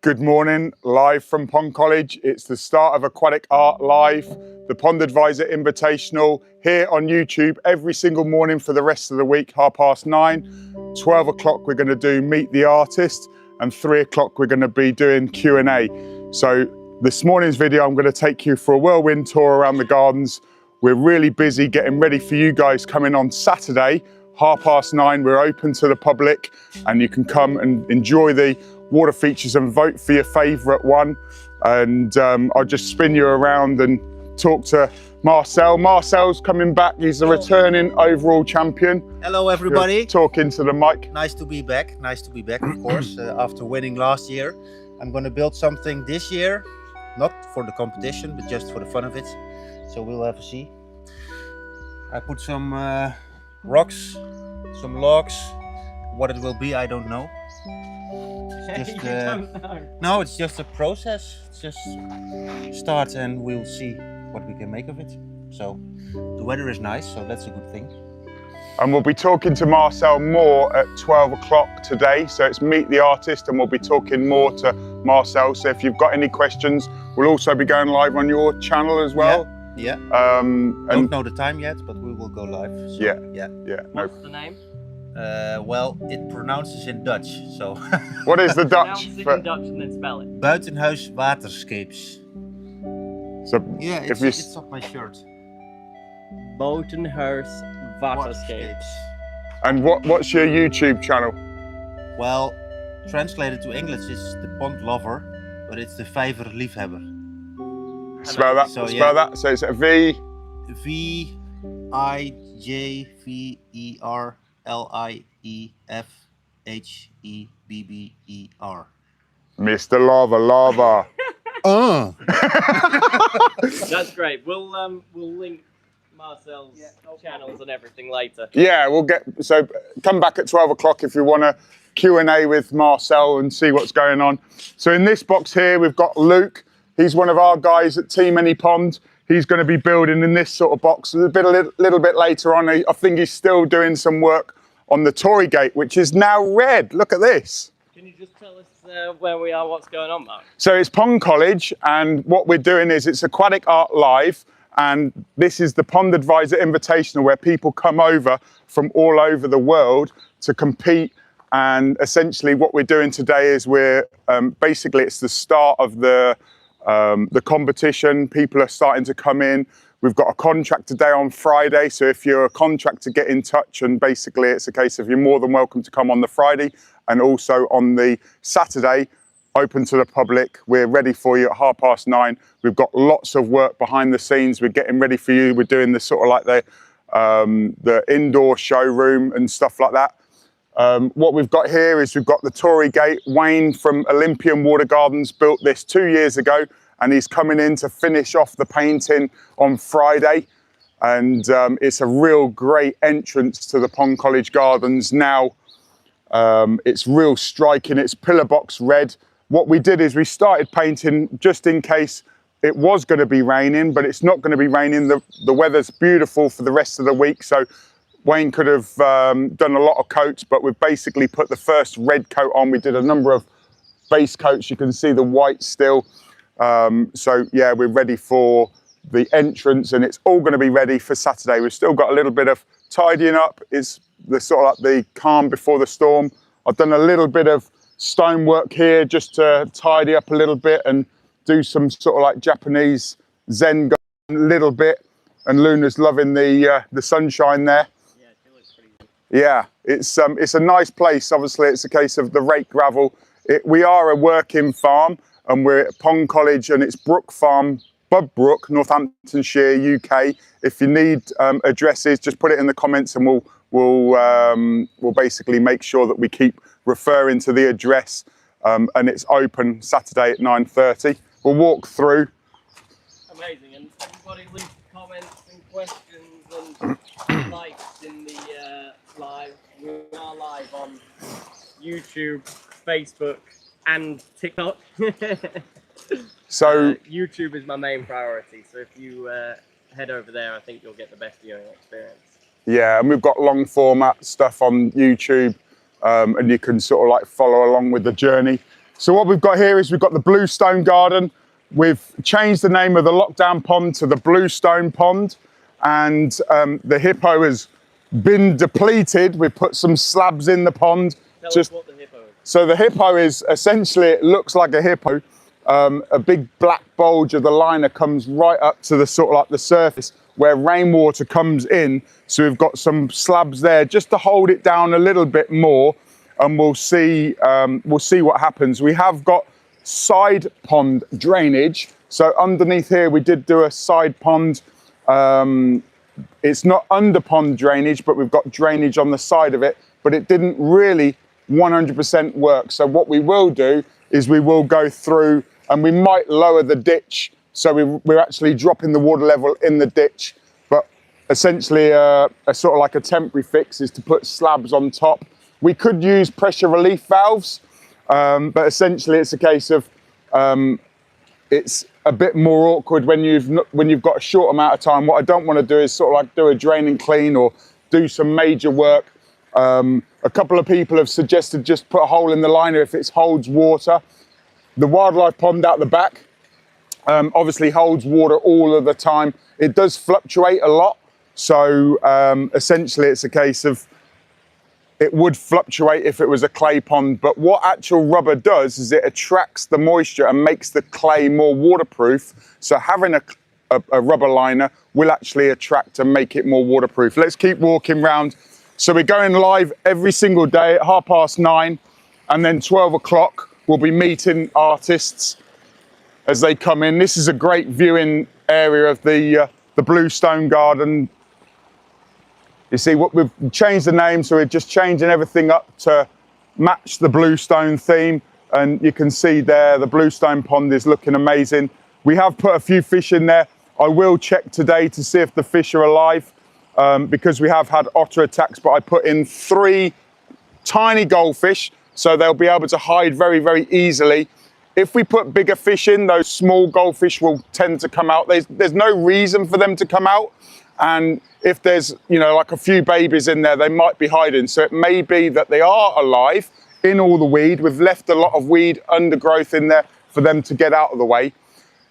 Good morning, live from Pond College. It's the start of Aquatic Art Live, the Pond Advisor Invitational, here on YouTube every single morning for the rest of the week, 9:30. 12 o'clock we're going to do Meet the Artist, and 3 o'clock we're going to be doing Q&A. So this morning's video, I'm going to take you for a whirlwind tour around the gardens. We're really busy getting ready for you guys coming on Saturday, 9:30. We're open to the public and you can come and enjoy the water features and vote for your favourite one. And I'll just spin you around and talk to Marcel. Marcel's coming back. He's the returning overall champion. Hello everybody. You're talking to the mic. Nice to be back. Nice to be back, of course, after winning last year. I'm going to build something this year, not for the competition, but just for the fun of it. So we'll have a see. I put some rocks, some logs. What it will be, I don't know. It's just, don't know. No, it's just a process. It's just start and we'll see what we can make of it. So the weather is nice, so that's a good thing. And we'll be talking to Marcel more at 12 o'clock today. So it's Meet the Artist and we'll be talking more to Marcel. So if you've got any questions, we'll also be going live on your channel as well. Yeah. And Don't know the time yet, but we will go live. So, yeah. No. What's the name? Well, it pronounces in Dutch, so. What is the Dutch? Pronounce it in Dutch and then spell it. Buitenhuis waterscapes. So Yeah, if you it's off my shirt. Botenhuis Waterscapes. and what's your YouTube channel? Well, translated to English is the pond lover, but it's the vijver liefhebber. Spell that. So, spell yeah. that. So it's a V. VIJVERLIEFHEBBER. Mr. Lava. That's great. We'll link Marcel's channels and everything later. Yeah, we'll get. So come back at 12 o'clock if you want to Q&A with Marcel and see what's going on. So in this box here, we've got Luke. He's one of our guys at Team Any Pond. He's going to be building in this sort of box a little bit later on. I think he's still doing some work on the Tory Gate, which is now red. Look at this. Can you just tell us where we are, what's going on, Mark? So it's Pond College, and what we're doing is it's Aquatic Art Live, and this is the Pond Advisor Invitational, where people come over from all over the world to compete. And essentially what we're doing today is we're basically it's the start of the competition. People are starting to come in. We've got a contract today on Friday. So if you're a contractor, get in touch. And basically it's a case of you're more than welcome to come on the Friday and also on the Saturday, open to the public. We're ready for you at 9:30. We've got lots of work behind the scenes. We're getting ready for you. We're doing this sort of like the indoor showroom and stuff like that. What we've got here is we've got the Tory Gate. Wayne from Olympian Water Gardens built this 2 years ago, and he's coming in to finish off the painting on Friday. And it's a real great entrance to the Pond College Gardens now. It's real striking, it's pillar box red. What we did is we started painting just in case it was going to be raining, but it's not going to be raining. The weather's beautiful for the rest of the week. So Wayne could have done a lot of coats, but we've basically put the first red coat on. We did a number of base coats. You can see the white still. So yeah, we're ready for the entrance and it's all going to be ready for Saturday. We've still got a little bit of tidying up. It's the sort of like the calm before the storm. I've done a little bit of stonework here just to tidy up a little bit and do some sort of like Japanese Zen a little bit. And Luna's loving the sunshine there. Yeah, it's a nice place. Obviously, it's a case of the rake gravel. We are a working farm, and we're at Pond College, and it's Brook Farm, Budbrook, Northamptonshire, UK. If you need addresses, just put it in the comments, and we'll basically make sure that we keep referring to the address. And it's open Saturday at 9:30. We'll walk through. Amazing, and everybody leave comments and questions and likes in the live. We are live on YouTube, Facebook, and TikTok. So YouTube is my main priority. So if you head over there, I think you'll get the best viewing experience. yeah, and we've got long format stuff on YouTube, and you can sort of like follow along with the journey. So what we've got here is we've got the Bluestone Garden. We've changed the name of the lockdown pond to the Bluestone Pond, and the hippo has been depleted. We've put some slabs in the pond. Tell us what the hippo is. So the hippo is essentially, it looks like a hippo. A big black bulge of the liner comes right up to the sort of like the surface where rainwater comes in. So we've got some slabs there just to hold it down a little bit more, and we'll see what happens. We have got side pond drainage. So underneath here, we did do a side pond. It's not under pond drainage, but we've got drainage on the side of it, but it didn't really 100% work. So what we will do is we will go through and we might lower the ditch. So we're actually dropping the water level in the ditch, but essentially a sort of like a temporary fix is to put slabs on top. We could use pressure relief valves, but essentially it's a case of, it's a bit more awkward when you've got a short amount of time. What I don't want to do is sort of like do a drain and clean or do some major work. A couple of people have suggested just put a hole in the liner if it holds water. The wildlife pond out the back obviously holds water all of the time. It does fluctuate a lot. So essentially it's a case of, it would fluctuate if it was a clay pond, but what actual rubber does is it attracts the moisture and makes the clay more waterproof. So having a rubber liner will actually attract and make it more waterproof. Let's keep walking round. So we're going live every single day at 9:30, and then 12 o'clock we'll be meeting artists as they come in. This is a great viewing area of the Bluestone Garden. You see, what we've changed the name, so we're just changing everything up to match the Bluestone theme. And you can see there, the Bluestone Pond is looking amazing. We have put a few fish in there. I will check today to see if the fish are alive, because we have had otter attacks, but I put in 3 tiny goldfish, so they'll be able to hide very, very easily. If we put bigger fish in, those small goldfish will tend to come out. There's no reason for them to come out. And if there's, you know, like a few babies in there, they might be hiding. So it may be that they are alive in all the weed. We've left a lot of weed undergrowth in there for them to get out of the way.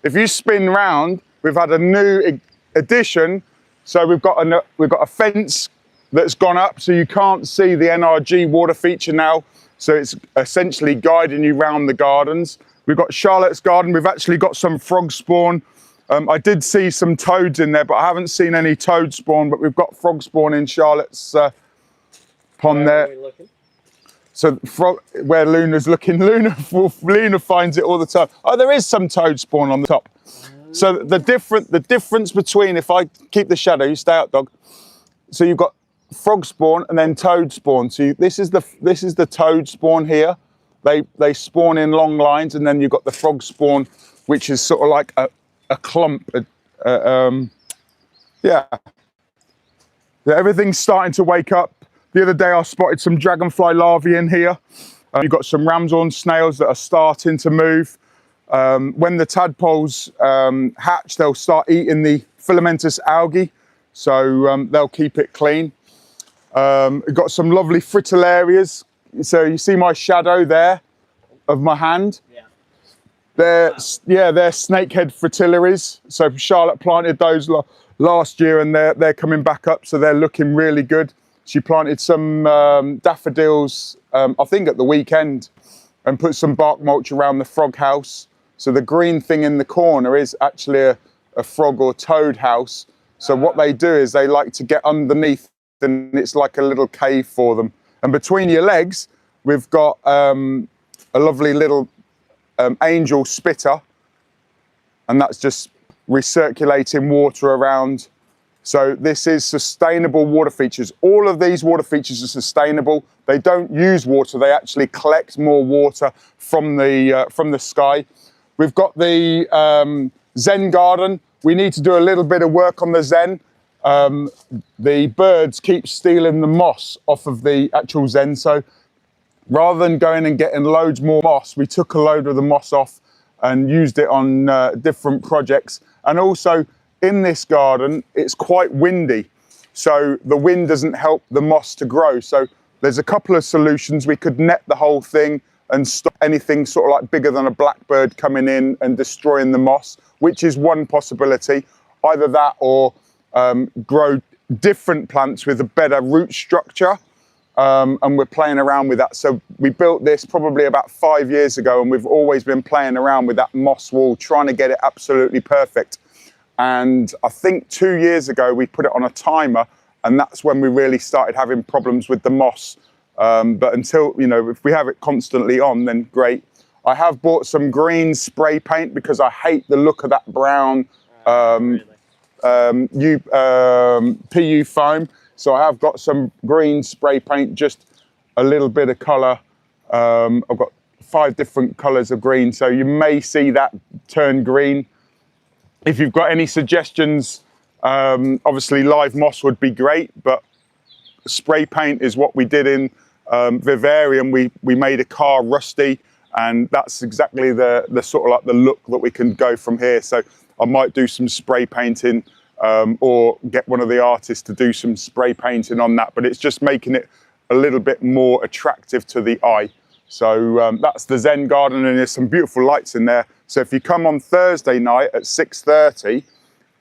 If you spin round, we've had a new addition. So we've got a fence that's gone up, so you can't see the NRG water feature now. So it's essentially guiding you round the gardens. We've got Charlotte's garden. We've actually got some frog spawn. I did see some toads in there, but I haven't seen any toad spawn, but we've got frog spawn in Charlotte's pond there. Where are we looking? So where Luna's looking, Luna finds it all the time. Oh, there is some toad spawn on the top. So the difference between, if I keep the shadow, you stay out, dog. So you've got frog spawn and then toad spawn. So this is the toad spawn here. They spawn in long lines, and then you've got the frog spawn, which is sort of like a clump. Yeah. Everything's starting to wake up. The other day I spotted some dragonfly larvae in here. You've got some ramshorn snails that are starting to move. When the tadpoles hatch, they'll start eating the filamentous algae, so they'll keep it clean. We've got some lovely fritillarias. So you see my shadow there of my hand? Yeah. They're snakehead fritillaries. So Charlotte planted those last year, and they're coming back up, so they're looking really good. She planted some daffodils, I think at the weekend, and put some bark mulch around the frog house. So the green thing in the corner is actually a frog or toad house. So what they do is they like to get underneath, and it's like a little cave for them. And between your legs, we've got a lovely little angel spitter, and that's just recirculating water around. So this is sustainable water features. All of these water features are sustainable. They don't use water. They actually collect more water from the sky. We've got the Zen garden. We need to do a little bit of work on the Zen. The birds keep stealing the moss off of the actual Zen. So rather than going and getting loads more moss, we took a load of the moss off and used it on different projects. And also in this garden, it's quite windy. So the wind doesn't help the moss to grow. So there's a couple of solutions. We could net the whole thing and stop anything sort of like bigger than a blackbird coming in and destroying the moss, which is one possibility. Either that or grow different plants with a better root structure. And we're playing around with that. So we built this probably about 5 years ago, and we've always been playing around with that moss wall, trying to get it absolutely perfect. And I think 2 years ago, we put it on a timer, and that's when we really started having problems with the moss. But until, you know, if we have it constantly on, then great. I have bought some green spray paint because I hate the look of that brown PU foam. So I have got some green spray paint, just a little bit of colour. I've got 5 different colours of green, so you may see that turn green. If you've got any suggestions, obviously live moss would be great, but spray paint is what we did in Vivarium. We made a car rusty, and that's exactly the sort of like the look that we can go from here. So I might do some spray painting. Or get one of the artists to do some spray painting on that, but it's just making it a little bit more attractive to the eye. So that's the Zen garden, and there's some beautiful lights in there. So if you come on Thursday night at 6:30,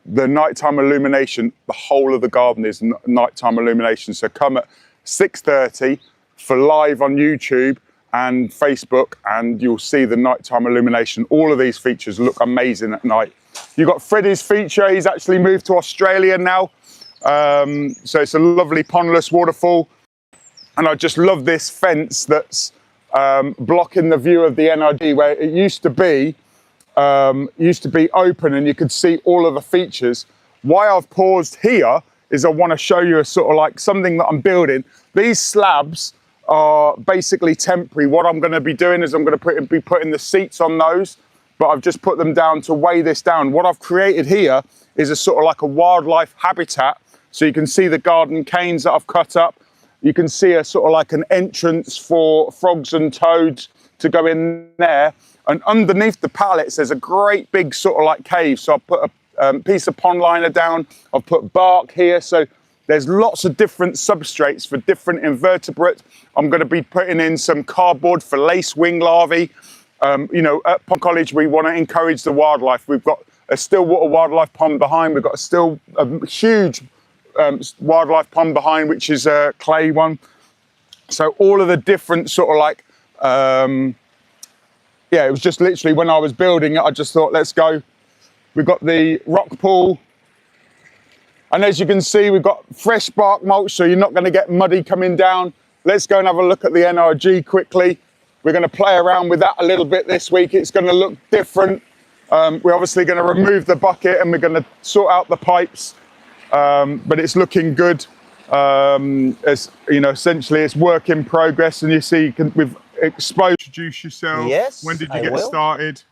the nighttime illumination, the whole of the garden is nighttime illumination. So come at 6:30 for live on YouTube and Facebook, and you'll see the nighttime illumination. All of these features look amazing at night. You've got Freddie's feature. He's actually moved to Australia now. So it's a lovely pondless waterfall. And I just love this fence that's blocking the view of the NRD, where it used to be open and you could see all of the features. Why I've paused here is I want to show you a sort of like something that I'm building. These slabs are basically temporary. What I'm going to be doing is I'm going to be putting the seats on those, but I've just put them down to weigh this down. What I've created here is a sort of like a wildlife habitat. So you can see the garden canes that I've cut up. You can see a sort of like an entrance for frogs and toads to go in there. And underneath the pallets, there's a great big sort of like cave. So I've put a piece of pond liner down. I've put bark here. So there's lots of different substrates for different invertebrates. I'm going to be putting in some cardboard for lacewing larvae. You know, at Pond College, we want to encourage the wildlife. We've got a stillwater wildlife pond behind. We've got a huge wildlife pond behind, which is a clay one. So all of the different sort of like, yeah, it was just literally when I was building it, I just thought, let's go. We've got the rock pool. And as you can see, we've got fresh bark mulch, so you're not going to get muddy coming down. Let's go and have a look at the NRG quickly. We're going to play around with that a little bit this week. It's going to look different. We're obviously going to remove the bucket and we're going to sort out the pipes, but it's looking good. As you know, essentially it's work in progress, and you see we've exposed. Introduce yourself. Yes, When did you I get will. started?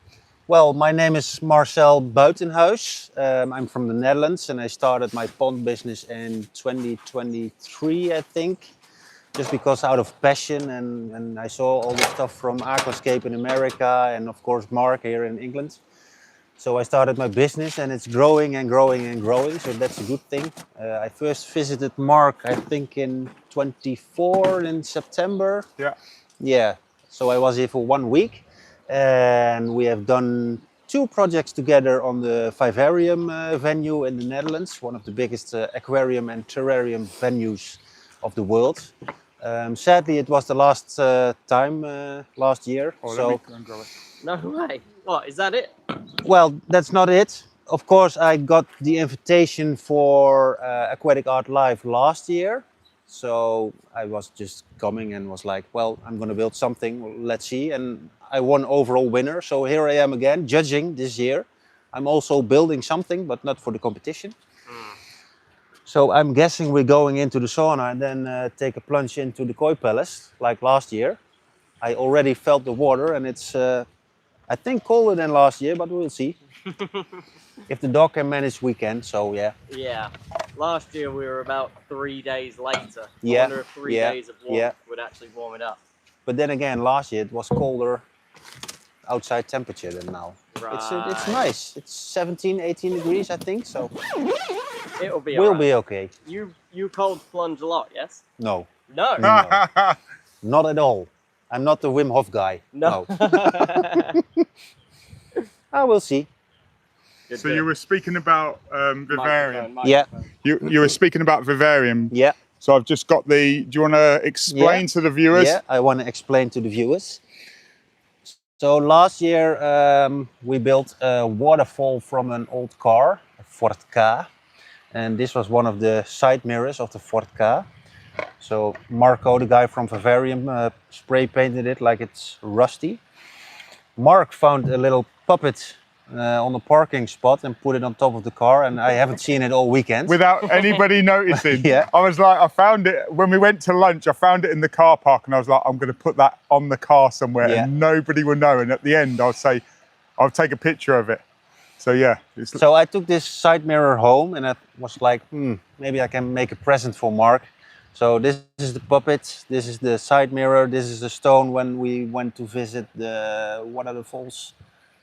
Well, my name is Marcel Buitenhuis. I'm from the Netherlands, and I started my pond business in 2023, I think. Just because out of passion, and I saw all the stuff from Aquascape in America and of course Mark here in England. So I started my business, and it's growing and growing and growing, so that's a good thing. I first visited Mark, I think in 24 in September. Yeah. Yeah, so I was here for 1 week, and we have done 2 projects together on the vivarium venue in the Netherlands, one of the biggest aquarium and terrarium venues of the world. Sadly, it was the last time last year. Oh, so, let me go and grab it. No way. What, is that it? well, that's not it. Of course, I got the invitation for Aquatic Art Live last year. So I was just coming and was like, well, I'm going to build something. Let's see. And I won overall winner. So here I am again, judging this year. I'm also building something, but not for the competition. So I'm guessing we're going into the sauna and then take a plunge into the koi palace like last year. I already felt the water, and it's, I think, colder than last year, but we'll see. If the dog can manage, we can, so yeah. Yeah. Last year we were about 3 days later. Yeah, I wonder if 3 yeah, days of warmth yeah. would actually warm it up. But then again, last year it was colder outside temperature than now. Right. It's nice. It's 17, 18 degrees, I think, so It'll be we'll alright. be okay. You cold plunge a lot, yes? No, No. no, not at all. I'm not the Wim Hof guy. No. I will see. Good So bit. you were speaking about vivarium. Microphone, Yeah. microphone. You were speaking about vivarium. Yeah. So I've just got the. Do you want to explain to the viewers? Yeah, I want to explain to the viewers. So last year we built a waterfall from an old car, a Ford Ka, and this was one of the side mirrors of the Ford Ka. So Marco, the guy from Vivarium, spray painted it like it's rusty. Mark found a little puppet on the parking spot and put it on top of the car, and I haven't seen it all weekend. Without anybody noticing. Yeah. I was like, I found it when we went to lunch. I found it in the car park, and I was like, I'm going to put that on the car somewhere, Yeah. and nobody will know. And at the end, I'll say, I'll take a picture of it. So yeah. So I took this side mirror home, and I was like, maybe I can make a present for Mark. So this is the puppet, this is the side mirror, this is the stone when we went to visit the, what are the falls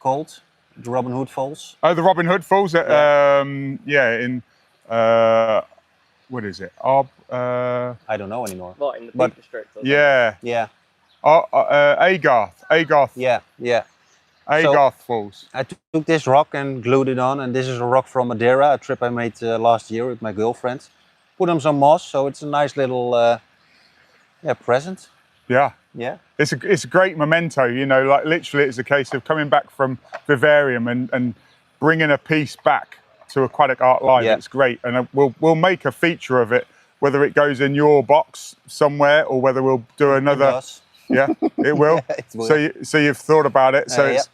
called? The Robin Hood Falls. Oh, the Robin Hood Falls. In what is it? I don't know anymore. What, in the But- Peak District? or Yeah. Yeah, Agarth. yeah. Agarth Falls. I took this rock and glued it on, and this is a rock from Madeira, a trip I made last year with my girlfriend. Put on some moss, so it's a nice little present. Yeah. Yeah. It's a great memento, you know, like literally it's a case of coming back from Vivarium and bringing a piece back to Aquatic Art Live. Yeah. It's great. And we'll make a feature of it, whether it goes in your box somewhere or whether we'll do another. Does. Yeah, it will. It will. So you've thought about it. So Yeah. it's,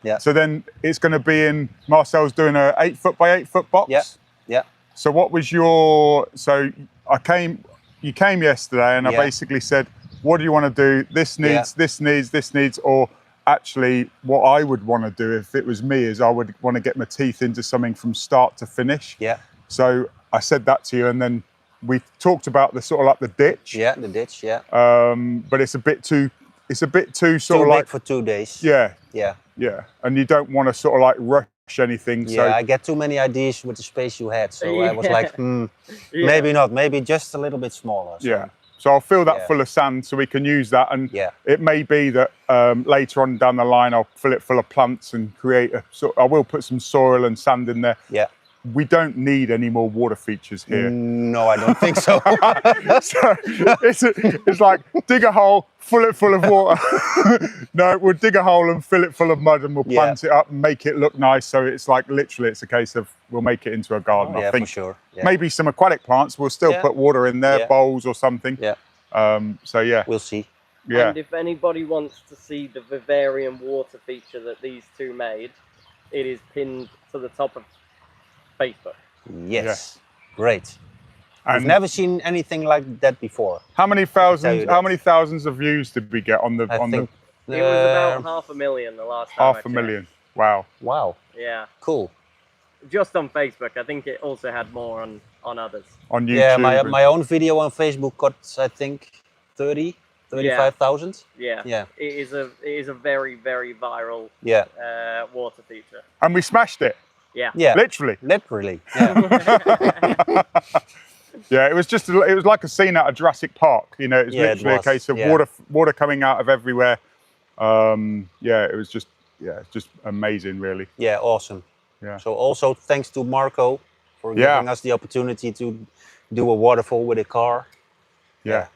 Yeah. So then it's going to be in, Marcel's doing a 8 foot by 8 foot box. Yeah. Yeah. So what was your, so you came yesterday and I Yeah. basically said, what do you want to do? This needs, Yeah. this needs, or actually what I would want to do if it was me is I would want to get my teeth into something from start to finish. Yeah. So I said that to you and then we talked about the sort of like the ditch. Yeah, the ditch, yeah. But it's a bit too sort Too of big like, for 2 days. yeah, Yeah. yeah. And you don't want to sort of like rush anything. Yeah, So I get too many ideas with the space you had. So I was Yeah. like, Yeah. maybe not, maybe just a little bit smaller. So, yeah. So I'll fill that Yeah. full of sand so we can use that. And Yeah. it may be that later on down the line, I'll fill it full of plants and create I will put some soil and sand in there. Yeah. We don't need any more water features here. No, I don't think so. So it's like dig a hole, fill it full of water. No, we'll dig a hole and fill it full of mud and we'll Yeah. plant it up and make it look nice. So it's like literally it's a case of we'll make it into a garden. Yeah, I think for sure. Yeah. maybe some aquatic plants. We'll still Yeah. put water in there, Yeah. bowls or something. Yeah. So yeah, We'll see. yeah. And if anybody wants to see the Vivarium water feature that these two made, it is pinned to the top of Facebook. Yes. Great. I've And never seen anything like that before. how many tell you thousands? that. How many thousands of views did we get on the I think It was about 500,000 the last time I checked. 500,000? Wow. wow, Yeah, cool. just on Facebook. I think it also had more on others. On YouTube. Yeah, and- my own video on Facebook got, I think, 35,000. Yeah, Yeah. It is a very, very viral Yeah. water feature. and we smashed it. Yeah. Yeah. Literally. Literally. Yeah. Yeah, it was like a scene out of Jurassic Park. You know, it was Yeah, it literally a was, case of yeah. water coming out of everywhere. Yeah, it was just amazing, really. Yeah, awesome. Yeah. So also thanks to Marco for Yeah. giving us the opportunity to do a waterfall with a car. Yeah.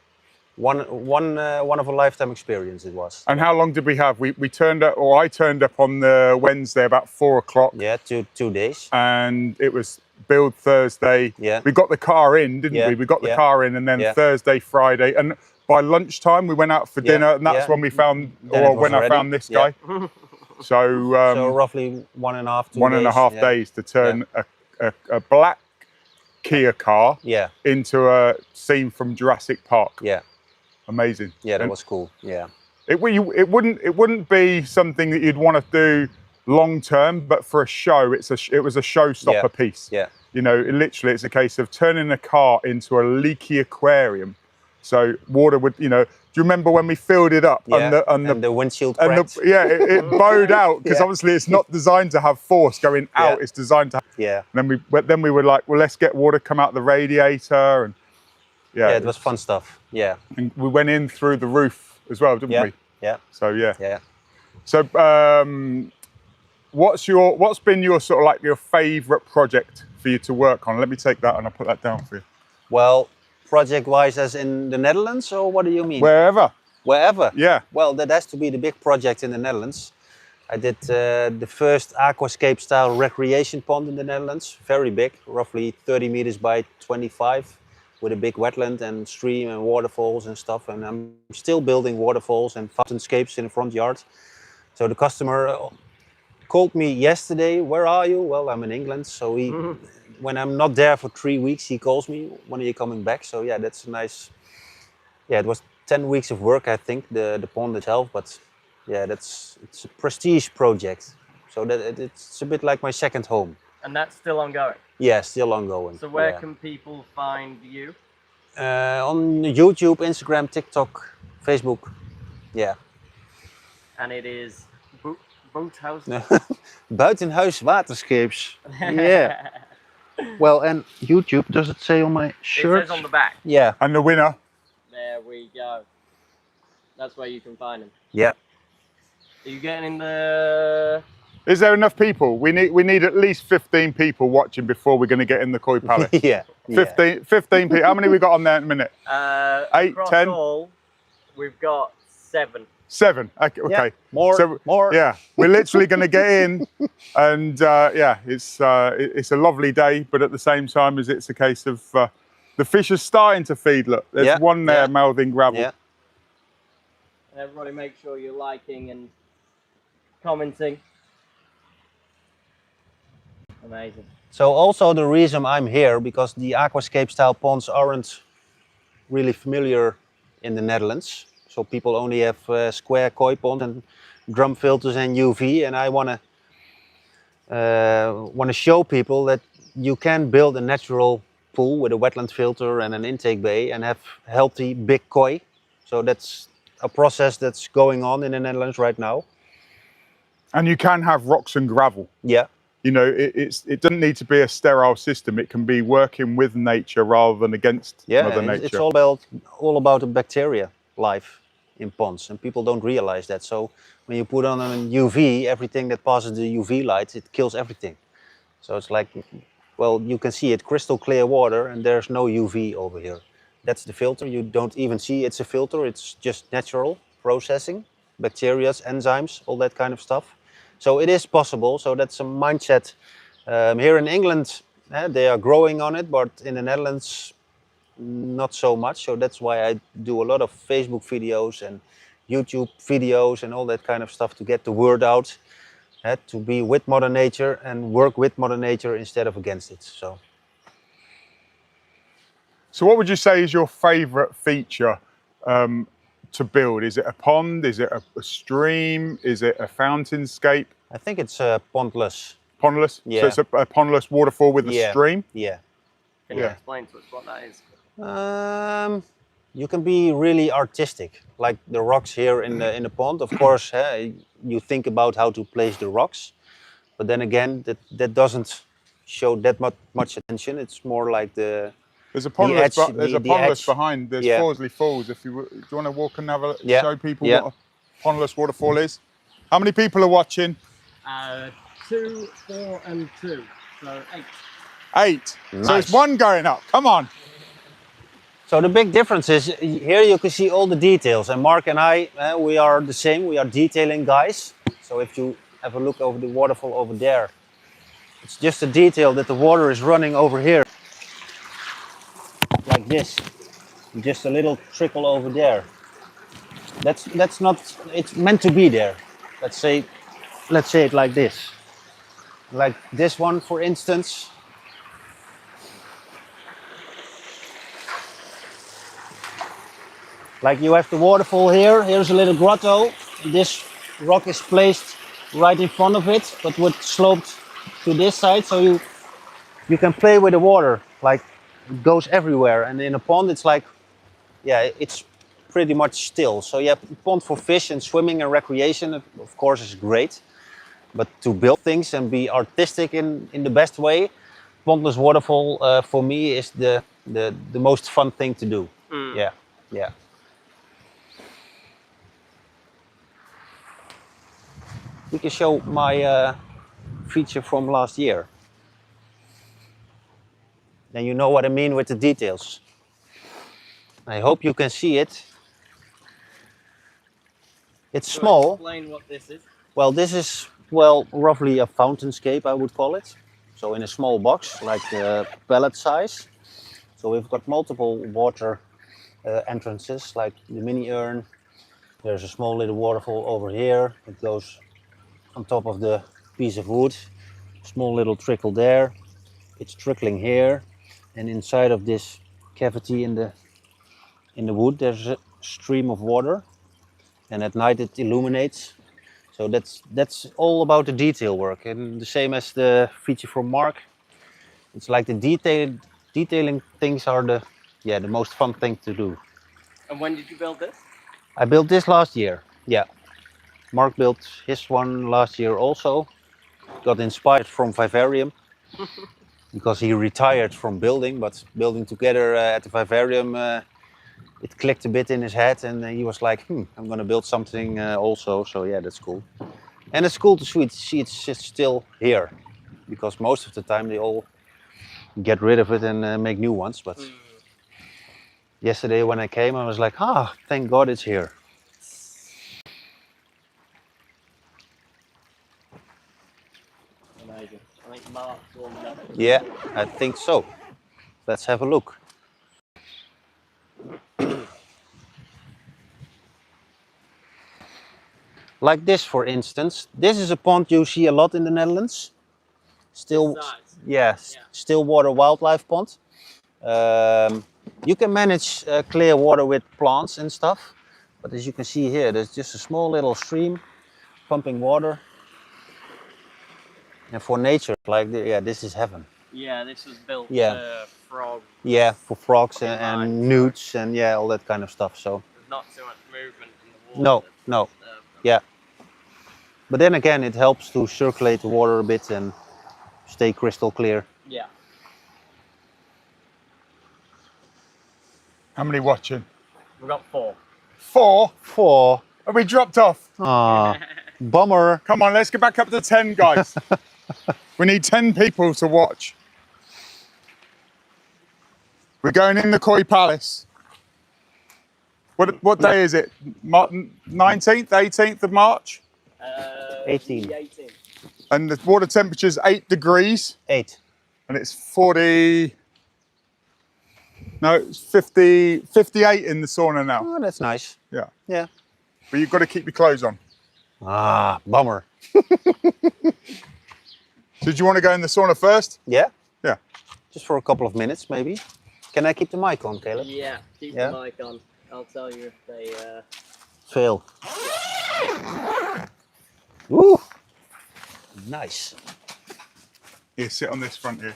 One of a lifetime experience it was. And how long did we have? We turned up, or I turned up on the Wednesday about 4 o'clock, Yeah, 2 days. and it was build Thursday. Yeah. We got the car in, didn't Yeah, we? We got the yeah. car in, and then Yeah. Thursday, Friday, and by lunchtime we went out for Yeah, dinner, and that's yeah. when we found, Then it or was when I ready. found this Yeah. guy. So, So roughly 1.5, 2 1.5 days. days to turn a black Kia car Yeah, into a scene from Jurassic Park. yeah, Amazing. yeah. That And was cool. Yeah, it wouldn't be something that you'd want to do long term, but for a show, it was a showstopper Yeah. piece. yeah, You know, literally, it's a case of turning a car into a leaky aquarium. So water would, you know. Do you remember when we filled it up yeah. and the windshield and cracked. it bowed out because Yeah. obviously it's not designed to have force going out. Yeah. It's designed to. Yeah, And then we were like, well, let's get water come out the radiator, and yeah. It was fun stuff. Yeah, and we went in through the roof as well, didn't Yeah. we? Yeah. So yeah. Yeah. So what's been your sort of like your favourite project for you to work on? Let me take that and I'll put that down for you. Well, project-wise, as in the Netherlands, or what do you mean? Wherever. Wherever. Yeah. Well, that has to be the big project in the Netherlands. I did the first aquascape-style recreation pond in the Netherlands. Very big, roughly 30 meters by 25, with a big wetland and stream and waterfalls and stuff. And I'm still building waterfalls and fountainscapes in the front yard. So the customer called me yesterday. Where are you? Well, I'm in England. So when I'm not there for 3 weeks, he calls me. When are you coming back? So yeah, that's a nice. Yeah, it was 10 weeks of work, I think, the pond itself. But yeah, it's a prestige project. So that it's a bit like my second home. And that's still ongoing? Yeah, still ongoing. So where can people find you? On YouTube, Instagram, TikTok, Facebook. Yeah. And it is Boathouse? Buitenhuis Waterscapes. Yeah. Well, and YouTube, does it say on my shirt? It says on the back. Yeah. And the winner. There we go. That's where you can find them. Yeah. Are you getting in the... Is there enough people? We need at least 15 people watching before we're going to get in the koi pallet. Yeah. 15 people. How many we got on there in a minute? 8, across 10? all, we've got 7. 7. Okay. Yeah. More. Yeah, we're literally going to get in, and yeah, it's a lovely day, but at the same time, as it's a case of the fish are starting to feed. Look, there's one there mouthing gravel. Yeah. Everybody, make sure you're liking and commenting. Amazing. So also the reason I'm here, because the aquascape style ponds aren't really familiar in the Netherlands. So people only have square koi pond and drum filters and UV, and I want to show people that you can build a natural pool with a wetland filter and an intake bay and have healthy big koi. So that's a process that's going on in the Netherlands right now. And you can have rocks and gravel. Yeah. You know, it doesn't need to be a sterile system. It can be working with nature rather than against Mother Nature. It's all about the bacteria life in ponds, and people don't realize that. So when you put on a UV, everything that passes the UV light, it kills everything. So it's like, well, you can see it, crystal clear water, and there's no UV over here. That's the filter. You don't even see it's a filter. It's just natural processing, bacteria, enzymes, all that kind of stuff. So it is possible. So that's a mindset. Here in England, they are growing on it, but in the Netherlands, not so much. So that's why I do a lot of Facebook videos and YouTube videos and all that kind of stuff to get the word out, to be with Mother Nature and work with Mother Nature instead of against it. So what would you say is your favourite feature to build? Is it a pond? Is it a stream? Is it a fountainscape? I think it's pondless. Pondless? Yeah. So it's a pondless waterfall with a stream? Yeah. Can you explain to us what that is? You can be really artistic, like the rocks here in the pond. Of course, you think about how to place the rocks, but then again, that doesn't show that much attention. It's more like There's a pondless, edge, there's the a pondless edge. behind. There's Forsley Falls. If do you want to walk and have a show people what a pondless waterfall is? How many people are watching? 2, 4, and 2. So 8. 8. Nice. So it's 1 going up. Come on. So the big difference is here you can see all the details, and Mark and I, we are the same. We are detailing guys. So if you have a look over the waterfall over there, it's just a detail that the water is running over here, like this. Just a little trickle over there. That's not. It's meant to be there. Let's say it like this. Like this one, for instance. Like you have the waterfall here, here's a little grotto. This rock is placed right in front of it, but with sloped to this side, so you can play with the water, like it goes everywhere. And in a pond, it's like, yeah, it's pretty much still. So yeah, pond for fish and swimming and recreation, of course, is great. But to build things and be artistic in the best way, pondless waterfall for me is the most fun thing to do. Yeah. We can show my feature from last year. Then you know what I mean with the details. I hope you can see it. It's small. Explain what this is. Well, this is, well, roughly a fountainscape, I would call it. So in a small box, like pallet size. So we've got multiple water entrances, like the mini urn. There's a small little waterfall over here. It goes on top of the piece of wood. Small little trickle there. It's trickling here. And inside of this cavity in the wood, there's a stream of water. And at night it illuminates. So that's all about the detail work. And the same as the feature from Mark. It's like the detailing things are the most fun thing to do. And when did you build this? I built this last year, yeah. Mark built his one last year also. Got inspired from vivarium because he retired from building, but building together at the vivarium, it clicked a bit in his head and he was like, I'm gonna build something also, so yeah, that's cool. And it's cool to see it's still here, because most of the time they all get rid of it and make new ones, but yesterday when I came, I was like, thank God it's here. Amazing. I think Mark's warmed up. Yeah, I think so. Let's have a look. Like this, for instance. This is a pond you see a lot in the Netherlands. Still, yeah. Still water wildlife pond. You can manage clear water with plants and stuff, but as you can see here, there's just a small little stream pumping water. And for nature, like this is heaven. Yeah, this was built Yeah. for frogs. Yeah, for frogs In and line. newts and yeah, all that kind of stuff. So There's not too much movement in the water. no, yeah. But then again, it helps to circulate the water a bit and stay crystal clear. Yeah. How many watching? We've got 4. 4? 4. Have we dropped off? Ah, bummer. Come on, let's get back up to 10, guys. We need 10 people to watch. We're going in the Koi Palace. What day is it? 19th, 18th of March? 18. The 18th. And the water temperature is 8 degrees. 8. And it's 40... No, it's 58 in the sauna now. Oh, that's nice. Yeah. Yeah. But you've got to keep your clothes on. Ah, bummer. Did you want to go in the sauna first? Yeah? Yeah. Just for a couple of minutes, maybe. Can I keep the mic on, Caleb? Yeah, keep Yeah? the mic on. I'll tell you if they... Fail. Woo! Nice. Here, sit on this front here.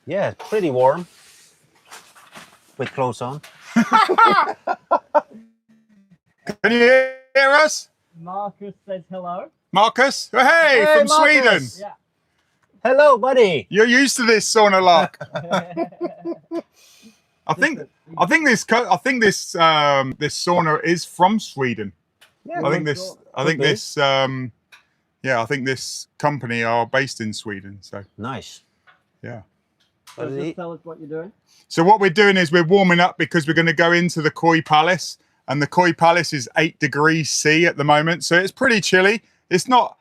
Yeah, it's pretty warm. With clothes on. Can you hear us? Marcus says hello. Marcus? Oh, hey, from Marcus. Sweden. Yeah. Hello, buddy. You're used to this sauna lark. I think this sauna is from Sweden. Yeah, I think this company are based in Sweden. So nice. yeah. So just tell us what you're doing. So what we're doing is we're warming up because we're going to go into the Koi Palace, and the Koi Palace is 8 degrees C at the moment, so it's pretty chilly. It's not,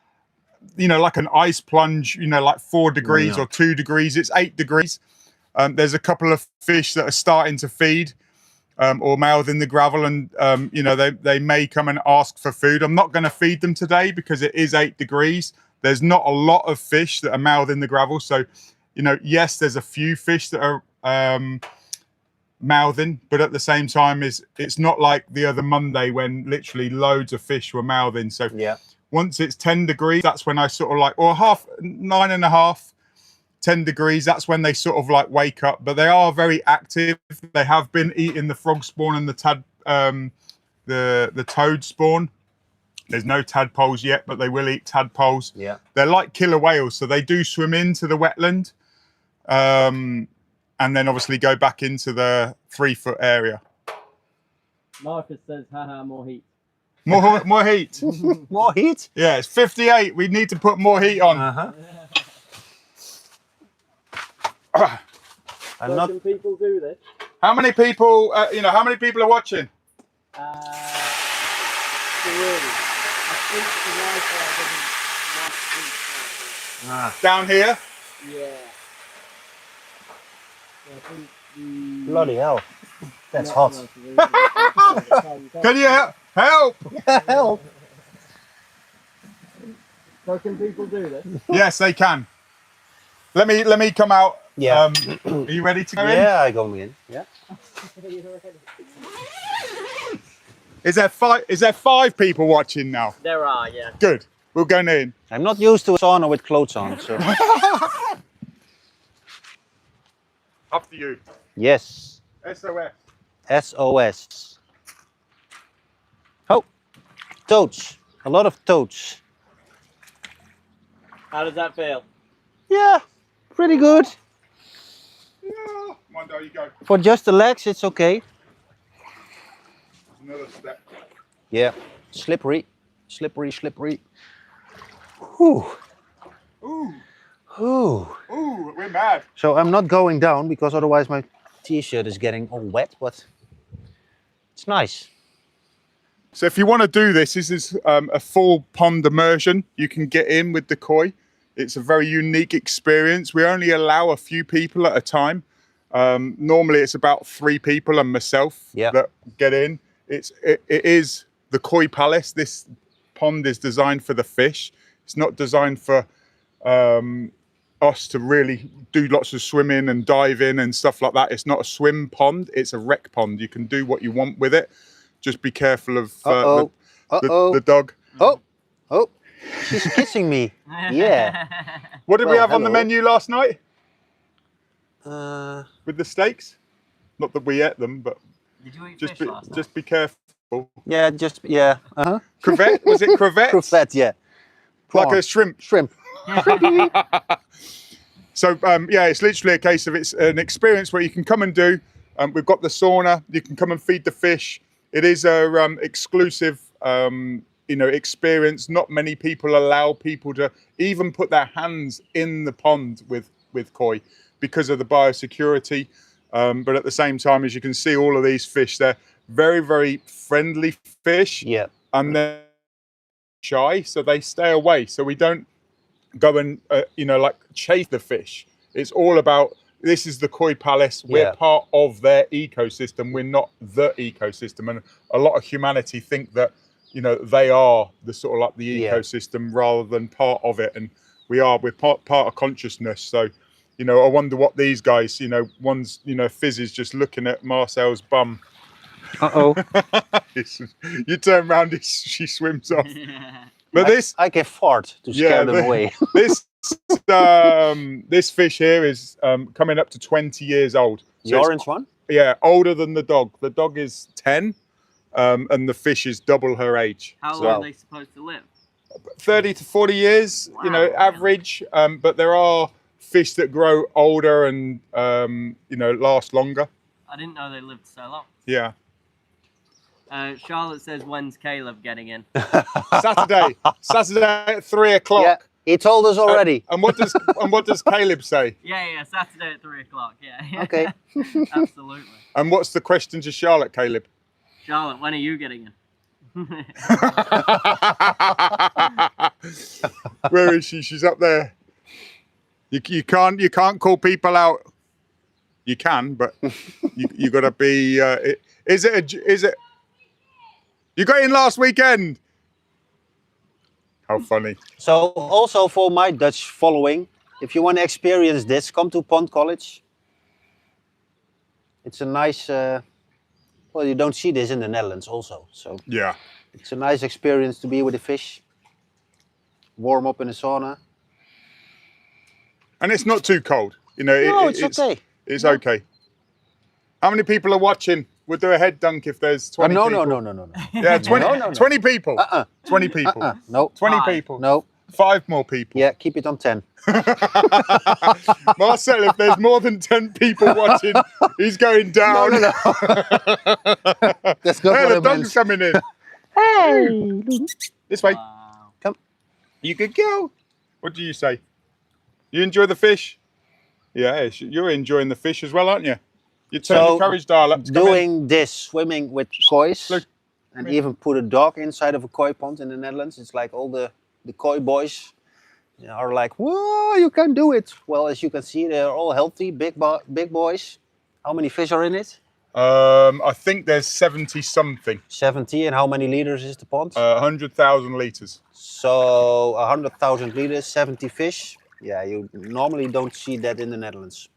like an ice plunge, like 4 degrees or 2 degrees. It's 8 degrees. There's a couple of fish that are starting to feed or mouth in the gravel, and they may come and ask for food. I'm not going to feed them today because it is 8 degrees. There's not a lot of fish that are mouthing the gravel, so yes, there's a few fish that are mouthing, but at the same time, it's not like the other Monday when literally loads of fish were mouthing. So yeah. Once it's 10 degrees, that's when I sort of like, or 9.5, 10 degrees, that's when they sort of like wake up. But they are very active. They have been eating the frog spawn and the toad spawn. There's no tadpoles yet, but they will eat tadpoles. Yeah. They're like killer whales, so they do swim into the wetland, and then obviously go back into the 3-foot area. Marcus says, haha, more heat. More heat. More heat? Yeah, it's 58. We need to put more heat on. Uh-huh. I'm So not... can people do this? How many people, how many people are watching? Really, I think the Wi-Fi doesn't work. Down here? Yeah. So I think Bloody hell. That's hot. Can you help? Help! So can people do this? Yes, they can. Let me come out. Yeah. Are you ready to go in? Yeah, I go in. Yeah. Is there five people watching now? There are, yeah. Good. We're going in. I'm not used to a sauna with clothes on, so... After you. Yes. SOS. SOS. Oh, toads. A lot of toads. How does that feel? Yeah, pretty good. Yeah. Come on, there you go. For just the legs, it's okay. Another step. Yeah, slippery, slippery, slippery. Whew. Ooh. Ooh. Ooh, we're mad. So I'm not going down because otherwise my t-shirt is getting all wet, but it's nice. So if you want to do this, this is a full pond immersion. You can get in with the koi. It's a very unique experience. We only allow a few people at a time. Normally it's about 3 people and myself that get in. It is the koi palace. This pond is designed for the fish. It's not designed for us to really do lots of swimming and dive in and stuff like that. It's not a swim pond. It's a rec pond. You can do what you want with it. Just be careful of the dog. Oh, she's kissing me. Yeah. What did we have on the menu last night? Uh, With the steaks? Not that we ate them, but Did you eat fish last night? just be careful. yeah, uh-huh. Crevette? Was it crevette? Crevette, yeah. Like Prawn. a shrimp. Shrimp. So yeah, it's literally a case of it's an experience where you can come and do. We've got the sauna. You can come and feed the fish. It is a exclusive, experience. Not many people allow people to even put their hands in the pond with koi because of the biosecurity. But at the same time, as you can see, all of these fish, they're very, very friendly fish. Yeah. And they're shy, so they stay away. So we don't go and chase the fish. It's all about, this is the koi palace. We're part of their ecosystem. We're not the ecosystem. And a lot of humanity think that they are the sort of like the ecosystem rather than part of it. And we're part of consciousness. So I wonder what these guys, one's Fizz is just looking at Marcel's bum. Uh-oh. You turn around, she swims off. But I can fart to scare them away. This fish here is coming up to 20 years old. The orange one? Yeah, older than the dog. The dog is 10, and the fish is double her age. How long are they supposed to live? 30 to 40 years, average. But there are fish that grow older and last longer. I didn't know they lived so long. Yeah. Charlotte says, when's Caleb getting in? Saturday at 3 o'clock. Yeah, he told us already. And what does Caleb say? Yeah, Saturday at 3 o'clock. Yeah. Okay. Absolutely. And what's the question to Charlotte, Caleb? Charlotte, when are you getting in? Where is she? She's up there. You can't call people out. You can, but you got to be. Is it? You got in last weekend. How funny. So also for my Dutch following, if you want to experience this, come to Pond College. It's a nice, well, you don't see this in the Netherlands also. So yeah, it's a nice experience to be with the fish, warm up in the sauna. And it's not too cold. It's okay. It's okay. How many people are watching? We'll do a head dunk if there's 20 people. No. Yeah, 20, No. 20 people. 20 people. No. 20 people. No. 5 more people. Yeah, keep it on 10. Marcel, if there's more than 10 people watching, he's going down. No. That's not Hey, what I the dog's meant. coming in. Hey! This way. Wow. Come. You good girl. What do you say? You enjoy the fish? Yeah, you're enjoying the fish as well, aren't you? You turn your courage dial up to come in. Doing this, swimming with koi's, Look. and even put a dog inside of a koi pond in the Netherlands. It's like all the koi boys are like, whoa, you can do it. Well, as you can see, they're all healthy, big boys. How many fish are in it? I think there's 70 something. 70, and how many liters is the pond? 100,000 litres. So 100,000 liters, 70 fish. Yeah, you normally don't see that in the Netherlands.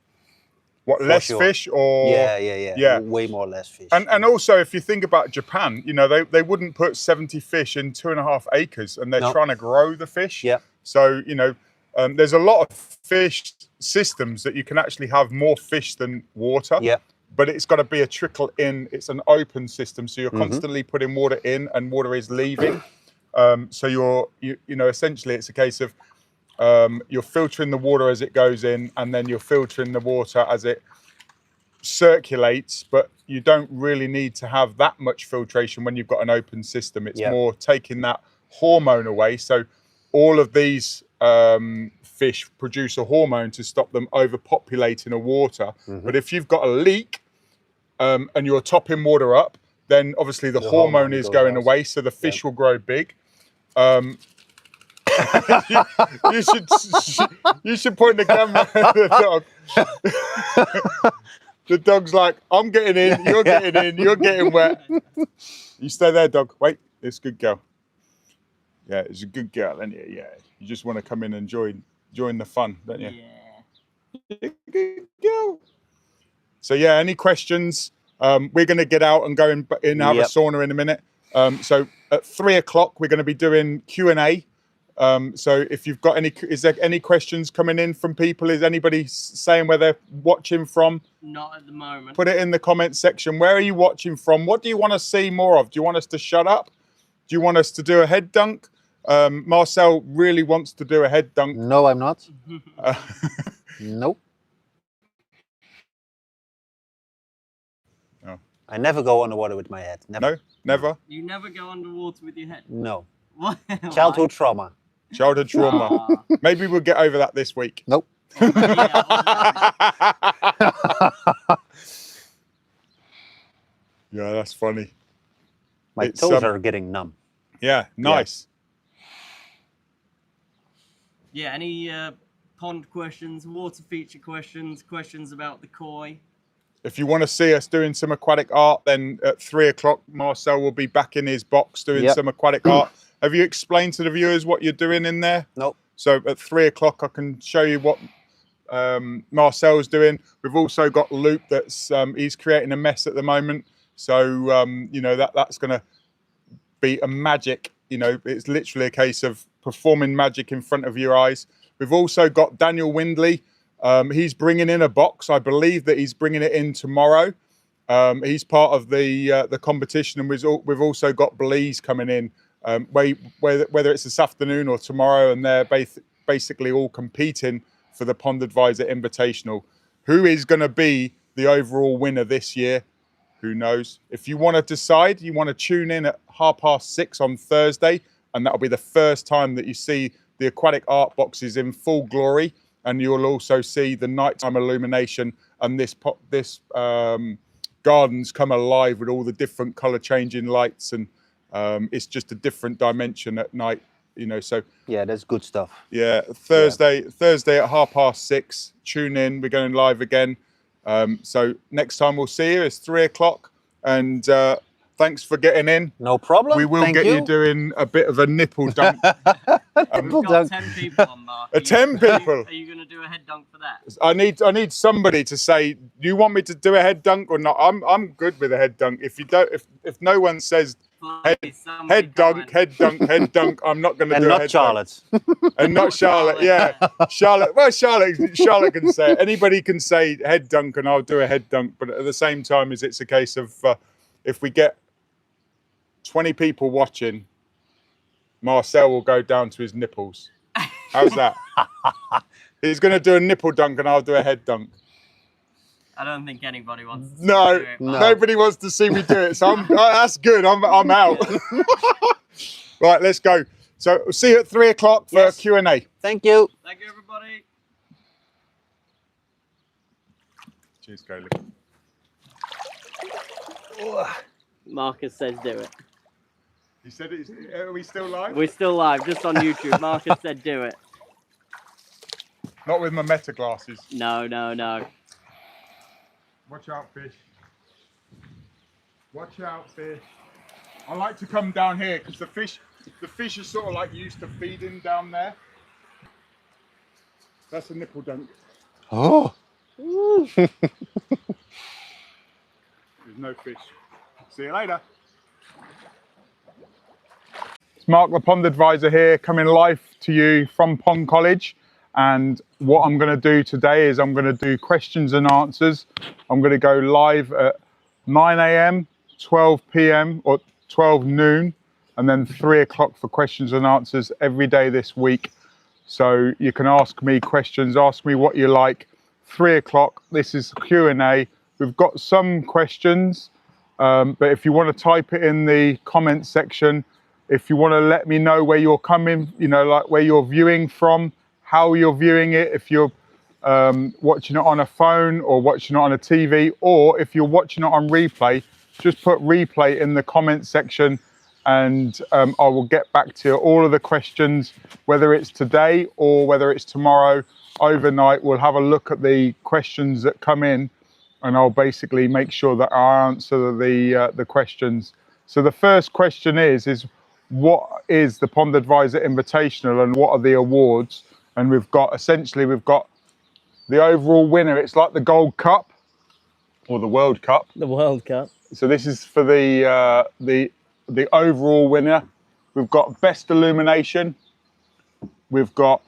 What, For less sure. fish or? Yeah. Way more less fish. And also, if you think about Japan, you know, they wouldn't put 70 fish in 2.5 acres, and they're trying to grow the fish. Yeah. So, you know, there's a lot of fish systems that you can actually have more fish than water. Yeah. But it's got to be a trickle in. It's an open system, so you're constantly putting water in, and water is leaving. So you know, essentially, it's a case of you're filtering the water as it goes in, and then you're filtering the water as it circulates, but you don't really need to have that much filtration when you've got an open system. It's more taking that hormone away. So all of these fish produce a hormone to stop them overpopulating the water. But if you've got a leak and you're topping water up, then obviously the hormone is going away, so the fish will grow big. you should point the camera at the dog. The dog's like, I'm getting in, you're getting in, you're getting wet. You stay there, dog. Wait, it's a good girl. Yeah, it's a good girl, isn't it? Yeah. You just want to come in and join the fun, don't you? Yeah. Good girl. So yeah, any questions? We're going to get out and go in and have a sauna in a minute. So at 3 o'clock, we're going to be doing Q&A. So if you've got is there any questions coming in from people? Is anybody saying where they're watching from? Not at the moment. Put it in the comment section. Where are you watching from? What do you want to see more of? Do you want us to shut up? Do you want us to do a head dunk? Marcel really wants to do a head dunk. No, I'm not. Nope. Oh. I never go underwater with my head. Never. No, never. You never go underwater with your head? No. What? Childhood trauma. Childhood trauma. Maybe we'll get over that this week. Nope. Yeah, that's funny. My toes are getting numb. Yeah, nice. Yeah, any pond questions, water feature questions, questions about the koi? If you want to see us doing some aquatic art, then at 3 o'clock, Marcel will be back in his box doing some aquatic art. Have you explained to the viewers what you're doing in there? Nope. So at 3 o'clock, I can show you what Marcel's doing. We've also got Luke that's he's creating a mess at the moment. So you know, that's going to be a magic. You know, it's literally a case of performing magic in front of your eyes. We've also got Daniel Windley. He's bringing in a box. I believe that he's bringing it in tomorrow. He's part of the competition, and we've also got Bleeze coming in. Whether it's this afternoon or tomorrow, and they're basically all competing for the Pond Advisor Invitational. Who is going to be the overall winner this year? Who knows? If you want to decide, you want to tune in at 6:30 on Thursday, and that'll be the first time that you see the aquatic art boxes in full glory, and you'll also see the nighttime illumination, and this gardens come alive with all the different color changing lights, and it's just a different dimension at night, you know. So yeah, that's good stuff. Yeah, Thursday at 6:30. Tune in. We're going live again. So next time we'll see you is 3 o'clock, and thanks for getting in. No problem. We will get you doing a bit of a nipple dunk. We've got 10 people on, Mark. 10 people. Are you going to do a head dunk for that? I need somebody to say, do you want me to do a head dunk or not? I'm good with a head dunk. If you don't, if no one says head dunk, I'm not going to do a head Charlotte. dunk. And not Charlotte. Yeah, Charlotte. Well, Charlotte can say it. Anybody can say head dunk, and I'll do a head dunk. But at the same time, it's a case of if we get 20 people watching, Marcel will go down to his nipples. How's that? He's going to do a nipple dunk and I'll do a head dunk. I don't think anybody wants to No, do it. no. nobody wants to see me do it. So that's good. I'm out. Right, let's go. So we'll see you at 3 o'clock for Yes. Q&A. Thank you. Thank you, everybody. Cheers, Coley. Marcus says do it. You said it. Are we still live? We're still live, just on YouTube. Marcus said do it. Not with my meta glasses. No, no, no. Watch out, fish. Watch out, fish. I like to come down here because the fish are sort of like used to feeding down there. That's a nipple dunk. Oh. There's no fish. See you later. It's Mark, the Pond Advisor here, coming live to you from Pond College. And what I'm going to do today is I'm going to do questions and answers. I'm going to go live at 9 a.m, 12 p.m, or 12 noon, and then 3 o'clock for questions and answers every day this week. So you can ask me questions, ask me what you like. 3 o'clock, this is Q&A. We've got some questions, but if you want to type it in the comments section, if you want to let me know where you're coming, you know, like where you're viewing from, how you're viewing it, if you're watching it on a phone or watching it on a TV, or if you're watching it on replay, just put replay in the comments section and I will get back to you. All of the questions, whether it's today or whether it's tomorrow, overnight, we'll have a look at the questions that come in and I'll basically make sure that I answer the questions. So the first question is what is the Pond Advisor Invitational and what are the awards? And we've got the overall winner. It's like the Gold Cup or the World Cup. The World Cup. So this is for the overall winner. We've got best illumination. We've got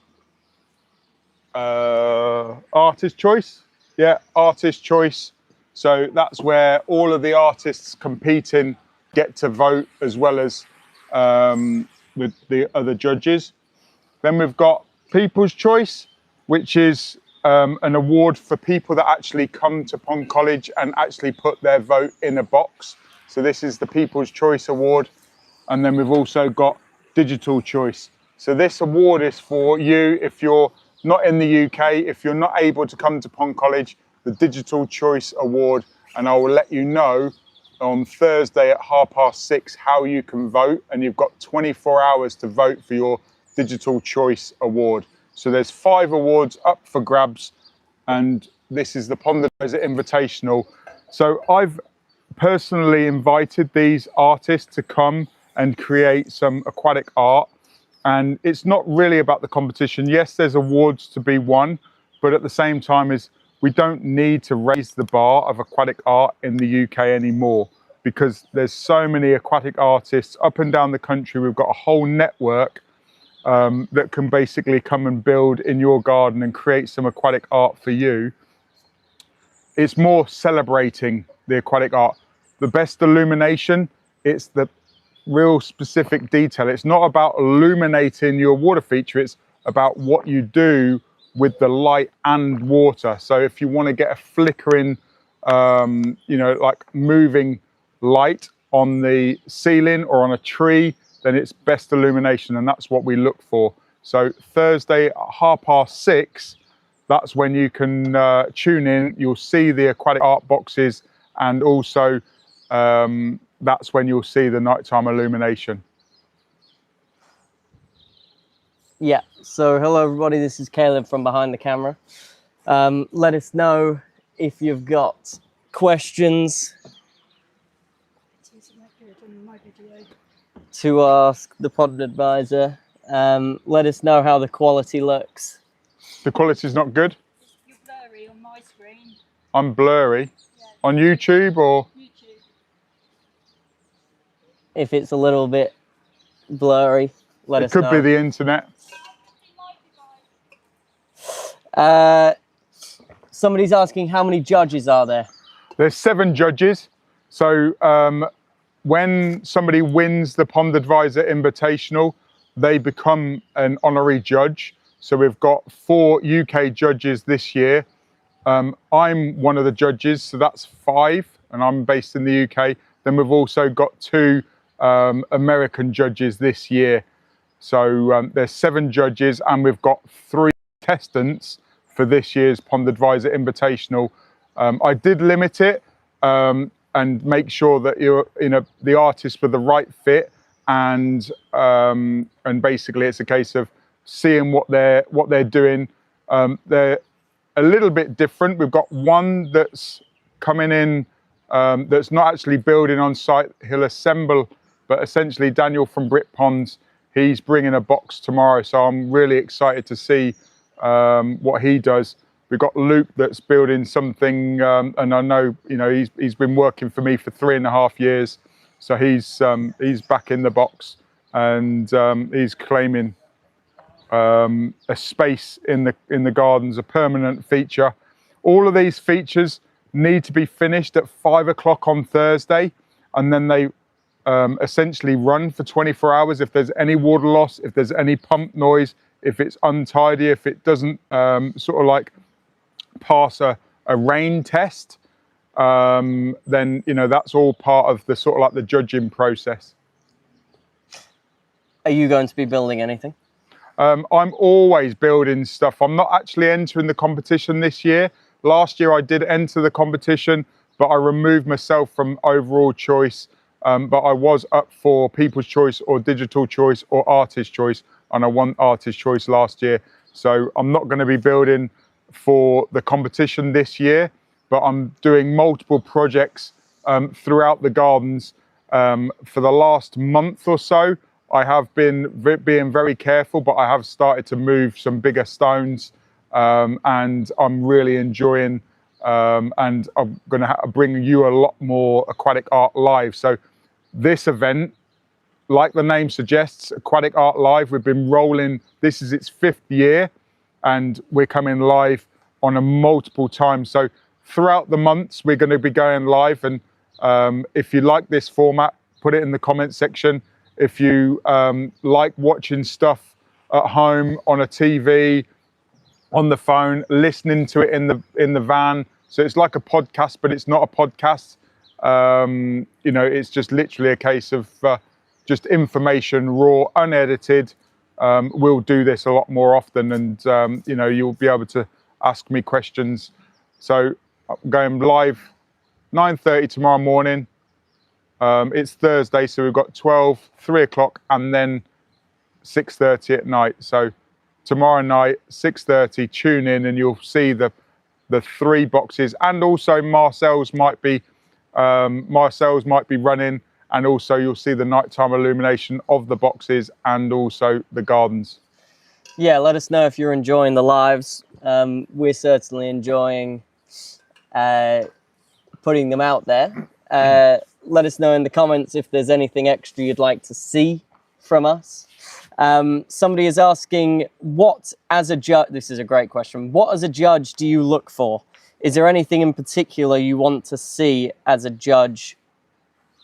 artist choice. Yeah, artist choice. So that's where all of the artists competing get to vote, as well as the other judges. Then we've got People's Choice, which is an award for people that actually come to Pond College and actually put their vote in a box. So this is the People's Choice Award. And then we've also got Digital Choice. So this award is for you if you're not in the UK, if you're not able to come to Pond College, the Digital Choice Award. And I will let you know on Thursday at 6:30 how you can vote. And you've got 24 hours to vote for your Digital Choice Award. So there's 5 awards up for grabs, and this is the Pond Advisor Invitational. So I've personally invited these artists to come and create some aquatic art, and it's not really about the competition. Yes, there's awards to be won, but at the same time we don't need to raise the bar of aquatic art in the UK anymore, because there's so many aquatic artists up and down the country. We've got a whole network that can basically come and build in your garden and create some aquatic art for you. It's more celebrating the aquatic art. The best illumination, it's the real specific detail. It's not about illuminating your water feature, it's about what you do with the light and water. So if you want to get a flickering, you know, like moving light on the ceiling or on a tree, then it's best illumination, and that's what we look for. So Thursday at 6:30, that's when you can tune in. You'll see the aquatic art boxes, and also that's when you'll see the nighttime illumination. Yeah, so hello everybody, this is Caleb from behind the camera. Let us know if you've got questions to ask the Pond Advisor. Let us know how the quality looks. The quality's not good? You're blurry on my screen. I'm blurry. Yeah. On YouTube or? YouTube. If it's a little bit blurry, let us It could know. be the internet. Somebody's asking how many judges are there? There's 7 judges. So when somebody wins the Pond Advisor Invitational, they become an honorary judge. So we've got 4 UK judges this year. I'm one of the judges, so that's 5, and I'm based in the UK. Then we've also got 2 American judges this year. So there's 7 judges, and we've got 3 contestants for this year's Pond Advisor Invitational. I did limit it and make sure that you're, the artists were the right fit, and basically it's a case of seeing what they're doing. They're a little bit different. We've got one that's coming in that's not actually building on site. He'll assemble, but essentially Daniel from Brit Ponds, he's bringing a box tomorrow, so I'm really excited to see what he does. We've got Luke that's building something, and I know he's been working for me for 3.5 years, so he's back in the box, and he's claiming a space in the gardens, a permanent feature. All of these features need to be finished at 5 o'clock on Thursday, and then they essentially run for 24 hours. If there's any water loss, if there's any pump noise, if it's untidy, if it doesn't sort of like pass a rain test, then that's all part of the sort of like the judging process. Are you going to be building anything? I'm always building stuff. I'm not actually entering the competition this year. Last year I did enter the competition, but I removed myself from overall choice. But I was up for People's Choice or Digital Choice or Artist Choice, and I won Artist Choice last year. So I'm not going to be building for the competition this year, but I'm doing multiple projects throughout the gardens. For the last month or so, I have been being very careful, but I have started to move some bigger stones, and I'm really enjoying, and I'm going to bring you a lot more aquatic art live. So this event, like the name suggests, Aquatic Art Live, we've been rolling, this is its 5th year, and we're coming live on a multiple times. So throughout the months, we're going to be going live, and if you like this format, put it in the comment section. If you like watching stuff at home, on a TV, on the phone, listening to it in the van, so it's like a podcast, but it's not a podcast. It's just literally a case of just information, raw, unedited. We'll do this a lot more often, and you'll be able to ask me questions. So I'm going live 9:30 tomorrow morning. It's Thursday, so we've got 12, 3 o'clock, and then 6:30 at night. So tomorrow night, 6:30, tune in and you'll see the 3 boxes, and also Marcel's might be running, and also you'll see the nighttime illumination of the boxes and also the gardens. Yeah, let us know if you're enjoying the lives. We're certainly enjoying putting them out there. Let us know in the comments if there's anything extra you'd like to see from us. Somebody is asking, what as a judge, this is a great question, what as a judge do you look for? Is there anything in particular you want to see as a judge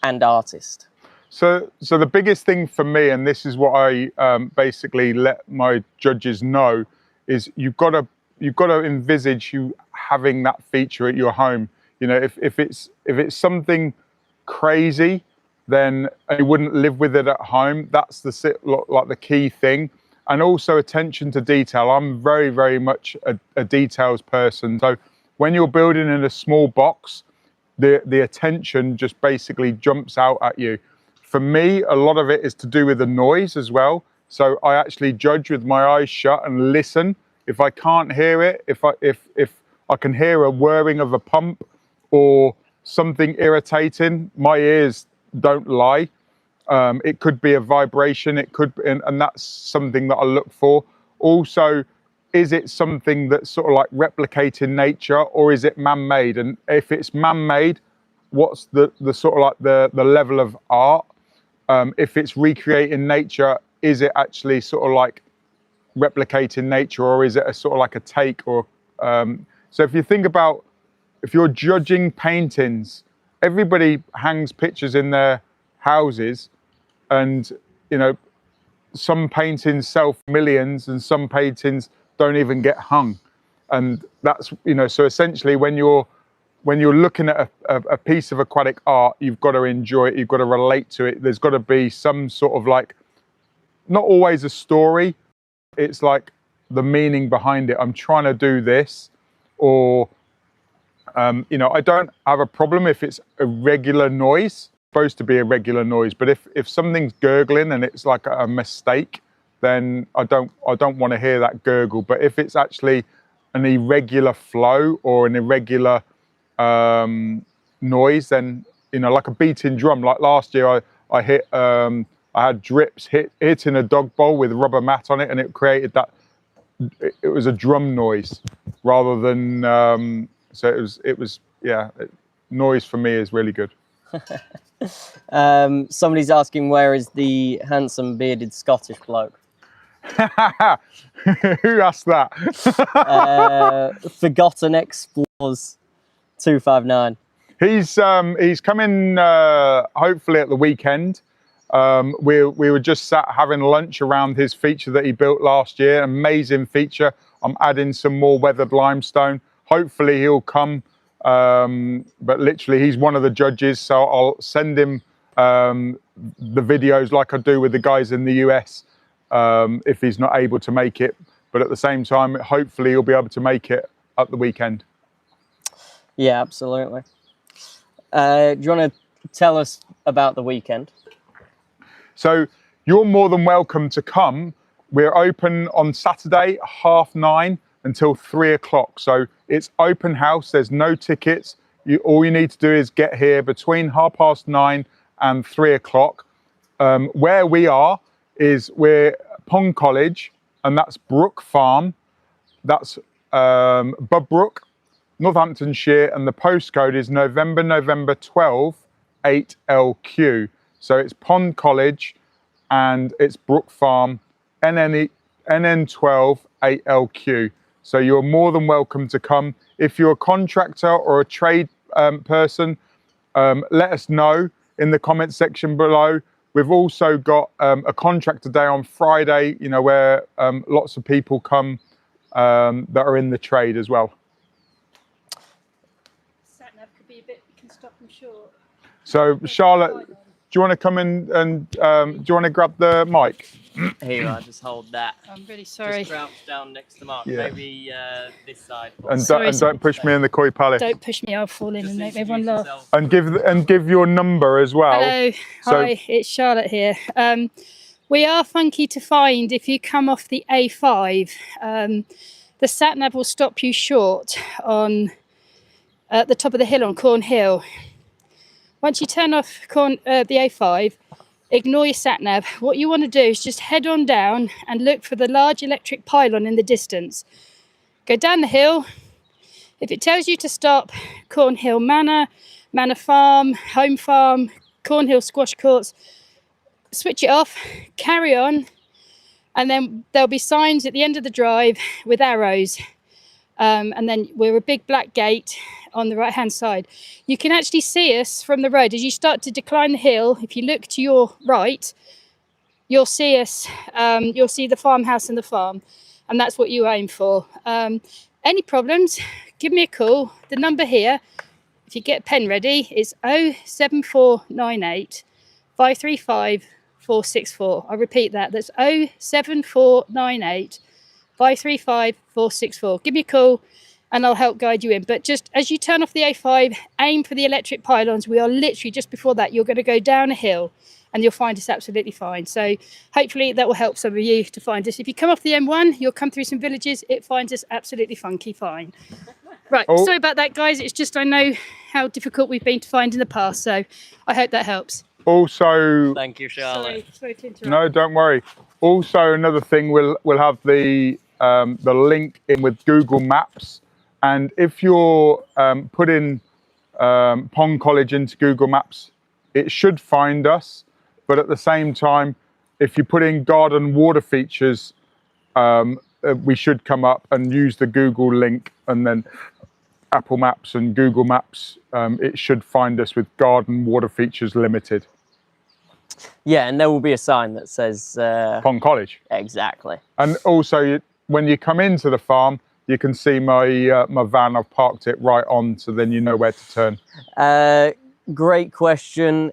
and artist? So the biggest thing for me, and this is what I basically let my judges know, is you've got to envisage you having that feature at your home. If it's something crazy, then you wouldn't live with it at home. That's the key thing. And also attention to detail. I'm very, very much a details person. So when you're building in a small box, the attention just basically jumps out at you. For me, a lot of it is to do with the noise as well. So I actually judge with my eyes shut and listen. If I can't hear it, if I can hear a whirring of a pump or something irritating, my ears don't lie. It could be a vibration, it could, and that's something that I look for. Also, is it something that's sort of like replicating nature, or is it man-made? And if it's man-made, what's the sort of like the level of art? If it's recreating nature, is it actually sort of like replicating nature, or is it a sort of like a take? Or so if you think about, if you're judging paintings, everybody hangs pictures in their houses, and some paintings sell for millions and some paintings don't even get hung. And that's, you know, so essentially when you're looking at a piece of aquatic art, you've got to enjoy it, you've got to relate to it. There's got to be some sort of like, not always a story, it's like the meaning behind it. I'm trying to do this, or, you know, I don't have a problem if it's a regular noise, supposed to be a regular noise, but if something's gurgling and it's like a mistake, then I don't want to hear that gurgle. But if it's actually an irregular flow or an irregular noise, then, you know, like a beating drum. Like last year, I hit, I had drips hitting a dog bowl with a rubber mat on it, and it created that. It was a drum noise rather than. So it was yeah. Noise for me is really good. Somebody's asking, where is the handsome bearded Scottish bloke? Who asked that? Forgotten Explorers 259. He's coming hopefully at the weekend. We were just sat having lunch around his feature that he built last year. Amazing feature. I'm adding some more weathered limestone. Hopefully he'll come. But literally he's one of the judges, so I'll send him the videos like I do with the guys in the US if he's not able to make it. But at the same time, hopefully he'll be able to make it at the weekend. Yeah, absolutely. Do you want to tell us about the weekend? So you're more than welcome to come. We're open on Saturday, 9:30 until 3 o'clock. So it's open house, there's no tickets. All you need to do is get here between 9:30 and 3 o'clock. Where we are is we're Pond College, and that's Brook Farm. That's Budbrook, Northamptonshire, and the postcode is November 12, 8LQ. So it's Pond College and it's Brook Farm, NN12 8LQ. So you're more than welcome to come. If you're a contractor or a trade person, let us know in the comment section below. We've also got a contractor day on Friday, you know, where lots of people come that are in the trade as well. Sat-nav could be a bit, you can stop them short. So Charlotte, do you want to come in and do you want to grab the mic? Here, I just hold that. I'm really sorry. Just crouch down next to Mark. Yeah. Maybe this side. And Sorry, don't push me in the koi palace. Don't push me, I'll fall in Just and make introduce everyone laugh. yourself. And give your number as well. Hello, So- hi, it's Charlotte here. We are funky to find if you come off the A5. The sat-nav will stop you short at the top of the hill on Cornhill. Once you turn off the A5, ignore your sat-nav. What you want to do is just head on down and look for the large electric pylon in the distance. Go down the hill. If it tells you to stop Cornhill Manor, Manor Farm, Home Farm, Cornhill Squash Courts, switch it off, carry on, and then there'll be signs at the end of the drive with arrows. And then we're a big black gate on the right hand side. You can actually see us from the road. As you start to decline the hill, if you look to your right, you'll see us, you'll see the farmhouse and the farm, and that's what you aim for. Any problems, give me a call. The number here, if you get a pen ready, is 07498 535 464. I repeat that, that's 07498 535 464. Give me a call and I'll help guide you in. But just as you turn off the A5, aim for the electric pylons. We are literally just before that. You're going to go down a hill and you'll find us absolutely fine. So hopefully that will help some of you to find us. If you come off the M1, you'll come through some villages. It finds us absolutely funky fine. Right, Oh. sorry about that, guys. It's just I know how difficult we've been to find in the past. So I hope that helps. Also, Thank you, Charlotte. Sorry to interrupt. no, don't worry. Also, another thing, we'll have the link in with Google Maps, and if you're putting Pond College into Google Maps, it should find us. But at the same time, if you put in garden water features, we should come up, and use the Google link, and then Apple Maps and Google Maps, it should find us with garden water features limited. Yeah, and there will be a sign that says Pond College. exactly. And also, when you come into the farm, you can see my my van. I've parked it right on, so then you know where to turn. Great question.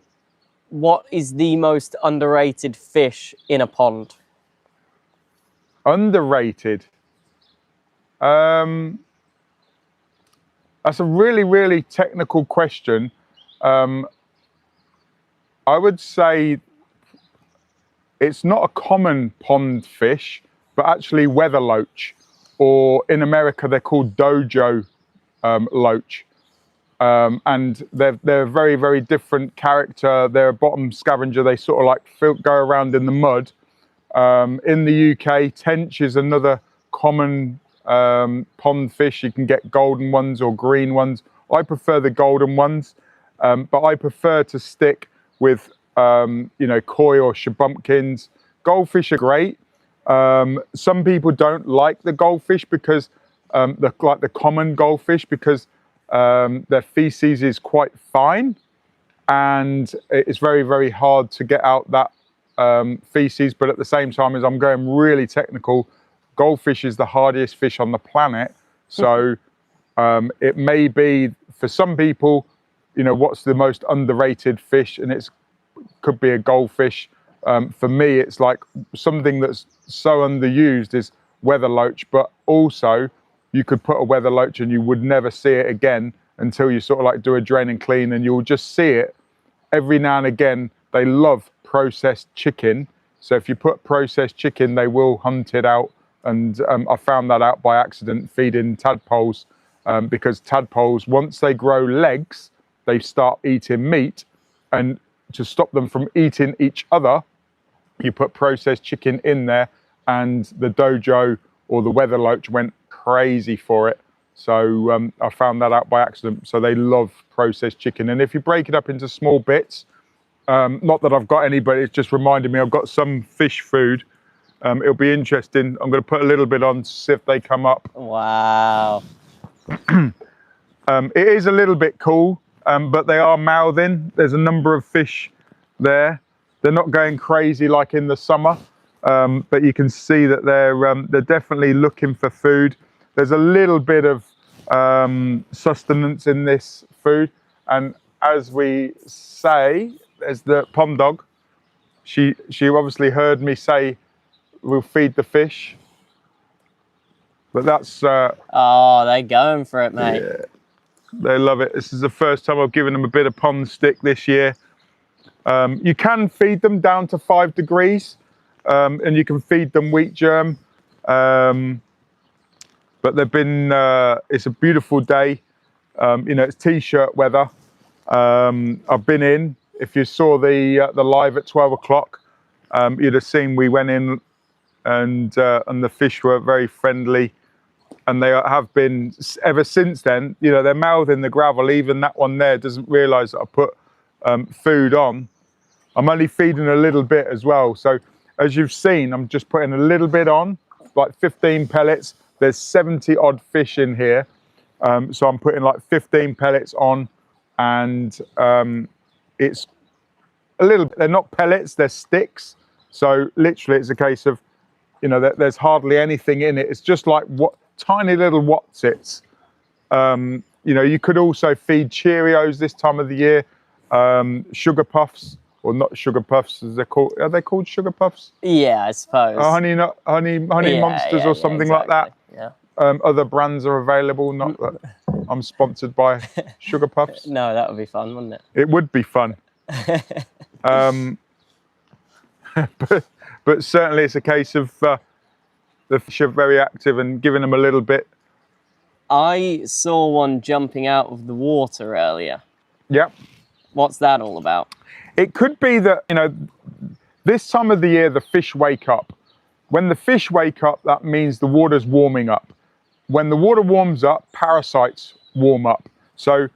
What is the most underrated fish in a pond? Underrated. That's a really, really technical question. I would say it's not a common pond fish, but actually weather loach, or in America they're called dojo loach. And they're a very, very different character. They're a bottom scavenger. They sort of like go around in the mud. In the UK, tench is another common pond fish. You can get golden ones or green ones. I prefer the golden ones, but I prefer to stick with you know, koi or shabumpkins. Goldfish are great. Some people don't like the goldfish because like the common goldfish, because their feces is quite fine, and it's very, very hard to get out that feces. But at the same time, as I'm going really technical, goldfish is the hardest fish on the planet. So it may be, for some people, you know, what's the most underrated fish, and it's could be a goldfish. For me, it's like something that's so underused is weather loach, but also you could put a weather loach and you would never see it again until you sort of like do a drain and clean, and you'll just see it every now and again. They love processed chicken, so if you put processed chicken, they will hunt it out. And I found that out by accident feeding tadpoles, because tadpoles, once they grow legs, they start eating meat, and to stop them from eating each other, you put processed chicken in there, and the dojo or the weather loach went crazy for it. So I found that out by accident. So they love processed chicken. And if you break it up into small bits, not that I've got any, but it's just reminded me I've got some fish food. It'll be interesting. I'm going to put a little bit on to see if they come up. Wow. It is a little bit cool, but they are mouthing. There's a number of fish there. They're not going crazy like in the summer, but you can see that they're definitely looking for food. There's a little bit of sustenance in this food, and as we say, there's the pond dog. She obviously heard me say we'll feed the fish, but that's Oh, they're going for it, mate. yeah, they love it. This is the first time I've given them a bit of pond stick this year. You can feed them down to 5 degrees, and you can feed them wheat germ. But they've been, it's a beautiful day. You know, it's t-shirt weather. I've been in. If you saw the live at 12 o'clock, you'd have seen we went in, and the fish were very friendly, and they have been ever since then. You know, they're mouthing the gravel. Even that one there doesn't realise that I put food on. I'm only feeding a little bit as well. So as you've seen, I'm just putting a little bit on, like 15 pellets. There's 70 odd fish in here. So I'm putting like 15 pellets on, and it's a little bit, they're not pellets, they're sticks. So literally it's a case of, you know, there's hardly anything in it. It's just like what tiny little Wotsits. You know, you could also feed Cheerios this time of the year, sugar puffs, or not sugar puffs as they're called. Are they called sugar puffs? Yeah, I suppose. Honey Yeah, monsters, or something exactly. like that. Yeah. Other brands are available. Not that I'm sponsored by sugar puffs. No, that would be fun, wouldn't it? It would be fun. But certainly it's a case of the fish are very active, and giving them a little bit. I saw one jumping out of the water earlier. Yep. What's that all about? It could be that, you know, this time of the year the fish wake up. When the fish wake up, that means the water's warming up. When the water warms up, parasites warm up. So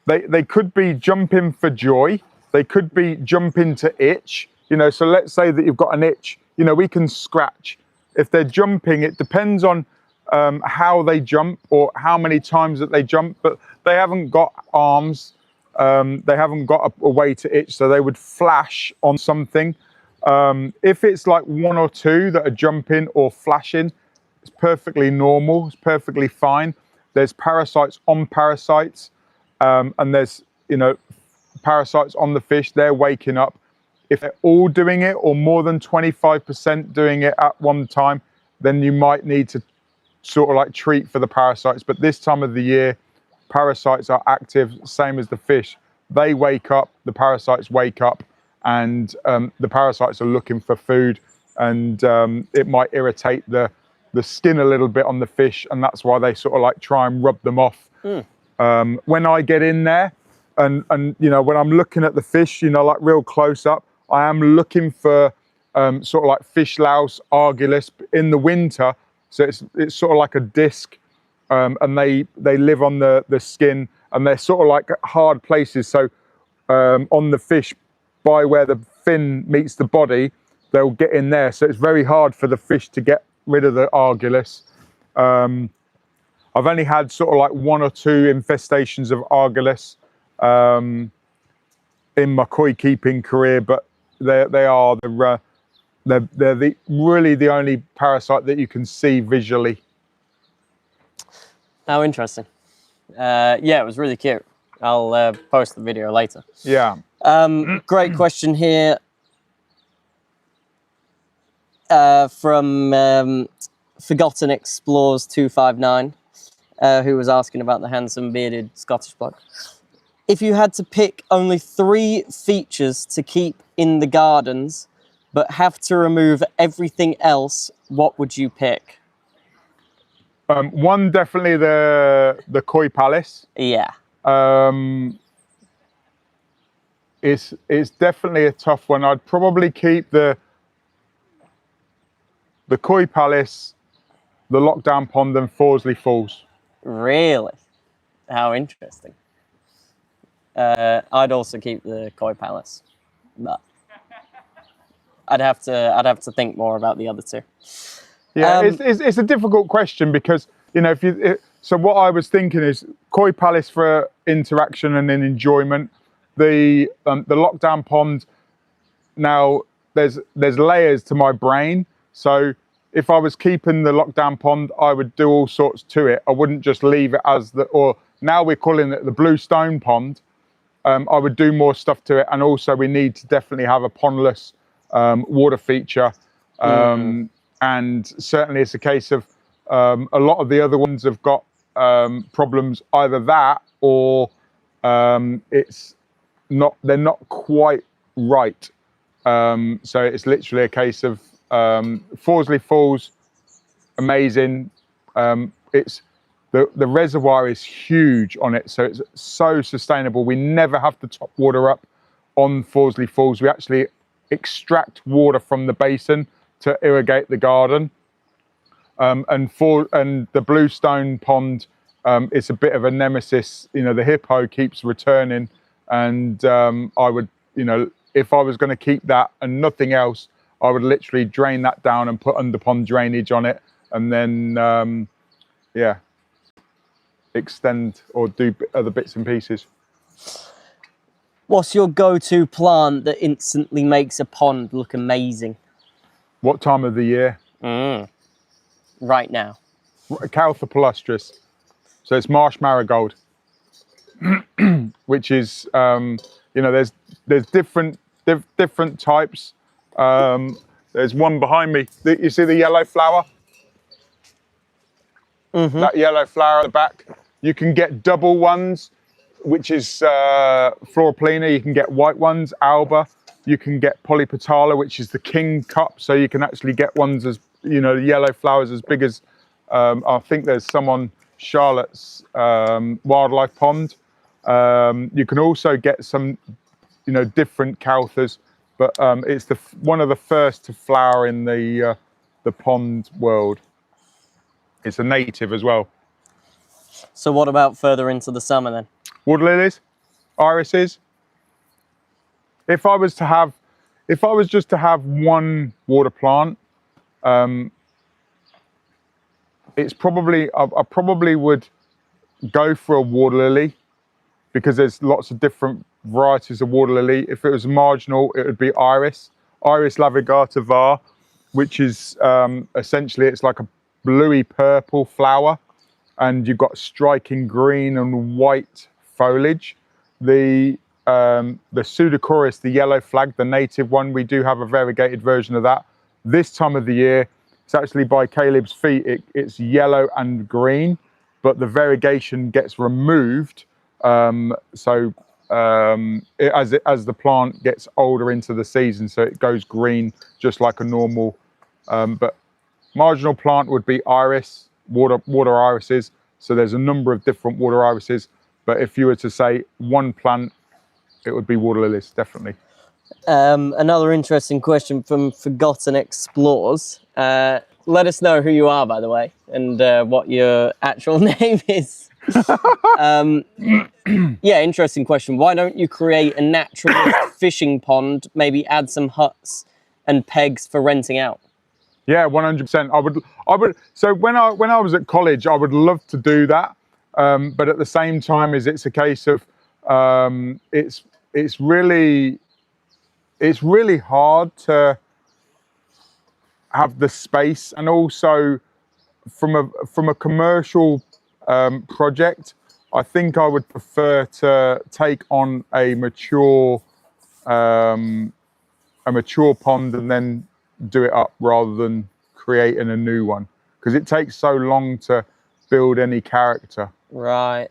they could be jumping for joy. They could be jumping to itch. You know, so let's say that you've got an itch. You know, we can scratch. If they're jumping, it depends on how they jump or how many times that they jump, but they haven't got arms they haven't got a way to itch, so they would flash on something. If it's like one or two that are jumping or flashing, it's perfectly normal, it's perfectly fine. There's parasites on parasites, and there's, you know, parasites on the fish, they're waking up. If they're all doing it, or more than 25% doing it at one time, then you might need to sort of like treat for the parasites. But this time of the year, parasites are active, same as the fish. They wake up, the parasites wake up, and the parasites are looking for food, and it might irritate the skin a little bit on the fish, and that's why they sort of like try and rub them off. When I get in there, and you know, when I'm looking at the fish, you know, like real close up, I am looking for sort of like fish louse, argillus in the winter. So it's sort of like a disc, and they live on the skin, and they're sort of like hard places. So on the fish, by where the fin meets the body, they'll get in there. So it's very hard for the fish to get rid of the argillus. I've only had sort of like one or two infestations of argillus in my koi keeping career, but they are really the only parasite that you can see visually. How interesting. Yeah, it was really cute. I'll post the video later. Yeah. Great question here from Forgotten Explores 259, who was asking about the handsome bearded Scottish bloke. If you had to pick only 3 features to keep in the gardens, but have to remove everything else, what would you pick? One, definitely the koi palace. Yeah. It's definitely a tough one. I'd probably keep the koi palace, the lockdown pond, and Fawsley Falls. Really? How interesting. I'd also keep the koi palace, but I'd have to think more about the other 2. Yeah, it's a difficult question, because, you know, so what I was thinking is koi palace for interaction and an enjoyment. The lockdown pond, now there's layers to my brain. So if I was keeping the lockdown pond, I would do all sorts to it. I wouldn't just leave it as or now we're calling it the Blue Stone Pond. I would do more stuff to it, and also we need to definitely have a pondless water feature. And certainly it's a case of a lot of the other ones have got problems, either that or they're not quite right. So it's literally a case of Fawsley Falls, amazing. It's the reservoir is huge on it, so it's so sustainable. We never have to top water up on Fawsley Falls. We actually extract water from the basin to irrigate the garden. And the Bluestone Pond, it's a bit of a nemesis. You know, the hippo keeps returning, and I would, you know, if I was going to keep that and nothing else, I would literally drain that down and put under pond drainage on it, and then yeah, extend or do other bits and pieces. What's your go-to plant that instantly makes a pond look amazing? What time of the year? Right now. Caltha palustris. So it's marsh marigold, which is, you know, there's different types. There's one behind me. You see the yellow flower? That yellow flower at the back. You can get double ones, which is Floriplena. You can get white ones, Alba. You can get Polypetala, which is the king cup. So you can actually get ones as, you know, yellow flowers as big as, I think there's some on Charlotte's wildlife pond. You can also get some, you know, different Calthas, but it's one of the first to flower in the pond world. It's a native as well. So what about further into the summer then? Water lilies, irises. If I was just to have one water plant, it's probably I probably would go for a water lily. because there's lots of different varieties of water lily. If it was marginal, it would be Iris laevigata var, which is essentially, it's like a bluey purple flower, and you've got striking green and white foliage. The Pseudochorus, the yellow flag, the native one, we do have a variegated version of that. This time of the year, it's actually by Caleb's feet, it's yellow and green, but the variegation gets removed. As the plant gets older into the season, so it goes green just like a normal. But marginal plant would be iris, water irises. So there's a number of different water irises. But if you were to say one plant, it would be water lilies, definitely. Another interesting question from Forgotten Explores. Let us know who you are, by the way, and what your actual name is. Yeah, interesting question. Why don't you create a natural fishing pond, maybe add some huts and pegs for renting out? Yeah, 100%. I would. So when I was at college, I would love to do that. But at the same time, it's a case of it's really hard to have the space, and also from a commercial project, I think I would prefer to take on a mature pond and then do it up rather than creating a new one, because it takes so long to build any character. Right.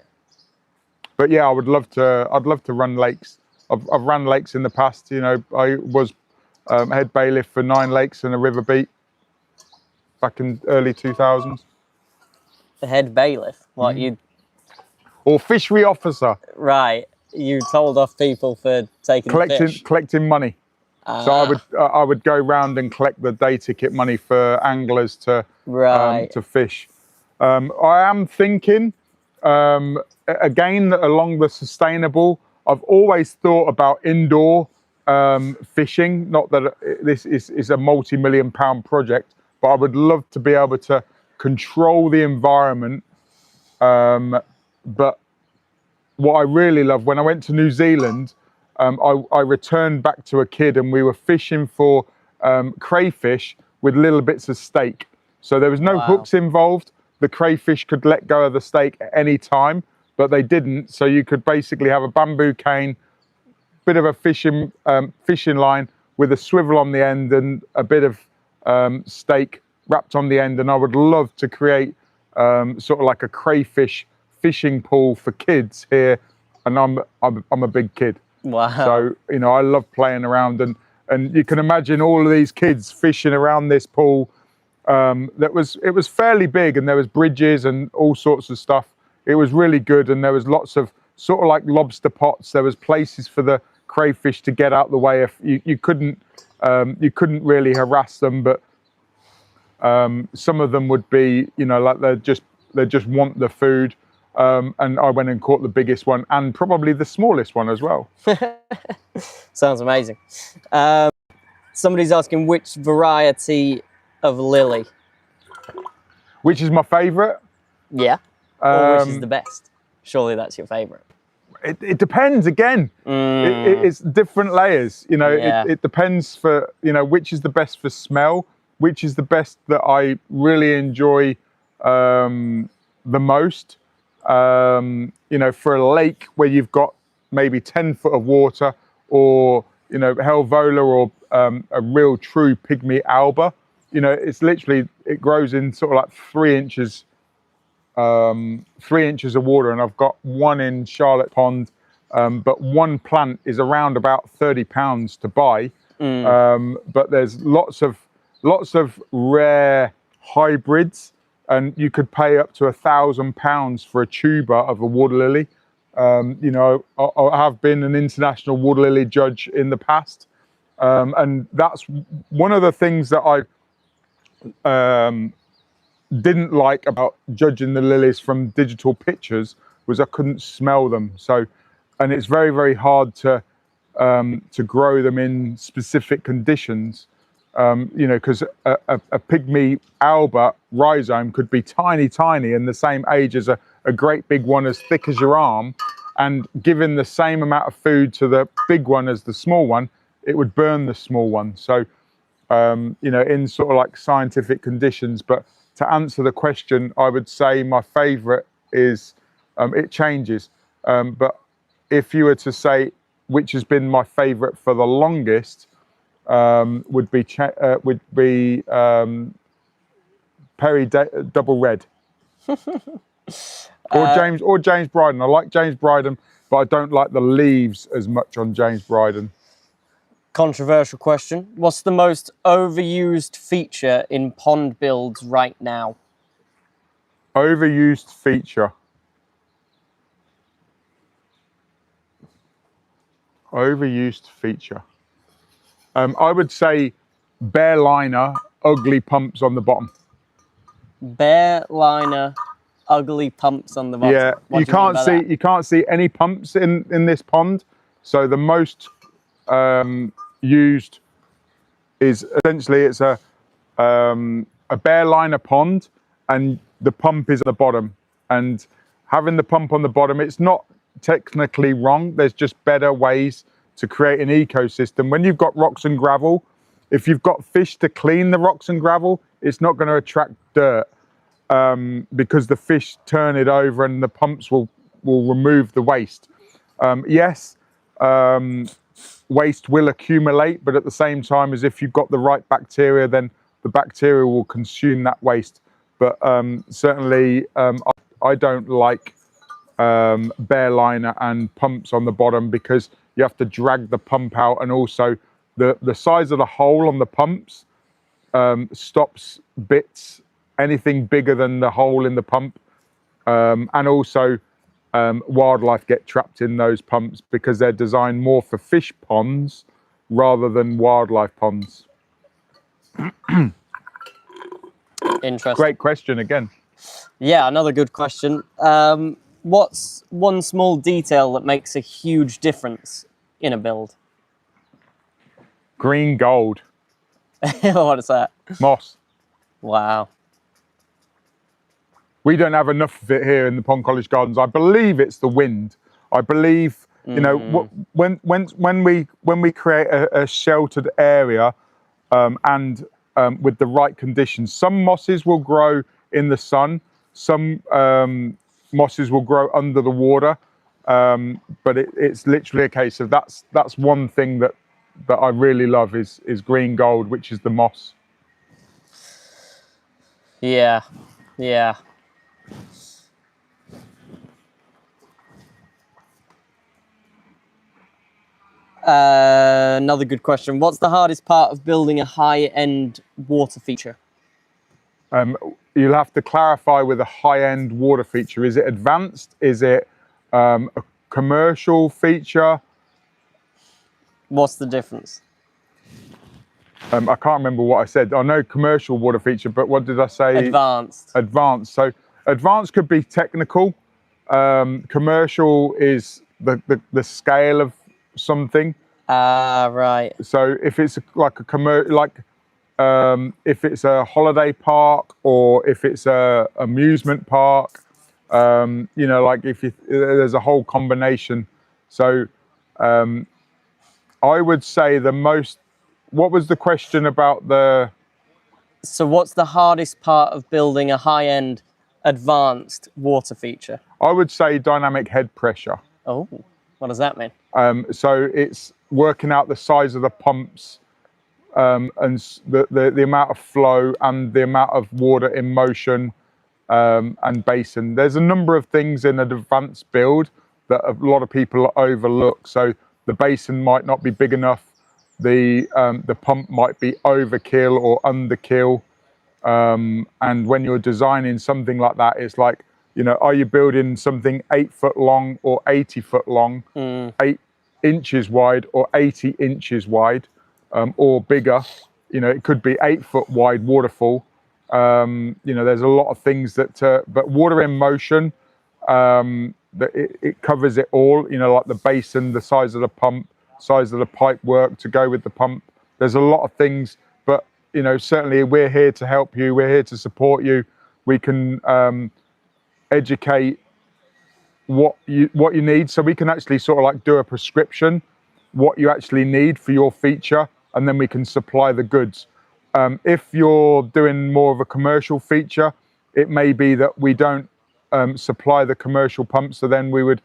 But yeah, I'd love to run lakes. I've run lakes in the past. You know, I was head bailiff for 9 lakes and a river beat back in early 2000s. The head bailiff? What, you... Or fishery officer. Right. You told off people for taking fish. Collecting money. So I would go round and collect the day ticket money for anglers to fish. I am thinking, again, along the sustainable, I've always thought about indoor fishing. Not that this is a multi-million-pound project, but I would love to be able to control the environment. But what I really love, when I went to New Zealand, I returned back to a kid, and we were fishing for crayfish with little bits of steak. So there was no hooks involved. The crayfish could let go of the steak at any time, but they didn't. So you could basically have a bamboo cane, bit of a fishing line with a swivel on the end and a bit of steak wrapped on the end. And I would love to create sort of like a crayfish fishing pool for kids here. And I'm a big kid. Wow. So, you know, I love playing around, and you can imagine all of these kids fishing around this pool. It was fairly big, and there was bridges and all sorts of stuff. It was really good, and there was lots of sort of like lobster pots. There was places for the crayfish to get out the way if you couldn't really harass them, but some of them would be, you know, like they just want the food. And I went and caught the biggest one, and probably the smallest one as well. Sounds amazing. Somebody's asking which variety of lily. Which is my favourite? Yeah. Or which is the best? Surely that's your favourite. It depends again. It's different layers. You know, it depends for, you know, which is the best for smell, which is the best that I really enjoy the most. You know, for a lake where you've got maybe 10 foot of water, or, you know, Helvola, or a real true pygmy alba, you know, it's literally, it grows in sort of like 3 inches of water. And I've got one in Charlotte Pond, but one plant is around about £30 to buy. But there's lots of rare hybrids, and you could pay up to £1,000 for a tuber of a water lily. You know, I have been an international water lily judge in the past, and that's one of the things that I didn't like about judging the lilies from digital pictures, was I couldn't smell them. So, and it's very, very hard to grow them in specific conditions. You know, because a pygmy alba rhizome could be tiny, and the same age as a great big one as thick as your arm, and giving the same amount of food to the big one as the small one, it would burn the small one. So, you know, in sort of like scientific conditions. But to answer the question, I would say my favourite is, it changes. But if you were to say which has been my favourite for the longest, would be Perry Double Red. Or James Bryden. I like James Bryden, but I don't like the leaves as much on James Bryden. Controversial question. What's the most overused feature in pond builds right now? Overused feature. Overused feature. I would say bare liner, ugly pumps on the bottom. Bare liner, ugly pumps on the bottom. Yeah, What do mean by that? you can't see any pumps in this pond. So the most used is essentially it's a bare liner pond, and the pump is at the bottom. And having the pump on the bottom, it's not technically wrong. There's just better ways to create an ecosystem. When you've got rocks and gravel, if you've got fish to clean the rocks and gravel, it's not going to attract dirt, because the fish turn it over and the pumps will remove the waste. Yes, waste will accumulate, but at the same time, as if you've got the right bacteria, then the bacteria will consume that waste. But certainly, I don't like bare liner and pumps on the bottom, because you have to drag the pump out, and also the size of the hole on the pumps stops bits, anything bigger than the hole in the pump, and also wildlife get trapped in those pumps because they're designed more for fish ponds rather than wildlife ponds. Interesting. Great question again. Yeah, another good question. What's one small detail that makes a huge difference in a build? Green gold. What is that? Moss. Wow. We don't have enough of it here in the Pond College Gardens. I believe it's the wind. I believe, you know, when we create a sheltered area, and with the right conditions, some mosses will grow in the sun, some mosses will grow under the water, but it's literally a case of that's one thing that I really love is green gold, which is the moss. Yeah, yeah. Another good question. What's the hardest part of building a high-end water feature? You'll have to clarify with a high-end water feature. Is it advanced? Is it a commercial feature? What's the difference? I can't remember what I said. I know commercial water feature, but what did I say? Advanced. Advanced. So advanced could be technical. Commercial is the scale of something. Right. So if it's like if it's a holiday park, or if it's a amusement park, you know, like there's a whole combination. So I would say what was the question about the? So what's the hardest part of building a high-end advanced water feature? I would say dynamic head pressure. Oh, what does that mean? So it's working out the size of the pumps, and the amount of flow and the amount of water in motion, and basin. There's a number of things in an advanced build that a lot of people overlook. So the basin might not be big enough. The pump might be overkill or underkill. And when you're designing something like that, it's like, you know, are you building something 8 foot long or 80 foot long, 8 inches wide or 80 inches wide, or bigger? You know, it could be 8 foot wide waterfall. You know, there's a lot of things that, but water in motion, that it covers it all, you know, like the basin, the size of the pump, size of the pipe work to go with the pump. There's a lot of things, but, you know, certainly we're here to help you. We're here to support you. We can educate what you need, so we can actually sort of like do a prescription what you actually need for your feature, and then we can supply the goods. If you're doing more of a commercial feature, it may be that we don't supply the commercial pumps, so then we would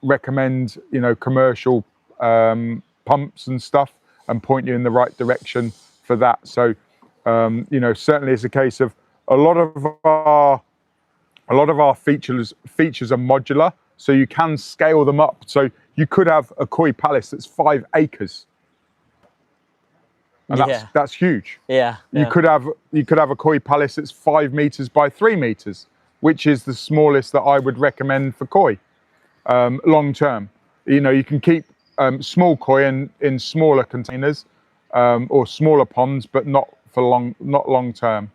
recommend, you know, commercial pumps and stuff, and point you in the right direction for that. So you know, certainly it's a case of a lot of our features are modular, so you can scale them up. So you could have a koi palace that's 5 acres, and that's huge. Yeah. You could have a koi palace that's 5 meters by 3 meters, which is the smallest that I would recommend for koi long term. You know, you can keep small koi in smaller containers or smaller ponds, but not long term.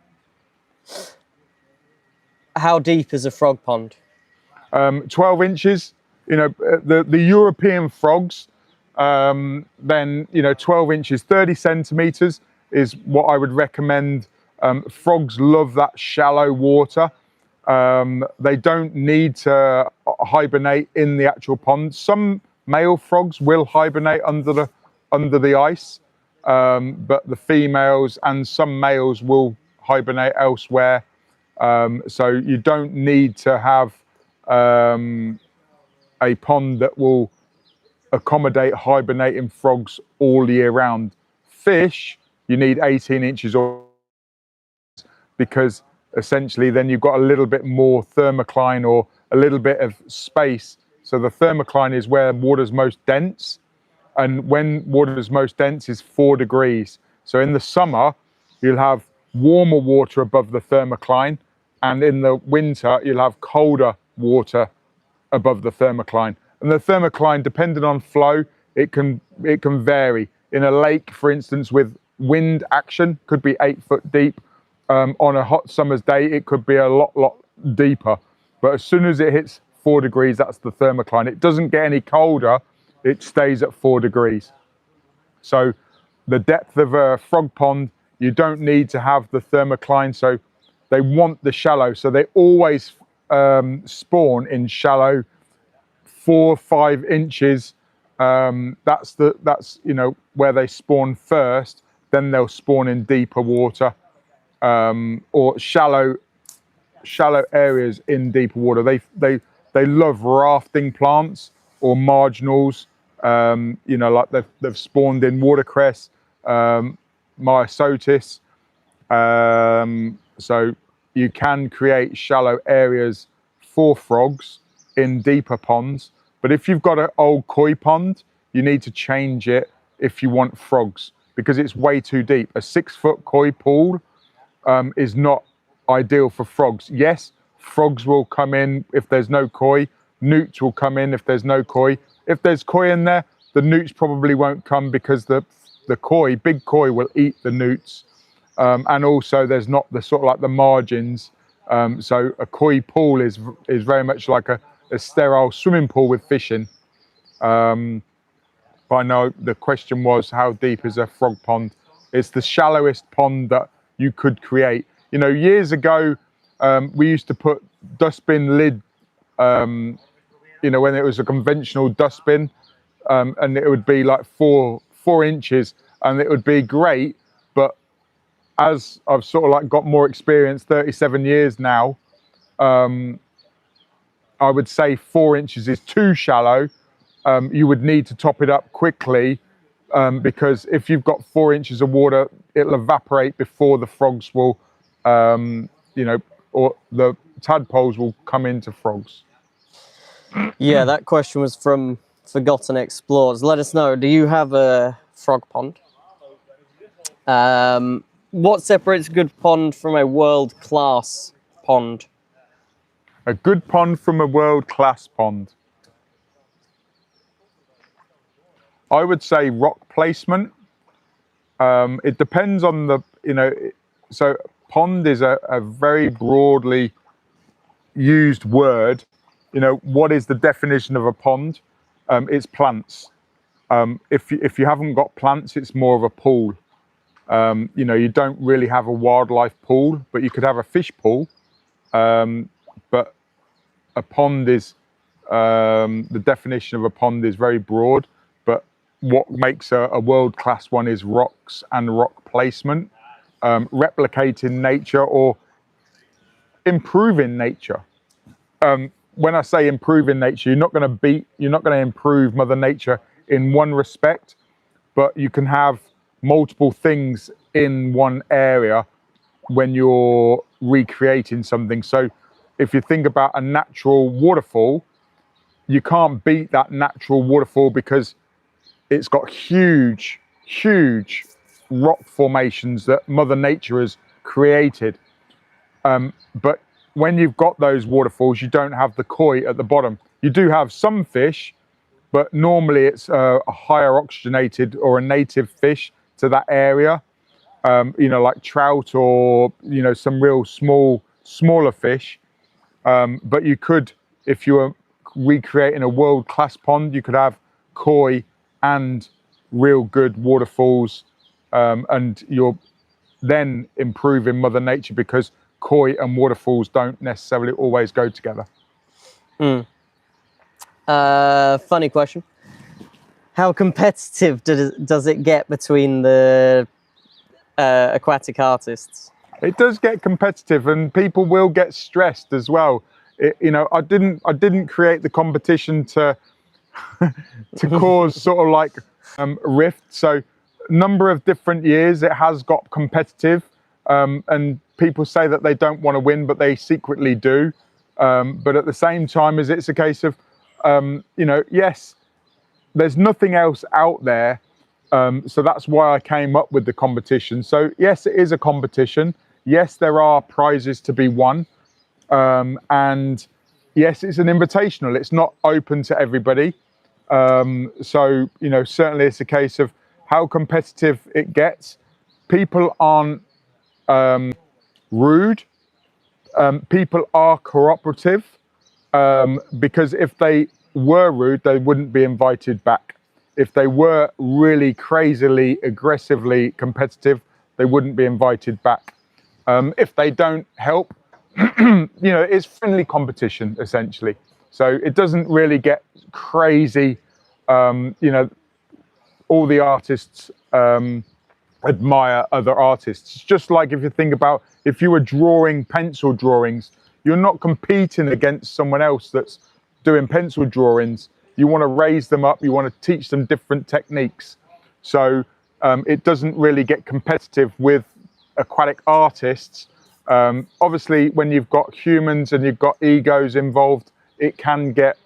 How deep is a frog pond? 12 inches. You know, the European frogs, then, you know, 12 inches, 30 centimeters is what I would recommend. Frogs love that shallow water. They don't need to hibernate in the actual pond. Some male frogs will hibernate under the ice, but the females and some males will hibernate elsewhere. So you don't need to have a pond that will accommodate hibernating frogs all year round. Fish, you need 18 inches or, because essentially then you've got a little bit more thermocline or a little bit of space. So the thermocline is where water's most dense, and when water's most dense is 4 degrees. So in the summer you'll have warmer water above the thermocline, and in the winter you'll have colder water above the thermocline. And the thermocline, depending on flow, it can vary. In a lake, for instance, with wind action, could be 8 foot deep. On a hot summer's day, it could be a lot deeper. But as soon as it hits 4 degrees, that's the thermocline. It doesn't get any colder, it stays at 4 degrees. So the depth of a frog pond, you don't need to have the thermocline. So they want the shallow. So they always spawn in shallow, 4-5 inches. That's you know, where they spawn first. Then they'll spawn in deeper water, or shallow areas in deeper water. They love rafting plants or marginals. You know, like they've spawned in watercress, myosotis. So you can create shallow areas for frogs in deeper ponds. But if you've got an old koi pond, you need to change it if you want frogs, because it's way too deep. A 6 foot koi pool is not ideal for frogs. Yes, frogs will come in if there's no koi. Newts will come in if there's no koi. If there's koi in there, the newts probably won't come, because the koi, big koi, will eat the newts. And also there's not the sort of like the margins. So a koi pool is very much like a sterile swimming pool with fish in. But I know the question was, how deep is a frog pond? It's the shallowest pond that you could create. You know, years ago, we used to put dustbin lid, you know, when it was a conventional dustbin, and it would be like 4 inches, and it would be great. But as I've sort of like got more experience, 37 years now, I would say 4 inches is too shallow. You would need to top it up quickly, because if you've got 4 inches of water, it'll evaporate before the frogs will, you know, or the tadpoles will come into frogs. Yeah, that question was from Forgotten Explorers. Let us know, do you have a frog pond? What separates a good pond from a world-class pond? A good pond from a world-class pond. I would say rock placement. It depends on the, you know, so pond is a very broadly used word. You know, what is the definition of a pond? It's plants. If you haven't got plants, it's more of a pool. You know, you don't really have a wildlife pool, but you could have a fish pool. But a pond is, the definition of a pond is very broad, but what makes a world-class one is rocks and rock placement, replicating nature or improving nature. When I say improving nature, you're not going to improve Mother Nature in one respect, but you can have multiple things in one area when you're recreating something. So if you think about a natural waterfall, you can't beat that natural waterfall because it's got huge rock formations that Mother Nature has created. But when you've got those waterfalls, you don't have the koi at the bottom. You do have some fish, but normally it's a higher oxygenated or a native fish to that area, like trout or, some real smaller fish. But you could, if you were recreating a world-class pond, you could have koi and real good waterfalls, and you're then improving Mother Nature because koi and waterfalls don't necessarily always go together. Funny question. How competitive does it get between the aquatic artists? It does get competitive, and people will get stressed as well. I didn't create the competition to to cause sort of like rift. So number of different years it has got competitive, and people say that they don't want to win, but they secretly do. But at the same time, it's a case of, yes, there's nothing else out there. So that's why I came up with the competition. So yes, it is a competition. Yes, there are prizes to be won. And yes, it's an invitational. It's not open to everybody. So, certainly it's a case of how competitive it gets. People aren't rude. People are cooperative, because if they were rude, they wouldn't be invited back. If they were really crazily, aggressively competitive, they wouldn't be invited back. If they don't help, it's friendly competition essentially. So it doesn't really get crazy. All the artists admire other artists. It's just like if you think about, if you were drawing pencil drawings, you're not competing against someone else that's doing pencil drawings. You want to raise them up. You want to teach them different techniques. So it doesn't really get competitive with aquatic artists. Obviously, when you've got humans and you've got egos involved, it can get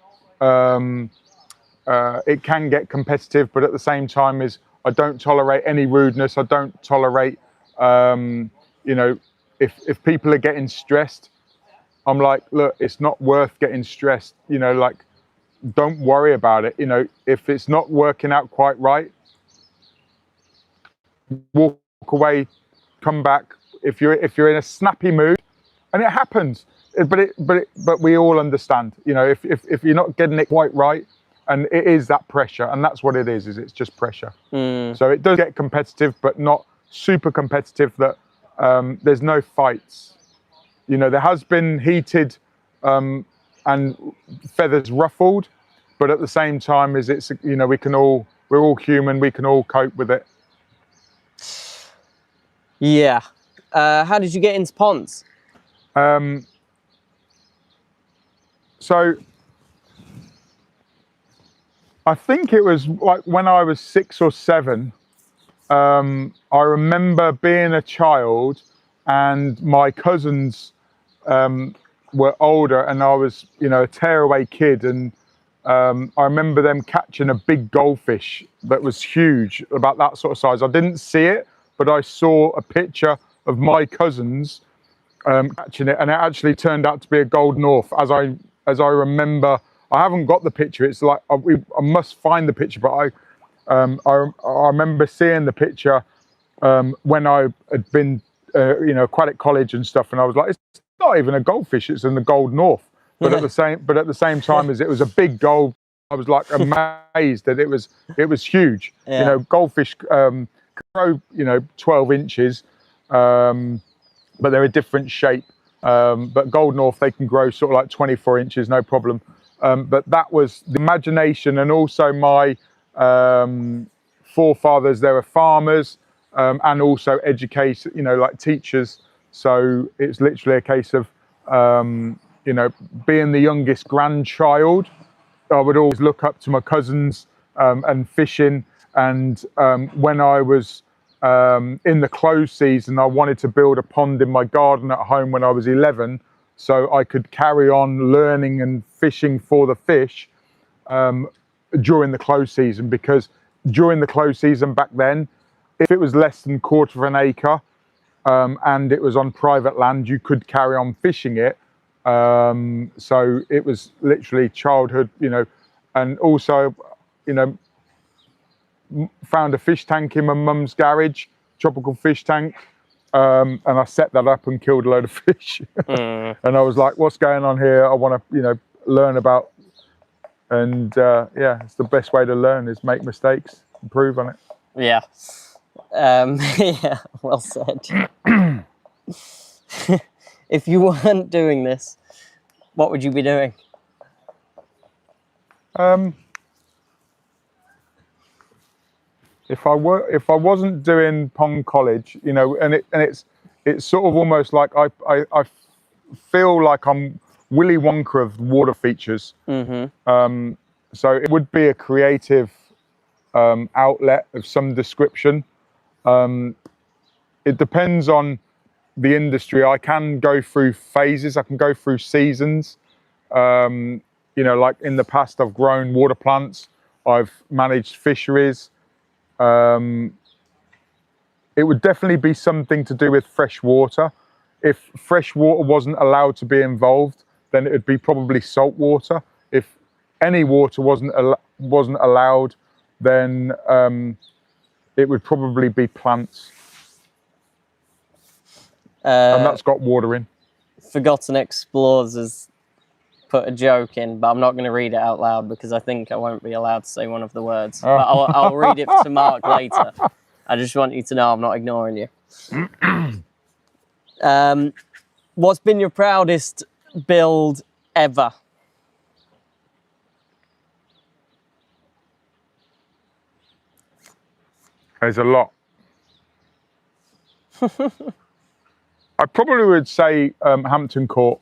competitive. But at the same time, I don't tolerate any rudeness. I don't tolerate, if people are getting stressed, I'm like, look, it's not worth getting stressed. Don't worry about it. If it's not working out quite right, walk away, come back. If you're in a snappy mood, and it happens, but we all understand. If you're not getting it quite right, and it is that pressure, and that's what it is it's just pressure. So it does get competitive, but not super competitive that there's no fights. There has been heated and feathers ruffled, but at the same time, we're all human, we can all cope with it. Yeah. How did you get into ponds? So I think it was like when I was 6 or 7. I remember being a child, and my cousins were older, and I was, a tearaway kid, and I remember them catching a big goldfish that was huge, about that sort of size. I didn't see it, but I saw a picture of my cousins catching it, and it actually turned out to be a gold north. As I remember, I haven't got the picture. It's like I must find the picture, but I remember seeing the picture when I had been, aquatic college and stuff, and I was like, it's not even a goldfish; it's in the gold north. But at the same time, as it was a big gold, I was like amazed that it was huge. Yeah. Goldfish grow 12 inches, but they're a different shape. But Gold North, they can grow sort of like 24 inches, no problem. But that was the imagination, and also my forefathers, they were farmers, and also educators, you know, like teachers. So it's literally a case of, you know, being the youngest grandchild, I would always look up to my cousins and fishing. And when I was in the close season, I wanted to build a pond in my garden at home when I was 11, so I could carry on learning and fishing for the fish during the close season, because during the close season back then, if it was less than quarter of an acre and it was on private land, you could carry on fishing it. So it was literally childhood, you know. And also, you know, found a fish tank in my mum's garage, tropical fish tank, and I set that up and killed a load of fish. And I was like, what's going on here? I want to, you know, learn about. And yeah, it's the best way to learn, is make mistakes, improve on it. Yeah. Yeah, well said. If you weren't doing this, what would you be doing? If I wasn't doing Pond College, you know, and it's sort of almost like I feel like I'm Willy Wonka of water features. So it would be a creative outlet of some description. It depends on the industry. I can go through phases. I can go through seasons. You know, like in the past, I've grown water plants. I've managed fisheries. It would definitely be something to do with fresh water. If fresh water wasn't allowed to be involved, then it would be probably salt water. If any water wasn't allowed, then it would probably be plants. And that's got water in. Forgotten Explorers has put a joke in, but I'm not going to read it out loud because I think I won't be allowed to say one of the words. But I'll read it to Mark later. I just want you to know I'm not ignoring you. What's been your proudest build ever? There's a lot. I probably would say Hampton Court.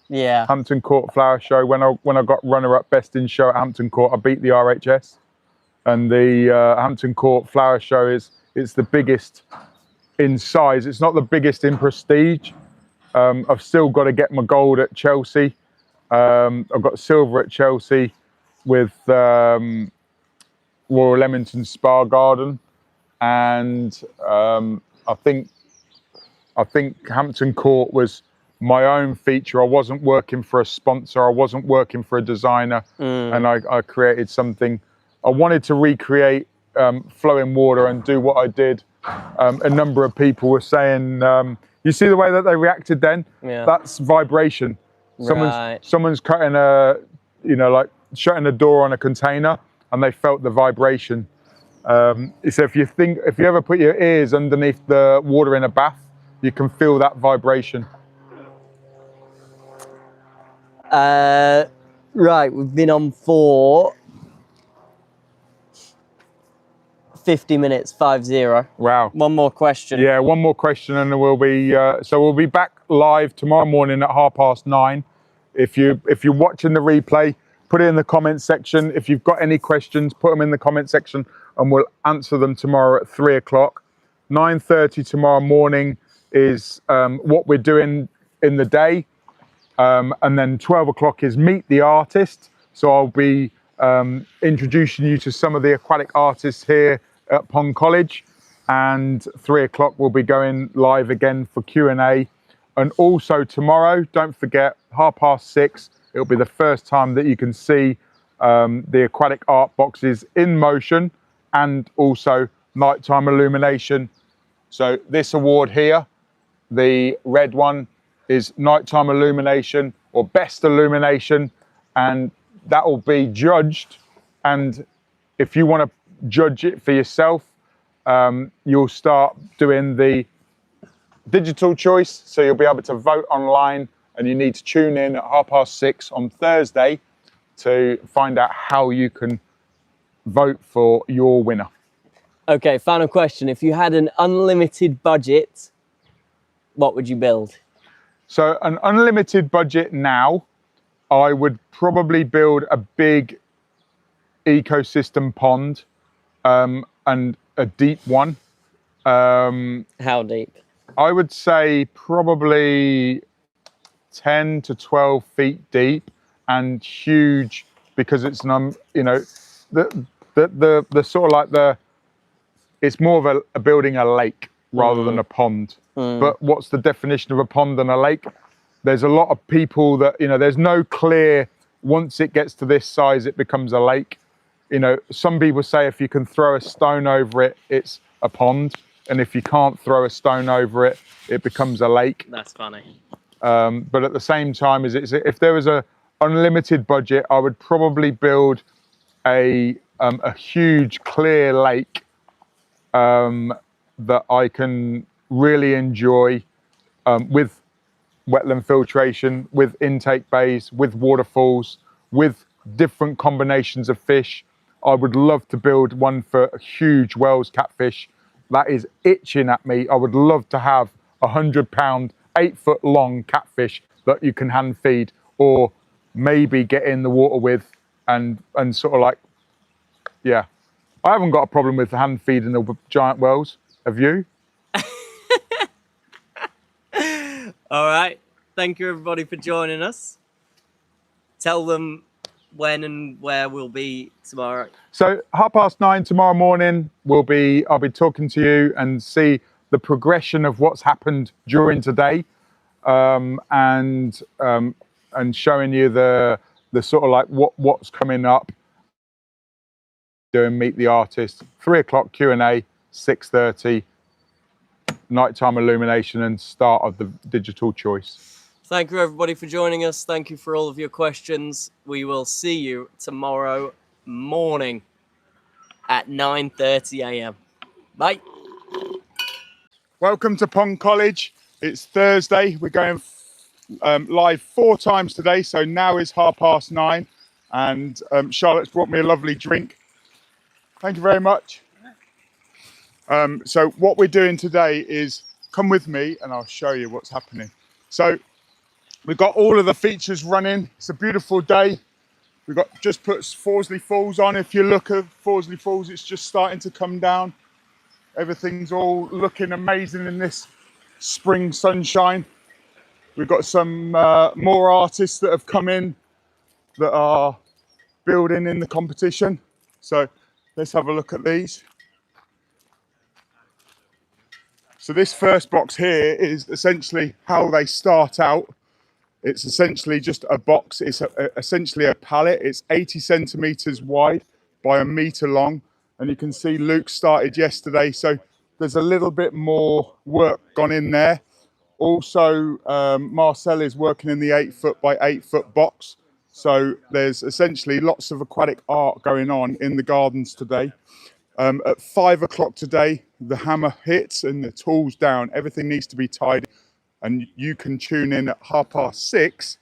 Yeah. Hampton Court Flower Show. When I got runner-up best in show at Hampton Court, I beat the RHS. And the Hampton Court Flower Show it's the biggest in size. It's not the biggest in prestige. I've still got to get my gold at Chelsea. I've got silver at Chelsea with Royal Leamington Spa Garden, and I think Hampton Court was my own feature. I wasn't working for a sponsor. I wasn't working for a designer, and I created something. I wanted to recreate flowing water and do what I did. A number of people were saying, you see the way that they reacted then? Yeah. That's vibration. Someone's cutting like shutting a door on a container, and they felt the vibration. So if you ever put your ears underneath the water in a bath, you can feel that vibration. Right, we've been on for 50 minutes, 50. Wow. One more question. Yeah, one more question, and then we'll be we'll be back live tomorrow morning at 9:30. If you're watching the replay, put it in the comment section. If you've got any questions, put them in the comment section, and we'll answer them tomorrow at 3 o'clock. 9:30 tomorrow morning is what we're doing in the day, and then 12 o'clock is meet the artist. So I'll be introducing you to some of the aquatic artists here at Pond College, and 3 o'clock we'll be going live again for Q&A. And also tomorrow, don't forget, 6:30, it'll be the first time that you can see the aquatic art boxes in motion, and also nighttime illumination. So this award here, the red one, is nighttime illumination or best illumination, and that will be judged. And if you want to judge it for yourself, you'll start doing the digital choice, so you'll be able to vote online, and you need to tune in at 6:30 on Thursday to find out how you can vote for your winner. Okay, final question. If you had an unlimited budget, what would you build? So an unlimited budget now, I would probably build a big ecosystem pond, and a deep one. How deep? I would say probably 10 to 12 feet deep and huge, because it's the sort of like it's more of a building a lake rather than a pond. But what's the definition of a pond and a lake? There's a lot of people that, there's no clear, once it gets to this size, it becomes a lake. Some people say if you can throw a stone over it, it's a pond. And if you can't throw a stone over it, it becomes a lake. That's funny. But at the same time, if there was a unlimited budget, I would probably build a huge clear lake that I can really enjoy, with wetland filtration, with intake bays, with waterfalls, with different combinations of fish. I would love to build one for a huge Wells catfish that is itching at me. I would love to have 100-pound, 8-foot long catfish that you can hand feed, or maybe get in the water with, and sort of like, yeah. I haven't got a problem with hand feeding the giant whales. Have you? All right. Thank you, everybody, for joining us. Tell them when and where we'll be tomorrow. So 9:30 tomorrow morning, I'll be talking to you and see the progression of what's happened during today, and showing you the sort of like what's coming up. Doing Meet the Artist, 3 o'clock Q&A, 6:30 nighttime illumination, and start of the digital choice. Thank you, everybody, for joining us. Thank you for all of your questions. We will see you tomorrow morning at 9:30 a.m. Bye. Welcome to Pond College. It's Thursday. We're going live 4 times today, so now is 9:30, and Charlotte's brought me a lovely drink. Thank you very much. So what we're doing today is, come with me and I'll show you what's happening. So we've got all of the features running. It's a beautiful day. We've just put Fawsley Falls on. If you look at Fawsley Falls, it's just starting to come down. Everything's all looking amazing in this spring sunshine. We've got some more artists that have come in that are building in the competition. So let's have a look at these. So this first box here is essentially how they start out. It's essentially just a box. It's essentially a pallet. It's 80 centimeters wide by 1 meter long. And you can see Luke started yesterday. So there's a little bit more work gone in there. Also, Marcel is working in the 8-foot by 8-foot box. So there's essentially lots of aquatic art going on in the gardens today. At 5 o'clock today, the hammer hits and the tool's down. Everything needs to be tied, and you can tune in at 6:30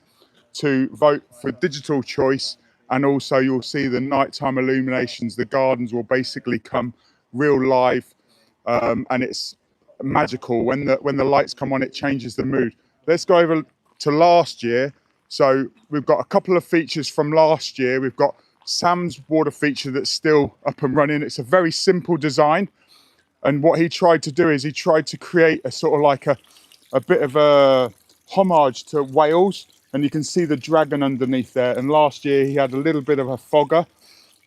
to vote for digital choice. And also you'll see the nighttime illuminations. The gardens will basically come real live, and it's magical. When the lights come on, it changes the mood. Let's go over to last year. So we've got a couple of features from last year. We've got Sam's water feature that's still up and running. It's a very simple design, and what he tried to do is he tried to create a sort of like a bit of a homage to Wales, and you can see the dragon underneath there. And last year he had a little bit of a fogger,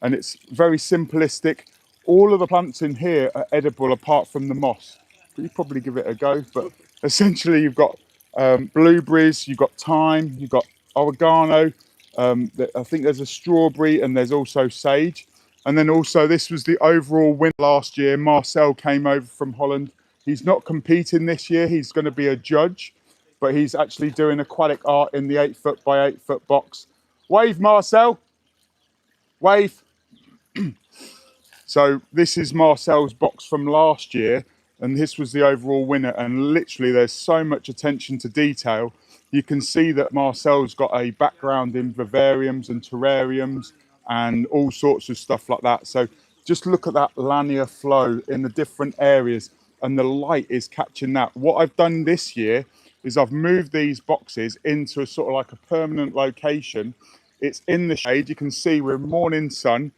and it's very simplistic. All of the plants in here are edible apart from the moss. But you probably give it a go. But essentially you've got blueberries, you've got thyme, you've got oregano. I think there's a strawberry, and there's also sage. And then also this was the overall win last year. Marcel came over from Holland. He's not competing this year. He's going to be a judge, but he's actually doing aquatic art in the 8-foot by 8-foot box. Wave, Marcel. Wave. So this is Marcel's box from last year. and this was the overall winner. And literally there's so much attention to detail. You can see that Marcel's got a background in vivariums and terrariums and all sorts of stuff like that. So just look at that linear flow in the different areas, and the light is catching that. What I've done this year is I've moved these boxes into a sort of like a permanent location. It's in the shade. You can see we're morning sun.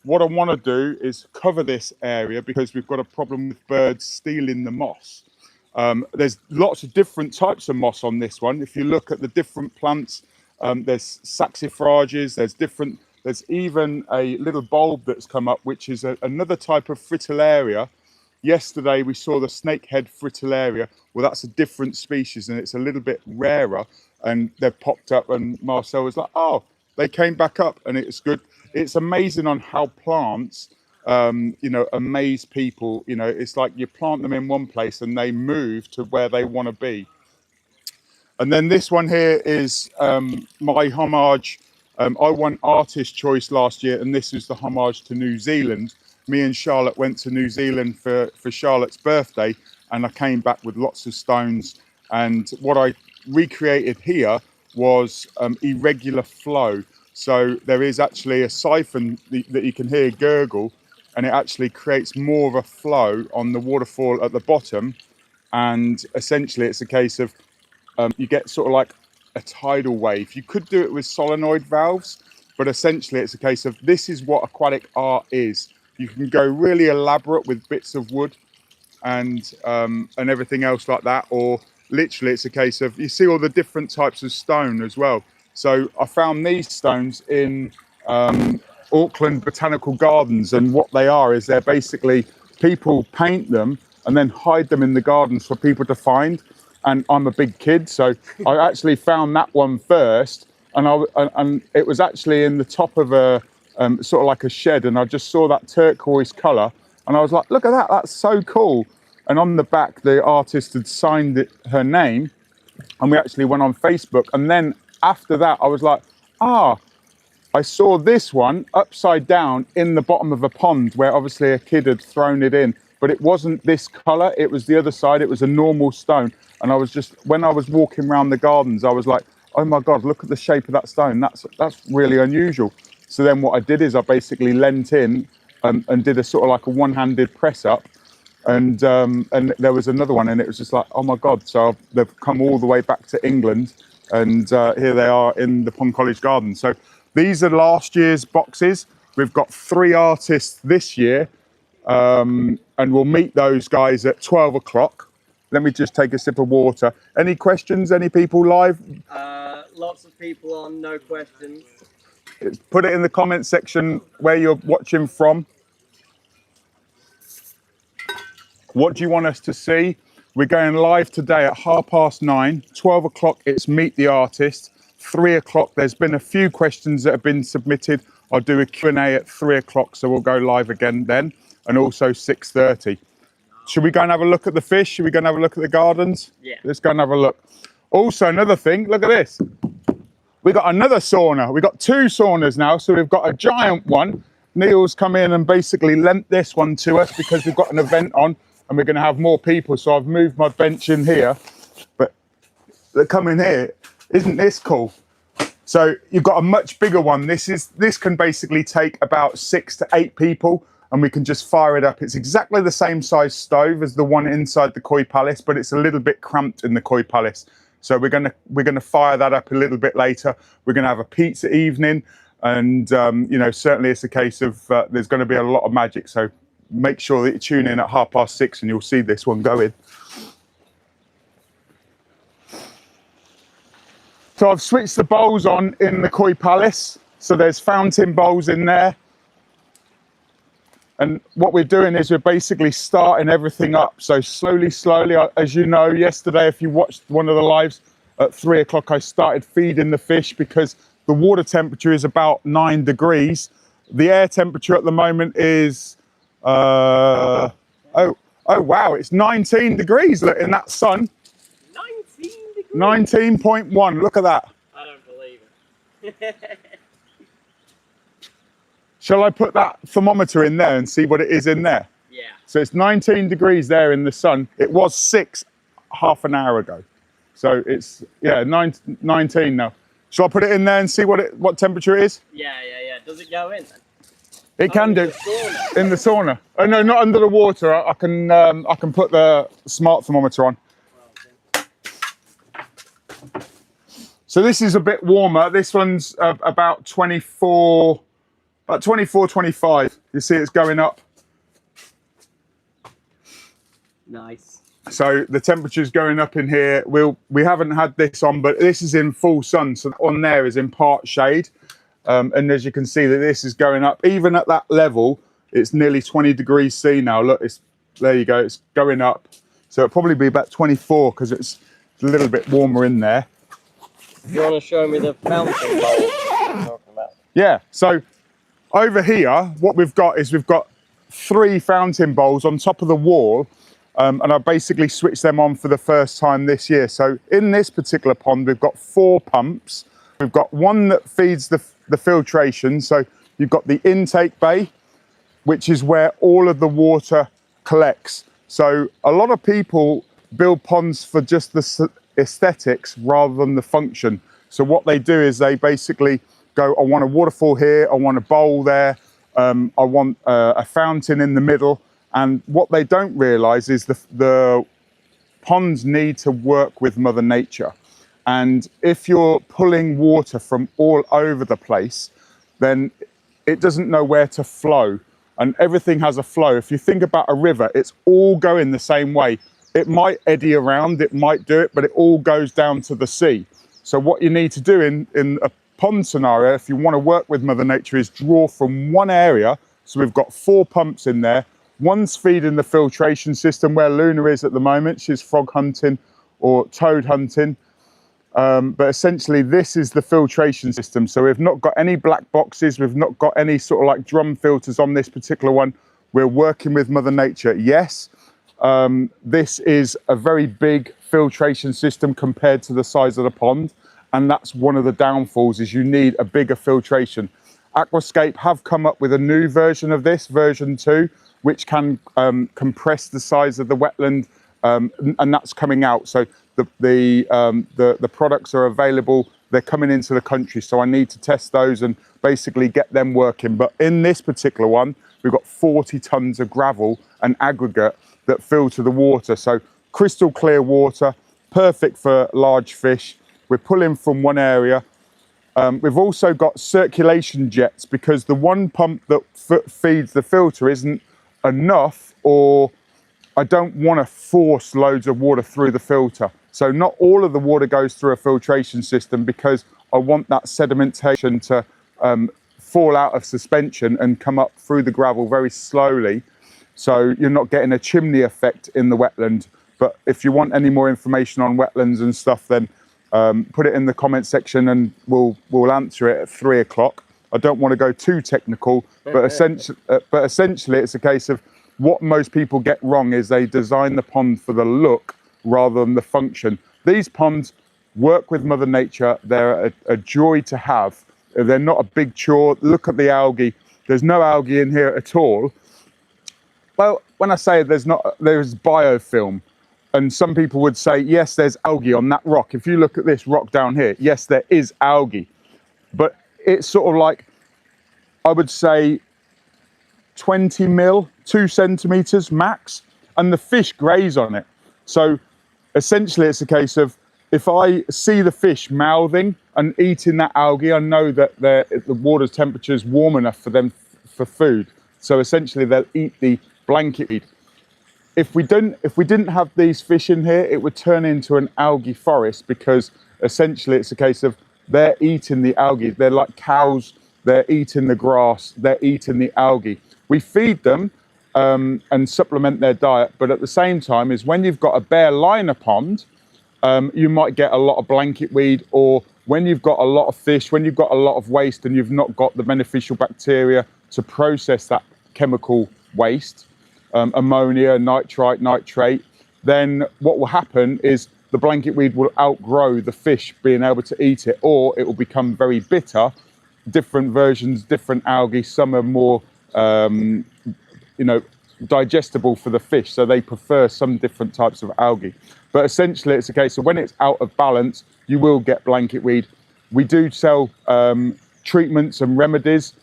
What I want to do is cover this area because we've got a problem with birds stealing the moss. There's lots of different types of moss on this one. If you look at the different plants, there's saxifrages, there's even a little bulb that's come up, which is another type of fritillaria. Yesterday we saw the snakehead fritillaria. Well, that's a different species and it's a little bit rarer, and they've popped up, and Marcel was like, oh, they came back up, and it's good. It's amazing on how plants, amaze people. It's like you plant them in one place and they move to where they want to be. And then this one here is my homage. I won Artist Choice last year, and this is the homage to New Zealand. Me and Charlotte went to New Zealand for Charlotte's birthday, and I came back with lots of stones. And what I recreated here was irregular flow. So there is actually a siphon that you can hear gurgle, and it actually creates more of a flow on the waterfall at the bottom. And essentially it's a case of you get sort of like a tidal wave. You could do it with solenoid valves, but essentially it's a case of, this is what aquatic art is. You can go really elaborate with bits of wood and everything else like that, or literally it's a case of, you see all the different types of stone as well. So I found these stones in Auckland Botanical Gardens, and what they are is they're basically, people paint them and then hide them in the gardens for people to find. And I'm a big kid, so I actually found that one first, and it was actually in the top of a sort of like a shed, and I just saw that turquoise colour, and I was like, look at that, that's so cool. And on the back, the artist had signed her name, and we actually went on Facebook. And then after that, I was like, I saw this one upside down in the bottom of a pond where obviously a kid had thrown it in, but it wasn't this colour, it was the other side, it was a normal stone. And I was just, when I was walking around the gardens, I was like, oh my God, look at the shape of that stone. That's really unusual. So then what I did is I basically leant in and did a sort of like a one-handed press up. And there was another one, and it was just like, oh my God. So they've come all the way back to England, and here they are in the Pond College Garden. So these are last year's boxes. We've got 3 artists this year, and we'll meet those guys at 12 o'clock. Let me just take a sip of water. Any questions? Any people live? Lots of people on, no questions. Put it in the comment section where you're watching from. What do you want us to see? We're going live today at 9:30. 12 o'clock, it's meet the artist. 3 o'clock, there's been a few questions that have been submitted. I'll do a Q&A at 3 o'clock, so we'll go live again then. And also 6:30. Should we go and have a look at the fish? Should we go and have a look at the gardens? Yeah. Let's go and have a look. Also, another thing, look at this. We got another sauna. We got 2 saunas now. So we've got a giant one. Neil's come in and basically lent this one to us because we've got an event on and we're going to have more people. So I've moved my bench in here. But come in here. Isn't this cool? So you've got a much bigger one. This can basically take about 6 to 8 people, and we can just fire it up. It's exactly the same size stove as the one inside the Koi Palace, but it's a little bit cramped in the Koi Palace. So we're gonna fire that up a little bit later. We're gonna have a pizza evening, and certainly it's a case of there's going to be a lot of magic. So make sure that you tune in at 6:30, and you'll see this one going. So I've switched the bowls on in the Koi Palace. So there's fountain bowls in there. And what we're doing is we're basically starting everything up. So slowly, as you know, yesterday, if you watched one of the lives at 3 o'clock, I started feeding the fish because the water temperature is about 9 degrees. The air temperature at the moment is, oh wow, it's 19 degrees look, in that sun. 19 degrees? 19.1, look at that. I don't believe it. Shall I put that thermometer in there and see what it is in there? Yeah. So it's 19 degrees there in the sun. It was 6 half an hour ago. So it's, yeah, 19 now. Shall I put it in there and see what temperature it is? Yeah. Does it go in then? It can do. In the sauna. Oh no, not under the water. I can put the smart thermometer on. So this is a bit warmer. This one's about 24, 25. You see it's going up. Nice. So the temperature's going up in here. We haven't had this on, but this is in full sun. So on there is in part shade. And as you can see that this is going up. Even at that level, it's nearly 20 degrees C now. Look, there you go. It's going up. So it'll probably be about 24 because it's a little bit warmer in there. You want to show me the fountain bowl you're talking about? Yeah. So over here, what we've got is we've got 3 fountain bowls on top of the wall. And I basically switched them on for the first time this year. So in this particular pond, we've got 4 pumps. We've got one that feeds the filtration. So you've got the intake bay, which is where all of the water collects. So a lot of people build ponds for just the aesthetics rather than the function. So what they do is they basically go, I want a waterfall here, I want a bowl there, I want a fountain in the middle. And what they don't realise is the ponds need to work with Mother Nature. And if you're pulling water from all over the place, then it doesn't know where to flow. And everything has a flow. If you think about a river, it's all going the same way. It might eddy around, it might do it, but it all goes down to the sea. So what you need to do in a pond scenario, if you want to work with Mother Nature, is draw from one area. So we've got 4 pumps in there. One's feeding the filtration system where Luna is at the moment. She's frog hunting or toad hunting. But essentially this is the filtration system. So we've not got any black boxes. We've not got any sort of like drum filters on this particular one. We're working with Mother Nature. Yes, this is a very big filtration system compared to the size of the pond. And that's one of the downfalls, is you need a bigger filtration. Aquascape have come up with a new version of this, version 2, which can compress the size of the wetland, and that's coming out. So the products are available. They're coming into the country, so I need to test those and basically get them working. But in this particular one, we've got 40 tons of gravel and aggregate that filter the water. So crystal clear water, perfect for large fish. We're pulling from one area. We've also got circulation jets, because the one pump that feeds the filter isn't enough, or I don't want to force loads of water through the filter. So not all of the water goes through a filtration system, because I want that sedimentation to fall out of suspension and come up through the gravel very slowly. So you're not getting a chimney effect in the wetland. But if you want any more information on wetlands and stuff, then put it in the comment section and we'll answer it at 3 o'clock. I don't want to go too technical, but essentially it's a case of what most people get wrong is they design the pond for the look rather than the function. These ponds work with Mother Nature. They're a joy to have. They're not a big chore. Look at the algae. There's no algae in here at all. Well, when I say there's biofilm, and some people would say, yes, there's algae on that rock. If you look at this rock down here, yes, there is algae. But it's sort of like, I would say 20 mil, 2 centimeters max, and the fish graze on it. So essentially it's a case of, if I see the fish mouthing and eating that algae, I know that the water temperature is warm enough for them for food. So essentially they'll eat the blanket weed. If we didn't have these fish in here, it would turn into an algae forest, because essentially it's a case of they're eating the algae. They're like cows. They're eating the grass. They're eating the algae. We feed them and supplement their diet. But at the same time is when you've got a bare liner pond, you might get a lot of blanket weed, or when you've got a lot of fish, when you've got a lot of waste and you've not got the beneficial bacteria to process that chemical waste, ammonia, nitrite, nitrate, then what will happen is the blanket weed will outgrow the fish being able to eat it, or it will become very bitter. Different versions, different algae. Some are more, digestible for the fish, so they prefer some different types of algae. But essentially it's a case of when it's out of balance, you will get blanket weed. We do sell treatments and remedies.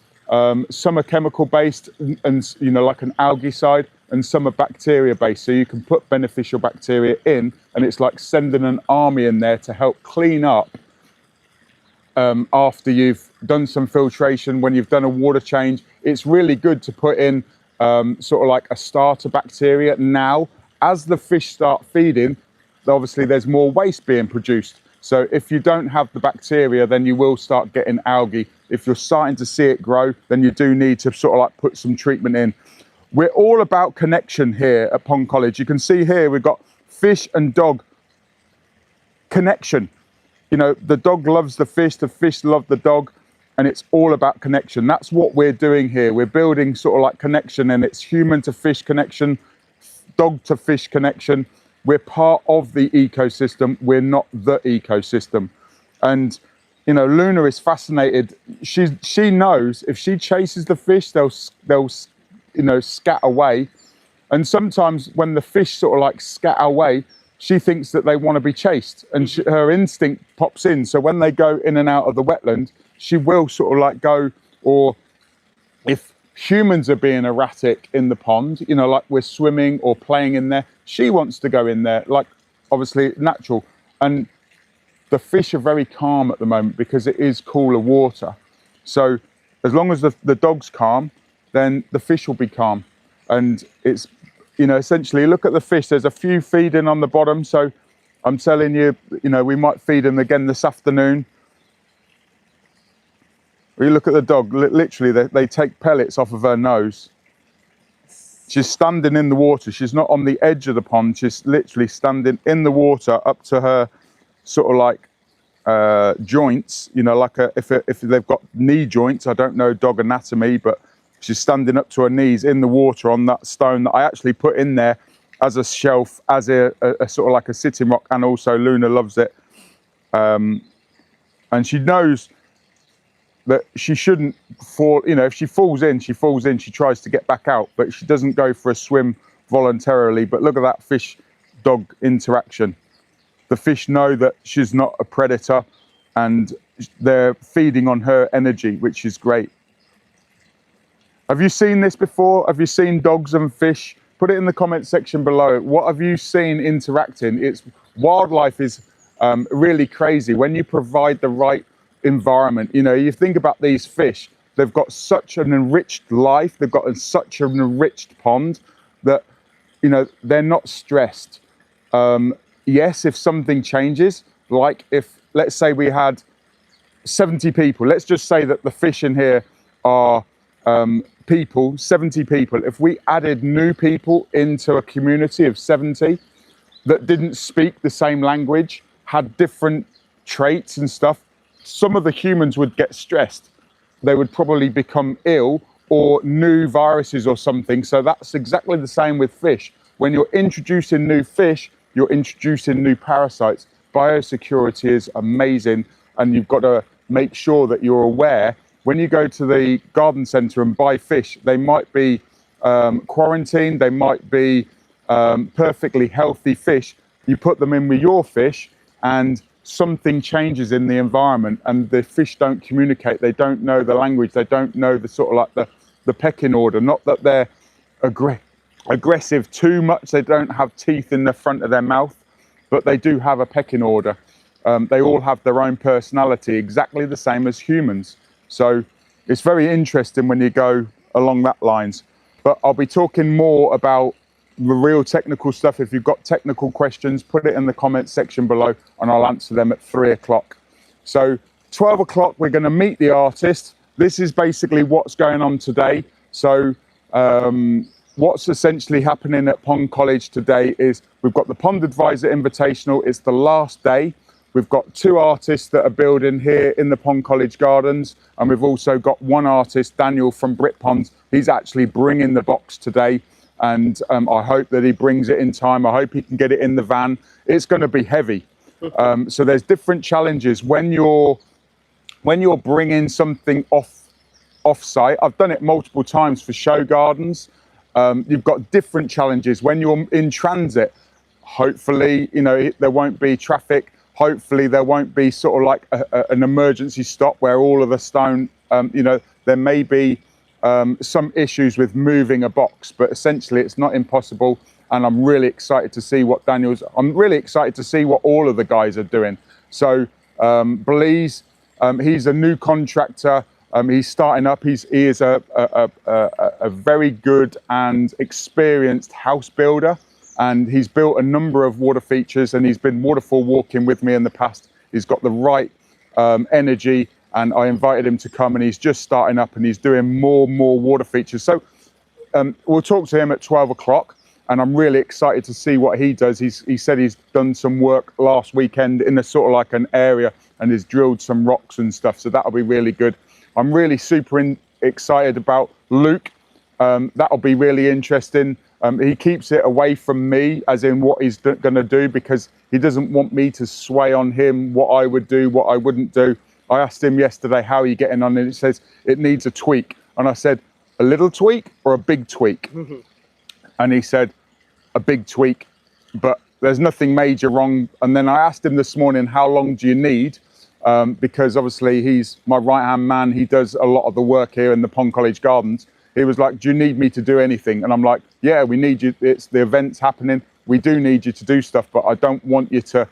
Some are chemical based and like an algae side, and some are bacteria based, so you can put beneficial bacteria in, and it's like sending an army in there to help clean up after you've done some filtration, when you've done a water change. It's really good to put in sort of like a starter bacteria now. As the fish start feeding, obviously there's more waste being produced. So if you don't have the bacteria, then you will start getting algae. If you're starting to see it grow, then you do need to sort of like put some treatment in. We're all about connection here at Pond College. You can see here we've got fish and dog connection. The dog loves the fish love the dog, and it's all about connection. That's what we're doing here. We're building sort of like connection, and it's human to fish connection, dog to fish connection. We're part of the ecosystem. We're not the ecosystem. And Luna is fascinated. She knows if she chases the fish, they'll scat away. And sometimes when the fish sort of like scat away, she thinks that they want to be chased, and her instinct pops in. So when they go in and out of the wetland, she will sort of like go, or if humans are being erratic in the pond, like we're swimming or playing in there, she wants to go in there, like obviously natural. And the fish are very calm at the moment because it is cooler water. So as long as the dog's calm, then the fish will be calm. And it's, essentially, look at the fish. There's a few feeding on the bottom. So I'm telling you, we might feed them again this afternoon. You look at the dog, literally, they take pellets off of her nose. She's standing in the water. She's not on the edge of the pond. She's literally standing in the water up to her sort of like joints, like if they've got knee joints. I don't know dog anatomy, but she's standing up to her knees in the water on that stone that I actually put in there as a shelf, as a sort of like a sitting rock, and also Luna loves it. And she knows that she shouldn't fall, if she falls in, she falls in, she tries to get back out, but she doesn't go for a swim voluntarily. But look at that fish-dog interaction. The fish know that she's not a predator, and they're feeding on her energy, which is great. Have you seen this before? Have you seen dogs and fish? Put it in the comment section below. What have you seen interacting? Wildlife is really crazy when you provide the right environment. You think about these fish, they've got such an enriched life, they've got such an enriched pond that they're not stressed. Yes, if something changes, like if, let's say we had 70 people, let's just say that the fish in here are 70 people. If we added new people into a community of 70 that didn't speak the same language, had different traits and stuff, some of the humans would get stressed. They would probably become ill, or new viruses or something. So that's exactly the same with fish. When you're introducing new fish, you're introducing new parasites. Biosecurity is amazing, and you've got to make sure that you're aware. When you go to the garden centre and buy fish, they might be quarantined, they might be perfectly healthy fish. You put them in with your fish, and something changes in the environment, and the fish don't communicate. They don't know the language. They don't know the sort of like the pecking order. Not that they're aggressive too much. They don't have teeth in the front of their mouth, but they do have a pecking order. They all have their own personality, exactly the same as humans. So it's very interesting when you go along that lines. But I'll be talking more about the real technical stuff. If you've got technical questions, put it in the comment section below and I'll answer them at 3 o'clock. So 12 o'clock, we're going to meet the artist. This is basically what's going on today. So what's essentially happening at Pond College today is we've got the Pond Advisor Invitational. It's the last day. We've got 2 artists that are building here in the Pond College Gardens, and we've also got 1 artist, Daniel from Britpond. He's actually bringing the box today, and I hope that he brings it in time. I hope he can get it in the van. It's going to be heavy. So there's different challenges when you're bringing something off-site. I've done it multiple times for show gardens. You've got different challenges. When you're in transit, hopefully, you know, there won't be traffic. Hopefully there won't be sort of like an emergency stop where all of a sudden, you know, there may be some issues with moving a box, but essentially it's not impossible. And I'm really excited to see what I'm really excited to see what all of the guys are doing. So Blaise, he's a new contractor. He's starting up. He is a very good and experienced house builder. And he's built a number of water features, and he's been waterfall walking with me in the past. He's got the right energy, and I invited him to come, and he's just starting up, and he's doing more water features. So we'll talk to him at 12 o'clock, and I'm really excited to see what he does. He said he's done some work last weekend in a sort of like an area, and he's drilled some rocks and stuff, so that'll be really good. I'm really super excited about Luke. That'll be really interesting. He keeps it away from me, as in what he's going to do, because he doesn't want me to sway on him what I would do, what I wouldn't do. I asked him yesterday, how are you getting on? And it says it needs a tweak. And I said, a little tweak or a big tweak? And he said, a big tweak, but there's nothing major wrong. And then I asked him this morning, how long do you need? Because obviously he's my right-hand man. He does a lot of the work here in the Pond College Gardens. He was like, do you need me to do anything? And I'm like, yeah, we need you. It's the event's happening. We do need you to do stuff, but I don't want you to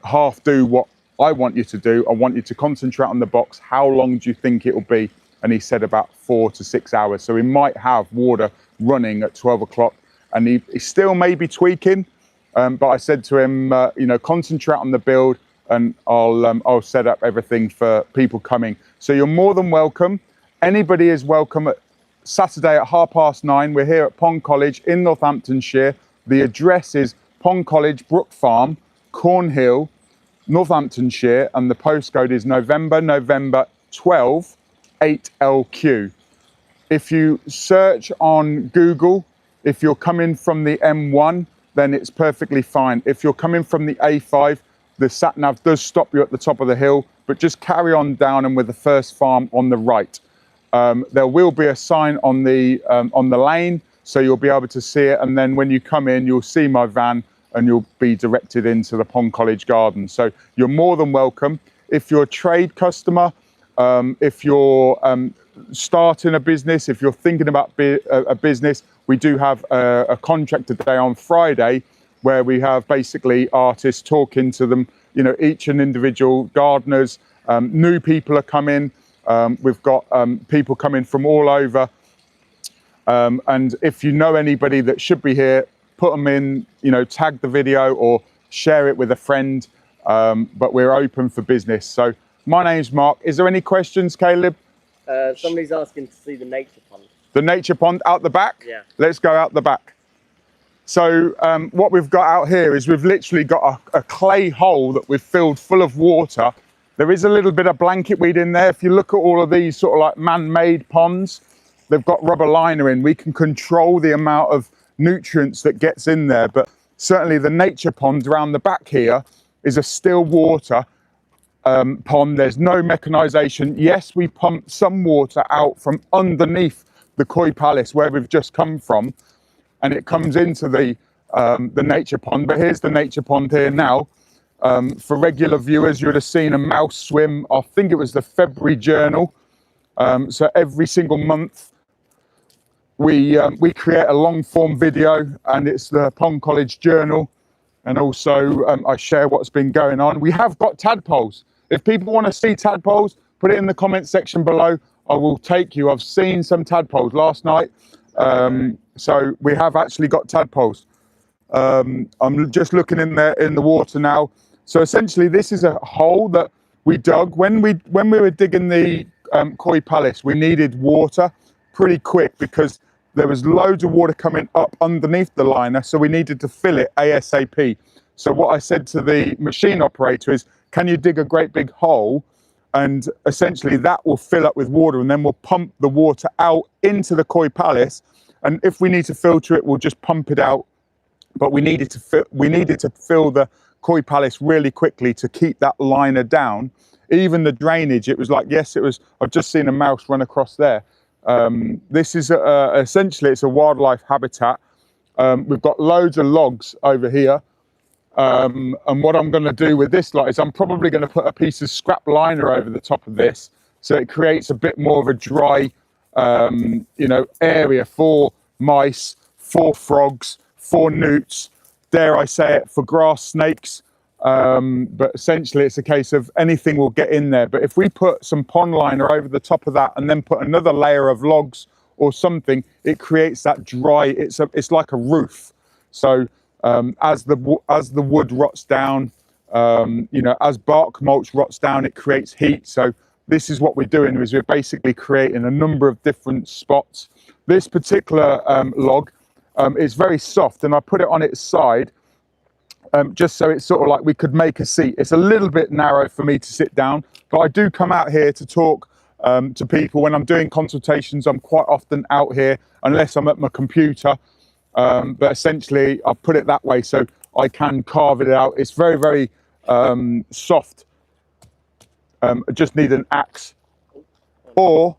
half do what I want you to do. I want you to concentrate on the box. How long do you think it will be? And he said about 4 to 6 hours. So we might have water running at 12 o'clock, and he still may be tweaking. But I said to him, you know, concentrate on the build, and I'll set up everything for people coming. So you're more than welcome. Anybody is welcome at Saturday at 9:30. We're here at Pond College in Northamptonshire. The address is Pond College, Brook Farm, Cornhill, Northamptonshire, and the postcode is November 12, 8LQ. If you search on Google, if you're coming from the M1, then it's perfectly fine. If you're coming from the A5, the sat-nav does stop you at the top of the hill, but just carry on down and with the first farm on the right. There will be a sign on the lane, so you'll be able to see it. And then when you come in, you'll see my van, and you'll be directed into the Pond College Garden. So you're more than welcome. If you're a trade customer, if you're starting a business, if you're thinking about a business, we do have a contractor day on Friday where we have basically artists talking to them, you know, each and individual gardeners. New people are coming. We've got people coming from all over. And if you know anybody that should be here, put them in, you know, tag the video or share it with a friend. But we're open for business. So my name's Mark. Is there any questions, Caleb? Somebody's asking to see the nature pond. The nature pond out the back? Yeah. Let's go out the back. So what we've got out here is we've literally got a clay hole that we've filled full of water. There is a little bit of blanket weed in there. If you look at all of these sort of like man-made ponds, they've got rubber liner in. We can control the amount of nutrients that gets in there. But certainly the nature pond around the back here is a still water pond. There's no mechanization. Yes, we pump some water out from underneath the Koi Palace where we've just come from, and it comes into the nature pond. But here's the nature pond here now. For regular viewers, you would have seen a mouse swim. I think it was the February journal. So every single month we create a long form video, and it's the Pond College Journal. And also I share what's been going on. We have got tadpoles. If people want to see tadpoles, put it in the comment section below. I will take you. I've seen some tadpoles last night. So we have actually got tadpoles. I'm just looking in there in the water now. So essentially this is a hole that we dug. When we were digging the Koi Palace, we needed water pretty quick because there was loads of water coming up underneath the liner. So we needed to fill it ASAP. So what I said to the machine operator is, can you dig a great big hole? And essentially that will fill up with water, and then we'll pump the water out into the Koi Palace. And if we need to filter it, we'll just pump it out. But we needed to fill the Koi Palace really quickly to keep that liner down. Even the drainage, it was like, yes, it was, I've just seen a mouse run across there. This is essentially, it's a wildlife habitat. We've got loads of logs over here. And what I'm going to do with this lot is I'm probably going to put a piece of scrap liner over the top of this, so it creates a bit more of a dry, you know, area for mice, for frogs, for newts, dare I say it, for grass snakes. But essentially it's a case of anything will get in there. But if we put some pond liner over the top of that and then put another layer of logs or something, it creates that dry, it's like a roof. So as the wood rots down, you know, as bark mulch rots down, it creates heat. So this is what we're doing, is we're basically creating a number of different spots. This particular log is very soft, and I put it on its side just so it's sort of like we could make a seat. It's a little bit narrow for me to sit down, but I do come out here to talk to people. When I'm doing consultations, I'm quite often out here unless I'm at my computer. But essentially I've put it that way so I can carve it out. It's very, very soft. I just need an axe, or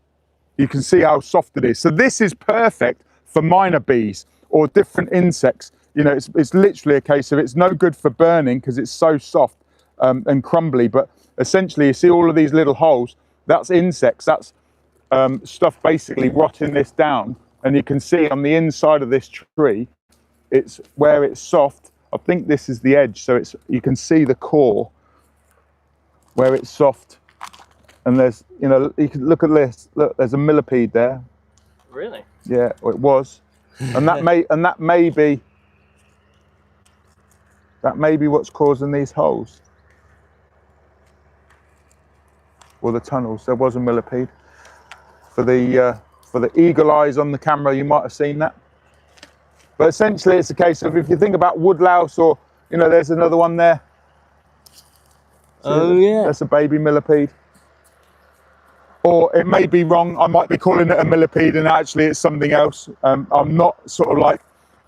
you can see how soft it is. So this is perfect for minor bees or different insects. You know, it's literally a case of, it's no good for burning because it's so soft and crumbly, but essentially you see all of these little holes, that's insects, that's stuff basically rotting this down. And you can see on the inside of this tree, it's where it's soft. I think this is the edge, so you can see the core where it's soft. And there's, you know, you can look at this. Look, there's a millipede there. Really? Yeah, well, it was, and that may be what's causing these holes or the tunnels. There was a millipede. For the eagle eyes on the camera, you might have seen that. But essentially it's a case of, if you think about woodlouse, or, you know, there's another one there. Oh yeah. That's a baby millipede. Or it may be wrong, I might be calling it a millipede and actually it's something else. I'm not sort of like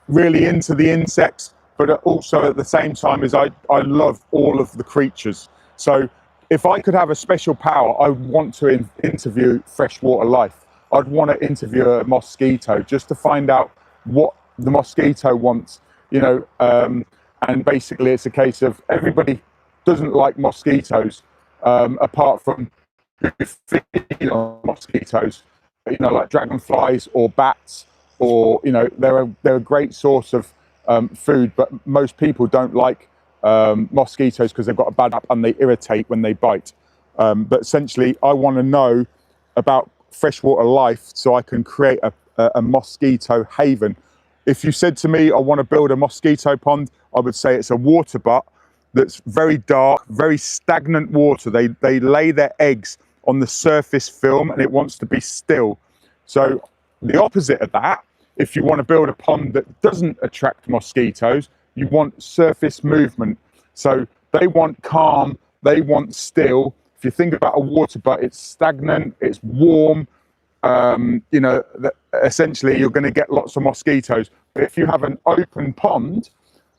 really into the insects, but also at the same time is I love all of the creatures. So if I could have a special power, I would want to interview freshwater life. I'd want to interview a mosquito just to find out what the mosquito wants, you know, and basically it's a case of everybody doesn't like mosquitoes, apart from who feed on mosquitoes, you know, like dragonflies or bats, or, you know, they're a great source of food, but most people don't like mosquitoes because they've got a bad rap and they irritate when they bite. But essentially I want to know about freshwater life so I can create a mosquito haven. If you said to me I want to build a mosquito pond, I would say it's a water butt that's very dark, very stagnant water. They lay their eggs on the surface film and it wants to be still. So the opposite of that, if you want to build a pond that doesn't attract mosquitoes, you want surface movement. So they want calm, they want still. If you think about a water butt, it's stagnant, it's warm. You know, essentially you're going to get lots of mosquitoes. But if you have an open pond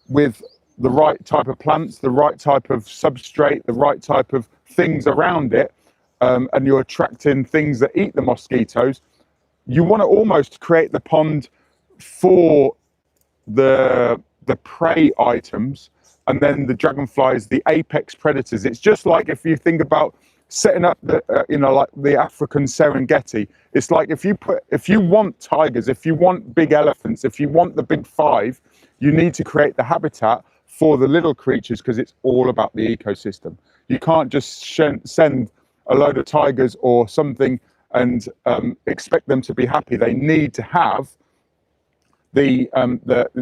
with the right type of plants, the right type of substrate, the right type of things around it, and you're attracting things that eat the mosquitoes, you want to almost create the pond for the prey items, and then the dragonflies, the apex predators. It's just like if you think about setting up the, you know, like the African Serengeti. It's like if you want tigers, if you want big elephants, if you want the big five, you need to create the habitat for the little creatures, because it's all about the ecosystem. You can't just send a load of tigers or something and expect them to be happy. They need to have the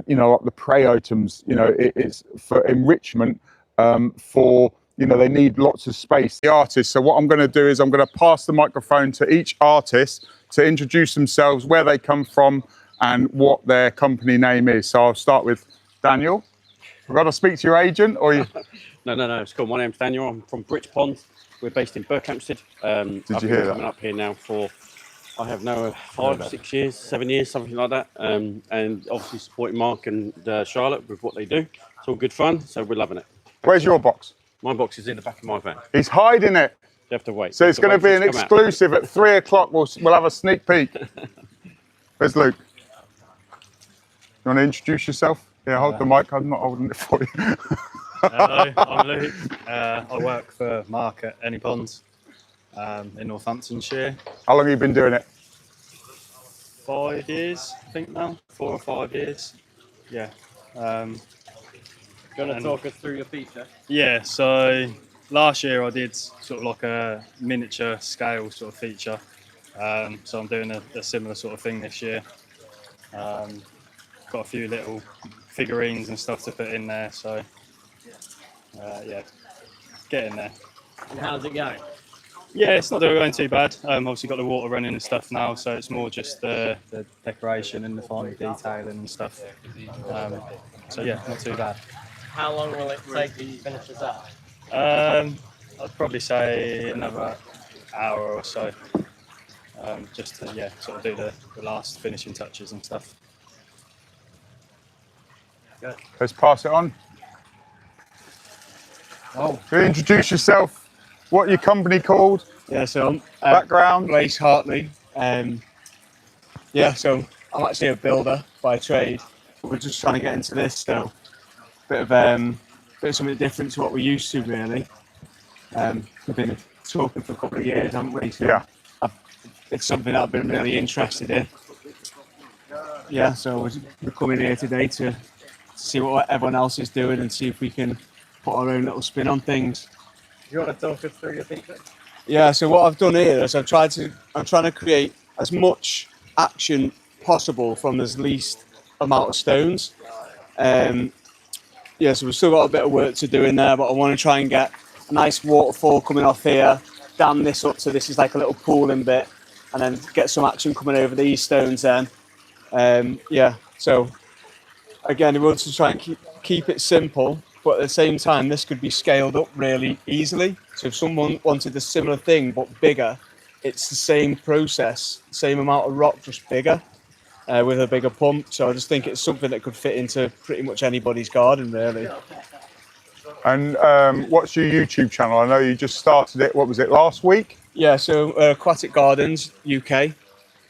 you know, like the prey items. You know, it's for enrichment, for, you know, they need lots of space. The artists. So what I'm going to do is I'm going to pass the microphone to each artist to introduce themselves, where they come from, and what their company name is. So I'll start with Daniel. I've got to speak to your agent, or you? No, it's cool. My name's Daniel. I'm from Bridge Pond. We're based in Berkhamsted. Did you hear that? Coming up here now for, I have now 5, 6 years, 7 years, something like that. And obviously supporting Mark and Charlotte with what they do. It's all good fun, so we're loving it. Where's your box? My box is in the back of my van. He's hiding it. You have to wait. So it's going to be an exclusive at 3 o'clock. We'll have a sneak peek. Where's Luke? You want to introduce yourself? Yeah, hold the mic. I'm not holding it for you. Hello, I'm Luke. I work for Mark at Any Ponds in Northamptonshire. How long have you been doing it? 5 years, I think now. 4 or 5 years. Yeah. Going to talk us through your feature? Yeah, so last year I did sort of like a miniature scale sort of feature. So I'm doing a similar sort of thing this year. Got a few little figurines and stuff to put in there, so yeah, get in there. And how's it going? Yeah, it's not going too bad. Obviously got the water running and stuff now, so it's more just the decoration and the finer detailing and stuff. So yeah, not too bad. How long will it take you to finish this up? I'd probably say another hour or so, just to sort of do the last finishing touches and stuff. Good. Let's pass it on. Oh, So introduce yourself. What your company called? yeah, so I'm Background? Blaze Hartley. Yeah, so I'm actually a builder by trade. We're just trying to get into this, so bit of something different to what we're used to, really. We've been talking for a couple of years, haven't we? So Yeah. it's something that I've been really interested in. Yeah, so we're coming here today to see what everyone else is doing and see if we can put our own little spin on things. You want to talk us through your feature? Yeah, so what I've done here is I'm trying to create as much action possible from as least amount of stones. Yeah, so we've still got a bit of work to do in there, but I want to try and get a nice waterfall coming off here, dam this up so this is like a little pooling bit, and then get some action coming over these stones then. Yeah, so again, we want to try and keep it simple, but at the same time, this could be scaled up really easily. So if someone wanted a similar thing but bigger, it's the same process, same amount of rock, just bigger, with a bigger pump. So I just think it's something that could fit into pretty much anybody's garden, really. And what's your YouTube channel? I know you just started it. What was it, last week? Yeah, so Aquatic Gardens UK.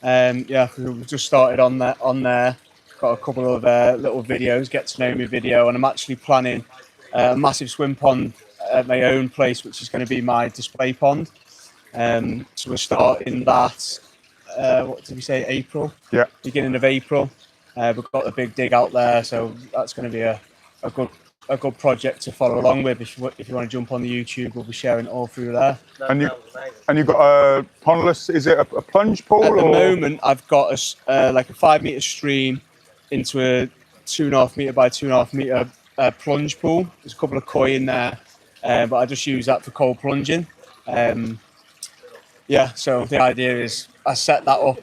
Yeah, we just started on there. Got a couple of little videos, get to know me video, and I'm actually planning a massive swim pond at my own place, which is going to be my display pond. So we're starting that. What did we say? April. Yeah. Beginning of April. We've got a big dig out there, so that's going to be a good project to follow along with. If you want to jump on the YouTube, we'll be sharing it all through there. And you've got a pondless. Is it a plunge pool? At the moment, I've got like a 5 meter stream into a 2.5 meter by 2.5 meter plunge pool. There's a couple of koi in there, but I just use that for cold plunging. Yeah, so the idea is I set that up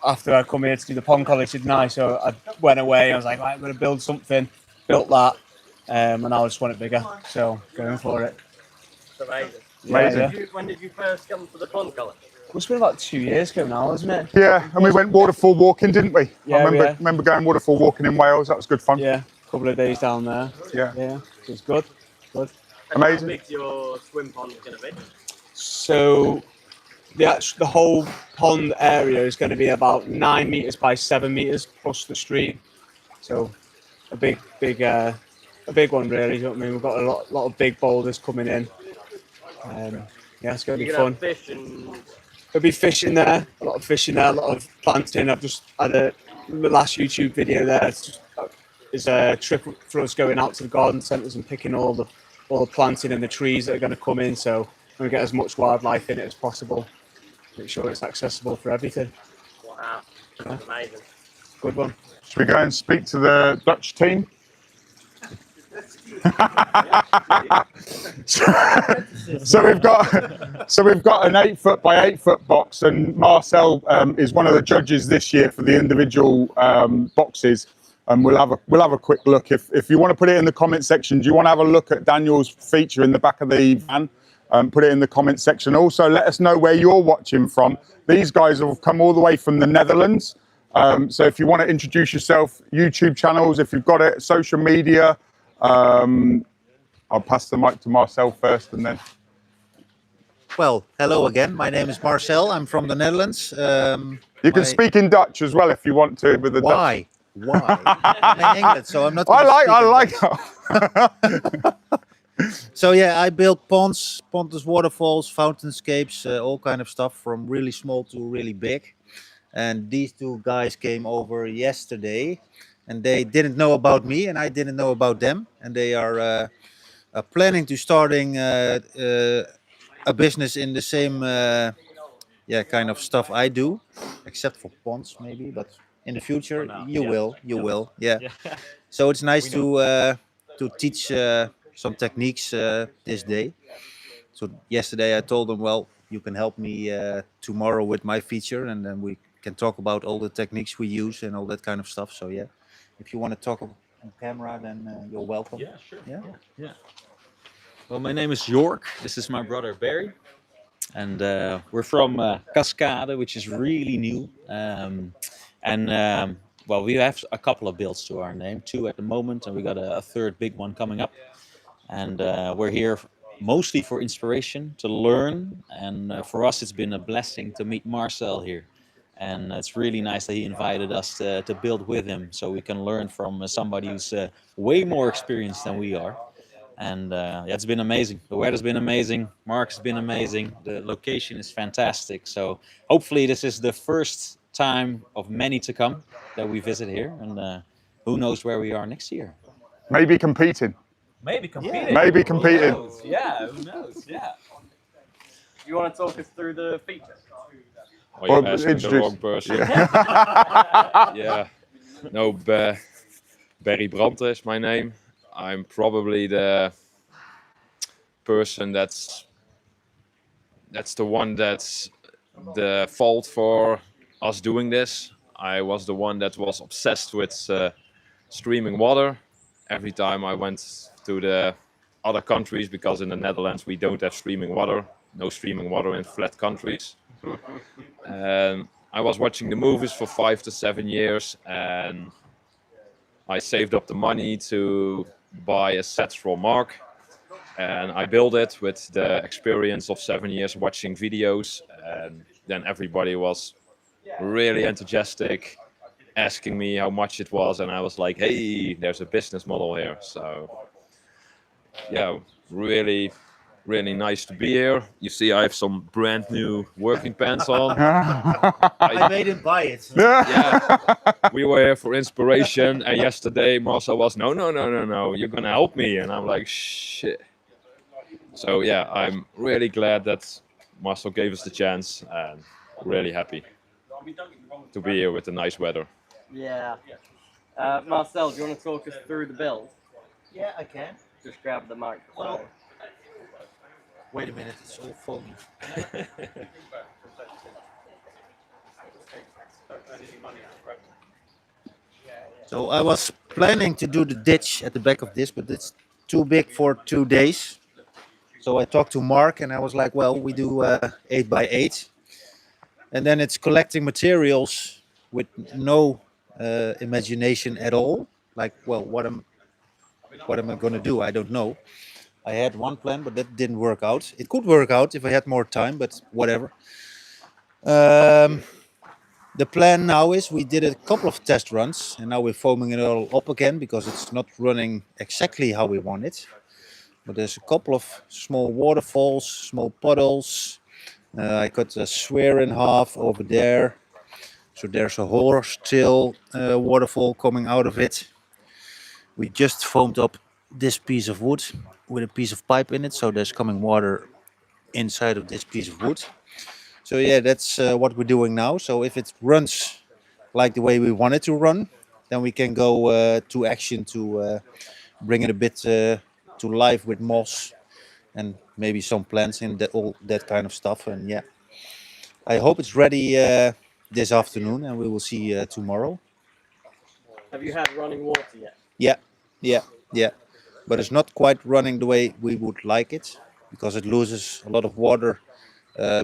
after I come here to do the pond college, didn't I? So I went away. I was like, right, I'm going to build something. Built that, and now I just want it bigger. So going for it. It's amazing. Amazing. Yeah. When did you first come to the pond college? It's been about 2 years ago now, isn't it? Yeah, and we went waterfall walking, didn't we? Yeah, I remember going waterfall walking in Wales. That was good fun. Yeah, a couple of days down there. Yeah. Yeah, it was good. Good. And Amazing. how big's your swim pond going to be? So the whole pond area is going to be about 9 meters by 7 meters plus the stream. So a big one really. You know what I mean? We've got a lot of big boulders coming in. Yeah, it's going to be fun. Fish and There'll be fish in there, a lot of fish in there, a lot of planting. I've just had the last YouTube video there. Is a trip for us going out to the garden centres and picking all the planting and the trees that are going to come in. So we're going to get as much wildlife in it as possible. Make sure it's accessible for everything. wow, that's amazing. Good one. Should we go and speak to the Dutch team? So we've got an 8 foot by 8 foot box, and Marcel is one of the judges this year for the individual boxes, and we'll have a quick look. If you want to put it in the comment section, do you want to have a look at Daniel's feature in the back of the van? Put it in the comment section. Also, let us know where you're watching from. These guys have come all the way from the Netherlands. So if you want to introduce yourself, YouTube channels, if you've got it, social media. I'll pass the mic to Marcel first, and then Well, hello again. My name is Marcel. I'm from the Netherlands. You can speak in Dutch as well if you want to. With the Why? Why? I'm in England, so I'm not. I gonna like. speak in Dutch. So yeah, I built ponds, waterfalls, fountainscapes, all kind of stuff from really small to really big. And these two guys came over yesterday, and they didn't know about me, and I didn't know about them. And they are planning to starting a business in the same kind of stuff I do, except for ponds maybe, but in the future you will. Yeah. So it's nice to teach some techniques this day. So yesterday I told them, well, you can help me tomorrow with my feature, and then we can talk about all the techniques we use and all that kind of stuff. So yeah, if you want to talk on camera, then you're welcome. Yeah, sure. Yeah. Well, my name is York. This is my brother Barry, and we're from Cascade, which is really new. Well, we have a couple of builds to our name, 2 at the moment, and we got a third big one coming up. And we're here mostly for inspiration, to learn, and for us it's been a blessing to meet Marcel here. And it's really nice that he invited us to build with him, so we can learn from somebody who's way more experienced than we are. And it's been amazing. The weather's been amazing. Mark's been amazing. The location is fantastic. So hopefully this is the first time of many to come that we visit here. And who knows where we are next year? Maybe competing. Maybe competing. Maybe competing. Who knows? Yeah, who knows? Yeah. You want to talk us through the feature? Well, you're asking the wrong person. Yeah. No, Barry Brandt is my name. I'm probably the person that's the one that's the fault for us doing this. I was the one that was obsessed with streaming water. Every time I went to the other countries, because in the Netherlands we don't have streaming water, no streaming water in flat countries. I was watching the movies for 5 to 7 years, and I saved up the money to buy a set from Mark, and I built it with the experience of 7 years watching videos. And then everybody was really enthusiastic, asking me how much it was, and I was like, hey, there's a business model here. So yeah, really nice to be here. You see, I have some brand new working pants on. I made him buy it. Yeah, we were here for inspiration, and yesterday Marcel was, no, you're gonna help me, and I'm like, shit. So yeah, I'm really glad that Marcel gave us the chance, and really happy to be here with the nice weather. Yeah. Marcel, do you want to talk us through the build? Yeah, I can. Just grab the microphone. Well, wait a minute, it's all foamy. So I was planning to do the ditch at the back of this, but it's too big for 2 days. So I talked to Mark, and I was like, well, we do 8 by 8. And then it's collecting materials with no imagination at all. Like, well, what am I going to do? I don't know. I had one plan, but that didn't work out. It could work out if I had more time, but whatever. The plan now is we did a couple of test runs, and now we're foaming it all up again because it's not running exactly how we want it. But there's a couple of small waterfalls, small puddles. I cut a sphere in half over there. So there's a horse tail waterfall coming out of it. We just foamed up this piece of wood with a piece of pipe in it, so there's coming water inside of this piece of wood. So yeah, that's what we're doing now. So if it runs like the way we want it to run, then we can go to action to bring it a bit to life with moss and maybe some plants and all that kind of stuff. And yeah, I hope it's ready this afternoon, and we will see tomorrow. Have you had running water yet? Yeah. But it's not quite running the way we would like it because it loses a lot of water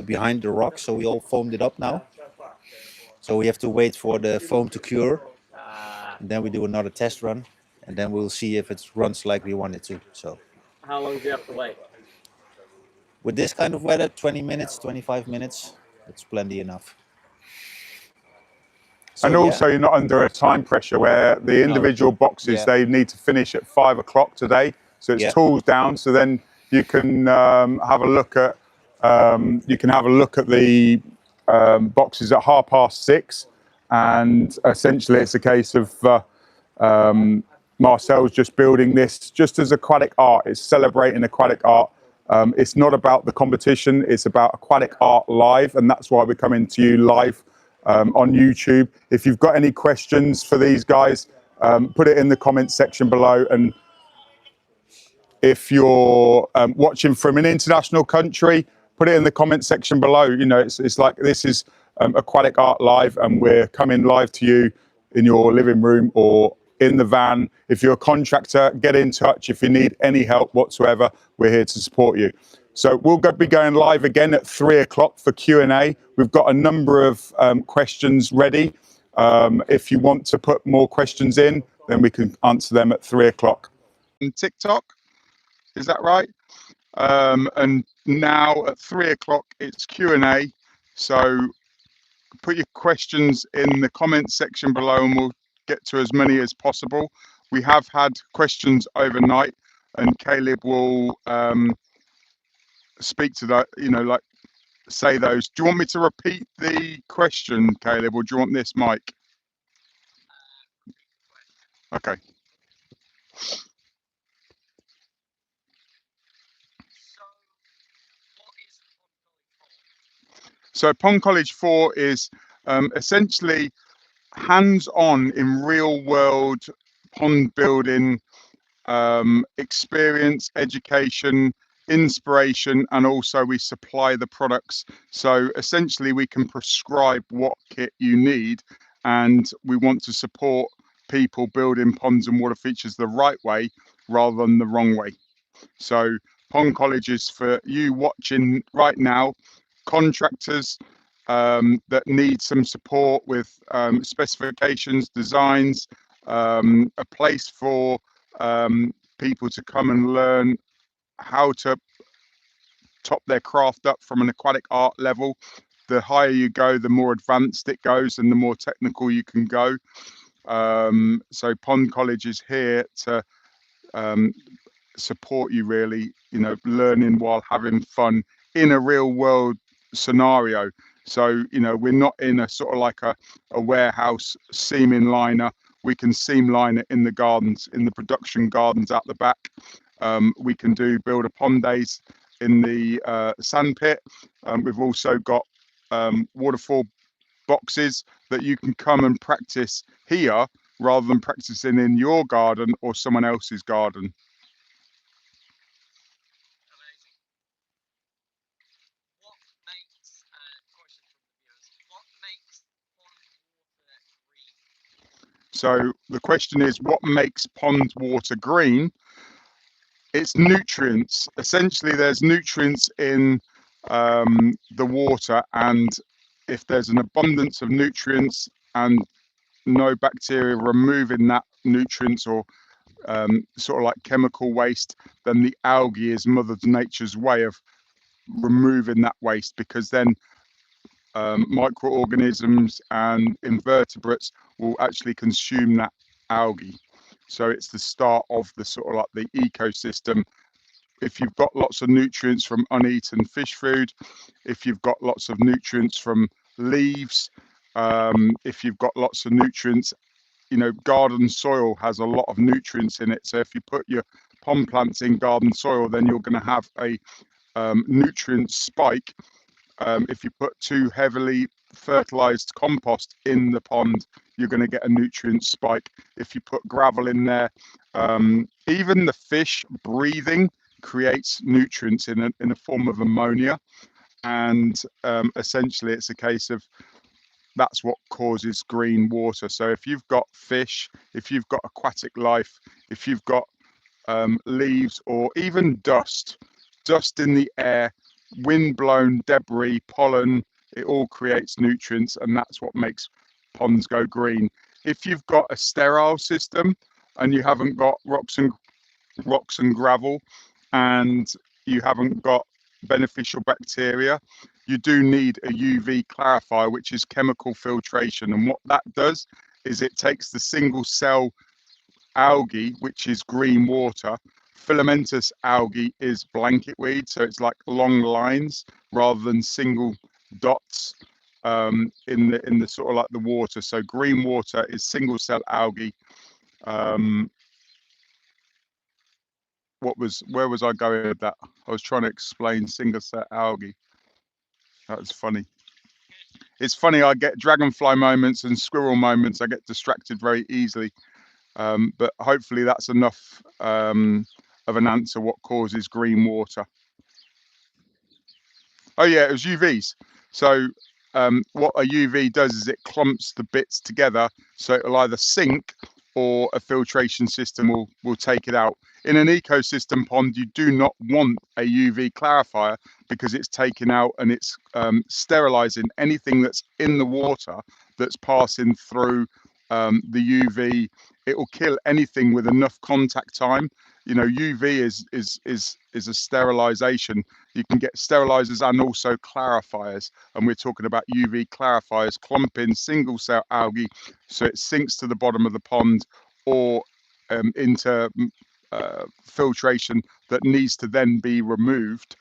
behind the rock. So we all foamed it up now. So we have to wait for the foam to cure. And then we do another test run, and then we'll see if it runs like we want it to. So How long do you have to wait? with this kind of weather, 20 minutes, 25 minutes, it's plenty enough. So, And also, you're not under a time pressure where the individual boxes, Yeah. they need to finish at 5 o'clock today. So it's Yeah. tools down. So then you can have a look at the boxes at 6:30, and essentially it's a case of Marcel's just building this just as aquatic art. It's celebrating aquatic art. It's not about the competition. It's about aquatic art live, and that's why we're coming to you live on YouTube. If you've got any questions for these guys, put it in the comments section below. And if you're watching from an international country, put it in the comment section below. You know, it's like this is aquatic art live, and we're coming live to you in your living room or in the van. If you're a contractor, get in touch. If you need any help whatsoever, we're here to support you. So we'll be going live again at 3 o'clock for Q&A. We've got a number of questions ready. If you want to put more questions in, then we can answer them at 3 o'clock. And TikTok, is that right? And now at 3 o'clock, it's Q&A. So put your questions in the comments section below and we'll get to as many as possible. We have had questions overnight, and Caleb will speak to that, you know, like say those. Do you want me to repeat the question, Caleb, or do you want this mic? Okay. So Pond College 4 is essentially hands-on in real-world pond building experience, education, inspiration, and also we supply the products. So essentially we can prescribe what kit you need, and we want to support people building ponds and water features the right way rather than the wrong way. So Pond College is for you watching right now, contractors that need some support with specifications, designs, a place for people to come and learn how to top their craft up from an aquatic art level. The higher you go, the more advanced it goes and the more technical you can go. So Pond College is here to support you, really, you know, learning while having fun in a real world scenario. So, you know, we're not in a sort of like a warehouse seaming liner. We can seam line it in the gardens, in the production gardens at the back. We can build a pond days in the sand pit. We've also got waterfall boxes that you can come and practice here rather than practicing in your garden or someone else's garden. So the question is, what makes pond water green? It's nutrients. Essentially, there's nutrients in the water, and if there's an abundance of nutrients and no bacteria removing that nutrients or sort of like chemical waste, then the algae is Mother Nature's way of removing that waste, because then microorganisms and invertebrates will actually consume that algae. So it's the start of the sort of like the ecosystem. If you've got lots of nutrients from uneaten fish food, if you've got lots of nutrients from leaves, if you've got lots of nutrients, you know, garden soil has a lot of nutrients in it. So if you put your pond plants in garden soil, then you're going to have a nutrient spike. If you put too heavily fertilized compost in the pond, you're going to get a nutrient spike. If you put gravel in there, even the fish breathing creates nutrients in a form of ammonia, and essentially it's a case of that's what causes green water. So if you've got fish, if you've got aquatic life, if you've got leaves or even dust in the air, wind-blown debris, pollen, it all creates nutrients, and that's what makes ponds go green. If you've got a sterile system and you haven't got rocks and gravel, and you haven't got beneficial bacteria, you do need a UV clarifier, which is chemical filtration. And what that does is it takes the single cell algae, which is green water. Filamentous algae is blanket weed, so it's like long lines rather than single dots in the sort of like the water. So green water is single cell algae. Where was I going with that? I was trying to explain single cell algae. That was funny. It's funny, I get dragonfly moments and squirrel moments. I get distracted very easily. But hopefully that's enough of an answer what causes green water. Oh yeah, it was UVs. So what a UV does is it clumps the bits together, so it'll either sink or a filtration system will take it out. In an ecosystem pond, you do not want a UV clarifier because it's taking out and it's sterilizing anything that's in the water that's passing through the UV. It will kill anything with enough contact time. You know, UV is a sterilization. You can get sterilizers and also clarifiers, and we're talking about UV clarifiers clumping single cell algae so it sinks to the bottom of the pond or into filtration that needs to then be removed.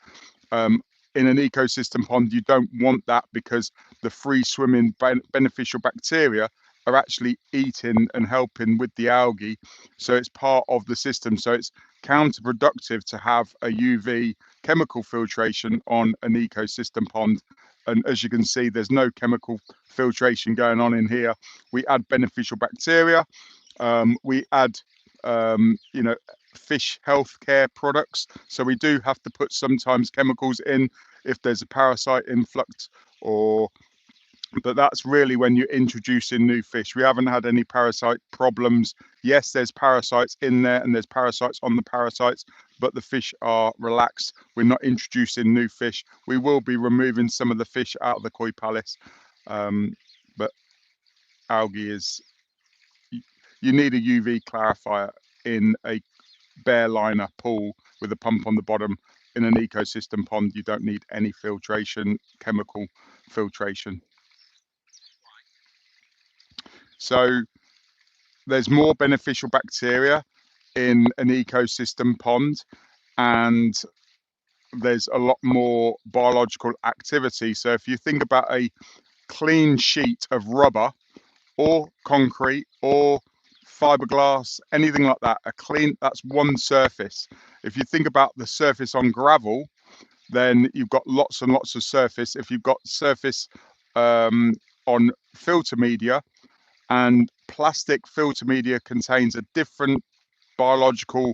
In an ecosystem pond, you don't want that because the free swimming beneficial bacteria are actually eating and helping with the algae. So it's part of the system. So it's counterproductive to have a UV chemical filtration on an ecosystem pond. And as you can see, there's no chemical filtration going on in here. We add beneficial bacteria. We add, you know, fish healthcare products. So we do have to put sometimes chemicals in if there's a parasite influx but that's really when you're introducing new fish. We haven't had any parasite problems. Yes, there's parasites in there and there's parasites on the parasites, but the fish are relaxed. We're not introducing new fish. We will be removing some of the fish out of the koi palace, but algae is, you need a UV clarifier in a bare liner pool with a pump on the bottom. In an ecosystem pond, you don't need any filtration, chemical filtration. So there's more beneficial bacteria in an ecosystem pond, and there's a lot more biological activity. So if you think about a clean sheet of rubber or concrete or fiberglass, anything like that, that's one surface. If you think about the surface on gravel, then you've got lots and lots of surface. If you've got surface on filter media, and plastic filter media contains a different biological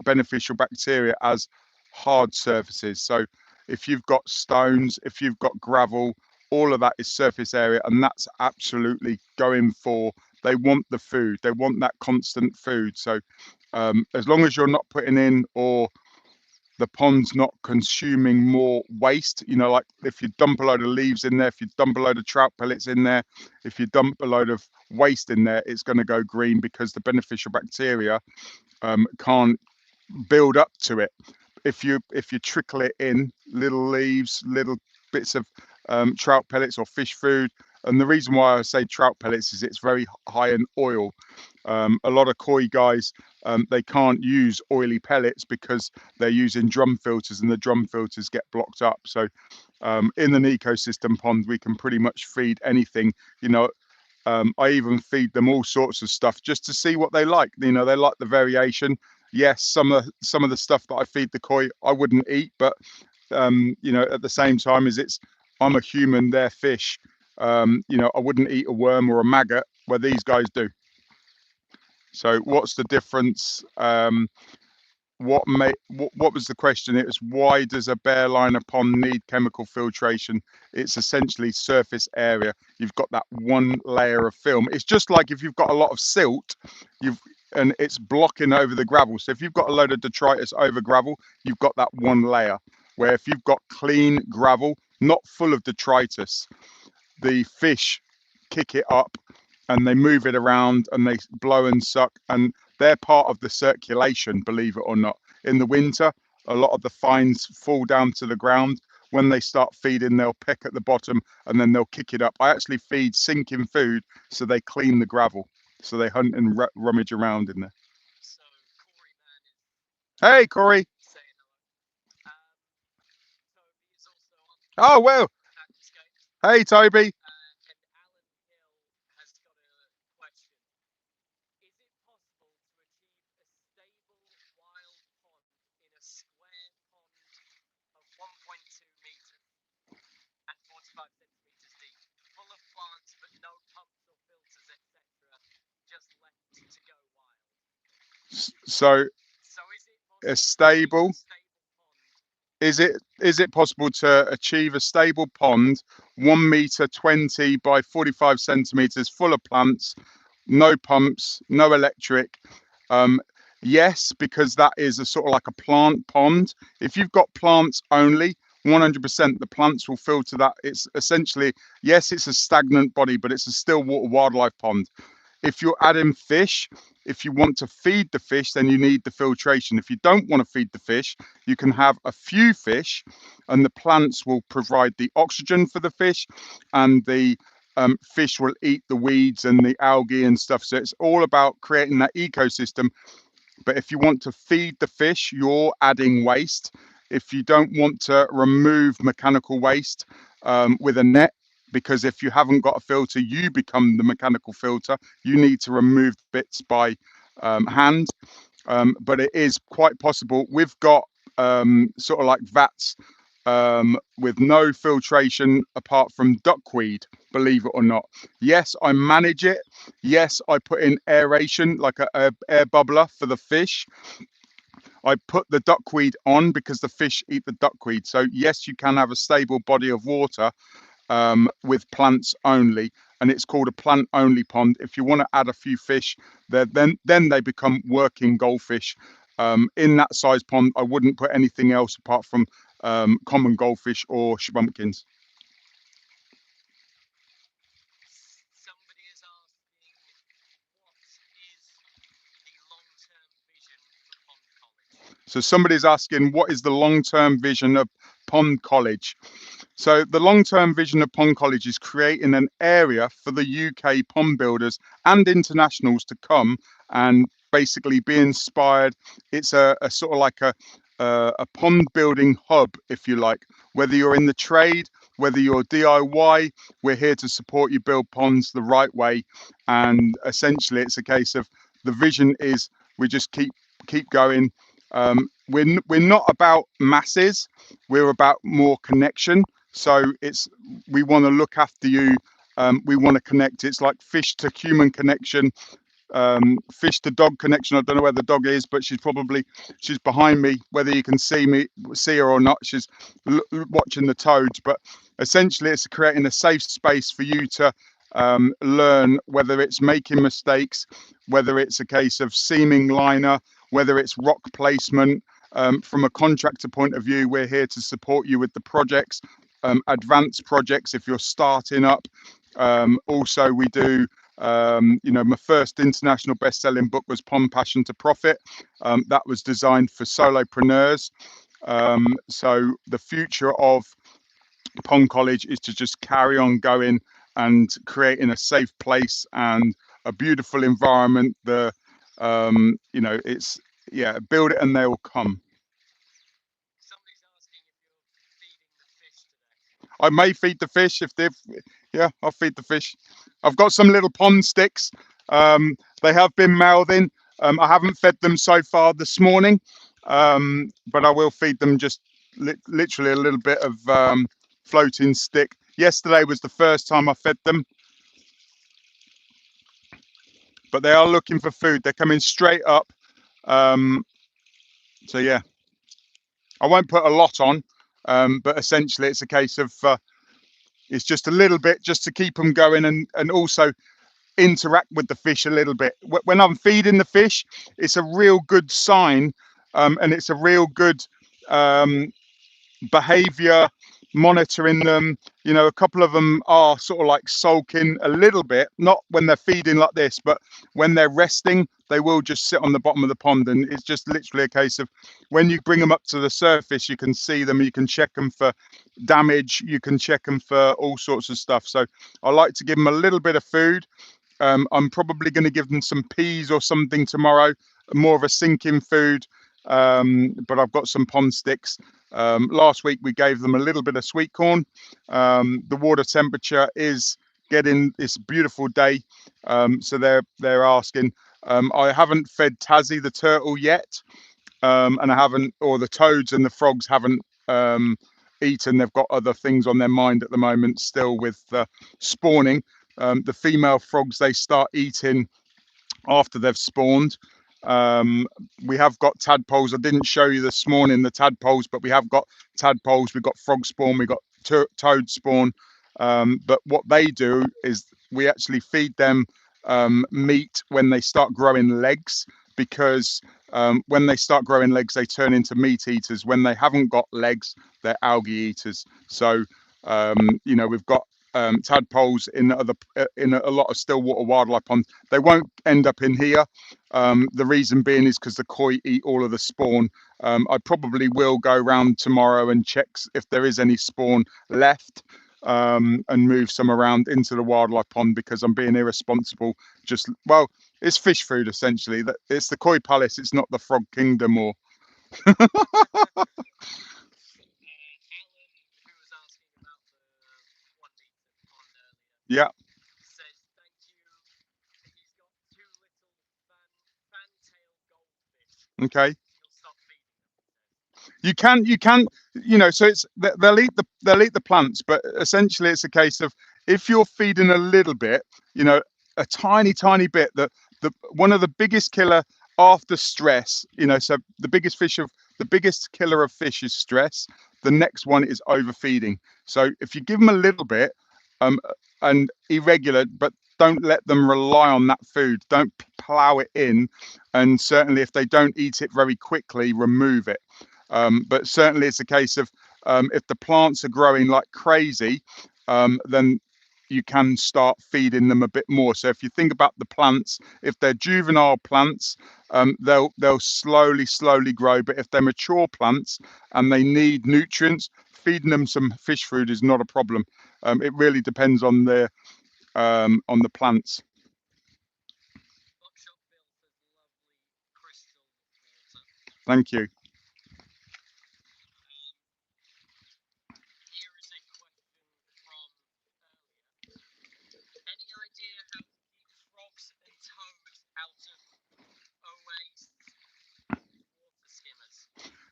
beneficial bacteria as hard surfaces. So if you've got stones, if you've got gravel, all of that is surface area, and that's absolutely going for, they want the food, they want that constant food. So as long as you're not putting in, or the pond's not consuming more waste, you know, like if you dump a load of leaves in there, if you dump a load of trout pellets in there, if you dump a load of waste in there, it's going to go green because the beneficial bacteria can't build up to it. If you trickle it in, little leaves, little bits of trout pellets or fish food, and the reason why I say trout pellets is it's very high in oil. A lot of koi guys, they can't use oily pellets because they're using drum filters, and the drum filters get blocked up. So in an ecosystem pond, we can pretty much feed anything. You know, I even feed them all sorts of stuff just to see what they like. You know, they like the variation. Yes, some of the stuff that I feed the koi I wouldn't eat, but you know, at the same time as I'm a human, they're fish. You know, I wouldn't eat a worm or a maggot where these guys do. So what's the difference? What was the question? It was, why does a bare liner pond need chemical filtration? It's essentially surface area. You've got that one layer of film. It's just like if you've got a lot of silt, and it's blocking over the gravel. So if you've got a load of detritus over gravel, you've got that one layer. Where if you've got clean gravel, not full of detritus, the fish kick it up and they move it around and they blow and suck, and they're part of the circulation, believe it or not. In the winter, a lot of the fines fall down to the ground. When they start feeding, they'll peck at the bottom and then they'll kick it up. I actually feed sinking food so they clean the gravel. So they hunt and rummage around in there. Hey, Corey. Oh, well. Hey, Toby. So a stable, is it possible to achieve a stable pond 1 meter 20 by 45 centimeters full of plants, no pumps, no electric? Yes, because that is a sort of like a plant pond. If you've got plants only, 100% the plants will filter that. It's essentially, yes, it's a stagnant body, but it's a still water wildlife pond. If you're adding fish, if you want to feed the fish, then you need the filtration. If you don't want to feed the fish, you can have a few fish and the plants will provide the oxygen for the fish, and the fish will eat the weeds and the algae and stuff. So it's all about creating that ecosystem. But if you want to feed the fish, you're adding waste. If you don't want to remove mechanical waste with a net, because if you haven't got a filter, you become the mechanical filter. You need to remove bits by hand. But it is quite possible. We've got sort of like vats with no filtration apart from duckweed, believe it or not. Yes, I manage it. Yes, I put in aeration, like a air bubbler for the fish. I put the duckweed on because the fish eat the duckweed. So yes, you can have a stable body of water with plants only, and it's called a plant only pond. If you want to add a few fish there, then they become working goldfish. In that size pond, I wouldn't put anything else apart from common goldfish or schbumpkins. So somebody's asking, what is the long-term vision of Pond College? So the long-term vision of Pond College is creating an area for the UK pond builders and internationals to come and basically be inspired. It's a sort of like a pond building hub, if you like. Whether you're in the trade, whether you're DIY, we're here to support you build ponds the right way. And essentially, it's a case of the vision is we just keep going. We're not about masses. We're about more connection. So we want to look after you. We want to connect. It's like fish to human connection, fish to dog connection. I don't know where the dog is, but she's behind me. Whether you can see her or not, she's watching the toads. But essentially, it's creating a safe space for you to learn, whether it's making mistakes, whether it's a case of seaming liner, whether it's rock placement. From a contractor point of view, we're here to support you with the projects, advanced projects if you're starting up. Also, we do, my first international best-selling book was Pond Passion to Profit. That was designed for solopreneurs. So the future of Pond College is to just carry on going and creating a safe place and a beautiful environment. It's build it and they will come. I may feed the fish I'll feed the fish. I've got some little pond sticks. They have been mouthing. I haven't fed them so far this morning, but I will feed them just literally a little bit of floating stick. Yesterday was the first time I fed them, but they are looking for food. They're coming straight up. So yeah, I won't put a lot on, but essentially it's a case of it's just a little bit just to keep them going and also interact with the fish a little bit. When I'm feeding the fish, it's a real good sign, and it's a real good behavior monitoring them. You know, a couple of them are sort of like sulking a little bit, not when they're feeding like this, but when they're resting, they will just sit on the bottom of the pond. And it's just literally a case of when you bring them up to the surface, you can see them, you can check them for damage, you can check them for all sorts of stuff. So I like to give them a little bit of food. I'm probably going to give them some peas or something tomorrow, more of a sinking food. But I've got some pond sticks. Last week we gave them a little bit of sweet corn. The water temperature is getting, it's a beautiful day, so they're asking. I haven't fed Tazzy the turtle yet, and I haven't, or the toads and the frogs haven't eaten. They've got other things on their mind at the moment still with spawning. The female frogs, they start eating after they've spawned. We have got tadpoles. I didn't show you this morning the tadpoles, but we have got tadpoles. We've got frog spawn, we've got toad spawn. But what they do is we actually feed them meat when they start growing legs, because when they start growing legs, they turn into meat eaters. When they haven't got legs, they're algae eaters. So you know, we've got tadpoles in other in a lot of stillwater wildlife ponds. They won't end up in here. The reason being is because the koi eat all of the spawn. I probably will go around tomorrow and check if there is any spawn left, and move some around into the wildlife pond, because I'm being irresponsible. Just, well, it's fish food essentially. That it's the koi palace. It's not the frog kingdom or. Yeah. Okay. You can, you know, so it's they'll eat the plants, but essentially it's a case of if you're feeding a little bit, you know, a tiny bit. The one of the biggest killer after stress, you know, so the biggest killer of fish is stress. The next one is overfeeding. So if you give them a little bit, and irregular, but don't let them rely on that food. Don't plow it in, and certainly if they don't eat it very quickly, remove it. But certainly it's a case of if the plants are growing like crazy, then you can start feeding them a bit more. So if you think about the plants, if they're juvenile plants, they'll slowly grow. But if they're mature plants and they need nutrients, feeding them some fish food is not a problem. It really depends on the plants. Thank you.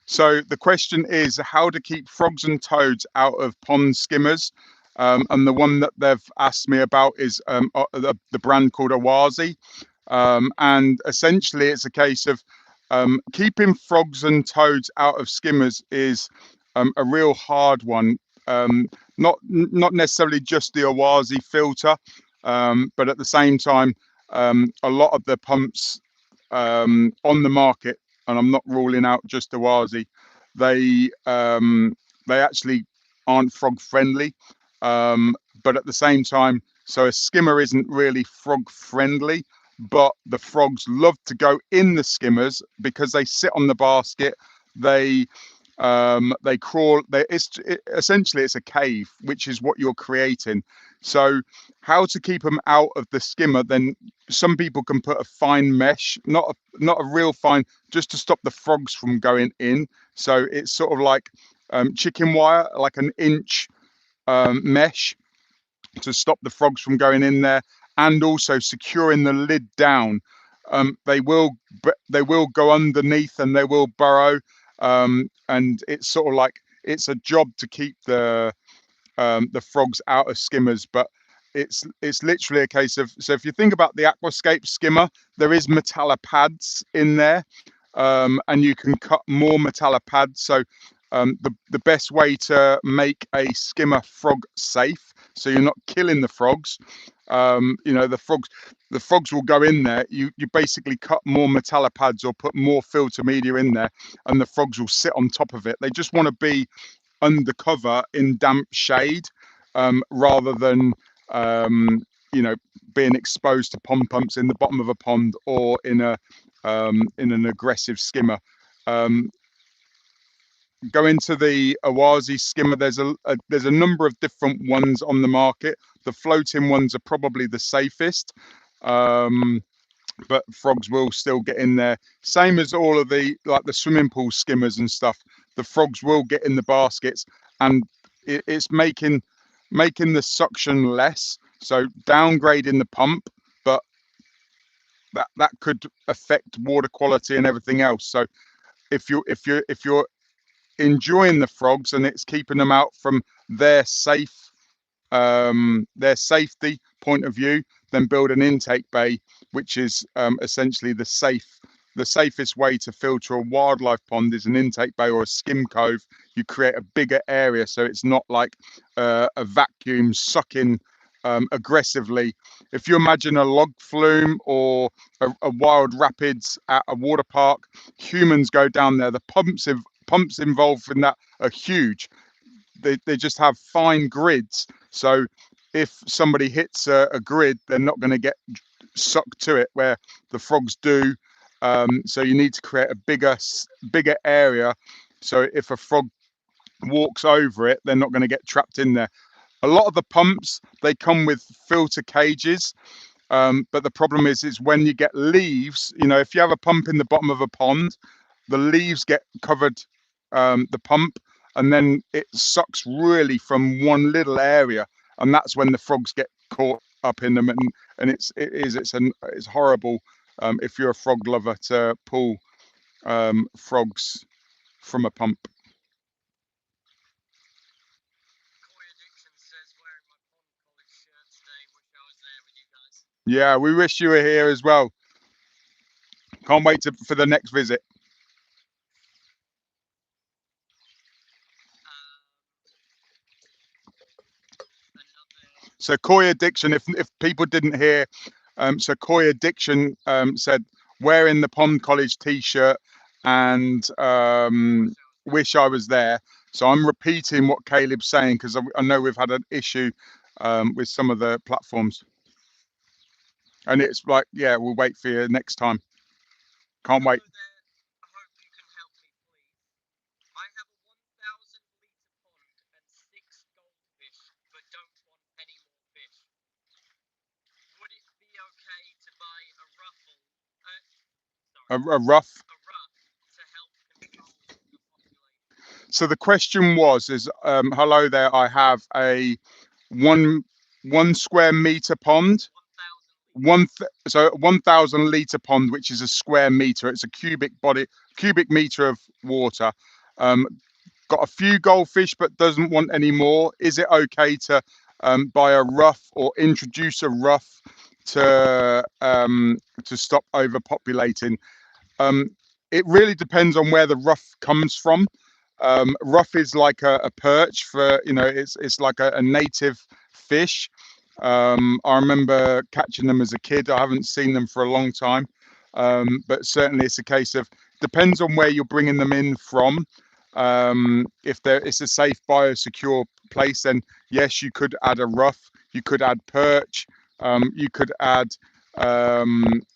So the question is how to keep frogs and toads out of pond skimmers. And the one that they've asked me about is the brand called Awazi. And essentially it's a case of keeping frogs and toads out of skimmers is a real hard one. Not necessarily just the Awazi filter, but at the same time, a lot of the pumps on the market, and I'm not ruling out just Awazi, they actually aren't frog friendly. But at the same time, so a skimmer isn't really frog friendly, but the frogs love to go in the skimmers because they sit on the basket. They crawl. Essentially it's a cave, which is what you're creating. So how to keep them out of the skimmer? Then some people can put a fine mesh, not a real fine, just to stop the frogs from going in. So it's sort of like chicken wire, like an inch mesh to stop the frogs from going in there, and also securing the lid down. They will go underneath and they will burrow, and it's sort of like it's a job to keep the frogs out of skimmers. But it's literally a case of, so if you think about the aquascape skimmer, there is metallic pads in there, and you can cut more metallic pads. So the best way to make a skimmer frog safe, so you're not killing the frogs, you know, the frogs will go in there. You basically cut more metallic pads or put more filter media in there, and the frogs will sit on top of it. They just want to be undercover in damp shade, rather than you know, being exposed to pond pumps in the bottom of a pond or in an aggressive skimmer. Go into the Awazi skimmer. There's a number of different ones on the market. The floating ones are probably the safest, but frogs will still get in there. Same as all of the, like the swimming pool skimmers and stuff. The frogs will get in the baskets, and it's making the suction less, so downgrading the pump, but that could affect water quality and everything else. So if you're enjoying the frogs and it's keeping them out from their safety point of view, then build an intake bay, which is essentially the safest way to filter a wildlife pond is an intake bay or a skim cove. You create a bigger area, so it's not like a vacuum sucking aggressively. If you imagine a log flume or a wild rapids at a water park, humans go down there. The pumps involved in that are huge. They just have fine grids, so if somebody hits a grid, they're not going to get sucked to it, where the frogs do. So you need to create a bigger area, so if a frog walks over it, they're not going to get trapped in there. A lot of the pumps, they come with filter cages, but the problem is when you get leaves, you know, if you have a pump in the bottom of a pond, the leaves get covered the pump, and then it sucks really from one little area, and that's when the frogs get caught up in them, and it's horrible if you're a frog lover to pull frogs from a pump. Yeah, we wish you were here as well. Can't wait for the next visit. So Koi Addiction, if people didn't hear, so Koi Addiction said, wearing the Pond College t-shirt and wish I was there. So I'm repeating what Caleb's saying, because I know we've had an issue with some of the platforms. And it's like, yeah, we'll wait for you next time. Can't wait. A rough. So the question is hello there, I have a one square meter pond, 1,000 litre pond, which is a square meter. It's a cubic meter of water. Got a few goldfish but doesn't want any more. Is it okay to buy a rough or introduce a rough to stop overpopulating? It really depends on where the rough comes from. Rough is like a perch for, you know, it's like a native fish. I remember catching them as a kid. I haven't seen them for a long time, but certainly it's a case of, depends on where you're bringing them in from. If it's a safe, biosecure place, then yes, you could add a rough, you could add perch, you could add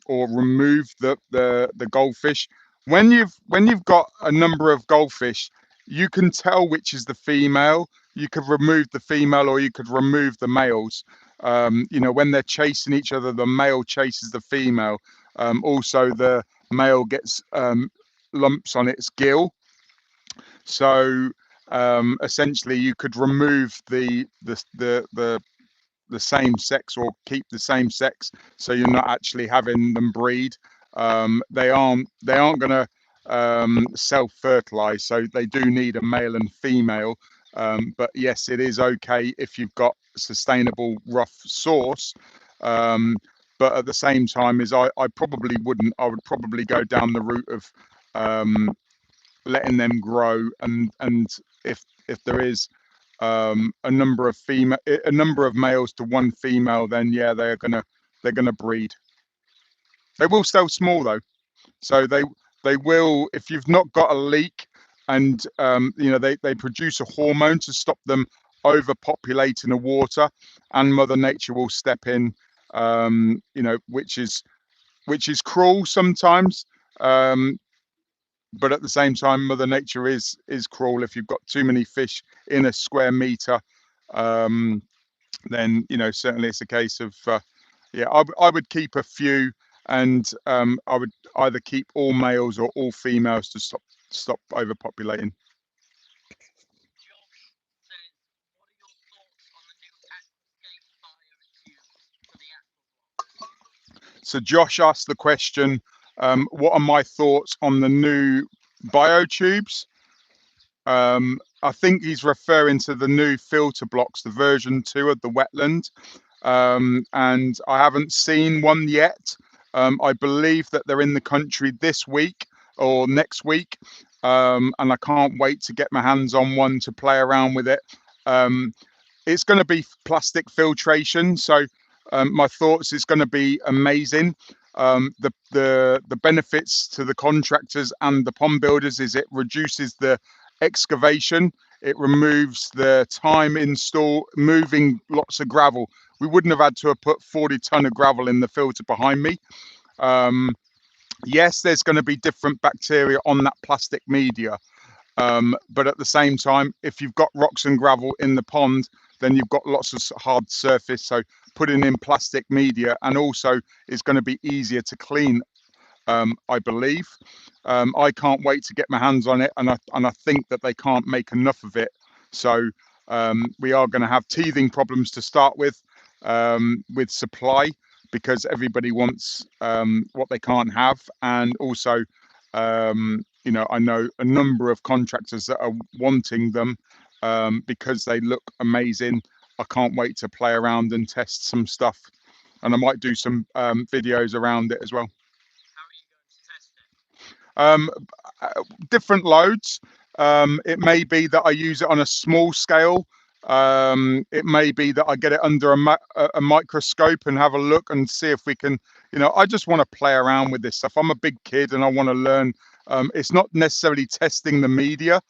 or remove the goldfish. When you've got a number of goldfish, you can tell which is the female. You could remove the female, or you could remove the males. You know, when they're chasing each other, the male chases the female. Also, the male gets lumps on its gill. So essentially, you could remove the same sex, or keep the same sex, so you're not actually having them breed. They aren't going to self-fertilize, so they do need a male and female. But yes, it is okay if you've got sustainable rough source. But at the same time, I probably wouldn't. I would probably go down the route of letting them grow, and if there is a number of males to one female, then yeah, they're gonna breed. They will stay small though, so they will, if you've not got a leak, you know, they produce a hormone to stop them overpopulating the water, and Mother Nature will step in, you know, which is cruel sometimes. But at the same time, Mother Nature is cruel. If you've got too many fish in a square meter, then, you know, certainly it's a case of yeah, I would keep a few, and I would either keep all males or all females to stop overpopulating. So Josh asked the question, what are my thoughts on the new biotubes? I think he's referring to the new filter blocks, the version 2 of the wetland. And I haven't seen one yet. I believe that they're in the country this week or next week. And I can't wait to get my hands on one to play around with it. It's going to be plastic filtration. So my thoughts, it's going to be amazing. The benefits to the contractors and the pond builders is it reduces the excavation. It removes the time moving lots of gravel. We wouldn't have had to have put 40 ton of gravel in the filter behind me. Yes, there's going to be different bacteria on that plastic media. But at the same time, if you've got rocks and gravel in the pond, then you've got lots of hard surface. So putting in plastic media, and also it's going to be easier to clean, I believe. I can't wait to get my hands on it, and I think that they can't make enough of it. So we are going to have teething problems to start with supply, because everybody wants what they can't have. And also, you know, I know a number of contractors that are wanting them because they look amazing. I can't wait to play around and test some stuff, and I might do some videos around it as well. Different loads. It may be that I use it on a small scale. It may be that I get it under a microscope and have a look and see if we can, you know, I just want to play around with this stuff. I'm a big kid and I want to learn. It's not necessarily testing the media.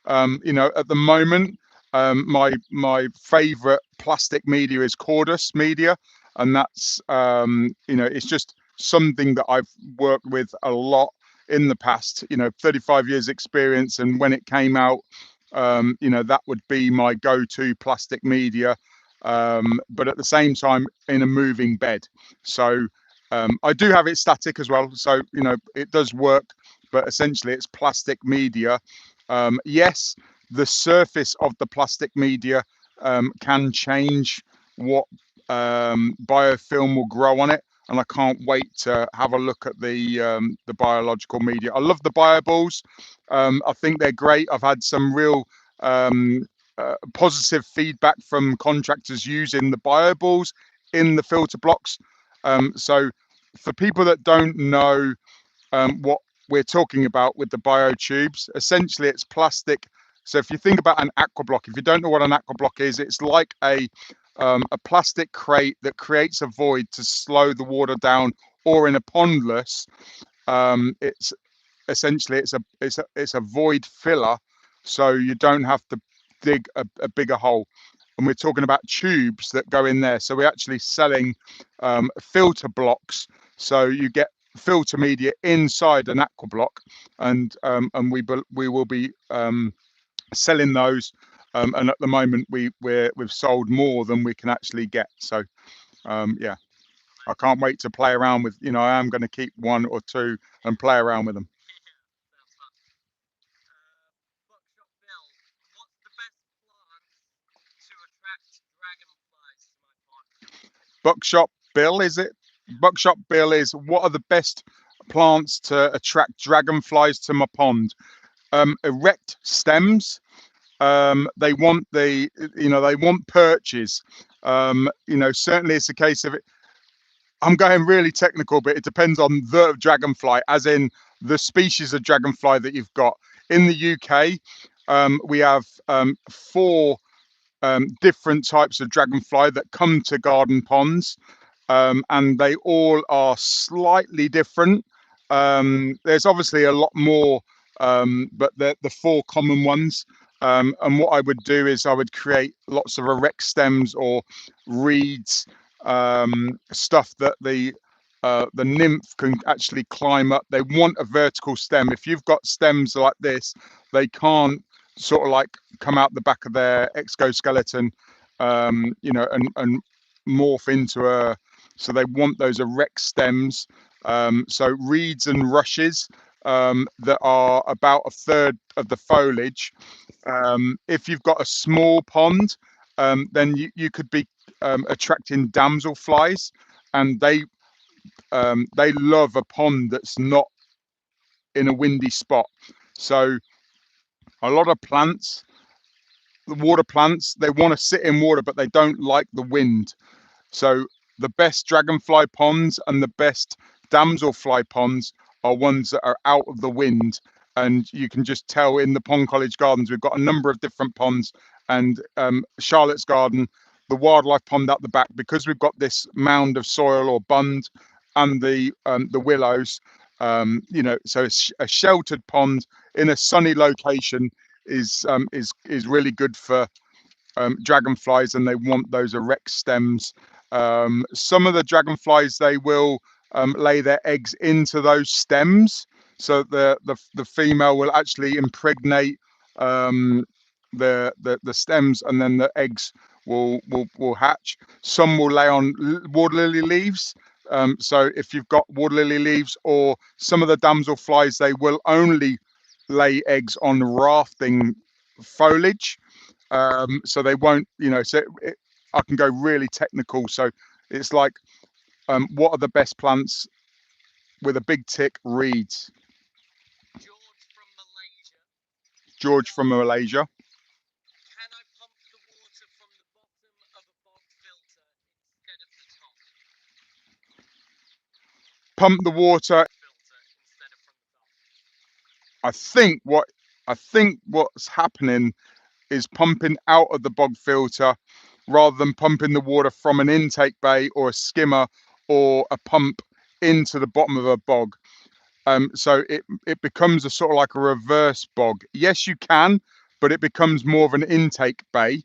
You know, at the moment, my favorite plastic media is cordus media, and that's you know, it's just something that I've worked with a lot in the past, you know, 35 years experience. And when it came out, you know, that would be my go-to plastic media, but at the same time in a moving bed. So I do have it static as well, so, you know, it does work, but essentially it's plastic media. Yes, the surface of the plastic media can change what biofilm will grow on it, and I can't wait to have a look at the biological media. I love the bioballs. I think they're great. I've had some real positive feedback from contractors using the bioballs in the filter blocks. So for people that don't know what we're talking about with the biotubes, essentially it's plastic. So if you think about an aqua block, if you don't know what an aqua block is, it's like a plastic crate that creates a void to slow the water down, or in a pondless, it's essentially it's a void filler, so you don't have to dig a bigger hole. And we're talking about tubes that go in there. So we're actually selling filter blocks, so you get filter media inside an aqua block, and we will be selling those. And at the moment we've sold more than we can actually get. So yeah, I can't wait to play around with, you know, I am going to keep one or two and play around with them. Buckshot bill, is it? Buckshot bill is, what are the best plants to attract dragonflies to my pond? Erect stems. They want they want perches. You know, certainly it's a case of it. I'm going really technical, but it depends on the dragonfly, as in the species of dragonfly that you've got. In the UK, we have 4 different types of dragonfly that come to garden ponds, and they all are slightly different. There's obviously a lot more but the four common ones. And what I would do is I would create lots of erect stems or reeds, stuff that the nymph can actually climb up. They want a vertical stem. If you've got stems like this, they can't sort of like come out the back of their exoskeleton, you know, and morph into a. So they want those erect stems. So reeds and rushes that are about a third of the foliage. If you've got a small pond, then you could be attracting damselflies, and they love a pond that's not in a windy spot. So a lot of plants, the water plants, they want to sit in water, but they don't like the wind. So the best dragonfly ponds and the best damselfly ponds are ones that are out of the wind. And you can just tell in the Pond College Gardens, we've got a number of different ponds, and Charlotte's Garden, the wildlife pond at the back, because we've got this mound of soil or bund and the willows, you know, so a sheltered pond in a sunny location is really good for dragonflies, and they want those erect stems. Some of the dragonflies, they will lay their eggs into those stems, so the female will actually impregnate the stems, and then the eggs will hatch. Some will lay on water lily leaves. So if you've got water lily leaves, or some of the damselflies, they will only lay eggs on rafting foliage. So they won't, you know, so I can go really technical. So it's like, what are the best plants with a big tick? Reeds. George from Malaysia. Can I pump the water from the bottom of a bog filter instead of the top? Pump the water. I think what's happening is pumping out of the bog filter rather than pumping the water from an intake bay or a skimmer or a pump into the bottom of a bog. So it becomes a sort of like a reverse bog. Yes, you can, but it becomes more of an intake bay.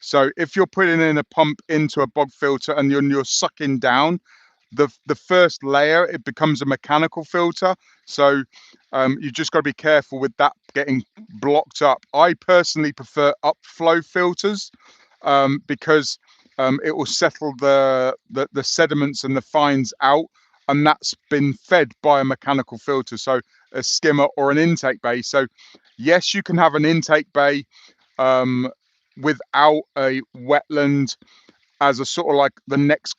So if you're putting in a pump into a bog filter and you're sucking down, the first layer, it becomes a mechanical filter. So you just got to be careful with that getting blocked up. I personally prefer upflow filters because it will settle the sediments and the fines out, and that's been fed by a mechanical filter, so a skimmer or an intake bay. So yes, you can have an intake bay without a wetland as a sort of like the next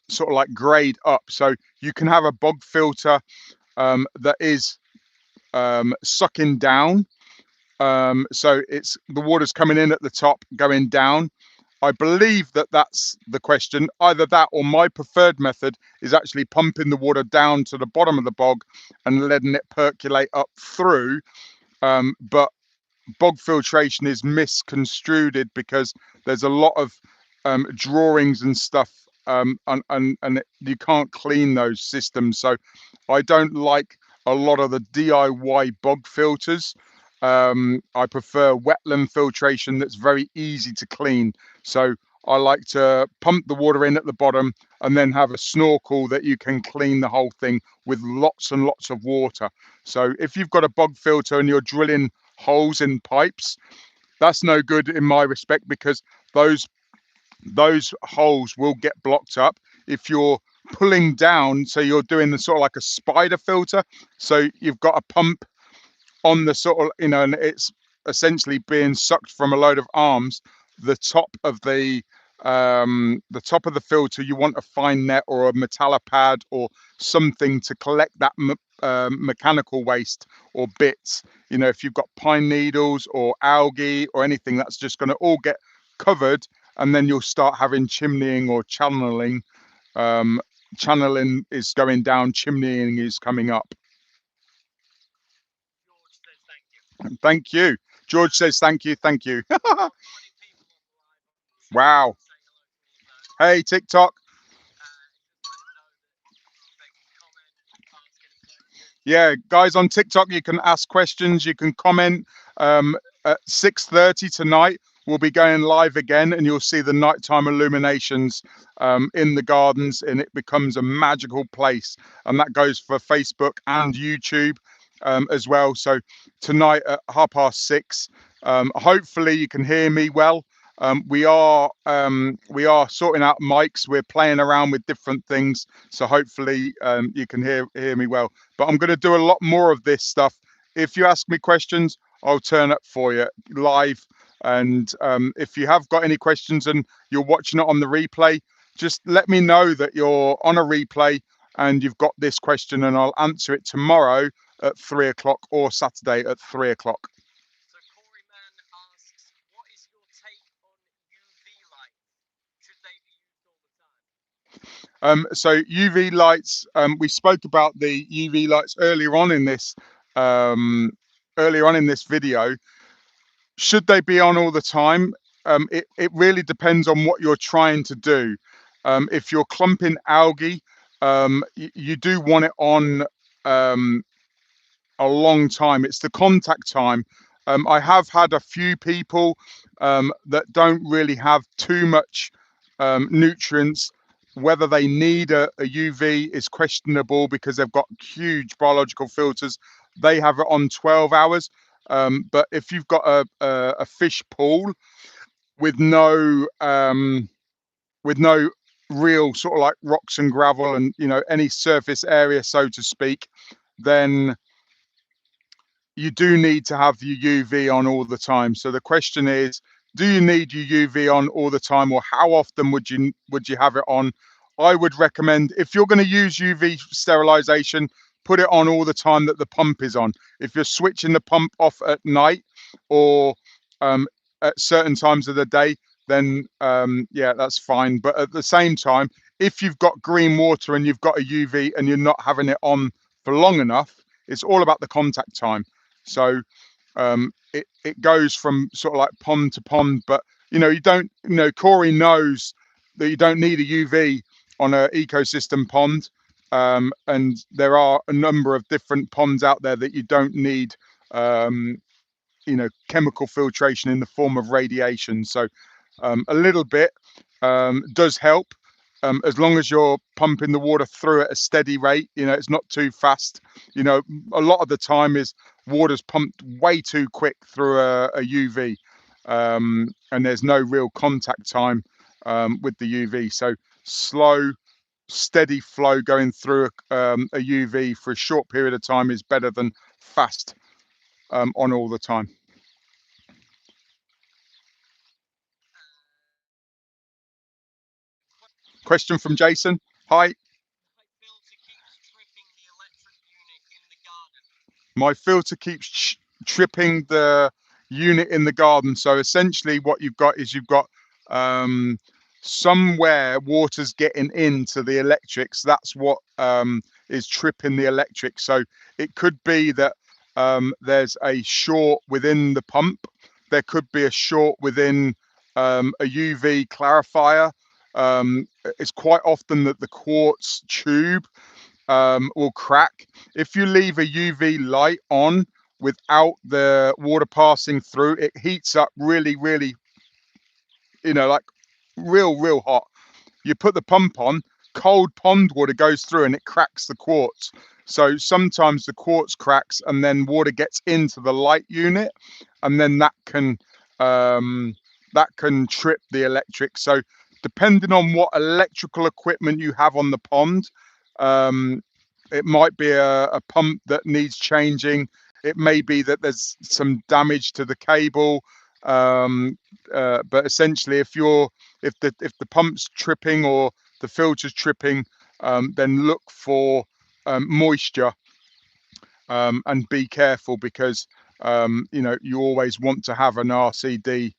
sort of like grade up. So you can have a bog filter that is sucking down. So it's the water's coming in at the top, going down. I believe that that's the question. Either that, or my preferred method is actually pumping the water down to the bottom of the bog and letting it percolate up through. But bog filtration is misconstrued because there's a lot of drawings and stuff, and you can't clean those systems. So I don't like a lot of the DIY bog filters. I prefer wetland filtration that's very easy to clean. So I like to pump the water in at the bottom and then have a snorkel that you can clean the whole thing with lots and lots of water. So if you've got a bog filter and you're drilling holes in pipes, that's no good in my respect, because those holes will get blocked up if you're pulling down. So you're doing the sort of like a spider filter. So you've got a pump on the sort of, you know, and it's essentially being sucked from a load of arms. The top of the filter, you want a fine net or a metallopad or something to collect that mechanical waste or bits. You know, if you've got pine needles or algae or anything, that's just going to all get covered, and then you'll start having chimneying or channeling. Channeling is going down, chimneying is coming up. Thank you. George says thank you. Thank you. Wow. Hey, TikTok. Yeah, guys on TikTok, you can ask questions, you can comment. At 6:30 tonight, we'll be going live again, and you'll see the nighttime illuminations in the gardens, and it becomes a magical place. And that goes for Facebook and YouTube as well. So tonight at 6:30, hopefully you can hear me well. We are sorting out mics. We're playing around with different things, so hopefully you can hear me well. But I'm going to do a lot more of this stuff. If you ask me questions, I'll turn up for you live. And if you have got any questions and you're watching it on the replay, just let me know that you're on a replay and you've got this question, and I'll answer it tomorrow at 3 o'clock or Saturday at 3 o'clock. So Corey Man asks, what is your take on UV lights? Should they be used all the time? So UV lights, we spoke about the UV lights earlier on in this video. Should they be on all the time? It really depends on what you're trying to do. If you're clumping algae, you do want it on a long time. It's the contact time. I have had a few people that don't really have too much nutrients. Whether they need a UV is questionable because they've got huge biological filters. They have it on 12 hours. But if you've got a fish pool with no real sort of like rocks and gravel and any surface area, so to speak, then you do need to have your UV on all the time. So the question is, do you need your UV on all the time, or how often would you have it on? I would recommend, if you're going to use UV sterilization, put it on all the time that the pump is on. If you're switching the pump off at night or at certain times of the day, then yeah, that's fine. But at the same time, if you've got green water and you've got a UV and you're not having it on for long enough, it's all about the contact time. So it goes from sort of like pond to pond, but you don't, Corey knows that you don't need a UV on an ecosystem pond. And there are a number of different ponds out there that you don't need chemical filtration in the form of radiation. So a little bit does help, as long as you're pumping the water through at a steady rate. It's not too fast. A lot of the time is water's pumped way too quick through a UV, and there's no real contact time with the UV. So slow, steady flow going through a UV for a short period of time is better than fast on all the time. Question from Jason. Hi. My filter keeps tripping the unit in the garden. So essentially what you've got is somewhere water's getting into the electrics. That's what is tripping the electric. So it could be that there's a short within the pump. There could be a short within a UV clarifier. It's quite often that the quartz tube will crack. If you leave a UV light on without the water passing through, it heats up really, really, like real hot. You put the pump on, cold pond water goes through and it cracks the quartz. So sometimes the quartz cracks and then water gets into the light unit, and then that can trip the electric. So depending on what electrical equipment you have on the pond, it might be a pump that needs changing. It may be that there's some damage to the cable. But essentially, if the pump's tripping or the filter's tripping, then look for moisture and be careful, because you always want to have an RCD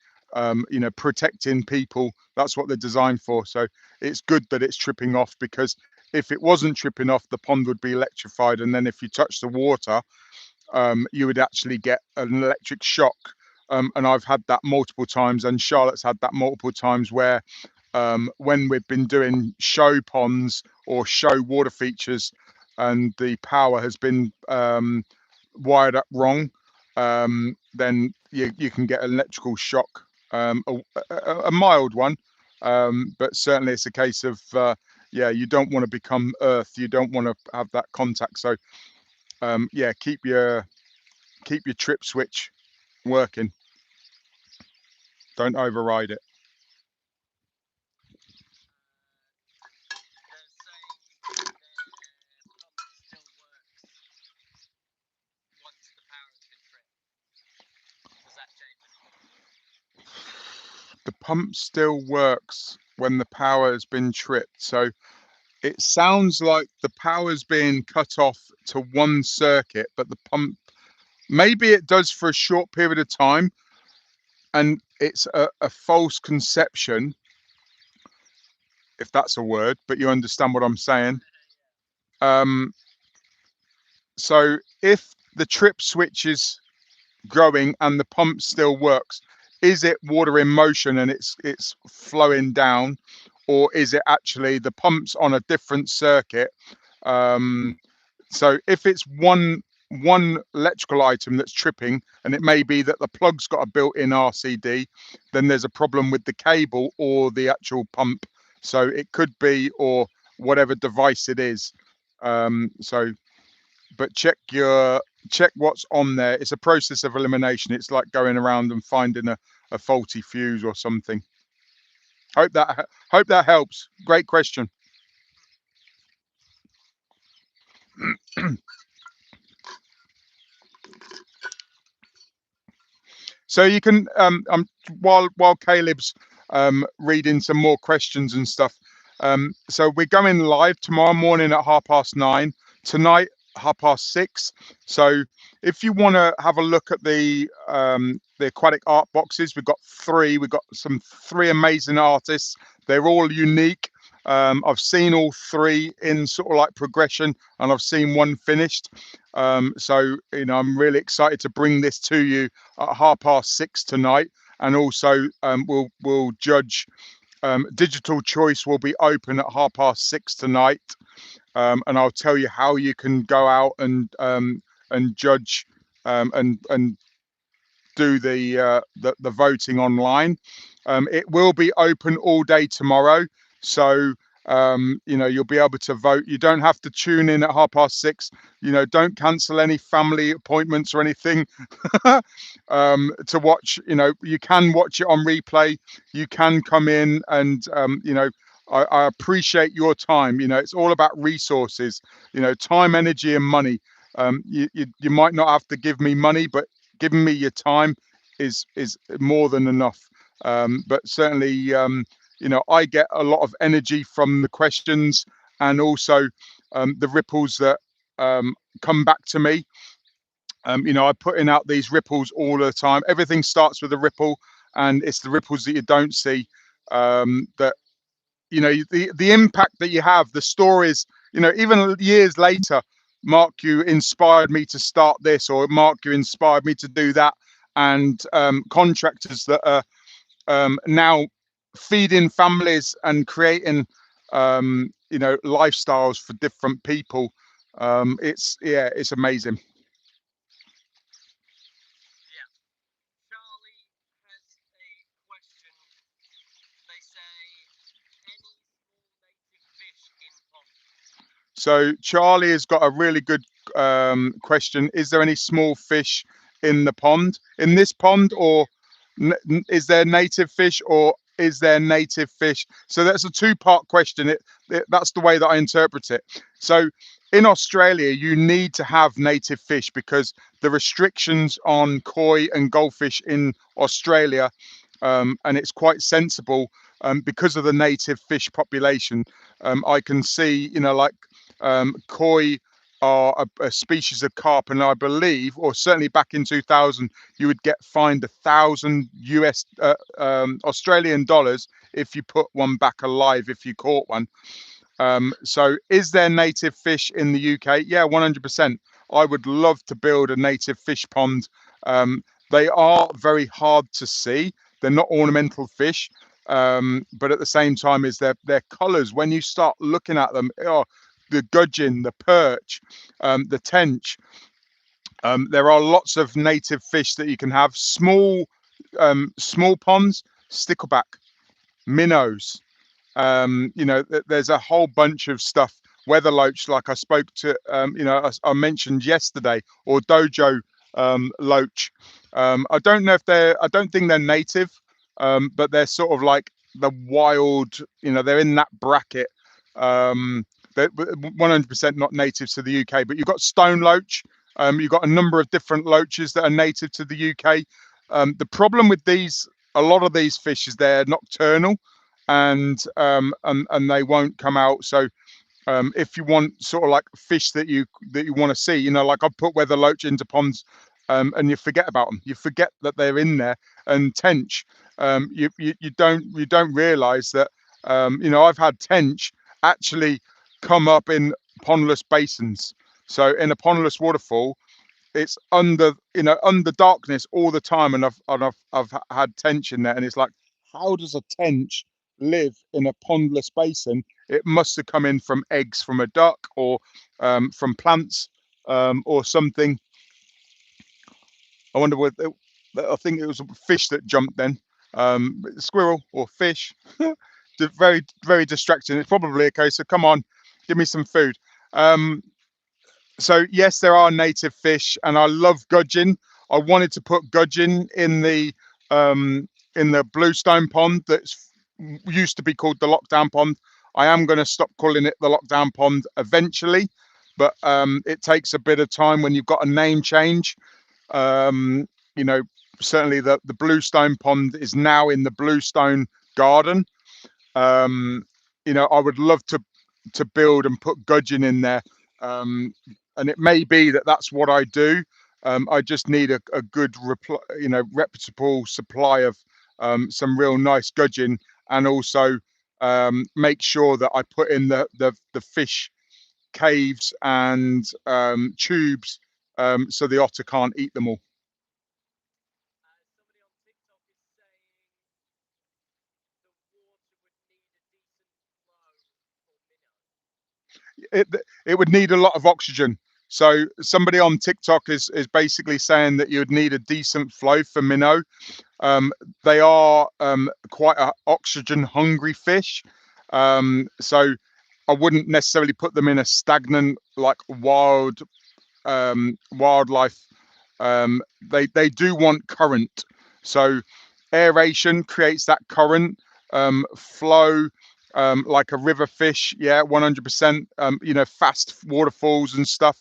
protecting people. That's what they're designed for. So it's good that it's tripping off, because if it wasn't tripping off, the pond would be electrified, and then if you touch the water, you would actually get an electric shock. And I've had that multiple times, and Charlotte's had that multiple times, where when we've been doing show ponds or show water features, and the power has been wired up wrong, then you can get an electrical shock, a mild one, but certainly it's a case of yeah, you don't want to become earth, you don't want to have that contact. So yeah, keep your trip switch working, don't override it. The pump still works when the power has been tripped. So it sounds like the power's being cut off to one circuit, but the pump, maybe it does for a short period of time, and it's a false conception, if that's a word, but you understand what I'm saying. So if the trip switch is growing and the pump still works, is it water in motion and it's flowing down, or is it actually the pump's on a different circuit? So if it's one electrical item that's tripping, and it may be that the plug's got a built-in RCD, then there's a problem with the cable or the actual pump. So it could be, or whatever device it is. So but check what's on there. It's a process of elimination. It's like going around and finding a faulty fuse or something. Hope that helps. Great question. So you can while Caleb's reading some more questions and stuff. So we're going live tomorrow morning at 9:30, tonight 6:30. So if you want to have a look at the aquatic art boxes, we've got three. We've got three amazing artists. They're all unique. I've seen all three in sort of like progression, and I've seen one finished. So you know, I'm really excited to bring this to you at 6:30 tonight, and also we'll judge. Digital choice will be open at 6:30 tonight, and I'll tell you how you can go out and judge and do the voting online. It will be open all day tomorrow, so you know, you'll be able to vote. You don't have to tune in at 6:30. You know, don't cancel any family appointments or anything to watch. You know, you can watch it on replay. You can come in and you know, I appreciate your time. You know, it's all about resources. You know, time, energy, and money. You might not have to give me money, but giving me your time is more than enough. But certainly, you know, I get a lot of energy from the questions, and also the ripples that come back to me. You know, I'm putting out these ripples all the time. Everything starts with a ripple, and it's the ripples that you don't see that, you know, the impact that you have, the stories, you know, even years later. Mark, you inspired me to start this, or Mark, you inspired me to do that. And contractors that are now feeding families and creating you know, lifestyles for different people. It's amazing. Charlie has a question. They say, any small native fish in pond? So Charlie has got a really good question. Is there any small fish in the pond, in this pond, or is there native fish, or is there native fish? So that's a two-part question. That's the way that I interpret it. So in Australia, you need to have native fish because the restrictions on koi and goldfish in Australia, and it's quite sensible because of the native fish population. I can see, you know, like koi are a species of carp, and I believe, or certainly back in 2000, you would get fined $1,000 Australian dollars if you put one back alive, if you caught one. So is there native fish in the UK? Yeah, 100%. I would love to build a native fish pond. They are very hard to see. They're not ornamental fish, but at the same time, is their colors, when you start looking at them, oh, the gudgeon, the perch, the tench. There are lots of native fish that you can have. Small ponds, stickleback, minnows. There's a whole bunch of stuff. Weather loach, like I spoke to, I mentioned yesterday, or dojo loach. I don't know if I don't think they're native, but they're sort of like the wild, they're in that bracket. They're 100% not native to the UK, but you've got stone loach. You've got a number of different loaches that are native to the UK. The problem with a lot of these fish is they're nocturnal, and they won't come out. So if you want sort of like fish that you want to see, like I put weather loach into ponds, and you forget about them. You forget that they're in there. And tench, you don't realise that. I've had tench actually come up in pondless basins. So in a pondless waterfall, it's under darkness all the time, and I've had tench in there, and it's like, how does a tench live in a pondless basin? It must have come in from eggs from a duck, or from plants, or something. I wonder what. I think it was a fish that jumped then, squirrel or fish. Very, very distracting. It's probably a case of, come on, give me some food. So yes, there are native fish, and I love gudgeon. I wanted to put gudgeon in the Bluestone pond that's used to be called the Lockdown Pond. I am going to stop calling it the Lockdown Pond eventually, but it takes a bit of time when you've got a name change. Certainly the Bluestone Pond is now in the Bluestone Garden. I would love to build and put gudgeon in there. And it may be that that's what I do. I just need a good reputable supply of some real nice gudgeon, and also make sure that I put in the fish caves and tubes, so the otter can't eat them all. It would need a lot of oxygen. So somebody on TikTok is basically saying that you would need a decent flow for minnow. They are quite an oxygen hungry fish. So I wouldn't necessarily put them in a stagnant, like wildlife. They do want current. So aeration creates that current flow, like a river fish. Yeah, 100%. Fast waterfalls and stuff.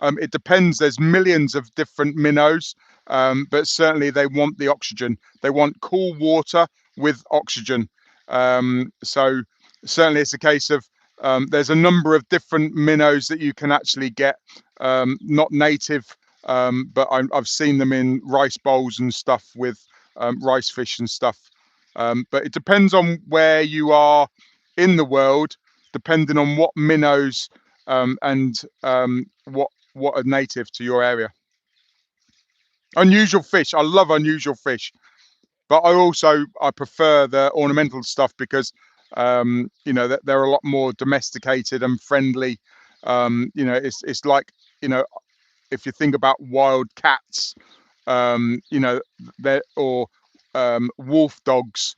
It depends. There's millions of different minnows, but certainly they want the oxygen. They want cool water with oxygen. So certainly it's a case of, there's a number of different minnows that you can actually get, not native, but I've seen them in rice bowls and stuff with rice fish and stuff. But it depends on where you are in the world, depending on what minnows and what are native to your area. Unusual fish. I love unusual fish, but I prefer the ornamental stuff because that they're a lot more domesticated and friendly. It's like, if you think about wild cats, they're or wolf dogs.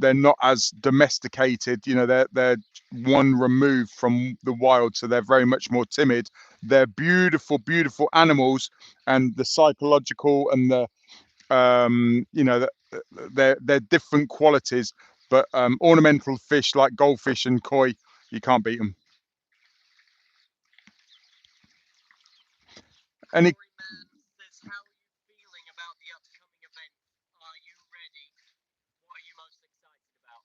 They're not as domesticated. They're one removed from the wild, so they're very much more timid. They're beautiful, beautiful animals, and the psychological and the they're different qualities. But ornamental fish like goldfish and koi, you can't beat them. Any How are you feeling about the upcoming event? Are you ready? What are you most excited about?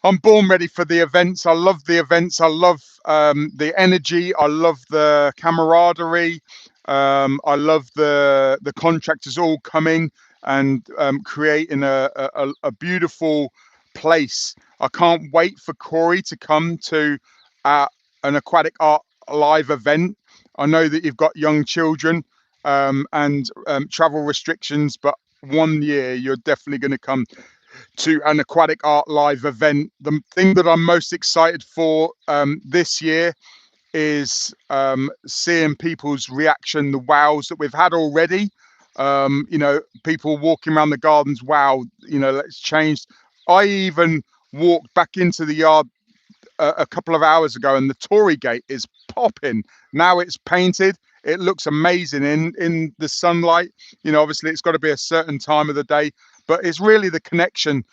I'm born ready for the events. I love the events. I love the energy. I love the camaraderie. I love the contractors all coming and creating a beautiful place. I can't wait for Corey to come to an aquatic art live event. I know that you've got young children and travel restrictions, but one year you're definitely going to come to an aquatic art live event. The thing that I'm most excited for this year is seeing people's reaction, the wows that we've had already. You know, people walking around the gardens, wow, you know, it's changed. I even walked back into the yard a couple of hours ago, and the Tory gate is popping. Now it's painted. It looks amazing in the sunlight. You know, obviously it's got to be a certain time of the day, but it's really the connection.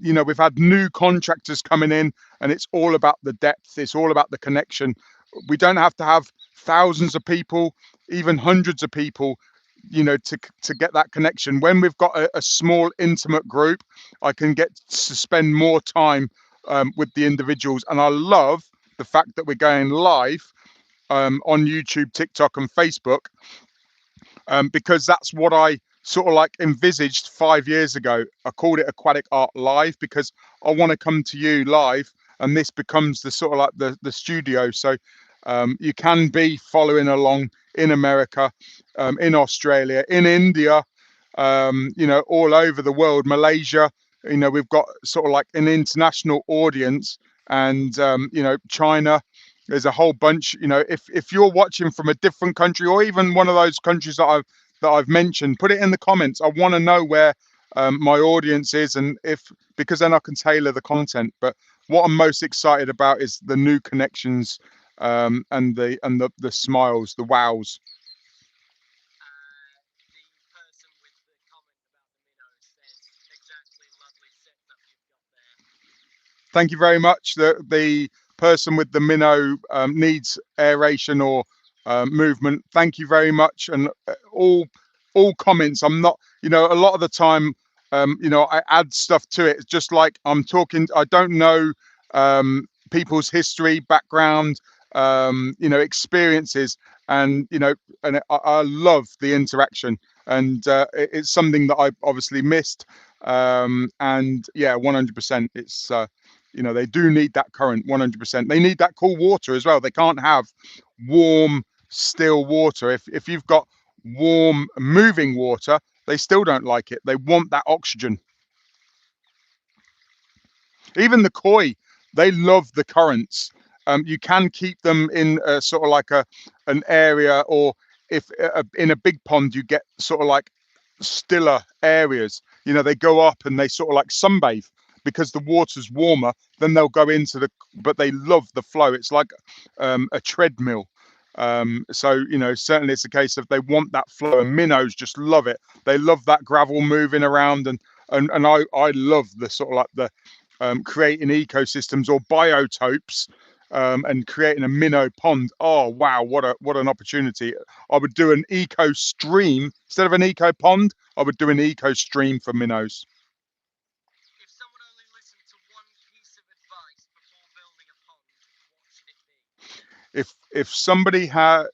You know, we've had new contractors coming in, and it's all about the depth. It's all about the connection. We don't have to have thousands of people, even hundreds of people, you know, to get that connection. When we've got a small intimate group, I can get to spend more time with the individuals. And I love the fact that we're going live on YouTube, TikTok, and Facebook, because that's what I sort of like envisaged 5 years ago. I called it Aquatic Art Live because I want to come to you live, and this becomes the sort of like the studio. So you can be following along in America, in Australia, in India, you know, all over the world, Malaysia. You know, we've got sort of like an international audience, and you know, China. There's a whole bunch. You know, if you're watching from a different country, or even one of those countries that I've mentioned, put it in the comments. I want to know where my audience is, and because then I can tailor the content. But what I'm most excited about is the new connections, and the smiles, the wows. The person with the comment about the minnows says exactly lovely setup you've got there. Thank you very much. The person with the minnow needs aeration or movement. Thank you very much. And all comments. I'm not, you know, a lot of the time, you know, I add stuff to it. It's just like I'm talking. I don't know people's history, background, you know, experiences, and you know, and I love the interaction. And it's something that I obviously missed. And yeah, 100%. It's you know, they do need that current, 100%. They need that cool water as well. They can't have warm, still water. If you've got warm, moving water, they still don't like it. They want that oxygen. Even the koi, they love the currents. You can keep them in sort of like an area, or if in a big pond, you get sort of like stiller areas. You know, they go up and they sort of like sunbathe because the water's warmer. Then they'll go into but they love the flow. It's like a treadmill. So you know, certainly it's a case of they want that flow, and minnows just love it. They love that gravel moving around, and I love the sort of like the creating ecosystems or biotopes, and creating a minnow pond. Oh wow, what an opportunity. I would do an eco stream instead of an eco pond. I would do an eco stream for minnows. If someone only listened to one piece of advice before building a pond, what should it be?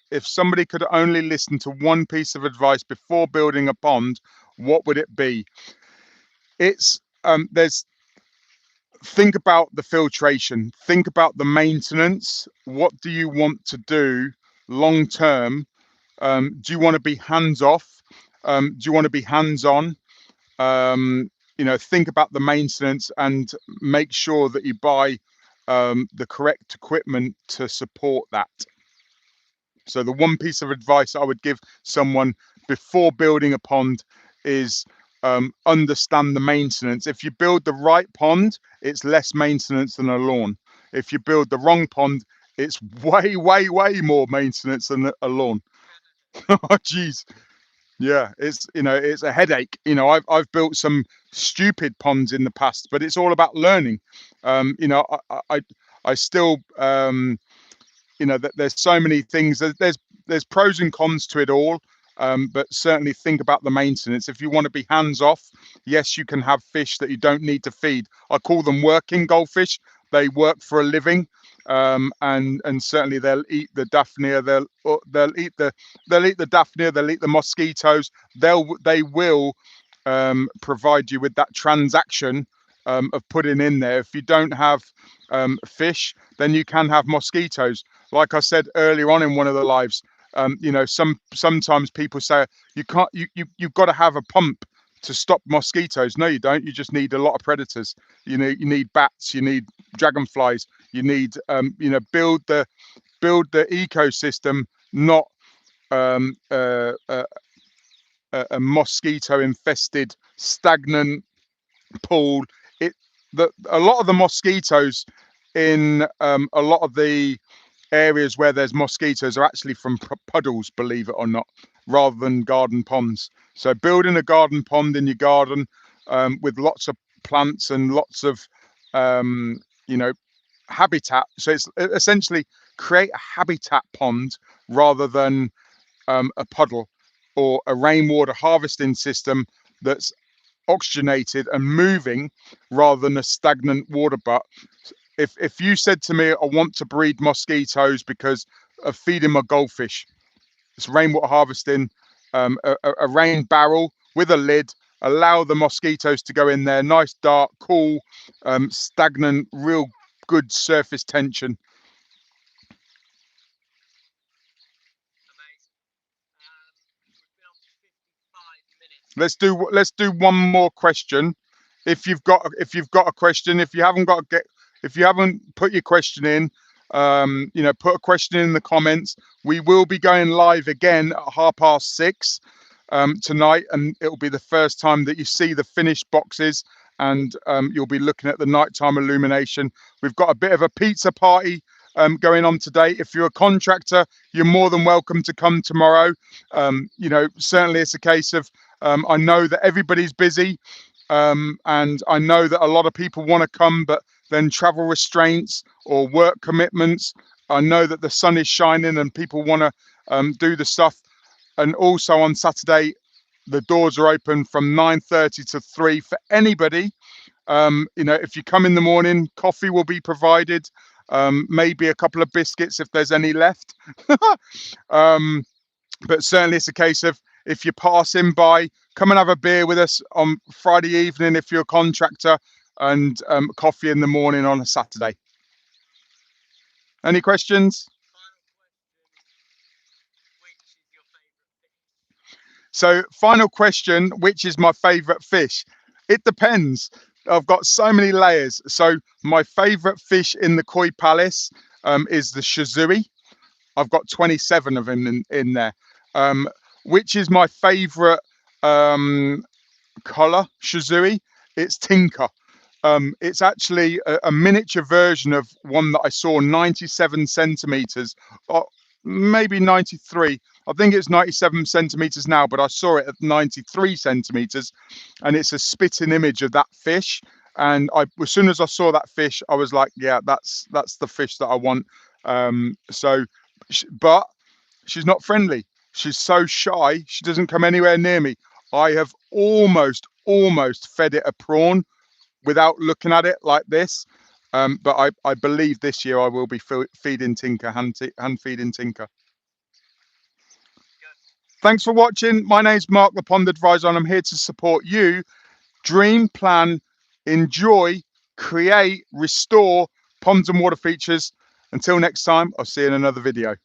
If somebody could only listen to one piece of advice before building a pond, what would it be? It's think about the filtration, think about the maintenance. What do you want to do long term? Do you want to be hands off? Do you want to be hands on? You know, think about the maintenance and make sure that you buy the correct equipment to support that. So the one piece of advice I would give someone before building a pond is understand the maintenance. If you build the right pond, it's less maintenance than a lawn. If you build the wrong pond, it's way more maintenance than a lawn. Oh geez. Yeah, it's, you know, it's a headache. You know, I've built some stupid ponds in the past, but it's all about learning. You know, I still you know, that there's so many things. There's pros and cons to it all, but certainly think about the maintenance. If you want to be hands off, yes, you can have fish that you don't need to feed. I call them working goldfish. They work for a living, and certainly they'll eat the daphnia. They'll eat the daphnia. They'll eat the mosquitoes. They will provide you with that transaction of putting in there. If you don't have fish, then you can have mosquitoes. Like I said earlier on in one of the lives, you know, sometimes people say you've got to have a pump to stop mosquitoes. No, you don't. You just need a lot of predators. You need bats. You need dragonflies. You need you know, build the build the ecosystem, not a mosquito infested stagnant pool. A lot of the mosquitoes in a lot of the areas where there's mosquitoes are actually from puddles, believe it or not, rather than garden ponds. So building a garden pond in your garden with lots of plants and lots of you know, habitat. So it's essentially create a habitat pond rather than a puddle, or a rainwater harvesting system that's oxygenated and moving rather than a stagnant water butt. If you said to me, I want to breed mosquitoes because of feeding my goldfish, it's rainwater harvesting, a rain barrel with a lid, allow the mosquitoes to go in there, nice, dark, cool, stagnant, real good surface tension. Let's do one more question. If you've got a question, if you haven't put your question in, you know, put a question in the comments. We will be going live again at 6:30 tonight, and it will be the first time that you see the finished boxes, and you'll be looking at the nighttime illumination. We've got a bit of a pizza party going on today. If you're a contractor, you're more than welcome to come tomorrow. You know, certainly it's a case of I know that everybody's busy, and I know that a lot of people want to come, but then travel restraints or work commitments. I know that the sun is shining and people want to do the stuff. And also on Saturday, the doors are open from 9:30 to 3 for anybody. You know, if you come in the morning, coffee will be provided, maybe a couple of biscuits if there's any left. But certainly it's a case of, if you're passing by, come and have a beer with us on Friday evening if you're a contractor, and coffee in the morning on a Saturday. Any questions? So final question, which is my favorite fish? It depends. I've got so many layers. So my favorite fish in the koi palace is the shizui. I've got 27 of them in there. Which is my favorite color shizui? It's tinker. It's actually a miniature version of one that I saw, 97 centimeters, or maybe 93. I think it's 97 centimeters now, but I saw it at 93 centimeters, and it's a spitting image of that fish. And as soon as I saw that fish, I was like, yeah, that's the fish that I want. But she's not friendly. She's so shy, she doesn't come anywhere near me. I have almost fed it a prawn without looking at it like this. But I believe this year I will be feeding Tinker, hand feeding Tinker. Thanks for watching. My name's Mark, the Pond Advisor, and I'm here to support you. Dream, plan, enjoy, create, restore ponds and water features. Until next time, I'll see you in another video.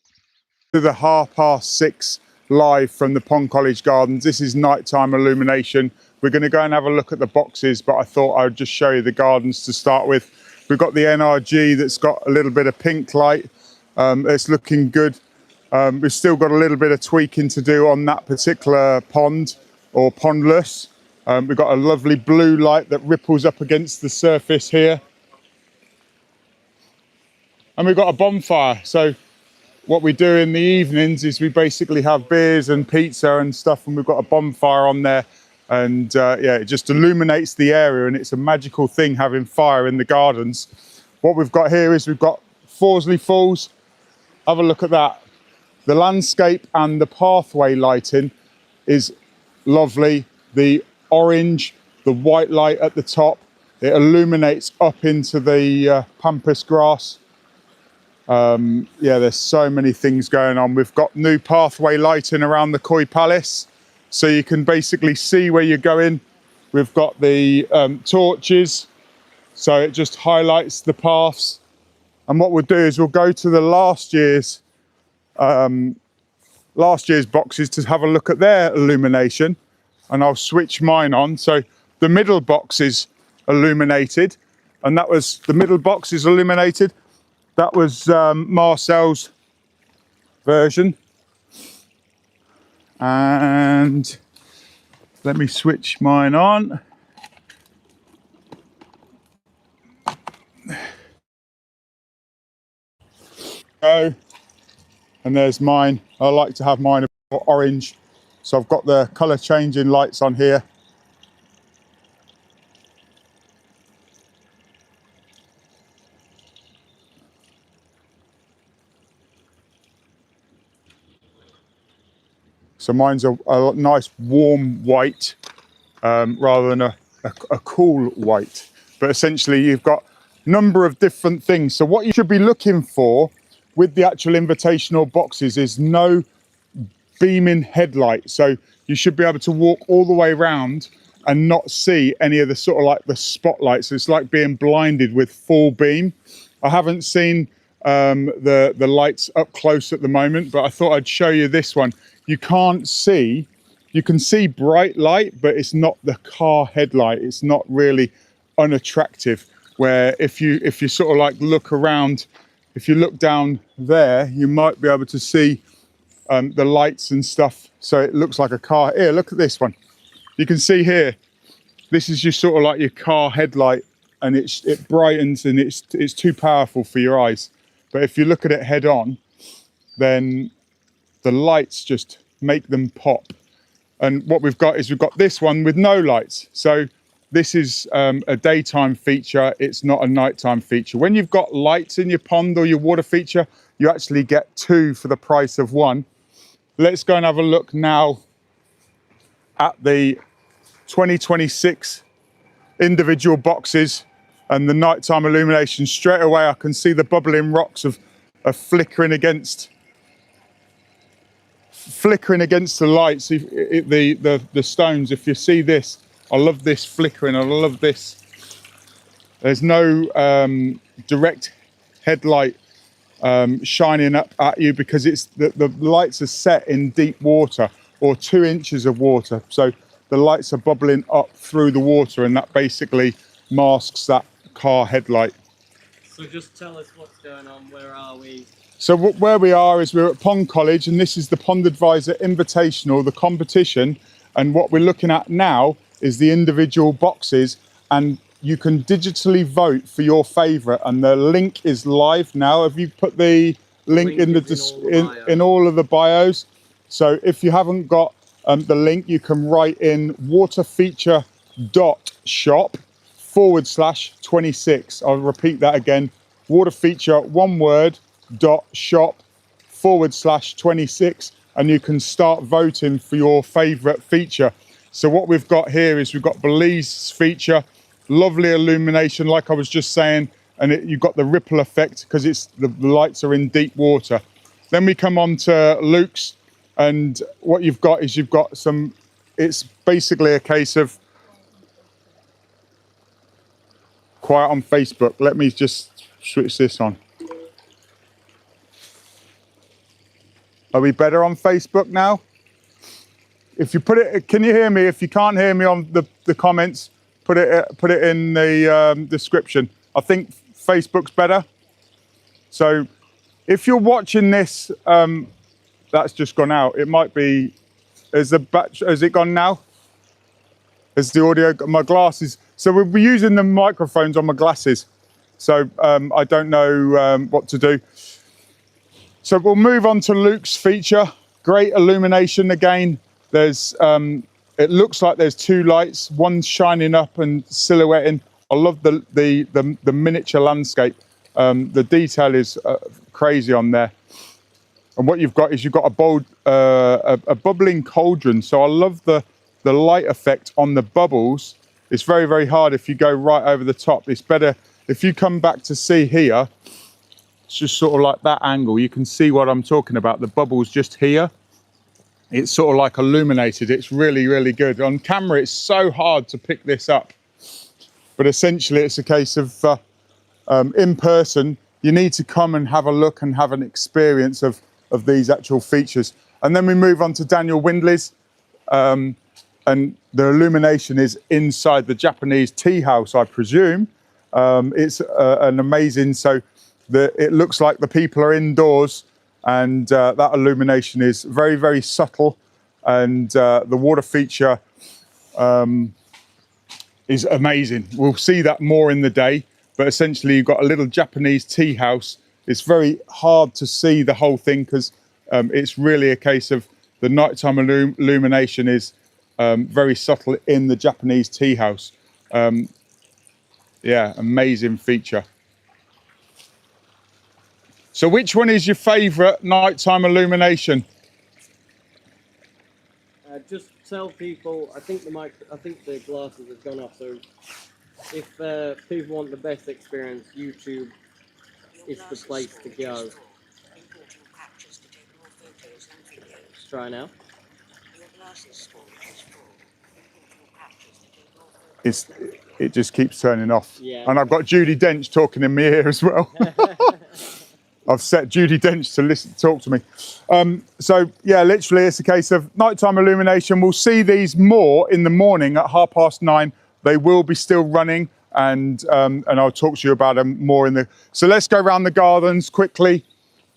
To the 6:30 live from the Pond College Gardens. This is nighttime illumination. We're going to go and have a look at the boxes, but I thought I would just show you the gardens to start with. We've got the NRG that's got a little bit of pink light. It's looking good. We've still got a little bit of tweaking to do on that particular pond, or pondless. We've got a lovely blue light that ripples up against the surface here. And we've got a bonfire. So what we do in the evenings is we basically have beers and pizza and stuff, and we've got a bonfire on there. And yeah, it just illuminates the area, and it's a magical thing having fire in the gardens. What we've got here is we've got Fawsley Falls. Have a look at that. The landscape and the pathway lighting is lovely. The orange, the white light at the top, it illuminates up into the pampas grass. Yeah, there's so many things going on. We've got new pathway lighting around the Koi Palace, so you can basically see where you're going. We've got the torches, so it just highlights the paths. And what we'll do is we'll go to the last year's boxes to have a look at their illumination, and I'll switch mine on. So the middle box is illuminated, and that was the middle box is illuminated. That was Marcel's version. And let me switch mine on. Go. And there's mine. I like to have mine orange. So I've got the color changing lights on here. So mine's a nice warm white rather than a cool white. But essentially you've got a number of different things. So what you should be looking for with the actual invitational boxes is no beaming headlight. So you should be able to walk all the way around and not see any of the sort of like the spotlights. It's like being blinded with full beam. I haven't seen the lights up close at the moment, but I thought I'd show you this one. You can't see, you can see bright light, but it's not the car headlight. It's not really unattractive. Where if you sort of like look around, if you look down there, you might be able to see the lights and stuff. So it looks like a car. Here, look at this one. You can see here, this is just sort of like your car headlight, and it brightens, and it's too powerful for your eyes. But if you look at it head on, then the lights just make them pop. And what we've got is we've got this one with no lights. So this is a daytime feature. It's not a nighttime feature. When you've got lights in your pond or your water feature, you actually get two for the price of one. Let's go and have a look now at the 2026 individual boxes and the nighttime illumination. Straight away I can see the bubbling rocks of flickering against the lights, the stones. If you see this, I love this flickering, I love this. There's no direct headlight shining up at you, because it's the lights are set in deep water or 2 inches of water. So the lights are bubbling up through the water, and that basically masks that car headlight. So just tell us what's going on. Where are we? So where we are is we're at Pond College, and this is the Pond Advisor Invitational, the competition. And what we're looking at now is the individual boxes, and you can digitally vote for your favourite. And the link is live now. Have you put the link in all of the bios? So if you haven't got the link, you can write in waterfeature.shop/26. I'll repeat that again. Waterfeature, one word, .shop/26, and you can start voting for your favourite feature. So what we've got here is we've got Belize's feature, lovely illumination, like I was just saying, and you've got the ripple effect because the lights are in deep water. Then we come on to Luke's, and what you've got is it's basically a case of quiet on Facebook. Let me just switch this on. Are we better on Facebook now? If you put it, can you hear me? If you can't hear me on the comments, put it in the description. I think Facebook's better. So if you're watching this, that's just gone out. It might be, has it gone now? Is the audio, my glasses. So we'll be using the microphones on my glasses. So I don't know what to do. So we'll move on to Luke's feature. Great illumination again. There's, it looks like there's 2 lights, one shining up and silhouetting. I love the miniature landscape. The detail is crazy on there. And what you've got is you've got a bubbling cauldron. So I love the light effect on the bubbles. It's very, very hard if you go right over the top. It's better if you come back to see here. It's just sort of like that angle. You can see what I'm talking about. The bubbles just here. It's sort of like illuminated. It's really, really good. On camera, it's so hard to pick this up. But essentially, it's a case of in person, you need to come and have a look and have an experience of these actual features. And then we move on to Daniel Windley's. And the illumination is inside the Japanese tea house, I presume. It's an amazing, so it looks like the people are indoors and that illumination is very, very subtle, and the water feature is amazing. We'll see that more in the day, but essentially you've got a little Japanese tea house. It's very hard to see the whole thing because it's really a case of the nighttime illumination is very subtle in the Japanese tea house. Yeah, amazing feature. So which one is your favourite nighttime illumination? Just tell people. I think the glasses have gone off. So if people want the best experience, YouTube is the place to go. Try now. It just keeps turning off. Yeah. And I've got Judi Dench talking in my ear as well. I've set Judi Dench to talk to me. So yeah, literally it's a case of nighttime illumination. We'll see these more in the morning at 9:30. They will be still running, and I'll talk to you about them more in the. So let's go around the gardens quickly.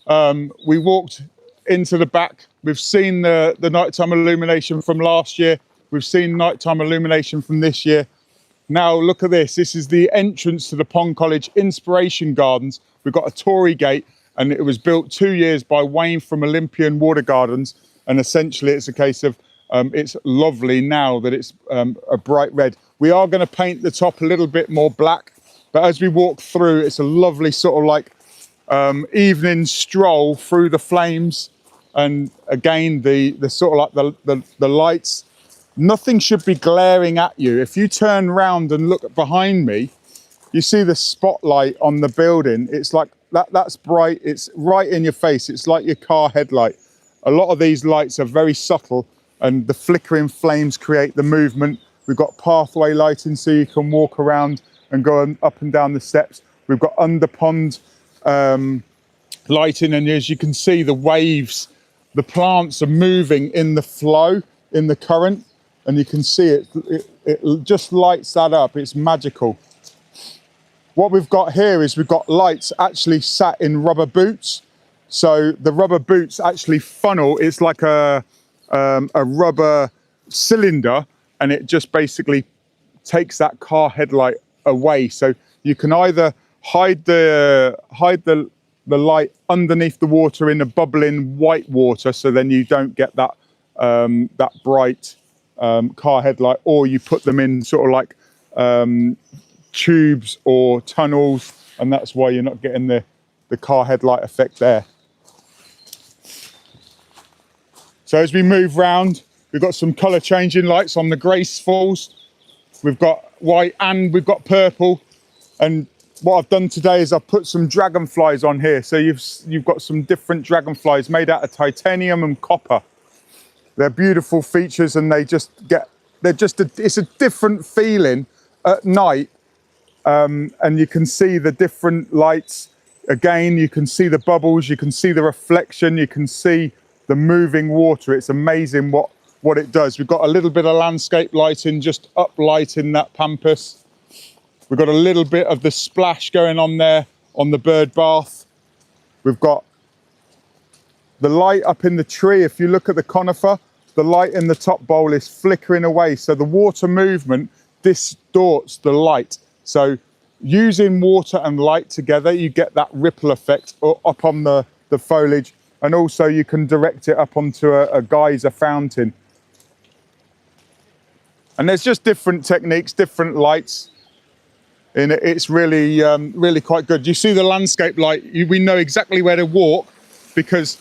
We walked into the back. We've seen the nighttime illumination from last year. We've seen nighttime illumination from this year. Now look at this. This is the entrance to the Pond College Inspiration Gardens. We've got a Tory gate, and it was built 2 years by Wayne from Olympian Water Gardens. And essentially it's a case of, it's lovely now that it's a bright red. We are going to paint the top a little bit more black, but as we walk through, it's a lovely sort of like evening stroll through the flames. And again, the sort of like the lights, nothing should be glaring at you. If you turn round and look behind me, you see the spotlight on the building. It's like that's bright. It's right in your face. It's like your car headlight. A lot of these lights are very subtle, and the flickering flames create the movement. We've got pathway lighting so you can walk around and go up and down the steps. We've got under pond lighting, and as you can see, the waves, the plants are moving in the flow, in the current, and you can see it just lights that up. It's magical. What we've got here is we've got lights actually sat in rubber boots. So the rubber boots actually funnel. It's like a rubber cylinder, and it just basically takes that car headlight away. So you can either hide the light underneath the water in a bubbling white water, so then you don't get that that bright car headlight, or you put them in sort of like tubes or tunnels, and that's why you're not getting the car headlight effect there. So as we move round, we've got some colour changing lights on the Gracefalls. We've got white and we've got purple, and what I've done today is I've put some dragonflies on here. So you've got some different dragonflies made out of titanium and copper. They're beautiful features, and it's a different feeling at night. And you can see the different lights. Again, you can see the bubbles, you can see the reflection, you can see the moving water. It's amazing what it does. We've got a little bit of landscape lighting, just uplighting that pampas. We've got a little bit of the splash going on there on the bird bath. We've got the light up in the tree. If you look at the conifer, the light in the top bowl is flickering away. So the water movement distorts the light. So using water and light together, you get that ripple effect up on the foliage. And also you can direct it up onto a geyser fountain. And there's just different techniques, different lights. And it's really, really quite good. You see the landscape light, we know exactly where to walk, because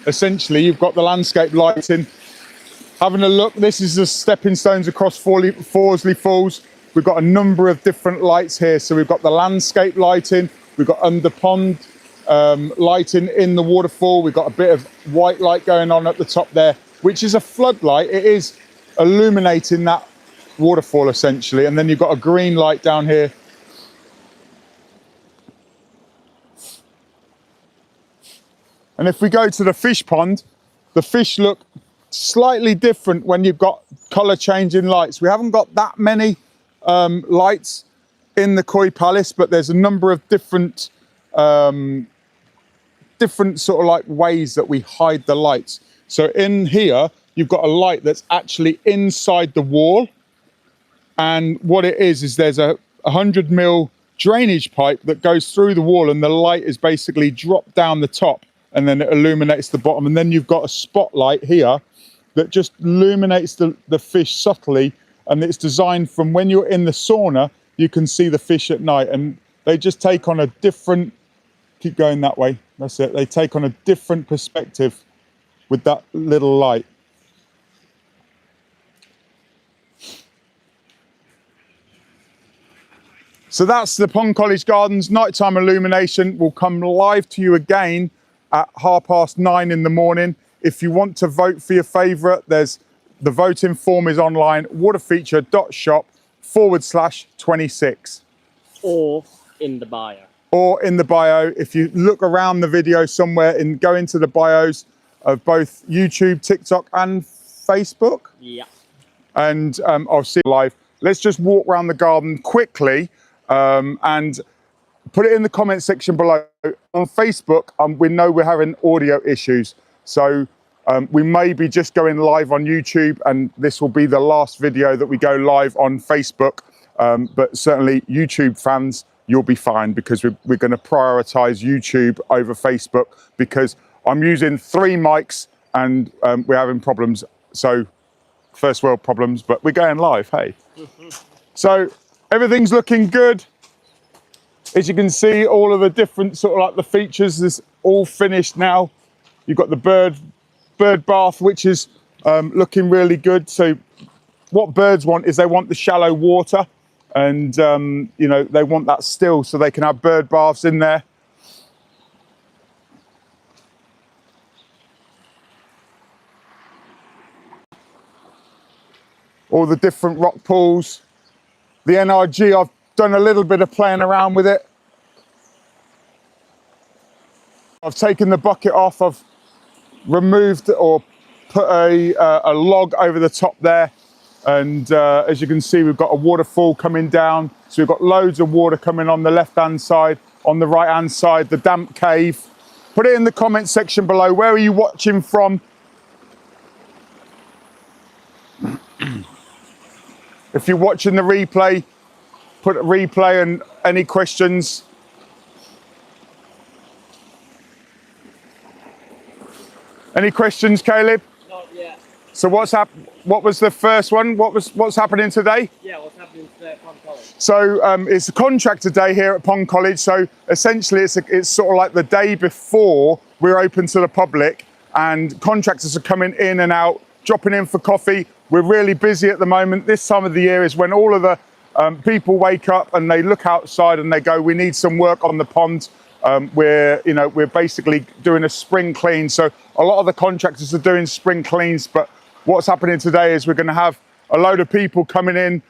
essentially you've got the landscape lighting. Having a look, this is the stepping stones across Forsley Falls. We've got a number of different lights here. So we've got the landscape lighting, we've got under pond lighting in the waterfall. We've got a bit of white light going on at the top there, which is a floodlight. It is illuminating that waterfall essentially, and then you've got a green light down here. And if we go to the fish pond, the fish look slightly different when you've got colour changing lights. We haven't got that many lights in the Koi Palace, but there's a number of different different sort of like ways that we hide the lights. So in here, you've got a light that's actually inside the wall. And what it is there's a 100 mil drainage pipe that goes through the wall, and the light is basically dropped down the top, and then it illuminates the bottom. And then you've got a spotlight here that just illuminates the fish subtly. And it's designed from when you're in the sauna, you can see the fish at night, and they just take on a different, keep going that way, that's it. They take on a different perspective with that little light. So that's the Pond College Gardens nighttime illumination. Will come live to you again at 9:30 in the morning. If you want to vote for your favourite, the voting form is online, waterfeature.shop/26. Or in the bio. Or in the bio. If you look around the video somewhere and go into the bios of both YouTube, TikTok and Facebook. Yeah. And I'll see you live. Let's just walk around the garden quickly. And put it in the comment section below. On Facebook, we know we're having audio issues, so we may be just going live on YouTube, and this will be the last video that we go live on Facebook. But certainly YouTube fans, you'll be fine, because we're going to prioritize YouTube over Facebook, because I'm using 3 mics and we're having problems. So first world problems, but we're going live, hey. So everything's looking good. As you can see, all of the different sort of like the features is all finished now. You've got the bird bath, which is looking really good. So what birds want is they want the shallow water, and you know, they want that still, so they can have bird baths in there. All the different rock pools. The NRG, I've done a little bit of playing around with it. I've taken the bucket off, I've removed or put a log over the top there, and as you can see, we've got a waterfall coming down. So we've got loads of water coming on the left hand side, on the right hand side, the damp cave. Put it in the comment section below. Where are you watching from? If you're watching the replay, put a replay and any questions. Any questions, Caleb? Not yet. So what was the first one? What's happening today? Yeah, what's happening today at Pond College? So it's a contractor day here at Pond College. So essentially it's sort of like the day before we're open to the public, and contractors are coming in and out, dropping in for coffee. We're really busy at the moment. This time of the year is when all of the people wake up and they look outside and they go, we need some work on the pond. We're basically doing a spring clean. So a lot of the contractors are doing spring cleans, but what's happening today is we're going to have a load of people coming in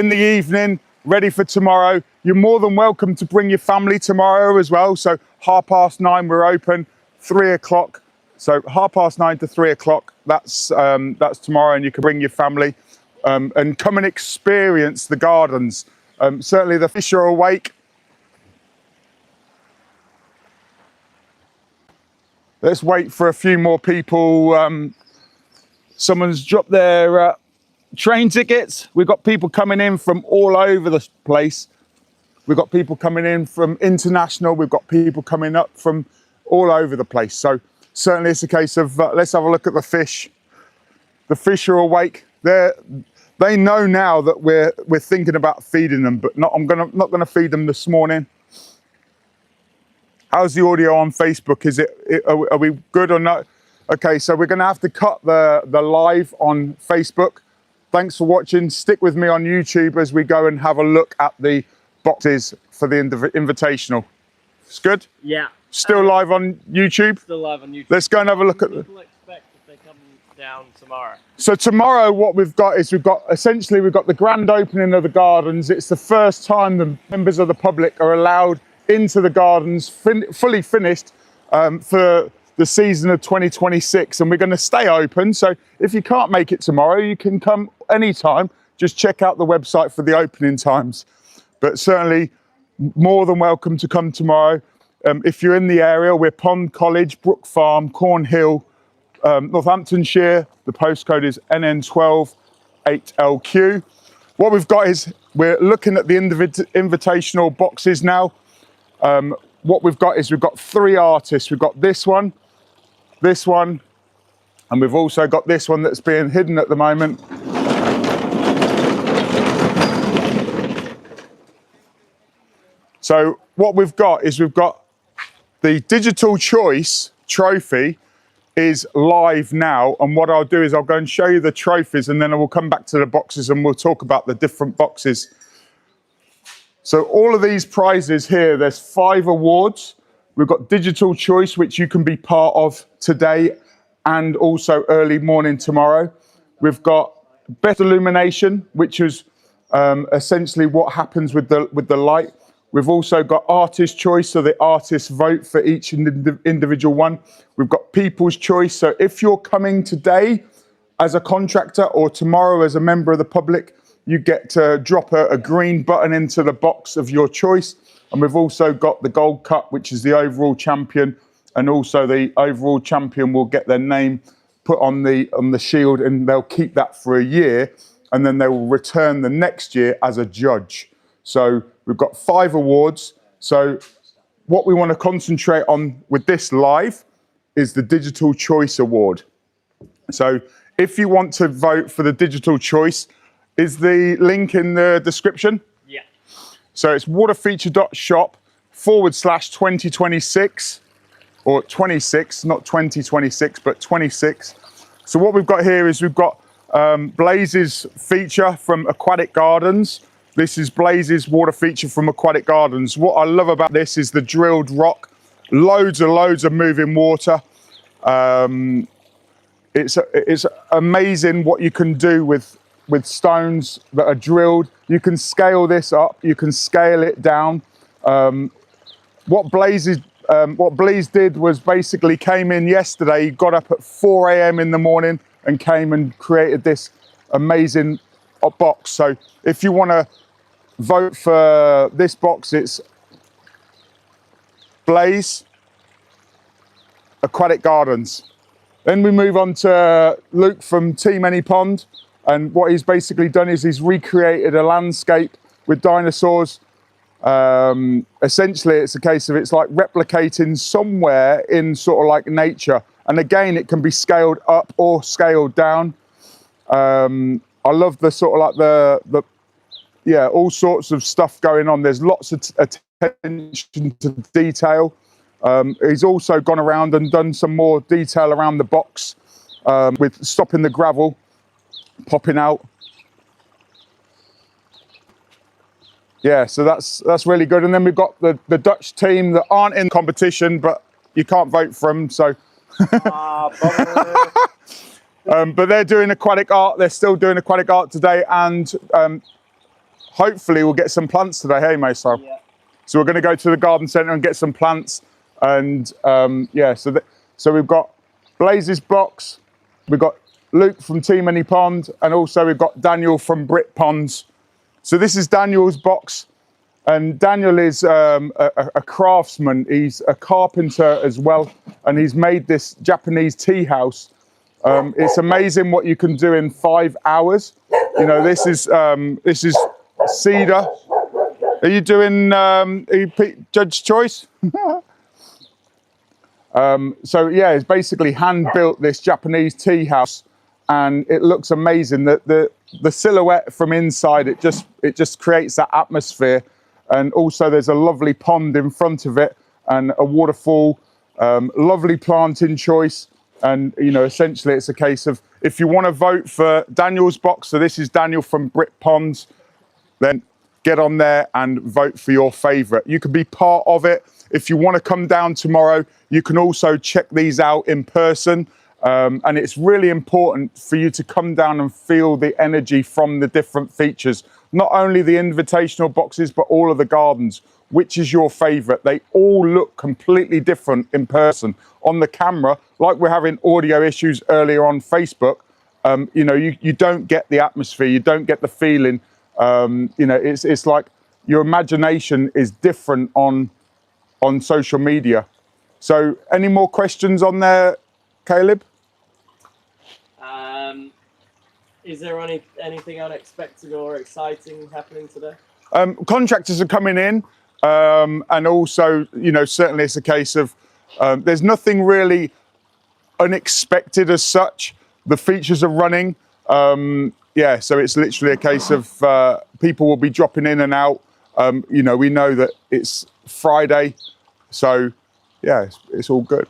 the evening, ready for tomorrow. You're more than welcome to bring your family tomorrow as well. So 9:30 we're open, 3 o'clock. So 9:30 to 3 o'clock, that's tomorrow, and you can bring your family and come and experience the gardens. Certainly the fish are awake. Let's wait for a few more people. Someone's dropped their train tickets. We've got people coming in from all over the place. We've got people coming in from international. We've got people coming up from all over the place. So certainly it's a case of let's have a look at the fish. The fish are awake. They know now that we're thinking about feeding them, but not gonna feed them this morning. How's the audio on Facebook? Are we good or not? Okay, so we're gonna have to cut the live on Facebook. Thanks for watching. Stick with me on YouTube as we go and have a look at the boxes for the Invitational. It's good? Yeah. Still live on YouTube? Still live on YouTube. Let's go and have a look at What do people expect if they come down tomorrow? So tomorrow what we've got essentially the grand opening of the gardens. It's the first time the members of the public are allowed into the gardens, fully finished for the season of 2026, and we're going to stay open. So if you can't make it tomorrow, you can come anytime. Just check out the website for the opening times. But certainly more than welcome to come tomorrow. if you're in the area, we're Pond College, Brook Farm, Cornhill, Northamptonshire. The postcode is NN12 8LQ. What we've got is we're looking at the invitational boxes now. What we've got is we've got 3 artists. We've got this one, and we've also got this one that's being hidden at the moment. So what we've got is we've got the Digital Choice trophy is live now, and what I'll do is I'll go and show you the trophies, and then I will come back to the boxes and we'll talk about the different boxes. So all of these prizes here, there's 5 awards. We've got Digital Choice, which you can be part of today and also early morning tomorrow. We've got Best Illumination, which is essentially what happens with the light. We've also got Artist Choice, so the artists vote for each individual one. We've got People's Choice, so if you're coming today as a contractor or tomorrow as a member of the public, you get to drop a green button into the box of your choice. And we've also got the Gold Cup, which is the overall champion, and also the overall champion will get their name put on the shield, and they'll keep that for a year, and then they will return the next year as a judge. So we've got 5 awards. So what we want to concentrate on with this live is the Digital Choice Award. So if you want to vote for the Digital Choice, is the link in the description? Yeah. So it's waterfeature.shop/2026, or 26, not 2026, but 26. So what we've got here is we've got Blaze's feature from Aquatic Gardens. This is Blaze's water feature from Aquatic Gardens. What I love about this is the drilled rock, loads of moving water. It's amazing what you can do with stones that are drilled. You can scale this up, you can scale it down. What Blaze did was basically came in yesterday, he got up at 4 a.m. in the morning and came and created this amazing box. So if you want to vote for this box, it's Blaze, Aquatic Gardens. Then we move on to Luke from Team Any Pond, and what he's basically done is he's recreated a landscape with dinosaurs. Essentially it's a case of it's like replicating somewhere in sort of like nature, and again it can be scaled up or scaled down. I love the sort of like the all sorts of stuff going on. There's lots of attention to detail. He's also gone around and done some more detail around the box with stopping the gravel popping out. Yeah, so that's really good. And then we've got the Dutch team that aren't in competition, but you can't vote for them, so. But they're doing aquatic art. They're still doing aquatic art today, and hopefully we'll get some plants today. Hey, Maso. Yeah. So we're going to go to the garden centre and get some plants. And yeah, so we've got Blaze's box, we've got Luke from Team Any Pond, and also we've got Daniel from Brit Ponds. So this is Daniel's box, and Daniel is a craftsman. He's a carpenter as well, and he's made this Japanese tea house. It's amazing what you can do in 5 hours. You know, this is cedar. Are you doing Judge Choice? So yeah, it's basically hand built this Japanese tea house, and it looks amazing. The silhouette from inside, it just creates that atmosphere. And also there's a lovely pond in front of it and a waterfall, lovely planting choice. And you know, essentially it's a case of, if you want to vote for Daniel's box, so this is Daniel from Brit Ponds, then get on there and vote for your favourite. You can be part of it. If you want to come down tomorrow, you can also check these out in person. And it's really important for you to come down and feel the energy from the different features. Not only the invitational boxes, but all of the gardens. Which is your favourite? They all look completely different in person. On the camera, like we're having audio issues earlier on Facebook, you know, you don't get the atmosphere, you don't get the feeling. You know, it's like your imagination is different on on social media. So any more questions on there, Caleb? Is there anything unexpected or exciting happening today? Contractors are coming in, and also, you know, certainly it's a case of there's nothing really unexpected as such. The features are running. Yeah, so it's literally a case of people will be dropping in and out. You know, we know that it's Friday, so yeah, it's all good.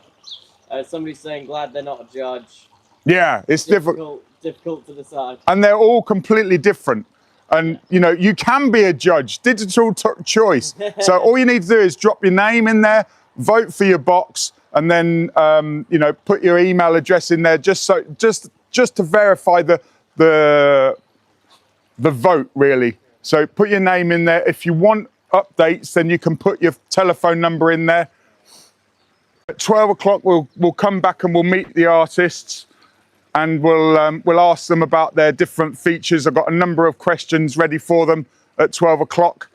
Somebody's saying glad they're not a judge. Yeah, it's difficult to decide. and they're all completely different. And you know, you can be a judge, digital choice. So all you need to do is drop your name in there, vote for your box, and then you know, put your email address in there, just to verify the vote, really. So put your name in there. If you want updates, then you can put your telephone number in there. At 12 o'clock, we'll come back and we'll meet the artists, and we'll ask them about their different features. I've got a number of questions ready for them at 12 o'clock.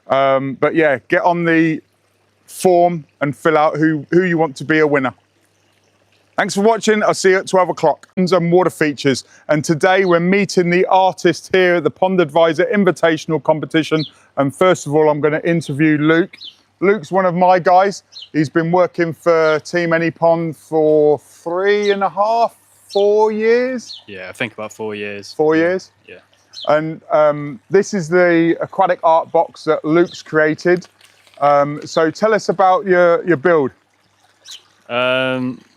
But yeah, get on the form and fill out who you want to be a winner. Thanks for watching. I'll see you at 12 o'clock. And water features. And today we're meeting the artist here at the Pond Advisor Invitational competition. And first of all, I'm going to interview Luke. Luke's one of my guys. He's been working for Team Any Pond for 3.5, 4 years. Yeah, I think about 4 years. 4 years? Yeah. And this is the aquatic art box that Luke's created. So tell us about your build.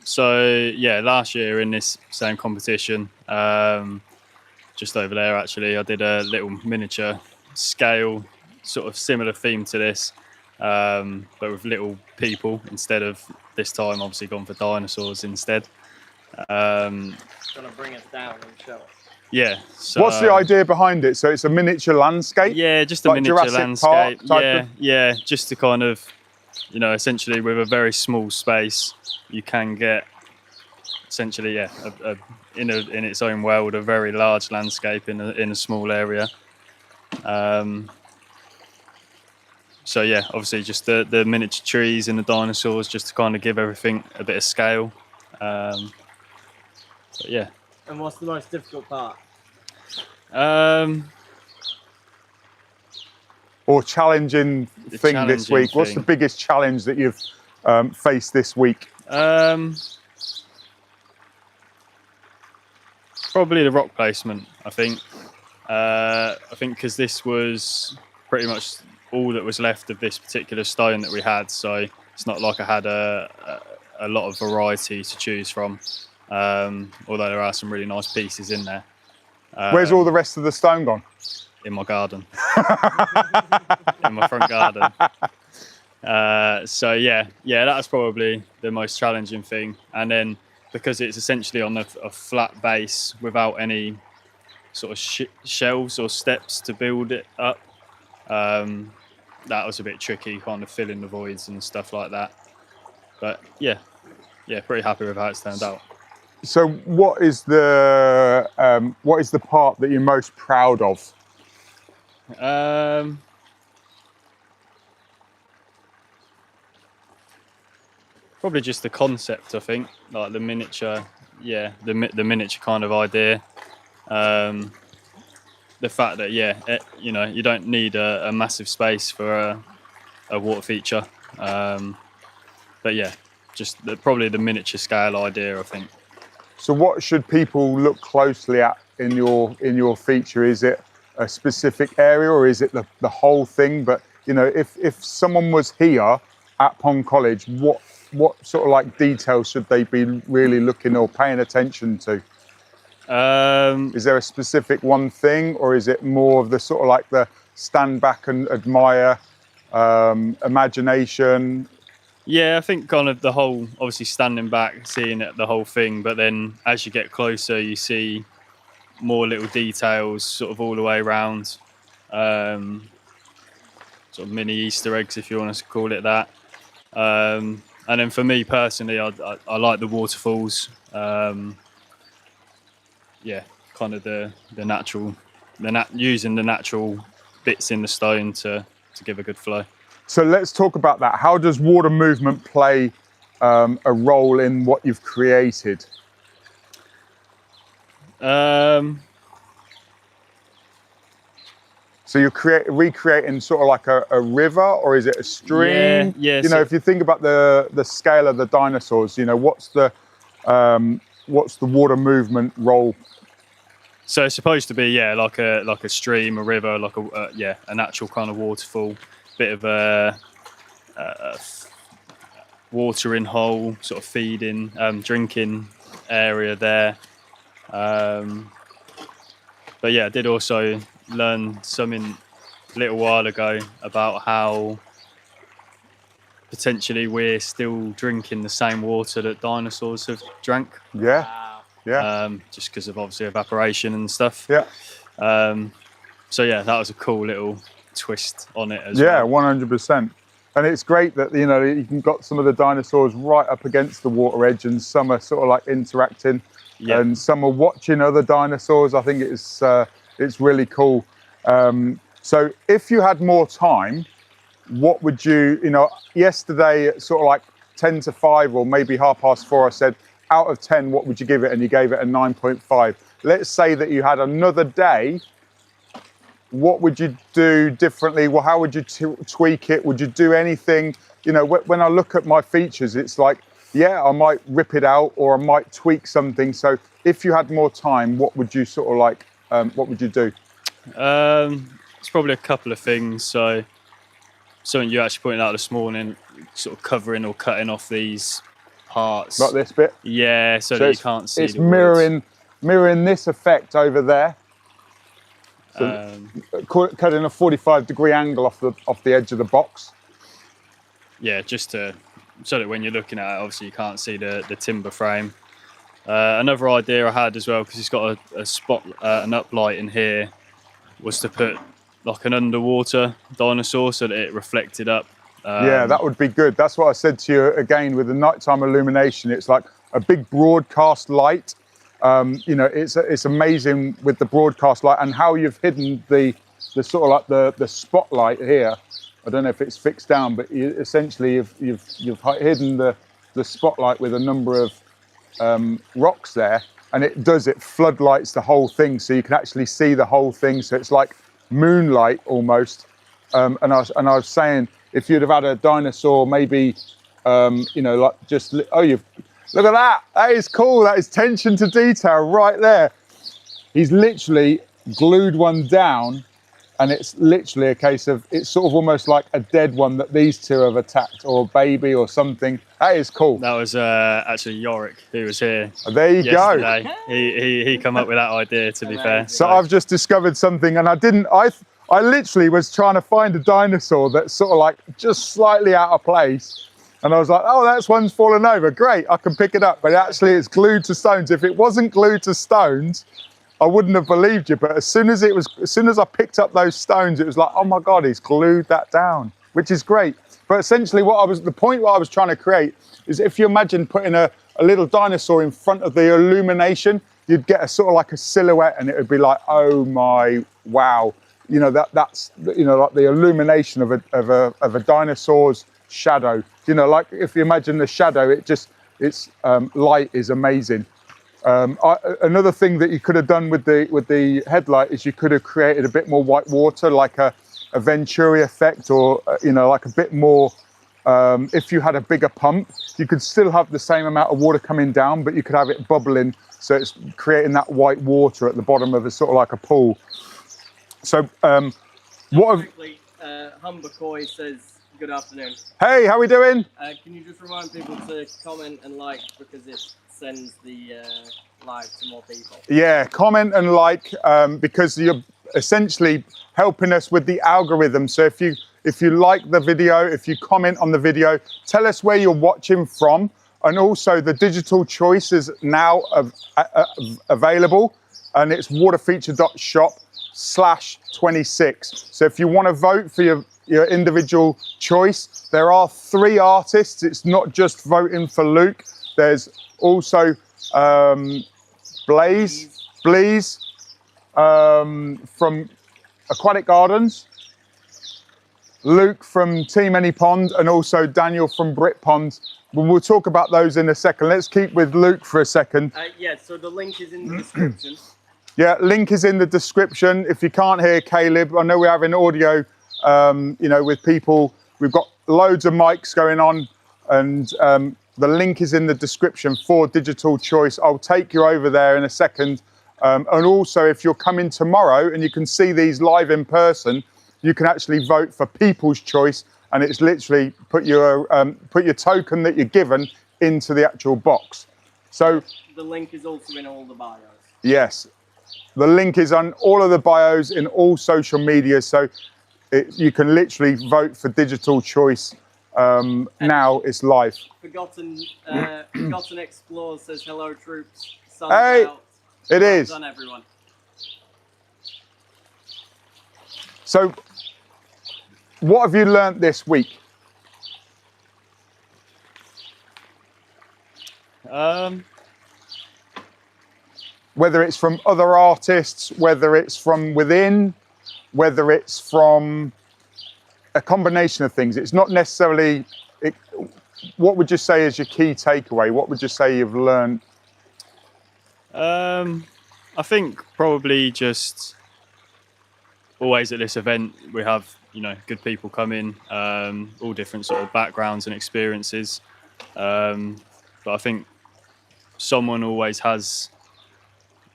So yeah, last year in this same competition, just over there actually, I did a little miniature scale, sort of similar theme to this, but with little people instead of this time. Obviously gone for dinosaurs instead. Gonna bring us down and show us. Yeah. So, what's the idea behind it? So it's a miniature landscape? Yeah, just a like miniature Jurassic landscape. Park Yeah, of... yeah, just to kind of, you know, essentially with a very small space, you can get essentially, yeah, in its own world, a very large landscape in a small area. So yeah, obviously just the miniature trees and the dinosaurs, just to kind of give everything a bit of scale. But yeah. And what's the most difficult part? Or challenging thing this week? What's the biggest challenge that you've faced this week? Probably the rock placement, I think. I think because this was pretty much all that was left of this particular stone that we had, so it's not like I had a lot of variety to choose from. Although there are some really nice pieces in there. Where's all the rest of the stone gone? In my garden. In my front garden. So yeah, that's probably the most challenging thing. And then because it's essentially on a flat base without any sort of shelves or steps to build it up, that was a bit tricky, kind of filling the voids and stuff like that. But yeah, pretty happy with how it's turned out. So what is the part that you're most proud of? Probably just the concept, I think, like the miniature, the miniature kind of idea. The fact that you know, you don't need a massive space for a water feature, but yeah, just probably the miniature scale idea, I think. So what should people look closely at in your feature? Is it a specific area or is it the whole thing? But you know, if someone was here at Pond College, what sort of like details should they be really looking or paying attention to? Is there a specific one thing, or is it more of the sort of like the stand back and admire, imagination? Yeah, I think kind of the whole, obviously standing back, seeing it, the whole thing, but then as you get closer, you see more little details sort of all the way around, sort of mini Easter eggs, if you want to call it that. And then for me personally, I like the waterfalls. Yeah, kind of the natural, using the natural bits in the stone to give a good flow. So let's talk about that. How does water movement play a role in what you've created? So you're recreating sort of like a river, or is it a stream? Yeah. You know, if you think about the scale of the dinosaurs, you know, what's the water movement role? So it's supposed to be like a stream, a river, like a natural kind of waterfall, bit of a watering hole, sort of feeding, drinking area there. But yeah, I did also learn something a little while ago about how potentially we're still drinking the same water that dinosaurs have drank. Yeah. Just because of obviously evaporation and stuff. Yeah. So yeah, that was a cool little twist on it as well. well. 100%. And it's great that, you know, you can got some of the dinosaurs right up against the water edge, and some are sort of like interacting, and some are watching other dinosaurs. I think it's really cool. So if you had more time, what would you know, yesterday at sort of like 10 to 5 or maybe 4:30, I said, out of 10, what would you give it? And you gave it a 9.5. Let's say that you had another day. What would you do differently? Well, how would you tweak it? Would you do anything? You know, when I look at my features, it's like, yeah, I might rip it out or I might tweak something. So if you had more time, what would you sort of like, what would you do? It's probably a couple of things. So something you actually pointed out this morning, sort of covering or cutting off these parts. Like this bit? Yeah, so that you can't see it's the words. mirroring this effect over there. So cutting a 45-degree angle off the edge of the box. Yeah, just so that when you're looking at it, obviously you can't see the timber frame. Another idea I had as well, because it's got a spot, an uplight in here, was to put like an underwater dinosaur so that it reflected up. Yeah, that would be good. That's what I said to you again with the nighttime illumination. It's like a big broadcast light. You know, it's amazing with the broadcast light and how you've hidden the sort of like the spotlight here. I don't know if it's fixed down, but essentially you've hidden the spotlight with a number of rocks there, and it floodlights the whole thing, so you can actually see the whole thing. So it's like moonlight almost. And I was saying, if you'd have had a dinosaur, maybe you know, like just look at that. That is cool. That is attention to detail right there. He's literally glued one down, and it's literally a case of, it's sort of almost like a dead one that these two have attacked, or a baby or something. That is cool. That was actually Yorick who was here. There you yesterday. go. He come up with that idea, to be fair. So I've just discovered something, and I literally was trying to find a dinosaur that's sort of like just slightly out of place. And I was like, oh, that's one's fallen over. Great, I can pick it up. But actually it's glued to stones. If it wasn't glued to stones, I wouldn't have believed you. But as soon as I picked up those stones, it was like, oh my God, he's glued that down, which is great. But essentially the point what I was trying to create is, if you imagine putting a little dinosaur in front of the illumination, you'd get a sort of like a silhouette, and it would be like, oh my, wow. You know, that's, you know, like the illumination of a dinosaur's shadow. You know, like if you imagine the shadow, its light is amazing. Another thing that you could have done with the headlight is you could have created a bit more white water, like a Venturi effect, or you know, like a bit more. If you had a bigger pump, you could still have the same amount of water coming down, but you could have it bubbling, so it's creating that white water at the bottom of a sort of like a pool. So, Humber Coy says, good afternoon. Hey, how we doing? Can you just remind people to comment and like, because it sends the live to more people? Yeah, comment and like, because you're essentially helping us with the algorithm. So if you like the video, if you comment on the video, tell us where you're watching from, and also the digital choice is now available, and it's waterfeature.shop/26. So if you want to vote for your individual choice, there are 3 artists. It's not just voting for Luke. There's also Blaze from Aquatic Gardens. Luke from Team Any Pond and also Daniel from Brit Pond. We'll talk about those in a second. Let's keep with Luke for a second. Yeah, so the link is in the description. Yeah, link is in the description. If you can't hear Caleb, I know we're having audio, you know, with people. We've got loads of mics going on, and the link is in the description for Digital Choice. I'll take you over there in a second. And also, if you're coming tomorrow and you can see these live in person, you can actually vote for People's Choice, and it's literally put your token that you're given into the actual box. So the link is also in all the bios. Yes, the link is on all of the bios in all social media, so you can literally vote for Digital Choice. Now it's live. Forgotten Explores says hello, troops. Sun's Hey, out. it Well is. done, everyone. So, what have you learnt this week? Whether it's from other artists, whether it's from within, whether it's from a combination of things. It's not necessarily. What would you say is your key takeaway? What would you say you've learned? I think probably just always at this event we have, you know, good people come in, all different sort of backgrounds and experiences. But I think someone always has,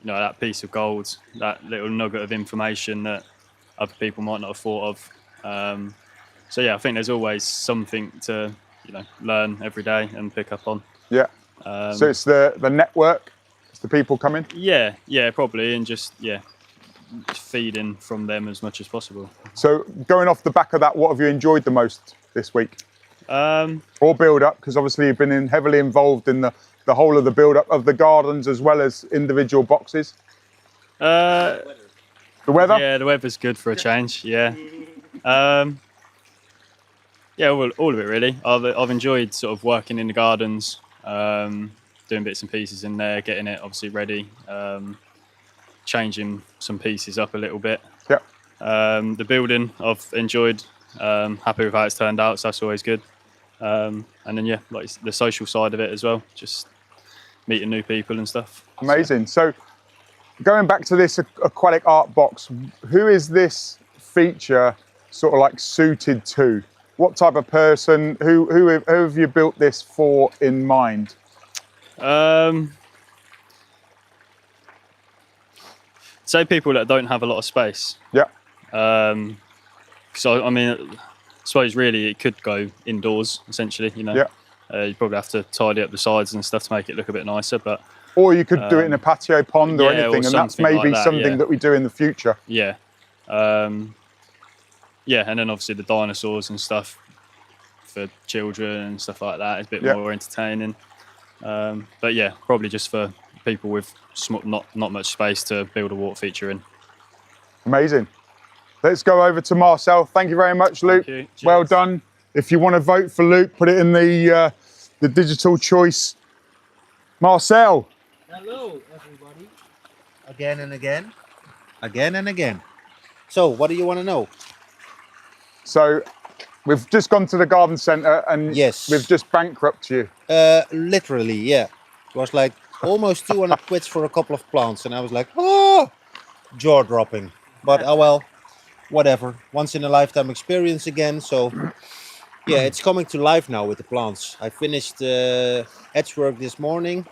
you know, that piece of gold, that little nugget of information that other people might not have thought of. So yeah, I think there's always something to, you know, learn every day and pick up on. Yeah. So it's the network, it's the people coming. Yeah, probably, and just feeding from them as much as possible. So going off the back of that, what have you enjoyed the most this week? Or build up, because obviously you've been heavily involved in the whole of the build up of the gardens as well as individual boxes. The weather? Yeah, the weather's good for a change. Yeah. Yeah, all of it really. I've enjoyed sort of working in the gardens, doing bits and pieces in there, getting it obviously ready, changing some pieces up a little bit. Yeah. The building I've enjoyed, happy with how it's turned out, so that's always good. And then yeah, like the social side of it as well, just meeting new people and stuff. Amazing. So going back to this aquatic art box, who is this feature sort of like suited to? What type of person, who have you built this for in mind? Say people that don't have a lot of space. Yeah. So I mean, I suppose really it could go indoors essentially. You know. Yeah. You probably have to tidy up the sides and stuff to make it look a bit nicer, but. Or you could do it in a patio pond or anything, and that's maybe like something that we do in the future. Yeah. Yeah, and then obviously the dinosaurs and stuff for children and stuff like that is a bit more entertaining. But yeah, probably just for people with not much space to build a water feature in. Amazing. Let's go over to Marcel. Thank you very much, Luke. Thank you. Well done. If you want to vote for Luke, put it in the Digital Choice. Marcel. Hello, everybody. Again and again. Again and again. So, what do you want to know? So, we've just gone to the garden centre and we've just bankrupted you. Literally, yeah. It was like almost 200 quid for a couple of plants, and I was like, oh, jaw dropping. But oh well, whatever. Once in a lifetime experience again. So, yeah, it's coming to life now with the plants. I finished edge work this morning,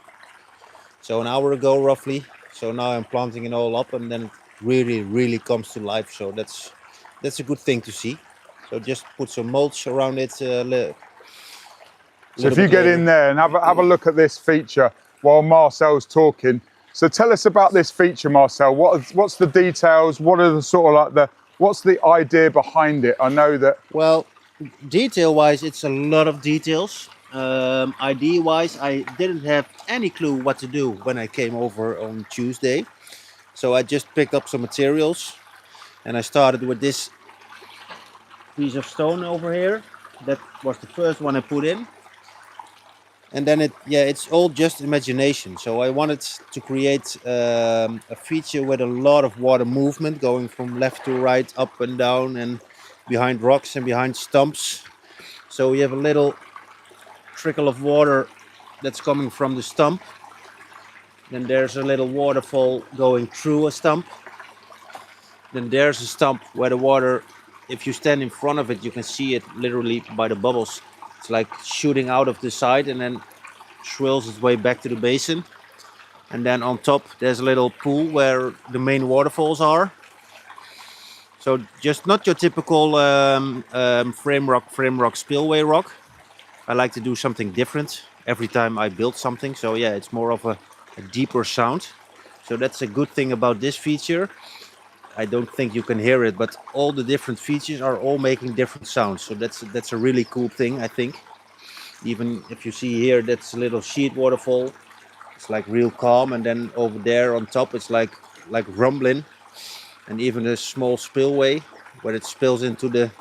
so an hour ago roughly. So now I'm planting it all up, and then it really comes to life. So that's a good thing to see. So just put some mulch around it. So if you get in there and have a look at this feature while Marcel's talking. So tell us about this feature, Marcel. What's the details? What are the sort of what's the idea behind it? I know that. Well, detail-wise, it's a lot of details. Idea-wise, I didn't have any clue what to do when I came over on Tuesday. So I just picked up some materials, and I started with this piece of stone over here. That was the first one I put in, and then it's all just imagination. So I wanted to create a feature with a lot of water movement going from left to right, up and down, and behind rocks and behind stumps. So we have a little trickle of water that's coming from the stump. Then there's a little waterfall going through a stump. Then there's a stump where the water, if you stand in front of it, you can see it literally by the bubbles. It's like shooting out of the side and then swirls its way back to the basin. And then on top there's a little pool where the main waterfalls are. So just not your typical frame rock spillway rock. I like to do something different every time I build something. So yeah, it's more of a deeper sound. So that's a good thing about this feature. I don't think you can hear it, but all the different features are all making different sounds. So that's a really cool thing, I think. Even if you see here, that's a little sheet waterfall. It's like real calm, and then over there on top, it's like rumbling. And even a small spillway where it spills into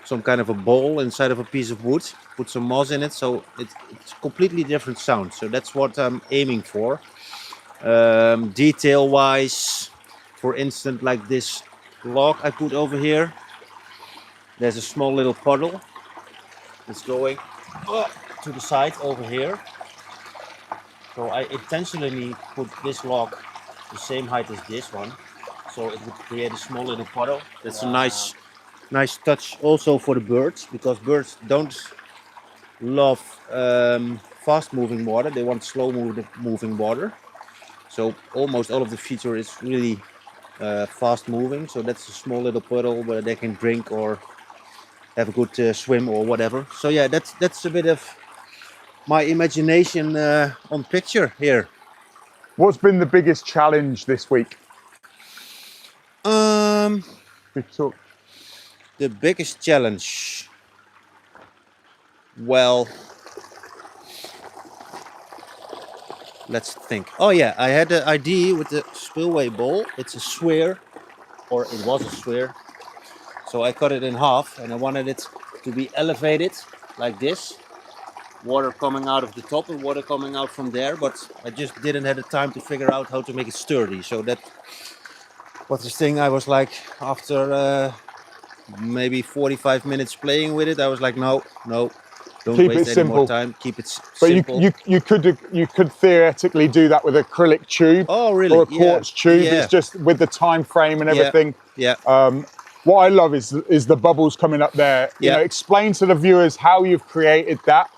some kind of a bowl inside of a piece of wood. Put some moss in it, so it's completely different sound. So that's what I'm aiming for. Detail-wise, for instance, like this log I put over here. There's a small little puddle. It's going to the side over here. So I intentionally put this log the same height as this one, so it would create a small little puddle. That's a nice touch also for the birds, because birds don't love fast moving water. They want slow moving water. So almost all of the feature is really fast moving. So that's a small little puddle where they can drink or have a good swim or whatever. So yeah, that's a bit of my imagination on picture here. What's been the biggest challenge this week? The biggest challenge. Well, let's think. Oh yeah, I had the idea with the spillway bowl. It's a sphere, or it was a sphere. So I cut it in half, and I wanted it to be elevated like this. Water coming out of the top and water coming out from there, but I just didn't have the time to figure out how to make it sturdy. So that was the thing. I was like, after maybe 45 minutes playing with it, I was like, no, don't waste any more time. Keep it simple. But you could theoretically do that with acrylic tube. Oh, really? Or a quartz tube. Yeah. It's just with the time frame and everything. Yeah. What I love is the bubbles coming up there. You know, explain to the viewers how you've created that.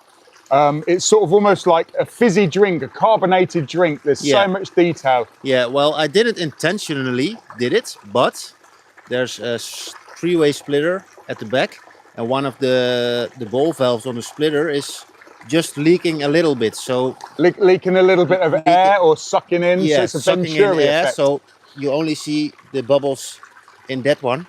It's sort of almost like a fizzy drink, a carbonated drink. There's so much detail. Yeah, well, I didn't intentionally but there's a three-way splitter at the back, and one of the ball valves on the splitter is just leaking a little bit. So leaking a little bit of air or sucking in. Yeah, so it's a sucking Venturi in air. effect. So you only see the bubbles in that one.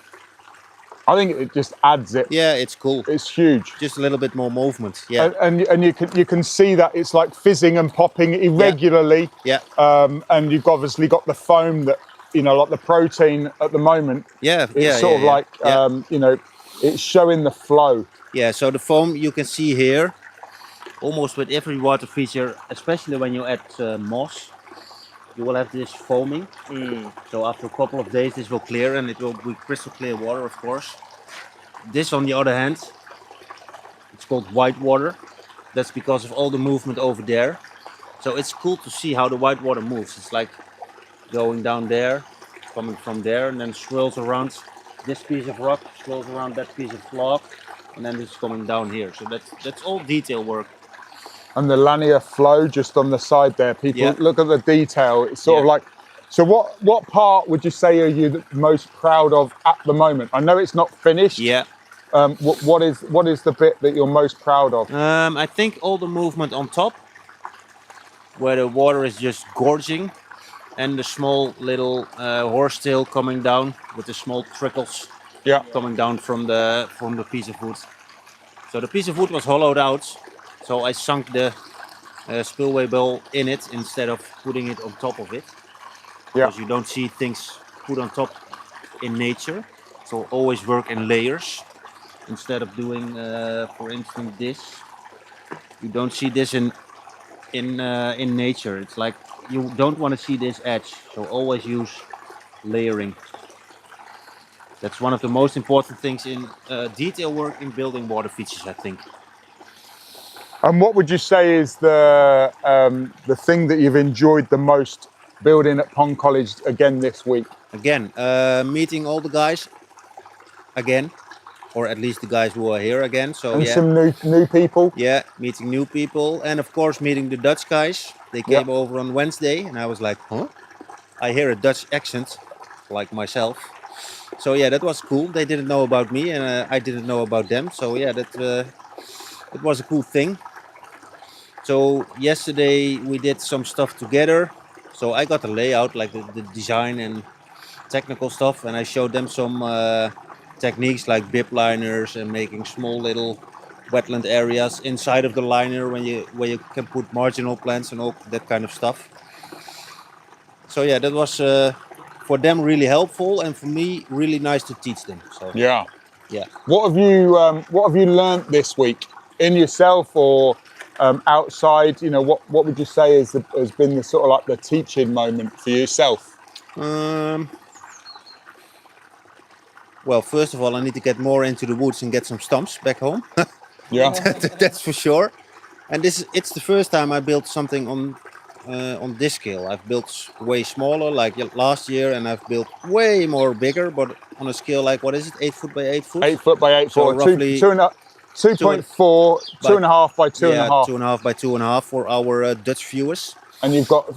I think it just adds it. Yeah, it's cool. It's huge. Just a little bit more movement. Yeah. And you can see that it's like fizzing and popping irregularly. Yeah. And you've obviously got the foam that, you know, like the protein at the moment. Yeah. It's sort of like, you know, it's showing the flow. Yeah. So the foam you can see here, almost with every water feature, especially when you add moss, you will have this foaming. So after a couple of days this will clear, and it will be crystal clear water, of course. This, on the other hand, it's called white water. That's because of all the movement over there. So it's cool to see how the white water moves. It's like going down there, coming from there, and then swirls around this piece of rock, swirls around that piece of log, and then it's coming down here. So that's all detail work. And the linear flow just on the side there, people look at the detail. It's sort of like, so what part would you say are you the most proud of at the moment? I know it's not finished. Yeah. What is the bit that you're most proud of? I think all the movement on top, where the water is just gorging, and the small little horsetail coming down with the small trickles coming down from the piece of wood. So the piece of wood was hollowed out. So I sunk the spillway bowl in it instead of putting it on top of it. Because you don't see things put on top in nature. So always work in layers instead of doing, for instance, this. You don't see this in nature. It's like you don't want to see this edge. So always use layering. That's one of the most important things in detail work in building water features, I think. And what would you say is the thing that you've enjoyed the most building at Pond College again this week? Again, meeting all the guys again, or at least the guys who are here again. So And some new people. Yeah, meeting new people, and of course meeting the Dutch guys. They came over on Wednesday, and I was like, huh? I hear a Dutch accent, like myself. So yeah, that was cool. They didn't know about me, and I didn't know about them. So yeah, it was a cool thing. So yesterday we did some stuff together. So I got the layout, like the design and technical stuff, and I showed them some techniques like bib liners and making small little wetland areas inside of the liner where you can put marginal plants and all that kind of stuff. So yeah, that was for them really helpful, and for me really nice to teach them. So yeah. What have you learnt this week in yourself or outside? You know, what would you say has been the sort of like the teaching moment for yourself? Well, first of all, I need to get more into the woods and get some stumps back home. Yeah, that's for sure. And it's the first time I built something on this scale. I've built way smaller, like last year, and I've built way more bigger, but on a scale like, what is it, 8 foot by 8 foot? 8 foot by 8 so foot, roughly 2.4, 2.5 by 2.5. 2.5 by 2.5 for our Dutch viewers. And you've got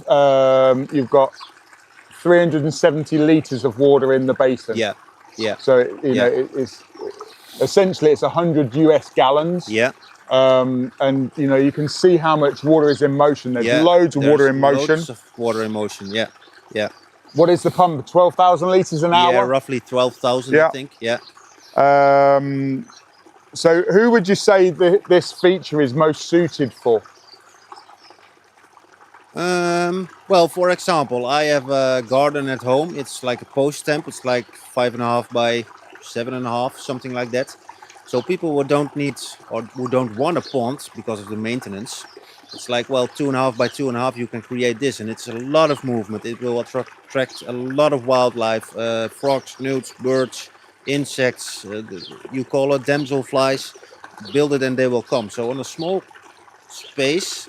370 litres of water in the basin. Yeah. So you know it's essentially it's 100 US gallons. Yeah. And you know you can see how much water is in motion. There's loads of water in motion. Loads of water in motion. Yeah. What is the pump? 12,000 litres an hour? Yeah, roughly 12,000, I think. Yeah. So who would you say this feature is most suited for? Well, for example, I have a garden at home. It's like a post stamp. It's like 5.5 by 7.5, something like that. So people who don't need or who don't want a pond because of the maintenance, it's like, well, 2.5 by 2.5, you can create this, and it's a lot of movement. It will attract a lot of wildlife, frogs, newts, birds, insects. You call it damselflies. Build it, and they will come. So on a small space.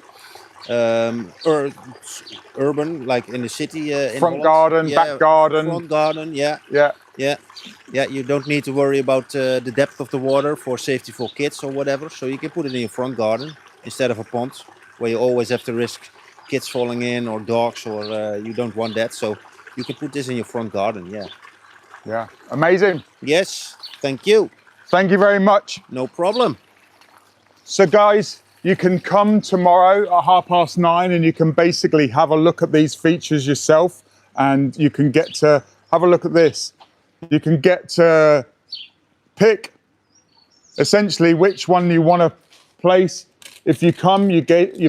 Urban, like in the city, in front Holland. garden, back garden. Front garden, yeah. You don't need to worry about the depth of the water for safety for kids or whatever. So you can put it in your front garden instead of a pond where you always have to risk kids falling in or dogs, or you don't want that. So you can put this in your front garden. Yeah, amazing. Yes, thank you. Thank you very much. No problem. So guys, you can come tomorrow at 9:30 and you can basically have a look at these features yourself, and you can get to have a look at this. You can get to pick essentially which one you want to place. If you come, you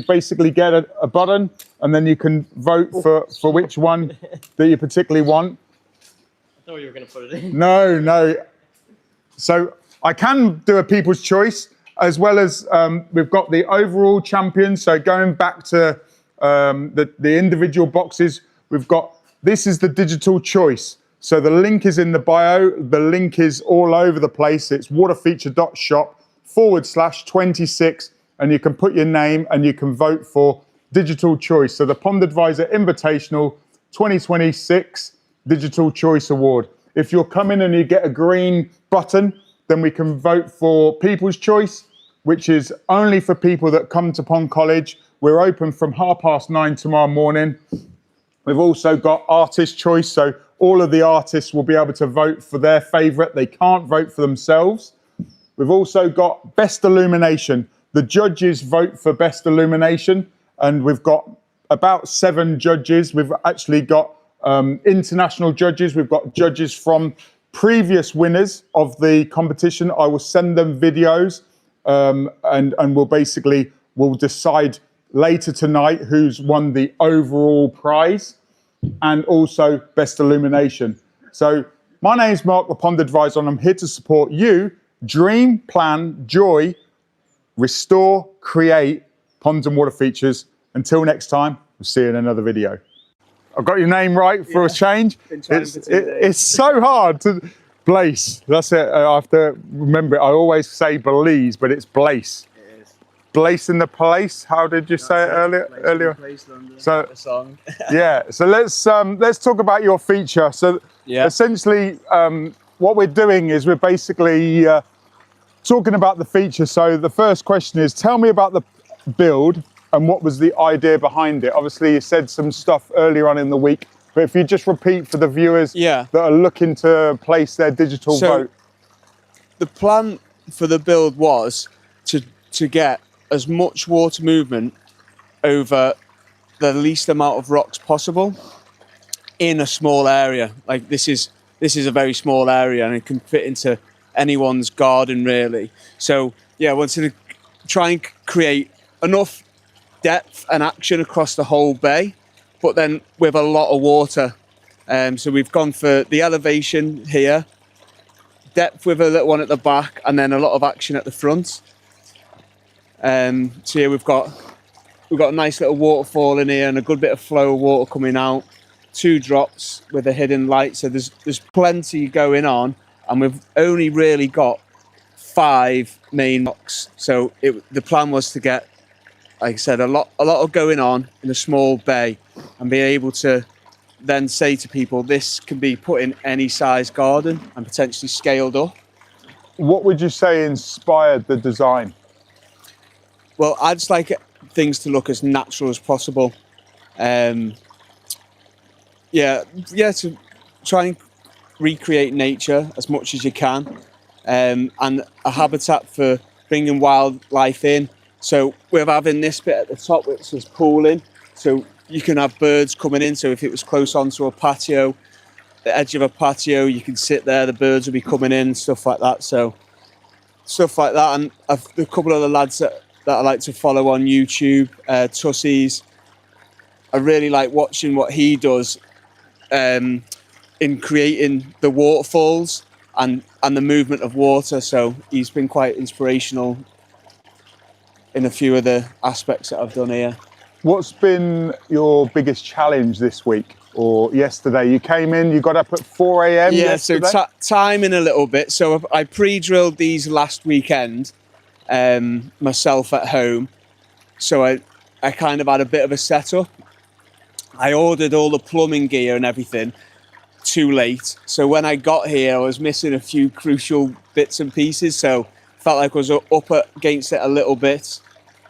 basically get a button, and then you can vote for which one that you particularly want. I thought you were going to put it in. No. So I can do a people's choice, as well as we've got the overall champion. So going back to the individual boxes, we've got, this is the digital choice. So the link is in the bio. The link is all over the place. It's waterfeature.shop/26, and you can put your name and you can vote for digital choice. So the Pond Advisor Invitational 2026 Digital Choice Award. If you're coming and you get a green button, then we can vote for People's Choice, which is only for people that come to Pond College. We're open from 9:30 tomorrow morning. We've also got Artist Choice, so all of the artists will be able to vote for their favourite. They can't vote for themselves. We've also got Best Illumination. The judges vote for Best Illumination, and we've got about 7 judges. We've actually got international judges. We've got judges from previous winners of the competition. I will send them videos, and we'll decide later tonight who's won the overall prize and also Best Illumination. So my name's Mark, the Pond Advisor, and I'm here to support you. Dream, plan, joy, restore, create ponds and water features. Until next time, we'll see you in another video. I've got your name right for a change. It's so hard to Blaze, that's it. I have to remember it. I always say Belize, but it's Blaze. It is. Blaze in the place. How did you say it earlier? So song. yeah. So let's talk about your feature. So essentially, what we're doing is we're basically talking about the feature. So the first question is, tell me about the build and what was the idea behind it. Obviously, you said some stuff earlier on in the week, but if you just repeat for the viewers that are looking to place their digital vote. The plan for the build was to get as much water movement over the least amount of rocks possible in a small area. Like this is a very small area and it can fit into anyone's garden really. So yeah, I wanted to try and create enough depth and action across the whole bay, but then with a lot of water. So we've gone for the elevation here, depth with a little one at the back, and then a lot of action at the front. So here we've got a nice little waterfall in here and a good bit of flow of water coming out. 2 drops with a hidden light, so there's plenty going on, and we've only really got 5 main rocks. So the plan was to get, like I said, a lot of going on in a small bay, and be able to then say to people, this can be put in any size garden and potentially scaled up. What would you say inspired the design? Well, I just like things to look as natural as possible. To try and recreate nature as much as you can, and a habitat for bringing wildlife in. So we're having this bit at the top which is pooling, so you can have birds coming in. So if it was close onto a patio, the edge of a patio, you can sit there, the birds will be coming in, stuff like that. So stuff like that, and a couple of the lads that I like to follow on YouTube, Tussies, I really like watching what he does in creating the waterfalls and the movement of water. So he's been quite inspirational in a few of the aspects that I've done here. What's been your biggest challenge this week or yesterday? You came in, you got up at 4 a.m. yesterday? So timing a little bit. So I pre-drilled these last weekend myself at home. So I kind of had a bit of a setup. I ordered all the plumbing gear and everything too late. So when I got here, I was missing a few crucial bits and pieces. So felt like I was up against it a little bit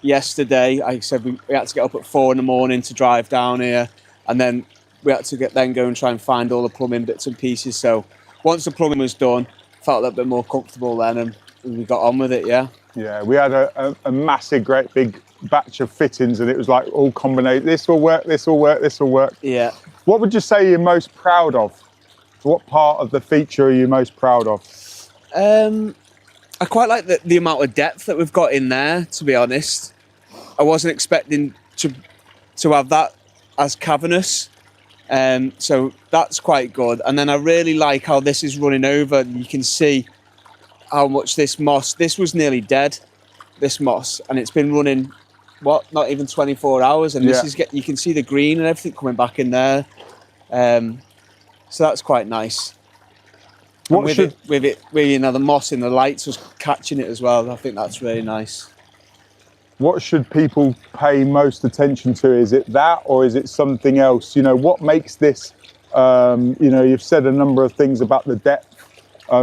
yesterday. Like I said, we had to get up at 4 in the morning to drive down here, and then we had to go and try and find all the plumbing bits and pieces. So once the plumbing was done, felt a little bit more comfortable then, and we got on with it. Yeah, we had a massive, great big batch of fittings, and it was like all combination. This will work, this will work, this will work. Yeah. What would you say you're most proud of? What part of the feature are you most proud of? I quite like the amount of depth that we've got in there, to be honest. I wasn't expecting to have that as cavernous. So that's quite good. And then I really like how this is running over. You can see how much this was nearly dead, this moss, and it's been running, not even 24 hours. And this you can see the green and everything coming back in there. So that's quite nice. With the moss in the lights was catching it as well. I think that's really nice. What should people pay most attention to? Is it that, or is it something else? You know, what makes this, you've said a number of things about the depth.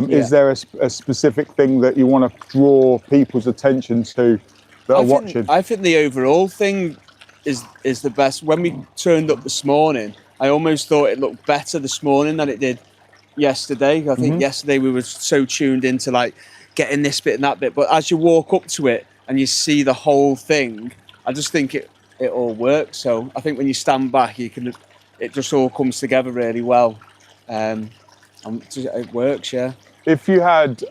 Is there a specific thing that you want to draw people's attention to that are watching? I think the overall thing is the best. When we turned up this morning, I almost thought it looked better this morning than it did yesterday. I think yesterday we were so tuned into like getting this bit and that bit, but as you walk up to it and you see the whole thing, I just think it all works. So I think when you stand back, it just all comes together really well. It works, yeah. If you had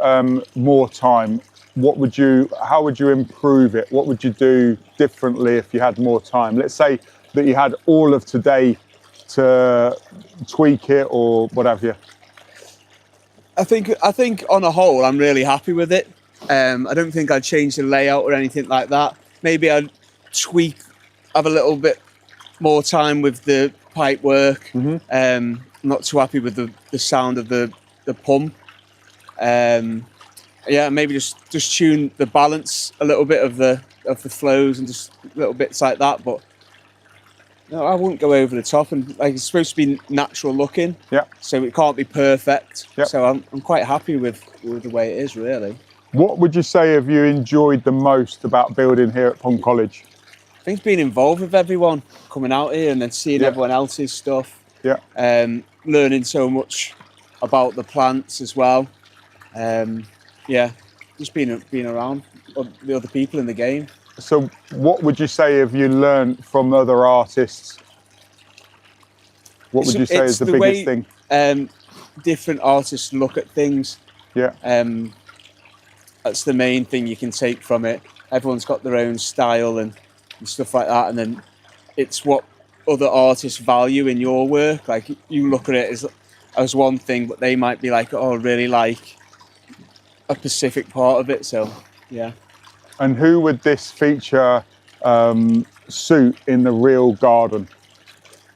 more time, how would you improve it? What would you do differently if you had more time? Let's say that you had all of today to tweak it or what have you. I think on a whole, I'm really happy with it. I don't think I'd change the layout or anything like that. Maybe I'd have a little bit more time with the pipe work. I'm not too happy with the sound of the pump. Yeah, maybe just tune the balance a little bit of the flows and just little bits like that. But no, I wouldn't go over the top, and like it's supposed to be natural looking. Yeah. So it can't be perfect. Yeah. So I'm quite happy with the way it is, really. What would you say have you enjoyed the most about building here at Pond College? I think being involved with everyone, coming out here and then seeing Yeah. everyone else's stuff. Yeah. Learning so much about the plants as well. Yeah, just being around the other people in the game. So what would you say have you learned from other artists? What would you say is the biggest thing? Different artists look at things. Yeah. That's the main thing you can take from it. Everyone's got their own style and stuff like that, and then it's what other artists value in your work. Like you look at it as one thing, but they might be like, oh, I really like a specific part of it. So yeah. And who would this feature suit in the real garden?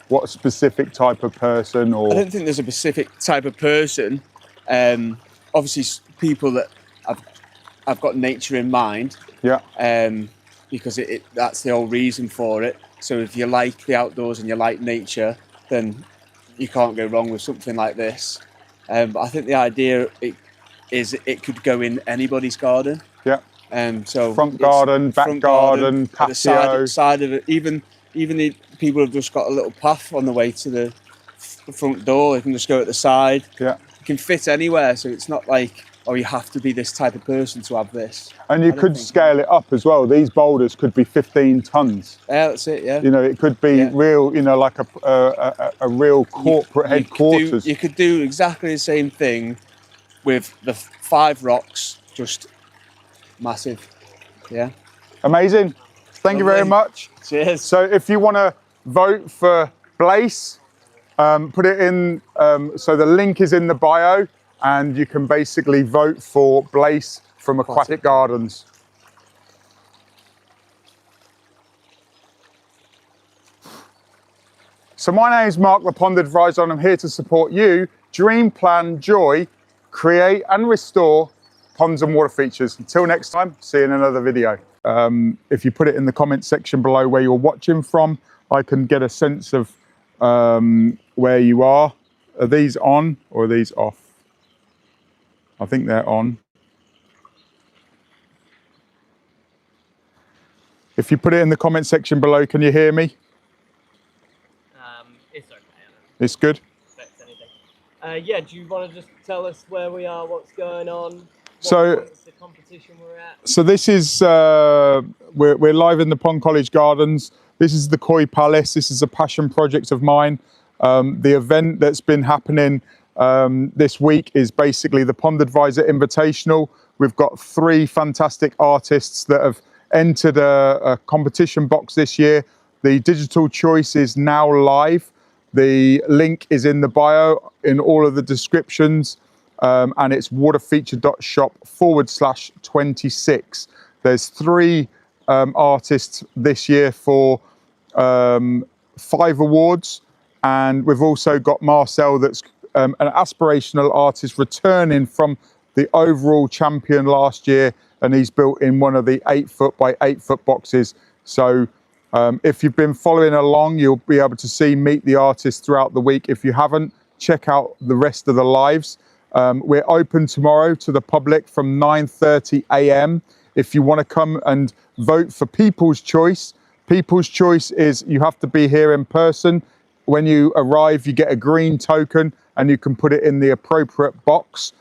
What specific type of person? Or I don't think there's a specific type of person. Obviously, people that I've got nature in mind. Yeah. Because that's the whole reason for it. So if you like the outdoors and you like nature, then you can't go wrong with something like this. But I think the idea is it could go in anybody's garden. Yeah. So front garden, back garden, patio. The side of it. Even the people have just got a little path on the way to the front door. They can just go at the side. Yeah. It can fit anywhere, so it's not like, oh, you have to be this type of person to have this. And you could scale it up as well. These boulders could be 15 tons. Yeah, that's it. Yeah. You know, it could be real. You know, like a real corporate headquarters. You could do exactly the same thing with the 5 rocks, just massive. Yeah. Amazing. Thank you very much. Cheers. So if you want to vote for Blaze, put it in. So the link is in the bio, and you can basically vote for Blaze from Aquatic Gardens. So my name is Mark, the Pond Advisor, and I'm here to support you. Dream, plan, joy, create and restore ponds and water features. Until next time, see you in another video. If you put it in the comment section below where you're watching from, I can get a sense of where you are. Are these on or are these off? I think they're on. If you put it in the comment section below, can you hear me? It's okay. It's good? Yeah, do you want to just tell us where we are, what's going on? What's the competition we're at? So this is, we're live in the Pond College Gardens. This is the Koi Palace. This is a passion project of mine. The event that's been happening this week is basically the Pond Advisor Invitational. We've got 3 fantastic artists that have entered a competition box this year. The digital choice is now live. The link is in the bio, in all of the descriptions, and it's waterfeature.shop/26. There's 3 artists this year for 5 awards, and we've also got Marcel, that's an aspirational artist returning from the overall champion last year, and he's built in one of the 8-foot by 8-foot boxes. So if you've been following along, you'll be able to meet the artists throughout the week. If you haven't, check out the rest of the lives. We're open tomorrow to the public from 9:30 a.m. If you want to come and vote for People's Choice. People's Choice is you have to be here in person. When you arrive, you get a green token and you can put it in the appropriate box.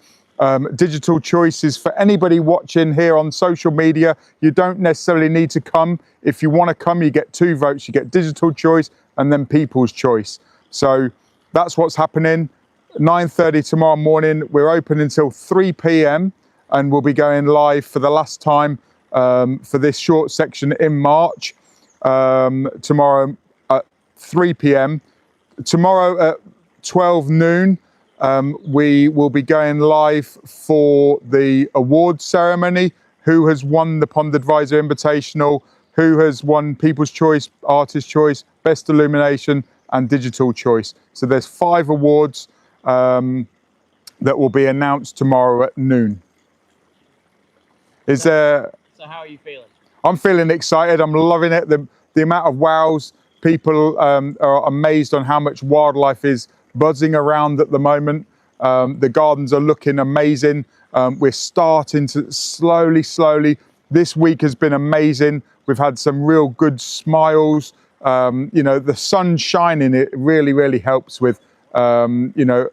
Digital choice is for anybody watching here on social media. You don't necessarily need to come. If you want to come, you get 2 votes. You get digital choice and then People's Choice. So that's what's happening. 9:30 tomorrow morning. We're open until 3 p.m. and we'll be going live for the last time for this short section in March. Tomorrow at 3 p.m. Tomorrow at 12 noon. We will be going live for the awards ceremony. Who has won the Pond Advisor Invitational? Who has won People's Choice, Artist Choice, Best Illumination and Digital Choice? So there's 5 awards. that will be announced tomorrow at noon. Is there? So how are you feeling? I'm feeling excited. I'm loving it. The amount of wows. People are amazed on how much wildlife is buzzing around at the moment. The gardens are looking amazing. We're starting to slowly. This week has been amazing. We've had some real good smiles. You know, the sun shining, it really helps with, you know,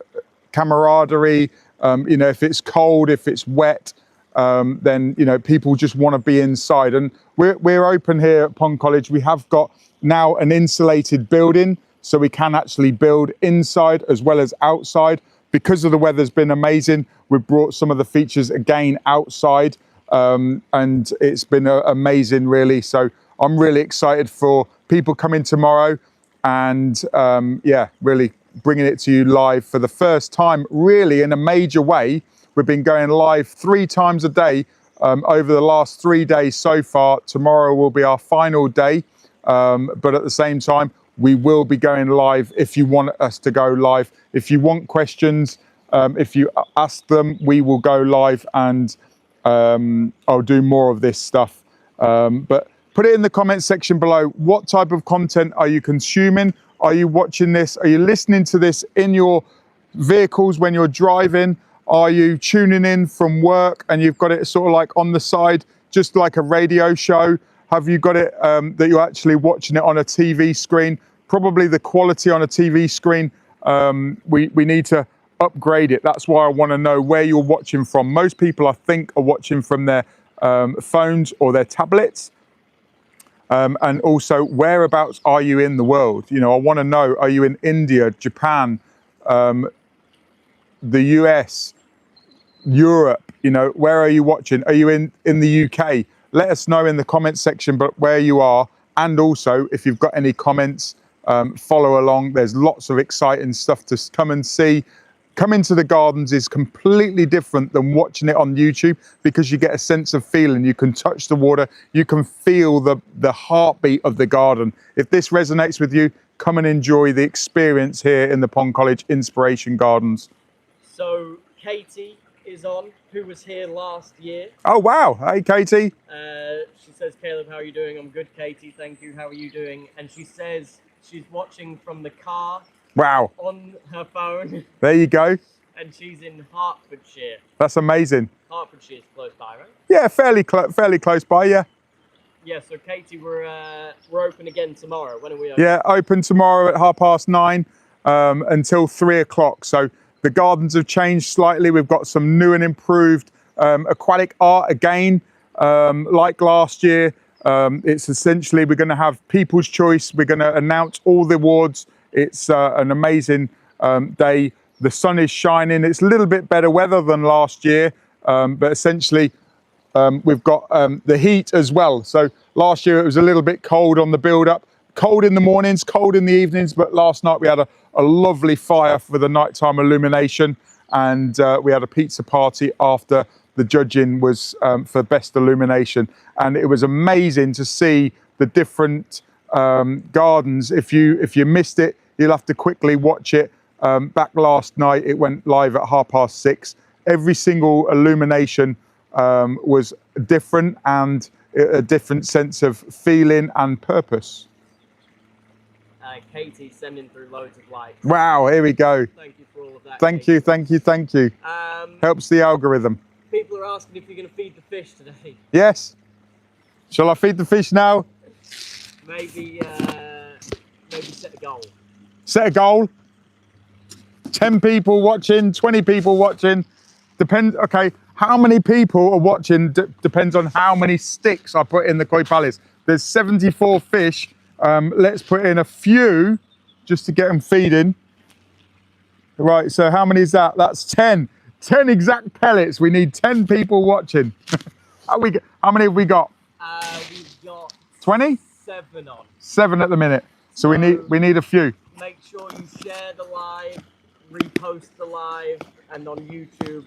camaraderie. You know, if it's cold, if it's wet, then, you know, people just want to be inside. And we're open here at Pond College. We have got now an insulated building, so we can actually build inside as well as outside. Because of the weather's been amazing, we've brought some of the features again outside, and it's been amazing, really. So I'm really excited for people coming tomorrow, and yeah, really bringing it to you live for the first time, really in a major way. We've been going live 3 times a day over the last 3 days so far. Tomorrow will be our final day, but at the same time, we will be going live if you want us to go live. If you want questions, if you ask them, we will go live, and I'll do more of this stuff. But put it in the comments section below. What type of content are you consuming? Are you watching this? Are you listening to this in your vehicles when you're driving? Are you tuning in from work and you've got it sort of like on the side, just like a radio show? Have you got it that you're actually watching it on a TV screen? Probably the quality on a TV screen, we need to upgrade it. That's why I want to know where you're watching from. Most people, I think, are watching from their phones or their tablets. And also, whereabouts are you in the world? You know, I want to know, are you in India, Japan, the US, Europe? You know, where are you watching? Are you in the UK? Let us know in the comments section but where you are, and also if you've got any comments, follow along. There's lots of exciting stuff to come and see. Coming to the gardens is completely different than watching it on YouTube, because you get a sense of feeling. You can touch the water, you can feel the heartbeat of the garden. If this resonates with you, come and enjoy the experience here in the Pond College Inspiration Gardens. So Katie is on, who was here last year. Oh wow, hey Katie. She says, Caleb, how are you doing? I'm good, Katie, thank you. How are you doing? And she says she's watching from the car. Wow. On her phone. There you go. And she's in Hertfordshire. That's amazing. Hertfordshire's close by, right? Yeah, fairly close by, yeah. Yeah, so Katie, we're open again tomorrow. When are we open? Yeah, open tomorrow at 9:30 until 3 o'clock. So the gardens have changed slightly. We've got some new and improved aquatic art again, like last year. It's essentially, we're going to have People's Choice. We're going to announce all the awards. It's an amazing day. The sun is shining. It's a little bit better weather than last year, but essentially we've got the heat as well. So last year it was a little bit cold on the build-up. Cold in the mornings, cold in the evenings, but last night we had a lovely fire for the nighttime illumination, and we had a pizza party after the judging was for best illumination, and it was amazing to see the different gardens. If you missed it, you'll have to quickly watch it. Back last night, it went live at 6:30. Every single illumination was different, and a different sense of feeling and purpose. Katie's sending through loads of likes. Wow, here we go. Thank you for all of that. Thank you, thank you, thank you. Helps the algorithm. People are asking if you're going to feed the fish today. Yes. Shall I feed the fish now? Maybe set a goal. Set a goal. 10 people watching, 20 people watching. Depends. Okay, how many people are watching depends on how many sticks I put in the koi palace. There's 74 fish. Let's put in a few just to get them feeding. Right, so how many is that? That's 10. 10 exact pellets. We need 10 people watching. How many have we got? We've got 20? 7 on. 7 at the minute. So we need a few. Make sure you share the live, repost the live, and on YouTube,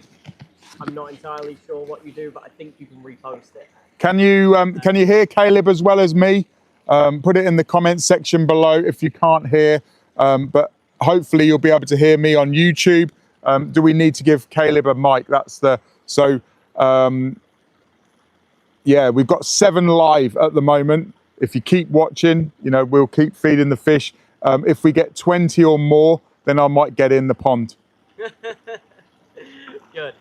I'm not entirely sure what you do, but I think you can repost it. Can you hear Caleb as well as me? Put it in the comments section below if you can't hear. But hopefully you'll be able to hear me on YouTube. Do we need to give Caleb a mic? Yeah, we've got 7 live at the moment. If you keep watching, we'll keep feeding the fish. If we get 20 or more, then I might get in the pond. Good.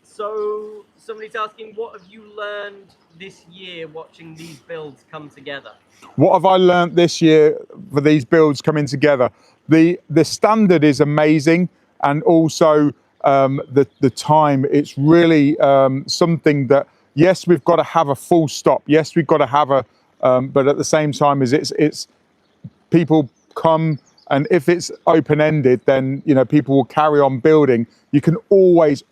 So somebody's asking, what have you learned this year watching these builds come together? What have I learnt this year for these builds coming together? The standard is amazing, and also the time. It's really something that, yes, we've got to have a full stop. Yes, we've got to have a, but at the same time, it's people come, and if it's open-ended, then people will carry on building. You can always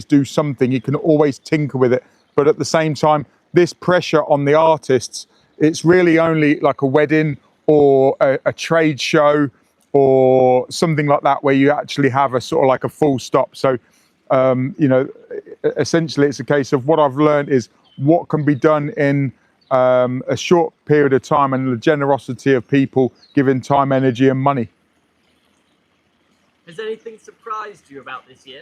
do something. You can always tinker with it, but at the same time, this pressure on the artists, it's really only like a wedding or a trade show or something like that where you actually have a sort of like a full stop. So essentially it's a case of what I've learned is what can be done in a short period of time, and the generosity of people giving time, energy and money. Has anything surprised you about this year?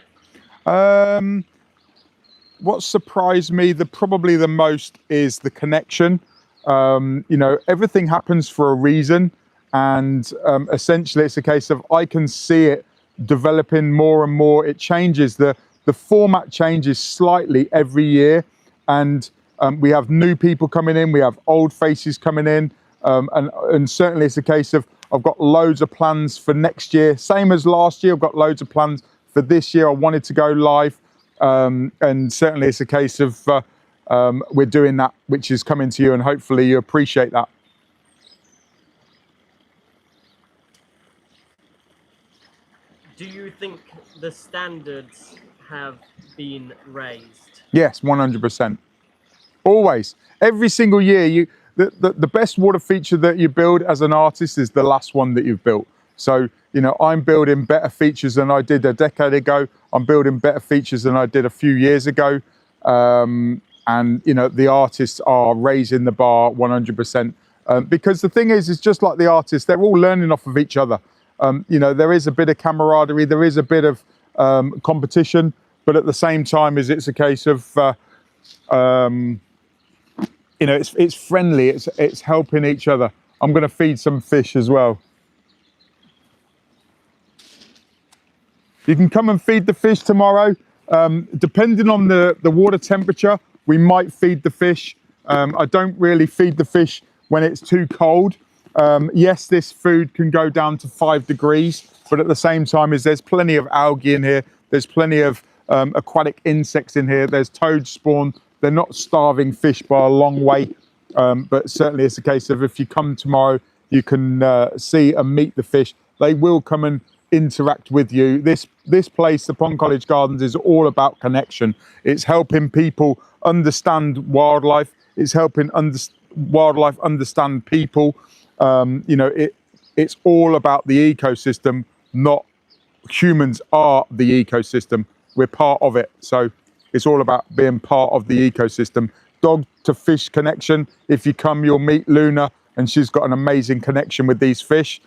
What surprised me probably the most is the connection. Everything happens for a reason, and essentially it's a case of I can see it developing more and more. It changes, the format changes slightly every year, and we have new people coming in, we have old faces coming in, and certainly it's a case of I've got loads of plans for next year, same as last year. I've got loads of plans for this year. I wanted to go live, and certainly it's a case of we're doing that, which is coming to you, and hopefully you appreciate that. Do you think the standards have been raised? Yes, 100%. Always, every single year, the best water feature that you build as an artist is the last one that you've built. So, I'm building better features than I did a decade ago. I'm building better features than I did a few years ago. And, the artists are raising the bar 100%. Because the thing is, it's just like the artists, they're all learning off of each other. There is a bit of camaraderie, there is a bit of competition, but at the same time, it's a case of, it's friendly, it's helping each other. I'm going to feed some fish as well. You can come and feed the fish tomorrow. Depending on the water temperature, we might feed the fish. I don't really feed the fish when it's too cold. Yes, this food can go down to 5 degrees, but at the same time, there's plenty of algae in here. There's plenty of aquatic insects in here. There's toad spawn. They're not starving fish by a long way, but certainly it's a case of if you come tomorrow, you can see and meet the fish. They will come and interact with you. This place, the Pond College Gardens, is all about connection. It's helping people understand wildlife. It's helping wildlife understand people. It's all about the ecosystem, not humans are the ecosystem. We're part of it. So it's all about being part of the ecosystem. Dog to fish connection. If you come, you'll meet Luna, and she's got an amazing connection with these fish.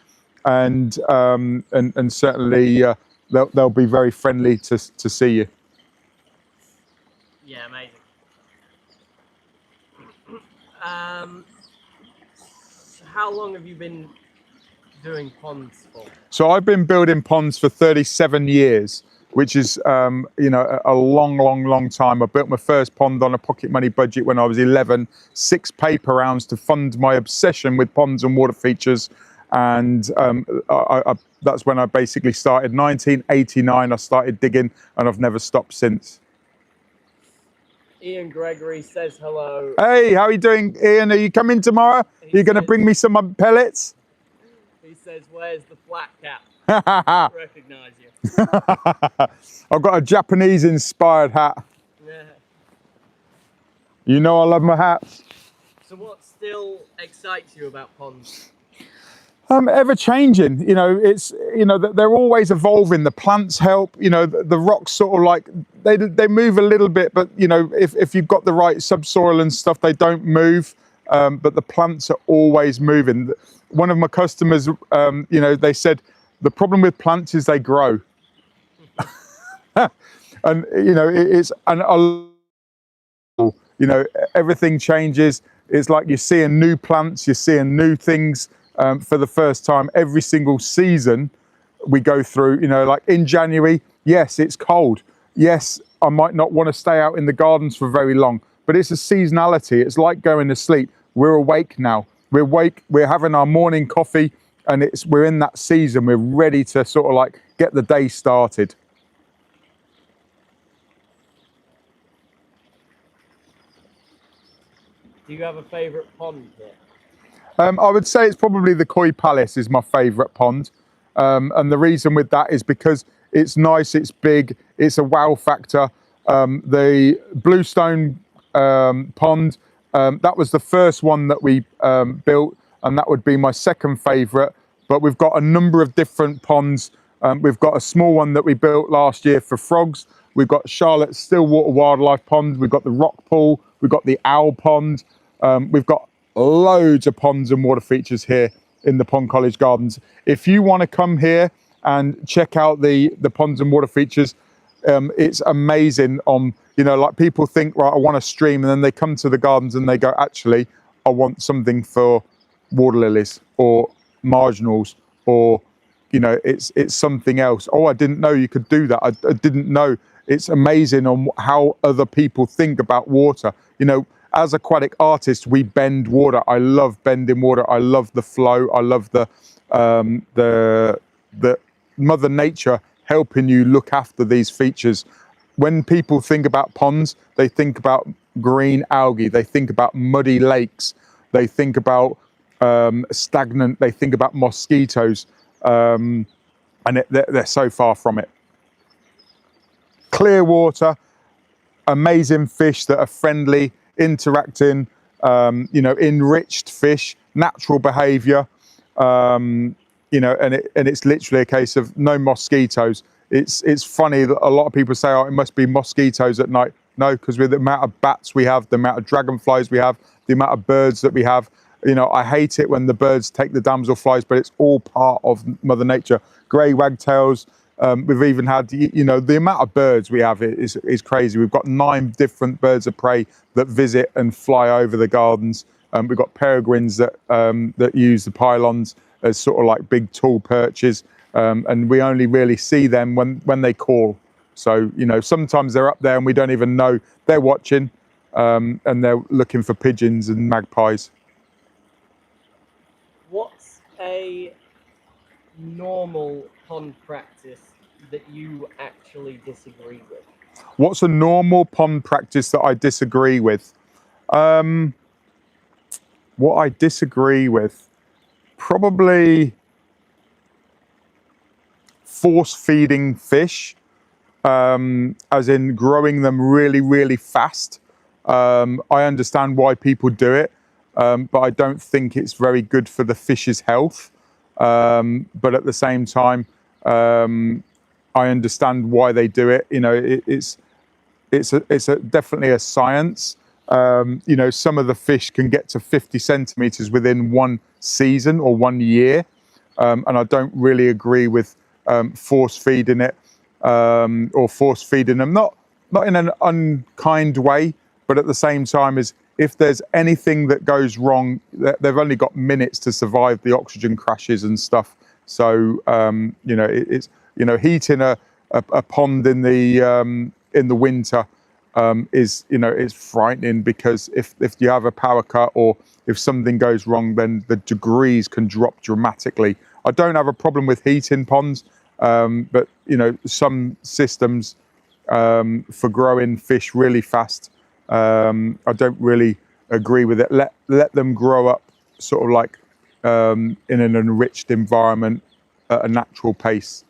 And certainly they'll be very friendly to see you. Yeah, amazing. How long have you been doing ponds for? So I've been building ponds for 37 years, which is a long time. I built my first pond on a pocket money budget when I was 11, 6 paper rounds to fund my obsession with ponds and water features. And that's when I basically started. 1989, I started digging, and I've never stopped since. Ian Gregory says hello. Hey, how are you doing, Ian? Are you coming tomorrow? Are you going to bring me some pellets? He says, where's the flat cap? I recognise you. I've got a Japanese-inspired hat. Yeah. You know I love my hats. So what still excites you about ponds? Ever changing, it's, they're always evolving. The plants help, the rocks sort of like, they move a little bit, but if you've got the right subsoil and stuff, they don't move, but the plants are always moving. One of my customers, they said, the problem with plants is they grow. And it's everything changes. It's like you're seeing new plants, you're seeing new things for the first time every single season we go through. Like in January, yes, it's cold. Yes, I might not want to stay out in the gardens for very long, but it's a seasonality. It's like going to sleep. We're awake now. We're awake. We're having our morning coffee, and we're in that season. We're ready to sort of like get the day started. Do you have a favourite pond here? I would say it's probably the Koi Palace is my favourite pond. And the reason with that is because it's nice, it's big, it's a wow factor. The Bluestone pond, that was the first one that we built, and that would be my second favourite. But we've got a number of different ponds. We've got a small one that we built last year for frogs. We've got Charlotte's Stillwater Wildlife Pond. We've got the Rock Pool. We've got the Owl Pond. We've got loads of ponds and water features here in the Pond College Gardens. If you want to come here and check out the ponds and water features, it's amazing. Like people think, right, I want a stream, and then they come to the gardens and they go, actually, I want something for water lilies or marginals, or it's something else. Oh, I didn't know you could do that. I didn't know. It's amazing on how other people think about water. As aquatic artists, we bend water. I love bending water. I love the flow. I love the Mother Nature helping you look after these features. When people think about ponds, they think about green algae. They think about muddy lakes. They think about stagnant. They think about mosquitoes, and they're so far from it. Clear water, amazing fish that are friendly, interacting, enriched fish, natural behaviour, and it's literally a case of no mosquitoes. It's funny that a lot of people say, oh, it must be mosquitoes at night. No, because with the amount of bats we have, the amount of dragonflies we have, the amount of birds that we have, I hate it when the birds take the damselflies, but it's all part of Mother Nature. Grey wagtails. We've even had, the amount of birds we have is crazy. We've got 9 different birds of prey that visit and fly over the gardens. We've got peregrines that use the pylons as sort of like big tall perches, and we only really see them when they call. So, sometimes they're up there and we don't even know they're watching, and they're looking for pigeons and magpies. What's a normal pond practice that you actually disagree with? What's a normal pond practice that I disagree with? What I disagree with, probably force feeding fish, as in growing them really, really fast. I understand why people do it, but I don't think it's very good for the fish's health. But at the same time, I understand why they do it. It's definitely a science. Some of the fish can get to 50 centimeters within one season or 1 year, and I don't really agree with force feeding it, or force feeding them. Not in an unkind way, but at the same time, is if there's anything that goes wrong, they've only got minutes to survive the oxygen crashes and stuff. So it's heating a pond in the winter is frightening, because if you have a power cut or if something goes wrong, then the degrees can drop dramatically. I don't have a problem with heating ponds, but some systems for growing fish really fast, I don't really agree with it. Let them grow up sort of like in an enriched environment at a natural pace.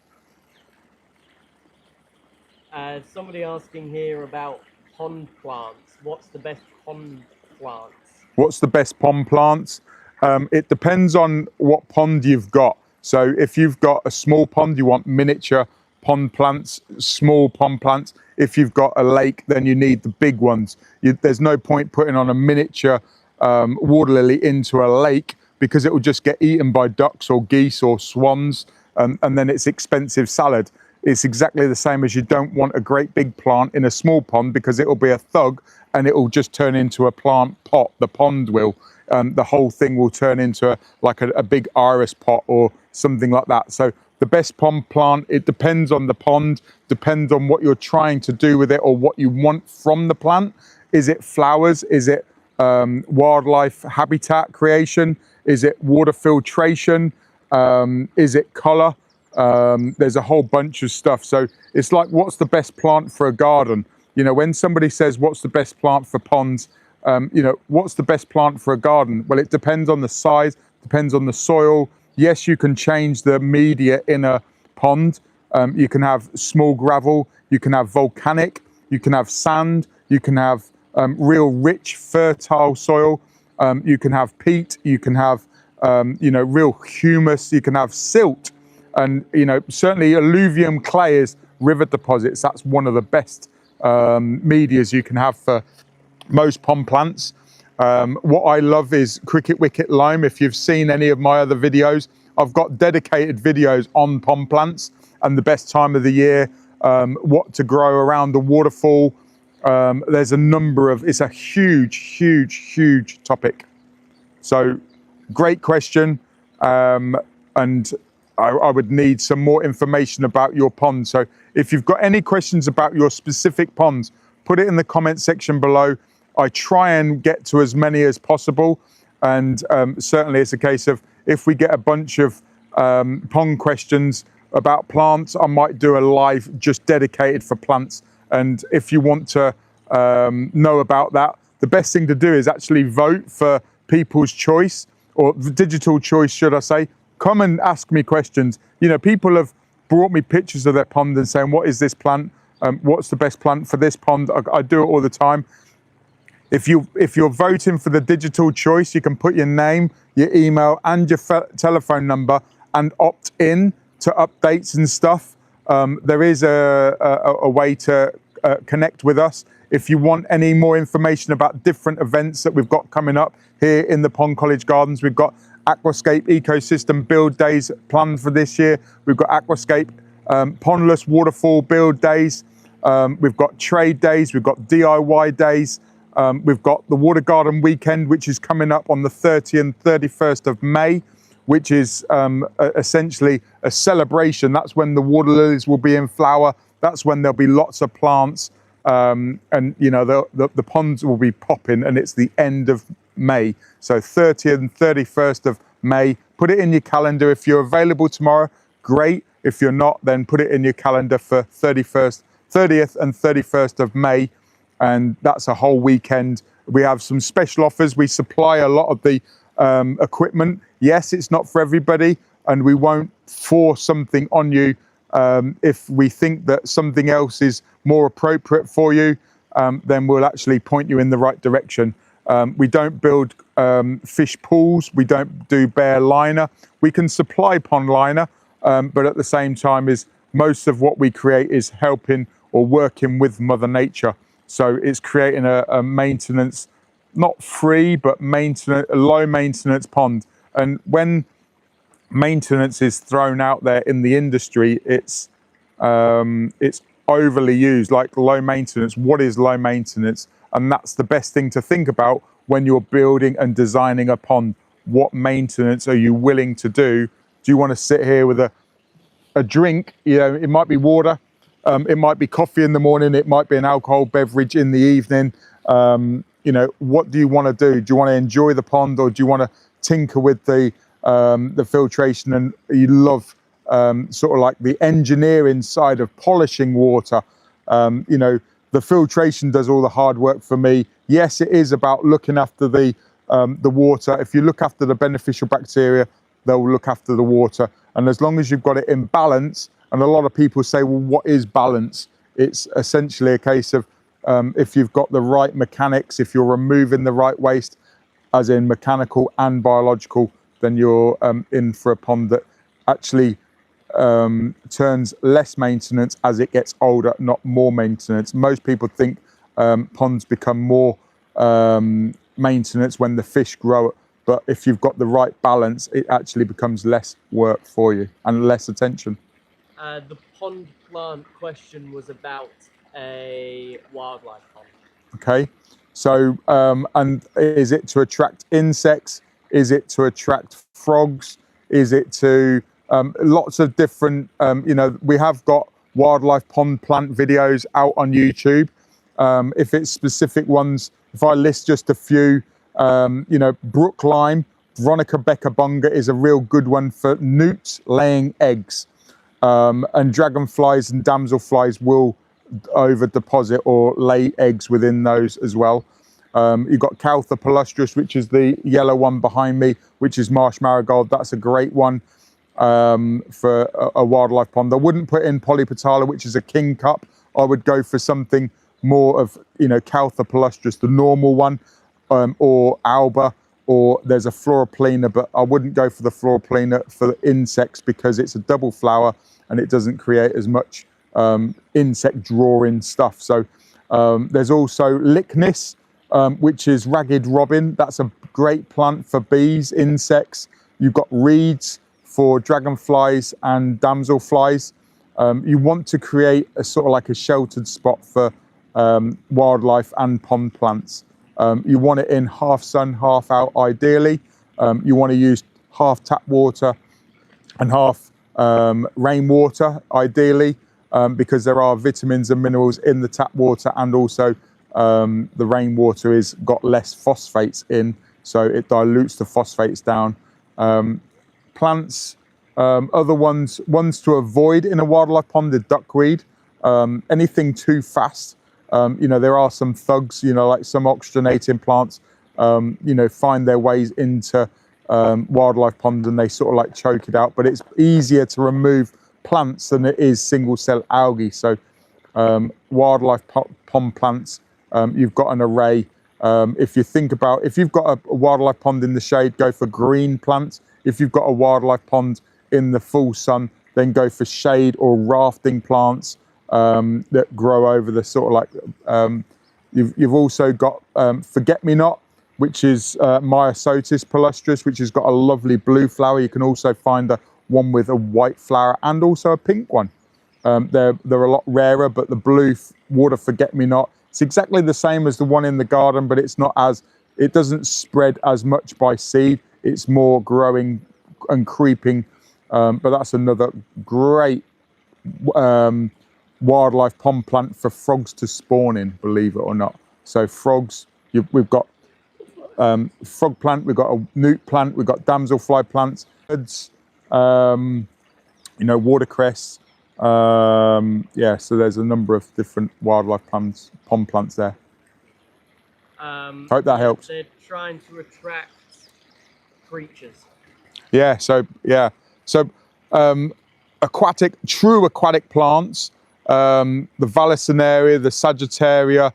Somebody asking here about pond plants. What's the best pond plants? What's the best pond plants? It depends on what pond you've got. So if you've got a small pond, you want miniature pond plants, small pond plants. If you've got a lake, then you need the big ones. There's no point putting on a miniature water lily into a lake, because it will just get eaten by ducks or geese or swans, and then it's expensive salad. it's exactly the same as you don't want a great big plant in a small pond, because it will be a thug and it will just turn into a plant pot. The pond will. The whole thing will turn into a big iris pot or something like that. So the best pond plant, it depends on the pond, depends on what you're trying to do with it or what you want from the plant. Is it flowers? Is it wildlife habitat creation? Is it water filtration? Is it color? There's a whole bunch of stuff. So it's like, what's the best plant for a garden? You know, when somebody says, what's the best plant for ponds? You know, what's the best plant for a garden? Well, it depends on the size, depends on the soil. Yes, you can change the media in a pond. You can have small gravel, you can have volcanic, you can have sand, you can have real rich, fertile soil. You can have peat, you can have, you know, real humus, you can have silt. And, you know, certainly alluvium clay is river deposits. That's one of the best medias you can have for most pond plants. What I love is cricket wicket lime. If you've seen any of my other videos, I've got dedicated videos on pond plants and the best time of the year, what to grow around the waterfall. There's a number of, it's a huge topic. So great question. And I would need some more information about your pond. So if you've got any questions about your specific ponds, put it in the comment section below. I try and get to as many as possible. And certainly it's a case of, if we get a bunch of pond questions about plants, I might do a live just dedicated for plants. And if you want to know about that, the best thing to do is actually vote for people's choice, or digital choice, should I say. Come and ask me questions. You know, people have brought me pictures of their pond and saying, what is this plant? What's the best plant for this pond? I do it all the time. If you're voting for the digital choice, you can put your name, your email and your telephone number and opt in to updates and stuff. There is a way to connect with us. If you want any more information about different events that we've got coming up here in the Pond College Gardens, we've got Aquascape Ecosystem Build Days planned for this year. We've got Aquascape Pondless Waterfall Build Days. We've got Trade Days. We've got DIY Days. We've got the Water Garden Weekend, which is coming up on the 30th and 31st of May, which is essentially a celebration. That's when the water lilies will be in flower. That's when there'll be lots of plants. And, you know, the ponds will be popping, and it's the end of May. So 30th and 31st of May. Put it in your calendar. If you're available tomorrow, great. If you're not, then put it in your calendar for 30th and 31st of May. And that's a whole weekend. We have some special offers. We supply a lot of the equipment. Yes, it's not for everybody, and we won't force something on you. If we think that something else is more appropriate for you, then we'll actually point you in the right direction. We don't build fish pools. We don't do bare liner. We can supply pond liner, but at the same time, is most of what we create is helping or working with Mother Nature. So it's creating a maintenance, not free, but maintenance, a low maintenance pond. And when maintenance is thrown out there in the industry, it's overly used, like low maintenance. What is low maintenance? And that's the best thing to think about when you're building and designing a pond. What maintenance are you willing to do? Do you want to sit here with a drink? You know, it might be water. It might be coffee in the morning. It might be an alcohol beverage in the evening. You know, what do you want to do? Do you want to enjoy the pond, or do you want to tinker with the filtration? And you love sort of like the engineering side of polishing water. You know, the filtration does all the hard work for me. Yes, it is about looking after the water. If you look after the beneficial bacteria, they'll look after the water. And as long as you've got it in balance, and a lot of people say, well, what is balance? It's essentially a case of if you've got the right mechanics, if you're removing the right waste, as in mechanical and biological, then you're in for a pond that actually turns less maintenance as it gets older, not more maintenance. Most people think ponds become more maintenance when the fish grow, but if you've got the right balance, it actually becomes less work for you and less attention. The pond plant question was about a wildlife pond. Okay, so and is it to attract insects? Is it to attract frogs? Is it to lots of different, you know, we have got wildlife pond plant videos out on YouTube. If it's specific ones, if I list just a few, you know, brook lime, Veronica Beckerbunga is a real good one for newts laying eggs. And dragonflies and damselflies will over deposit or lay eggs within those as well. You've got Caltha palustris, which is the yellow one behind me, which is marsh marigold. That's a great one for a wildlife pond. I wouldn't put in polypetala, which is a king cup. I would go for something more of, you know, Caltha palustris, the normal one, or alba, or there's a floroplena, but I wouldn't go for the floroplena for the insects because it's a double flower and it doesn't create as much insect drawing stuff. So there's also Lychnis, which is ragged robin. That's a great plant for bees, insects. You've got reeds for dragonflies and damselflies. You want to create a sort of like a sheltered spot for wildlife and pond plants. You want it in half sun, half out ideally. You want to use half tap water and half rainwater ideally, because there are vitamins and minerals in the tap water, and also the rainwater is got less phosphates in, so it dilutes the phosphates down. Plants, other ones to avoid in a wildlife pond, the duckweed. Anything too fast. You know, there are some thugs, you know, like some oxygenating plants, you know, find their ways into wildlife ponds and they sort of like choke it out. But it's easier to remove plants than it is single cell algae. So wildlife pond plants, you've got an array. If you think about, if you've got a wildlife pond in the shade, go for green plants. If you've got a wildlife pond in the full sun, then go for shade or rafting plants that grow over the sort of like, you've also got forget-me-not, which is Myosotis palustris, which has got a lovely blue flower. You can also find one with a white flower and also a pink one. They're a lot rarer, but the blue water forget-me-not, it's exactly the same as the one in the garden, but it's not as, it doesn't spread as much by seed. It's more growing and creeping, but that's another great wildlife pond plant for frogs to spawn in, believe it or not. So frogs, we've got frog plant, we've got a newt plant, we've got damselfly plants, birds, you know, watercress. Yeah, so there's a number of different wildlife plants, pond plants there. Hope that helps. They're trying to attract creatures. Yeah, so true aquatic plants, the Vallisneria, the Sagittaria,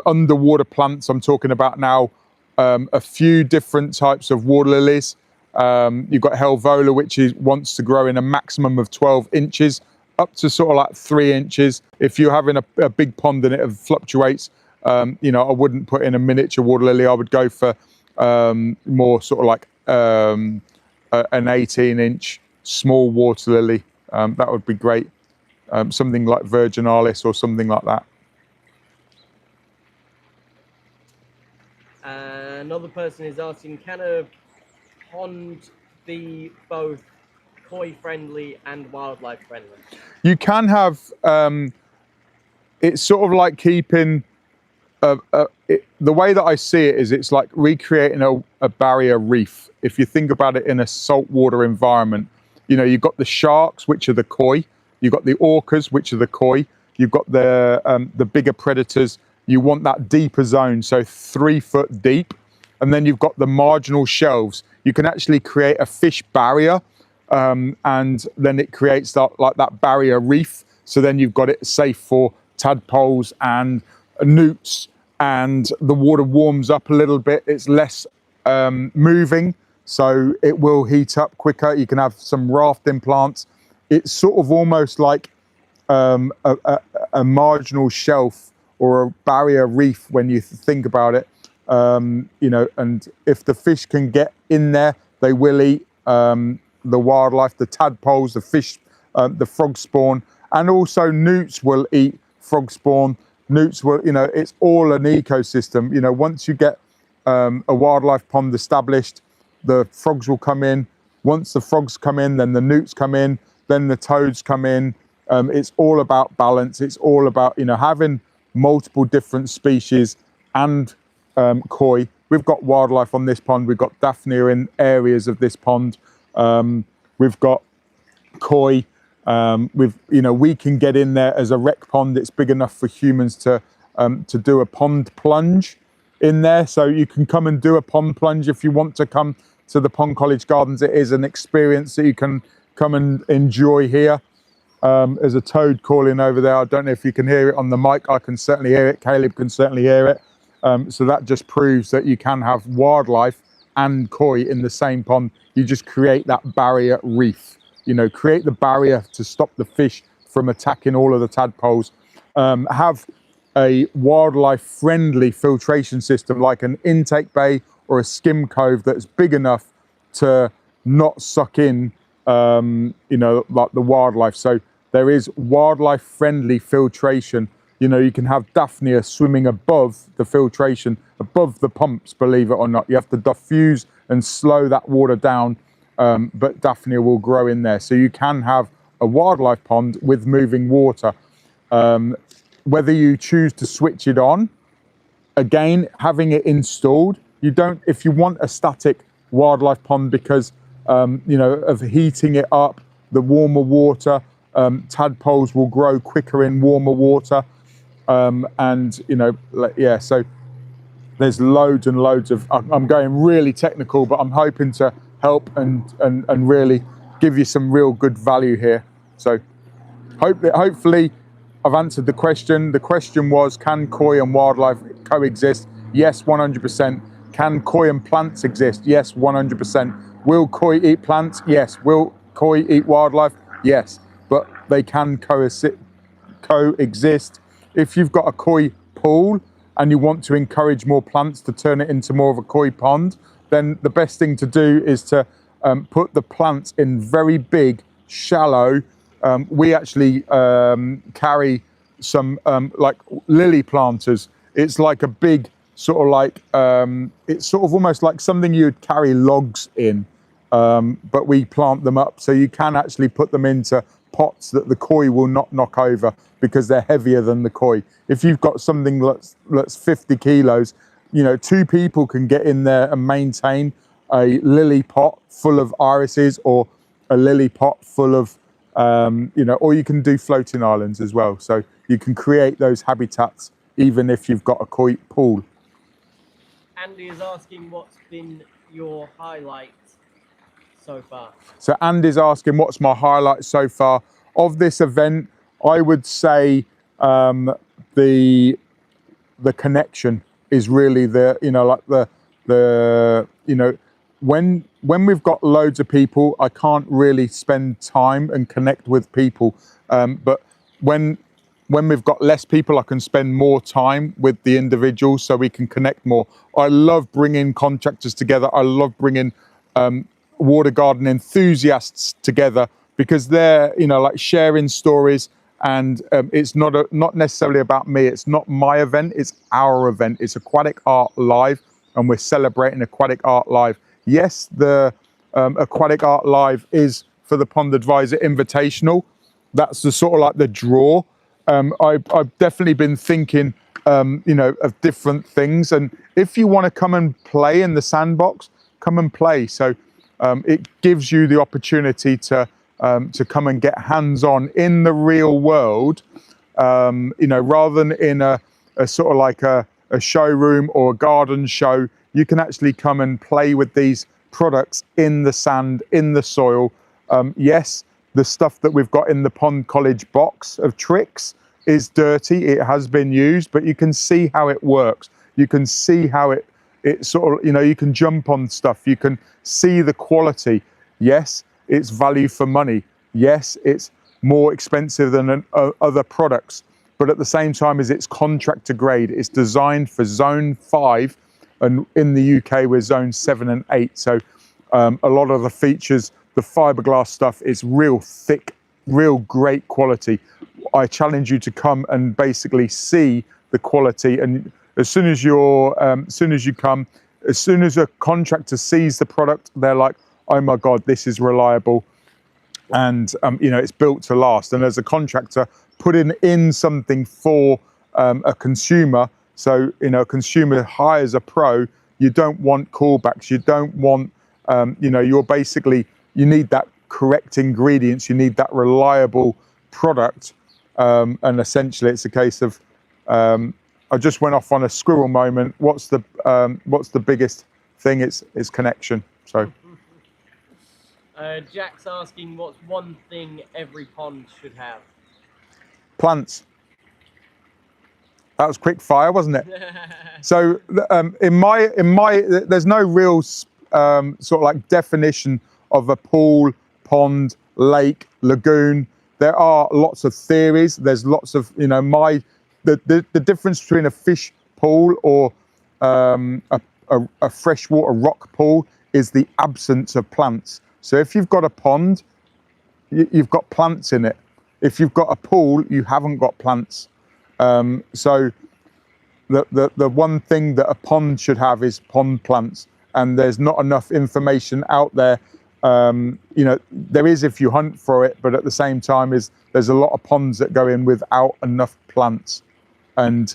underwater plants I'm talking about now, a few different types of water lilies. You've got Helvola, which wants to grow in a maximum of 12 inches, up to sort of like 3 inches. If you're having a big pond and it fluctuates, you know, I wouldn't put in a miniature water lily. I would go for more sort of like an 18-inch small water lily. That would be great. Something like Virginalis or something like that. Another person is asking, can a pond be both koi friendly and wildlife friendly? You can have, it's sort of like keeping, the way that I see it is it's like recreating a barrier reef. If you think about it in a saltwater environment, you know, you've got the sharks, which are the koi, you've got the orcas, which are the koi, you've got the bigger predators. You want that deeper zone, so 3 foot deep. And then you've got the marginal shelves. You can actually create a fish barrier, and then it creates that, like that barrier reef. So then you've got it safe for tadpoles and newts, and the water warms up a little bit. It's less moving, so it will heat up quicker. You can have some rafting plants. It's sort of almost like a marginal shelf or a barrier reef when you think about it. You know, and if the fish can get in there, they will eat the wildlife, the tadpoles, the fish, the frog spawn, And also newts will eat frog spawn. Newts will, it's all an ecosystem. Once you get a wildlife pond established, the frogs will come in. Once the frogs come in, then the newts come in, then the toads come in. It's all about balance. It's all about, having multiple different species and koi. We've got wildlife on this pond. We've got Daphnia in areas of this pond. We've got koi. We can get in there as a rec pond. It's big enough for humans to do a pond plunge in there. So you can come and do a pond plunge if you want to come to the Pond College Gardens. It is an experience that you can come and enjoy here. There's a toad calling over there. I don't know if you can hear it on the mic. I can certainly hear it. Caleb can certainly hear it. So that just proves that you can have wildlife and koi in the same pond. You just create that barrier reef. Create the barrier to stop the fish from attacking all of the tadpoles. Have a wildlife friendly filtration system like an intake bay or a skim cove that's big enough to not suck in like the wildlife. So there is wildlife friendly filtration. You can have Daphnia swimming above the filtration, above the pumps, believe it or not. You have to diffuse and slow that water down, but Daphnia will grow in there. So you can have a wildlife pond with moving water. Whether you choose to switch it on, again, having it installed, if you want a static wildlife pond because, of heating it up, the warmer water, tadpoles will grow quicker in warmer water. So there's loads and loads of, I'm going really technical, but I'm hoping to help and really give you some real good value here. So hopefully I've answered the question. The question was, can koi and wildlife coexist? Yes, 100%. Can koi and plants exist? Yes, 100%. Will koi eat plants? Yes. Will koi eat wildlife? Yes. But they can coexist. If you've got a koi pool and you want to encourage more plants to turn it into more of a koi pond, then the best thing to do is to put the plants in very big, shallow. We actually carry some like lily planters. It's like a big sort of like, it's sort of almost like something you'd carry logs in, but we plant them up. So you can actually put them into pots that the koi will not knock over because they're heavier than the koi. If you've got something that's 50 kilos, 2 people can get in there and maintain a lily pot full of irises or a lily pot full of, or you can do floating islands as well. So you can create those habitats even if you've got a koi pool. Andy is asking what's been your highlight so far. So Andy's asking what's my highlight so far of this event. I would say the connection is really when we've got loads of people, I can't really spend time and connect with people. But when we've got less people, I can spend more time with the individuals so we can connect more. I love bringing contractors together. I love bringing water garden enthusiasts together because they're, like sharing stories. And it's not necessarily about me. It's not my event. It's our event. It's Aquatic Art Live, and we're celebrating Aquatic Art Live. Yes, the Aquatic Art Live is for the Pond Advisor Invitational. That's the sort of like the draw. I've definitely been thinking, of different things. And if you want to come and play in the sandbox, come and play. So it gives you the opportunity to come and get hands-on in the real world, rather than in a sort of like a showroom or a garden show. You can actually come and play with these products in the sand, in the soil. Yes, the stuff that we've got in the Pond College box of tricks is dirty. It has been used, but you can see how it works. You can see how it sort of, you can jump on stuff. You can see the quality. Yes, it's value for money. Yes, it's more expensive than other products, but at the same time as it's contractor grade, it's designed for zone 5, and in the UK we're zone 7 and 8. So a lot of the features, the fiberglass stuff is real thick real great quality. I challenge you to come and basically see the quality. And as soon as you come, as soon as a contractor sees the product, they're like, oh my God, this is reliable. And, you know, it's built to last. And as a contractor, putting in something for a consumer, so, you know, a consumer hires a pro, you don't want callbacks. You don't want, you know, you need that correct ingredients. You need that reliable product. And essentially it's a case of, I just went off on a squirrel moment. What's the biggest thing? It's connection. So. Jack's asking, what's one thing every pond should have? Plants. That was quick fire, wasn't it? So in my, there's no real sort of like definition of a pool, pond, lake, lagoon. There are lots of theories. There's lots of, you know, the difference between a fish pool or a freshwater rock pool is the absence of plants. So if you've got a pond, you've got plants in it. If you've got a pool, you haven't got plants. So the one thing that a pond should have is pond plants, and there's not enough information out there. You know, there is if you hunt for it, but at the same time there's a lot of ponds that go in without enough plants. And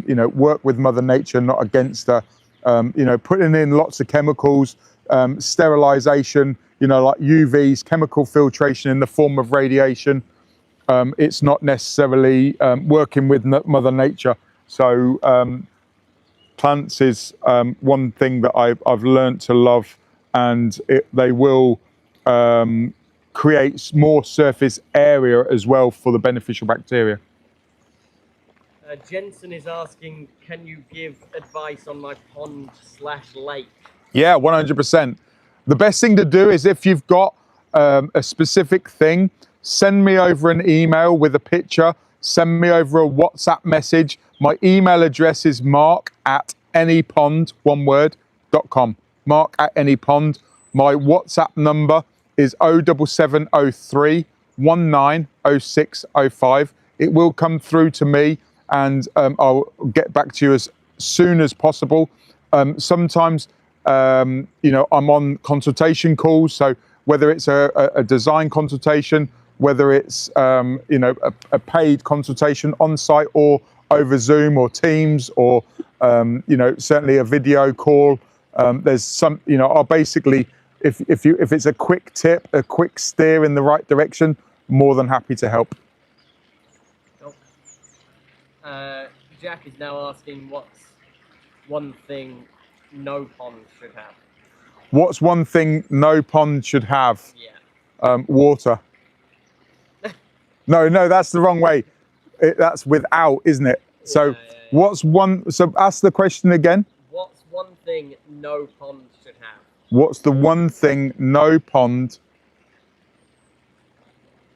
you know, work with Mother Nature, not against her. You know, putting in lots of chemicals, sterilization, you know, like UVs, chemical filtration in the form of radiation. It's not necessarily working with Mother Nature. So plants is one thing that I've learned to love, and they will create more surface area as well for the beneficial bacteria. Jensen is asking, can you give advice on my pond/lake? Yeah, 100%. The best thing to do is if you've got a specific thing, send me over an email with a picture, send me over a WhatsApp message. My email address is mark@anypond.com. Mark@anypond. My WhatsApp number is 07703 190605. It will come through to me, and I'll get back to you as soon as possible. Sometimes, you know, I'm on consultation calls, so whether it's a design consultation, whether it's you know, a paid consultation on site or over Zoom or Teams, or you know, certainly a video call. There's some, you know, I'll basically, if it's a quick tip, a quick steer in the right direction, more than happy to help. Jack is now asking, what's one thing no pond should have? What's one thing no pond should have? Yeah. Water. No, that's the wrong way. That's without, isn't it? So what's one, so ask the question again. What's one thing no pond should have? What's the one thing no pond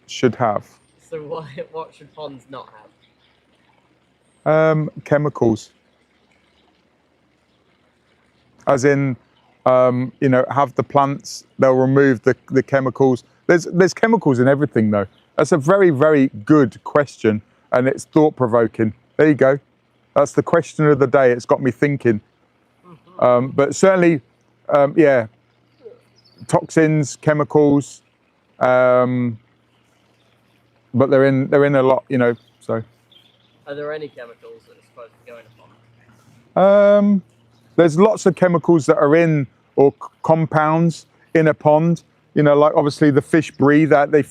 should have? So what should ponds not have? Chemicals. As in, you know, have the plants, they'll remove the chemicals. There's chemicals in everything though. That's a very, very good question, and it's thought-provoking. There you go. That's the question of the day. It's got me thinking. But certainly, yeah, toxins, chemicals, but they're in a lot, you know, so. Are there any chemicals that are supposed to go in a pond? There's lots of chemicals that are in, or compounds in a pond. You know, like obviously the fish breathe out, they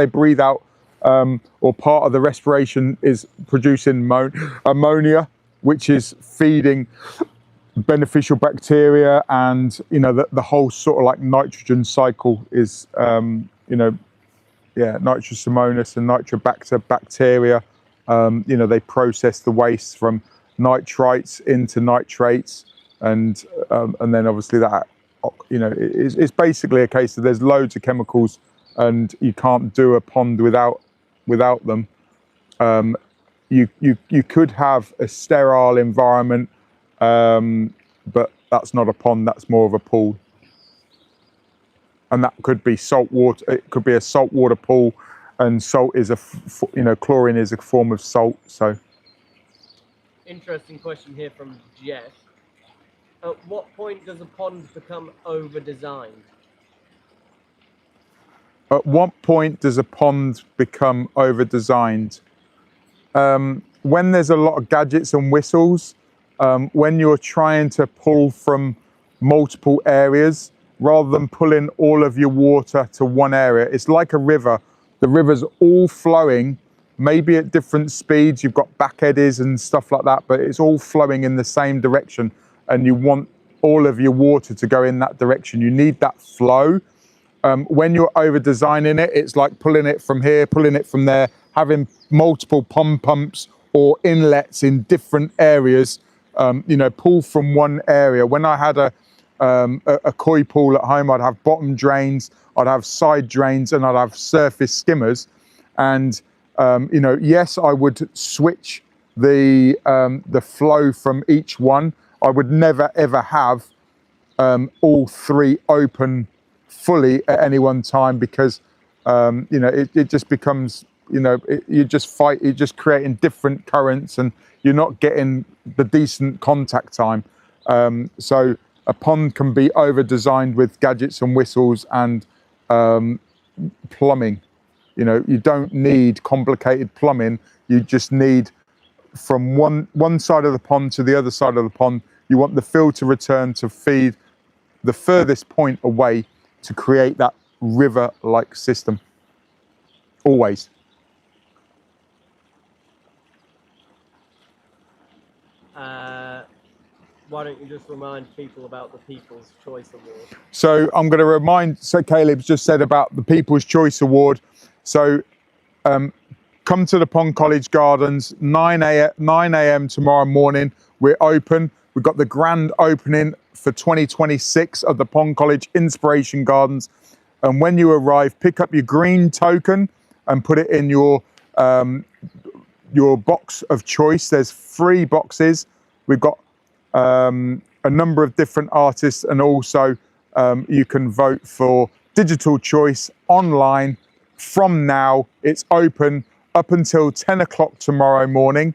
breathe out, or part of the respiration is producing ammonia, which is feeding beneficial bacteria, and you know the whole sort of like nitrogen cycle is, you know, yeah, nitrosomonas and nitrobacter bacteria. You know, they process the waste from nitrites into nitrates, and then obviously that, you know, it's basically a case of there's loads of chemicals, and you can't do a pond without them. You could have a sterile environment, but that's not a pond, that's more of a pool. And that could be salt water, it could be a saltwater pool, and salt is chlorine is a form of salt. So Interesting question here from Jeff. At what point does a pond become over-designed? at what point does a pond become over-designed? When there's a lot of gadgets and whistles, when you're trying to pull from multiple areas, rather than pulling all of your water to one area, it's like a river. The river's all flowing, maybe at different speeds. You've got back eddies and stuff like that, but it's all flowing in the same direction, and you want all of your water to go in that direction. You need that flow. When you're over designing it, it's like pulling it from here, pulling it from there, having multiple pond pumps or inlets in different areas, pull from one area. When I had a koi pool at home, I'd have bottom drains, I'd have side drains, and I'd have surface skimmers. And, yes, I would switch the flow from each one. I would never, ever have all three open fully at any one time, because it just becomes, you're just creating different currents, and you're not getting the decent contact time. So a pond can be over designed with gadgets and whistles and plumbing. You don't need complicated plumbing. You just need, from one side of the pond to the other side of the pond, you want the filter return to feed the furthest point away to create that river-like system. Always. Why don't you just remind people about the People's Choice Award? So I'm going to remind, so Caleb's just said about the People's Choice Award. So come to the Pond College Gardens, 9 a.m. tomorrow morning. We're open. We've got the grand opening for 2026 of the Pond College Inspiration Gardens. And when you arrive, pick up your green token and put it in your box of choice. There's 3 boxes. We've got a number of different artists, and also you can vote for digital choice online from now. It's open up until 10 o'clock tomorrow morning.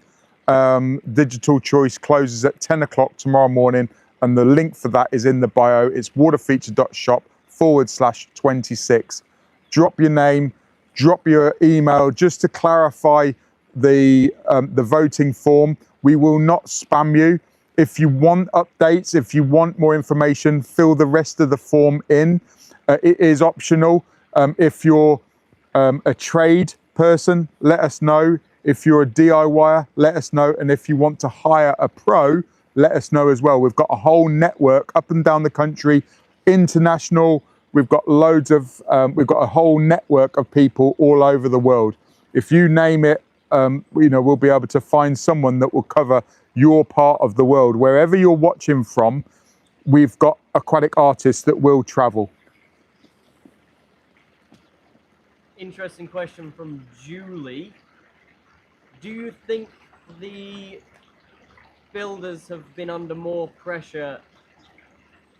Digital choice closes at 10 o'clock tomorrow morning, and the link for that is in the bio. It's waterfeature.shop/26. Drop your name, drop your email, just to clarify the voting form. We will not spam you. If you want updates, if you want more information, fill the rest of the form in. It is optional. If you're a trade person, let us know. If you're a DIYer, let us know. And if you want to hire a pro, let us know as well. We've got a whole network up and down the country, international. We've got loads of, we've got a whole network of people all over the world. If you name it, we'll be able to find someone that will cover your part of the world. Wherever you're watching from, we've got aquatic artists that will travel. Interesting question from Julie. Do you think the builders have been under more pressure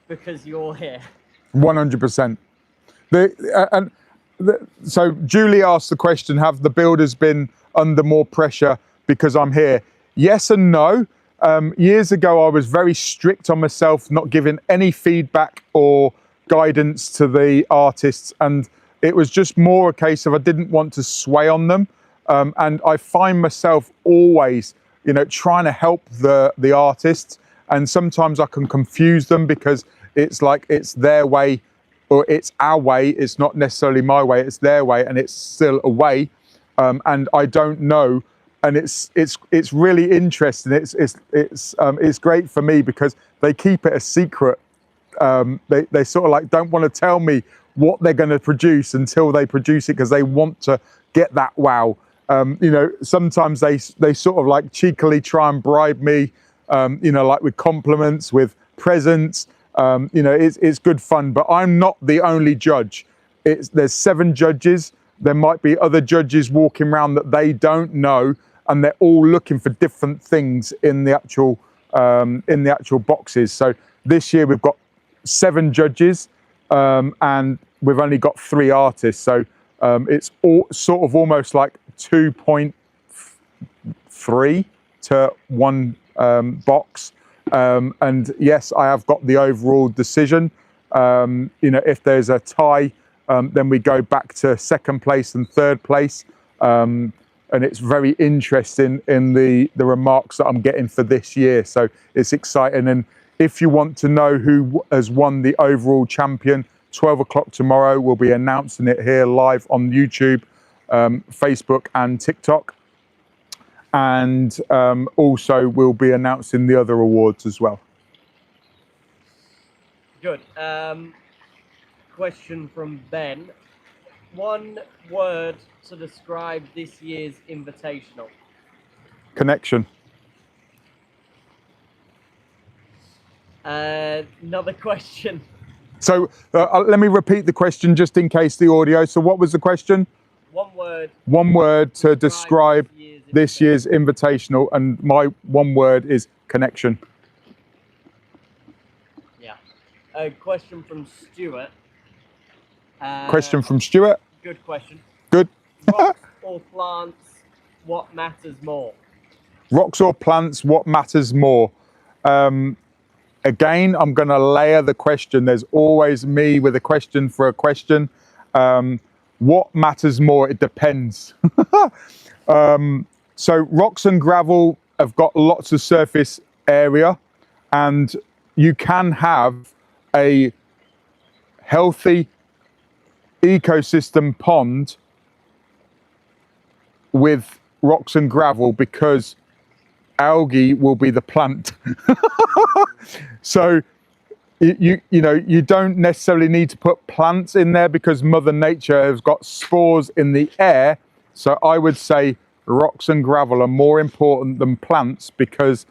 because you're here? 100%. So Julie asked the question, have the builders been under more pressure because I'm here? Yes and no. Years ago, I was very strict on myself, not giving any feedback or guidance to the artists. And it was just more a case of I didn't want to sway on them. And I find myself always, trying to help the artists. And sometimes I can confuse them because it's like it's their way or it's our way. It's not necessarily my way, it's their way, and it's still a way. And I don't know. And it's really interesting. It's great for me because they keep it a secret. They sort of like don't want to tell me what they're going to produce until they produce it, because they want to get that wow. Sometimes they sort of like cheekily try and bribe me, like with compliments, with presents. It's good fun, but I'm not the only judge. There's 7 judges. There might be other judges walking around that they don't know, and they're all looking for different things in the actual boxes. So this year we've got 7 judges, and we've only got 3 artists. So It's all, sort of almost like 2.3 to 1 box. And yes, I have got the overall decision. If there's a tie, then we go back to 2nd place and 3rd place. And it's very interesting in the remarks that I'm getting for this year. So it's exciting. And if you want to know who has won the overall champion, 12 o'clock tomorrow, we'll be announcing it here live on YouTube, Facebook and TikTok. And also we'll be announcing the other awards as well. Good. Question from Ben. 1 word to describe this year's Invitational. Connection. Another question. So let me repeat the question just in case the audio. So what was the question? 1 word. 1 word to describe this year's Invitational, and my 1 word is connection. Yeah. A question from Stuart. Question from Stuart. Good question. Good. Rocks or plants, what matters more? Rocks or plants, what matters more? Again, I'm going to layer the question. There's always me with a question for a question. What matters more? It depends. So rocks and gravel have got lots of surface area, and you can have a healthy ecosystem pond with rocks and gravel because algae will be the plant. So you don't necessarily need to put plants in there because Mother Nature has got spores in the air. So I would say rocks and gravel are more important than plants because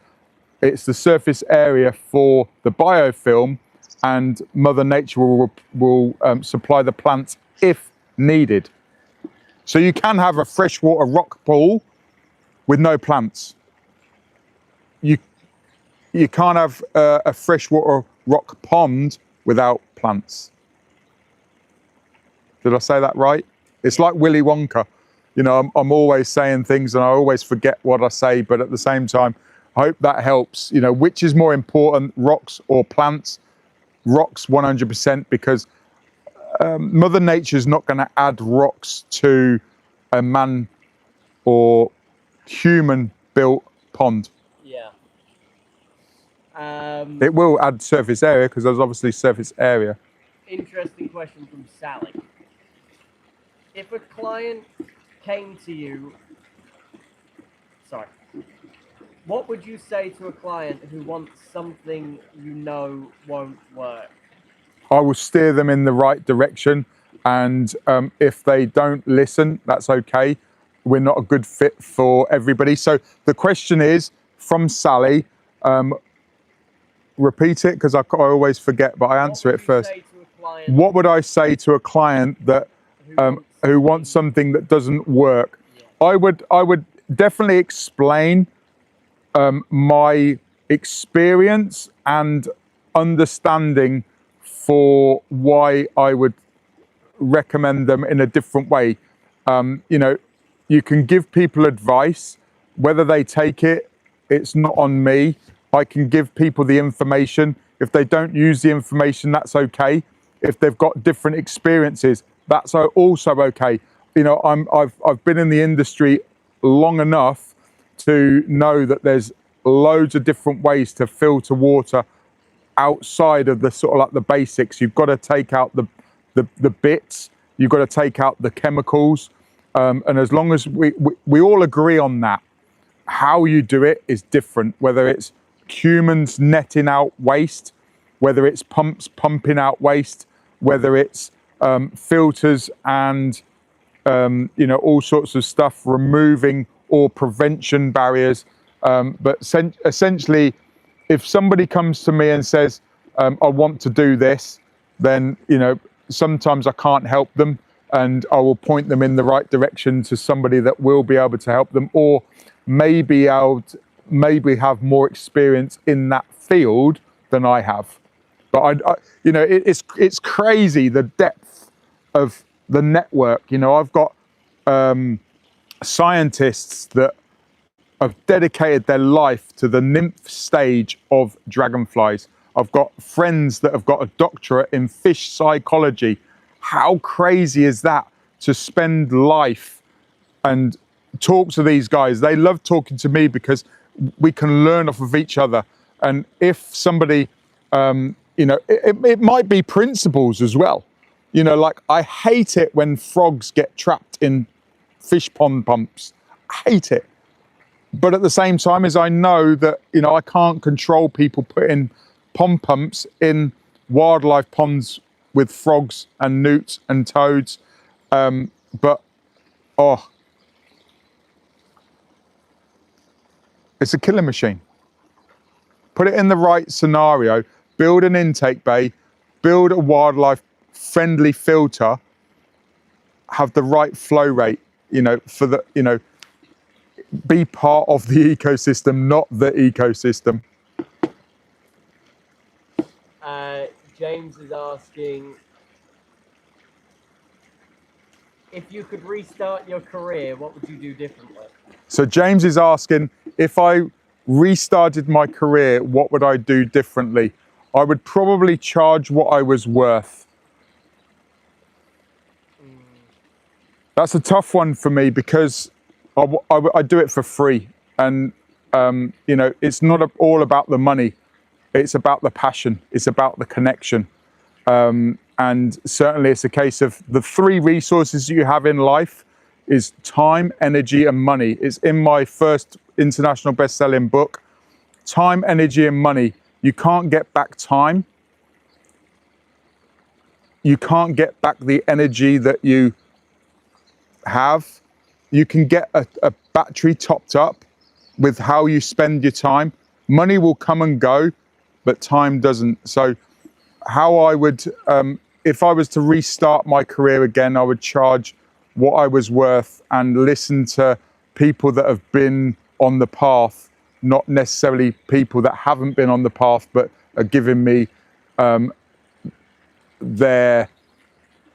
it's the surface area for the biofilm, and Mother Nature will supply the plants if needed. So you can have a freshwater rock pool with no plants. You can't have a freshwater rock pond without plants. Did I say that right? It's like Willy Wonka. I'm always saying things and I always forget what I say, but at the same time, I hope that helps. Which is more important, rocks or plants? Rocks 100%, because Mother Nature's not going to add rocks to a man or human built pond. Yeah. It will add surface area because there's obviously surface area. Interesting question from Sally. If a client came to you, what would you say to a client who wants something won't work? I will steer them in the right direction, and if they don't listen, that's okay. We're not a good fit for everybody. So the question is from Sally. Repeat it because I always forget, but I answer it first. What would I say to a client that who wants something that doesn't work? Yeah. I would definitely explain my experience and understanding for why I would recommend them in a different way. You can give people advice, whether they take it, it's not on me. I can give people the information. If they don't use the information, that's okay. If they've got different experiences, that's also okay. I've been in the industry long enough to know that there's loads of different ways to filter water outside of the sort of like the basics. You've got to take out the bits, you've got to take out the chemicals, and as long as we all agree on that, how you do it is different, whether it's humans netting out waste, whether it's pumps pumping out waste, whether it's filters and all sorts of stuff, removing or prevention barriers. But essentially, if somebody comes to me and says, I want to do this, then sometimes I can't help them, and I will point them in the right direction to somebody that will be able to help them, or maybe have more experience in that field than I have. But it's crazy the depth of the network. You know, I've got scientists that have dedicated their life to the nymph stage of dragonflies. I've got friends that have got a doctorate in fish psychology. How crazy is that, to spend life and talk to these guys? They love talking to me because we can learn off of each other. And if somebody, you know, it might be principles as well. You know, like, I hate it when frogs get trapped in fish pond pumps. I hate it. But at the same time, as I know that, you know, I can't control people putting pond pumps in wildlife ponds with frogs and newts and toads. But, oh, it's a killer machine. Put it in the right scenario, build an intake bay, build a wildlife friendly filter, have the right flow rate, you know, for the, you know, be part of the ecosystem, not the ecosystem. James is asking, if you could restart your career, what would you do differently? So James is asking, if I restarted my career, what would I do differently? I would probably charge what I was worth. That's a tough one for me because I do it for free. And, you know, it's not all about the money. It's about the passion. It's about the connection. And certainly it's a case of the three resources you have in life is time, energy, and money. It's in my first international best-selling book. Time, energy, and money. You can't get back time. You can't get back the energy that you have. You can get a battery topped up with how you spend your time. Money will come and go, but time doesn't. So how I would, if I was to restart my career again, I would charge what I was worth and listen to people that have been on the path, not necessarily people that haven't been on the path, but are giving me their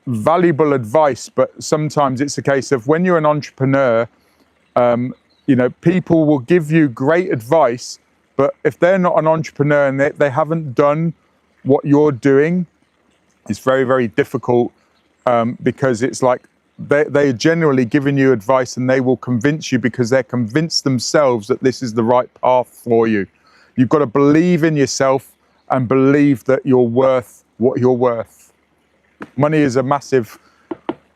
valuable advice. But sometimes it's a case of when you're an entrepreneur, you know, people will give you great advice, but if they're not an entrepreneur and they haven't done what you're doing, it's very, very difficult, because it's like they're generally giving you advice and they will convince you because they're convinced themselves that this is the right path for you. You've got to believe in yourself and believe that you're worth what you're worth. Money is a massive,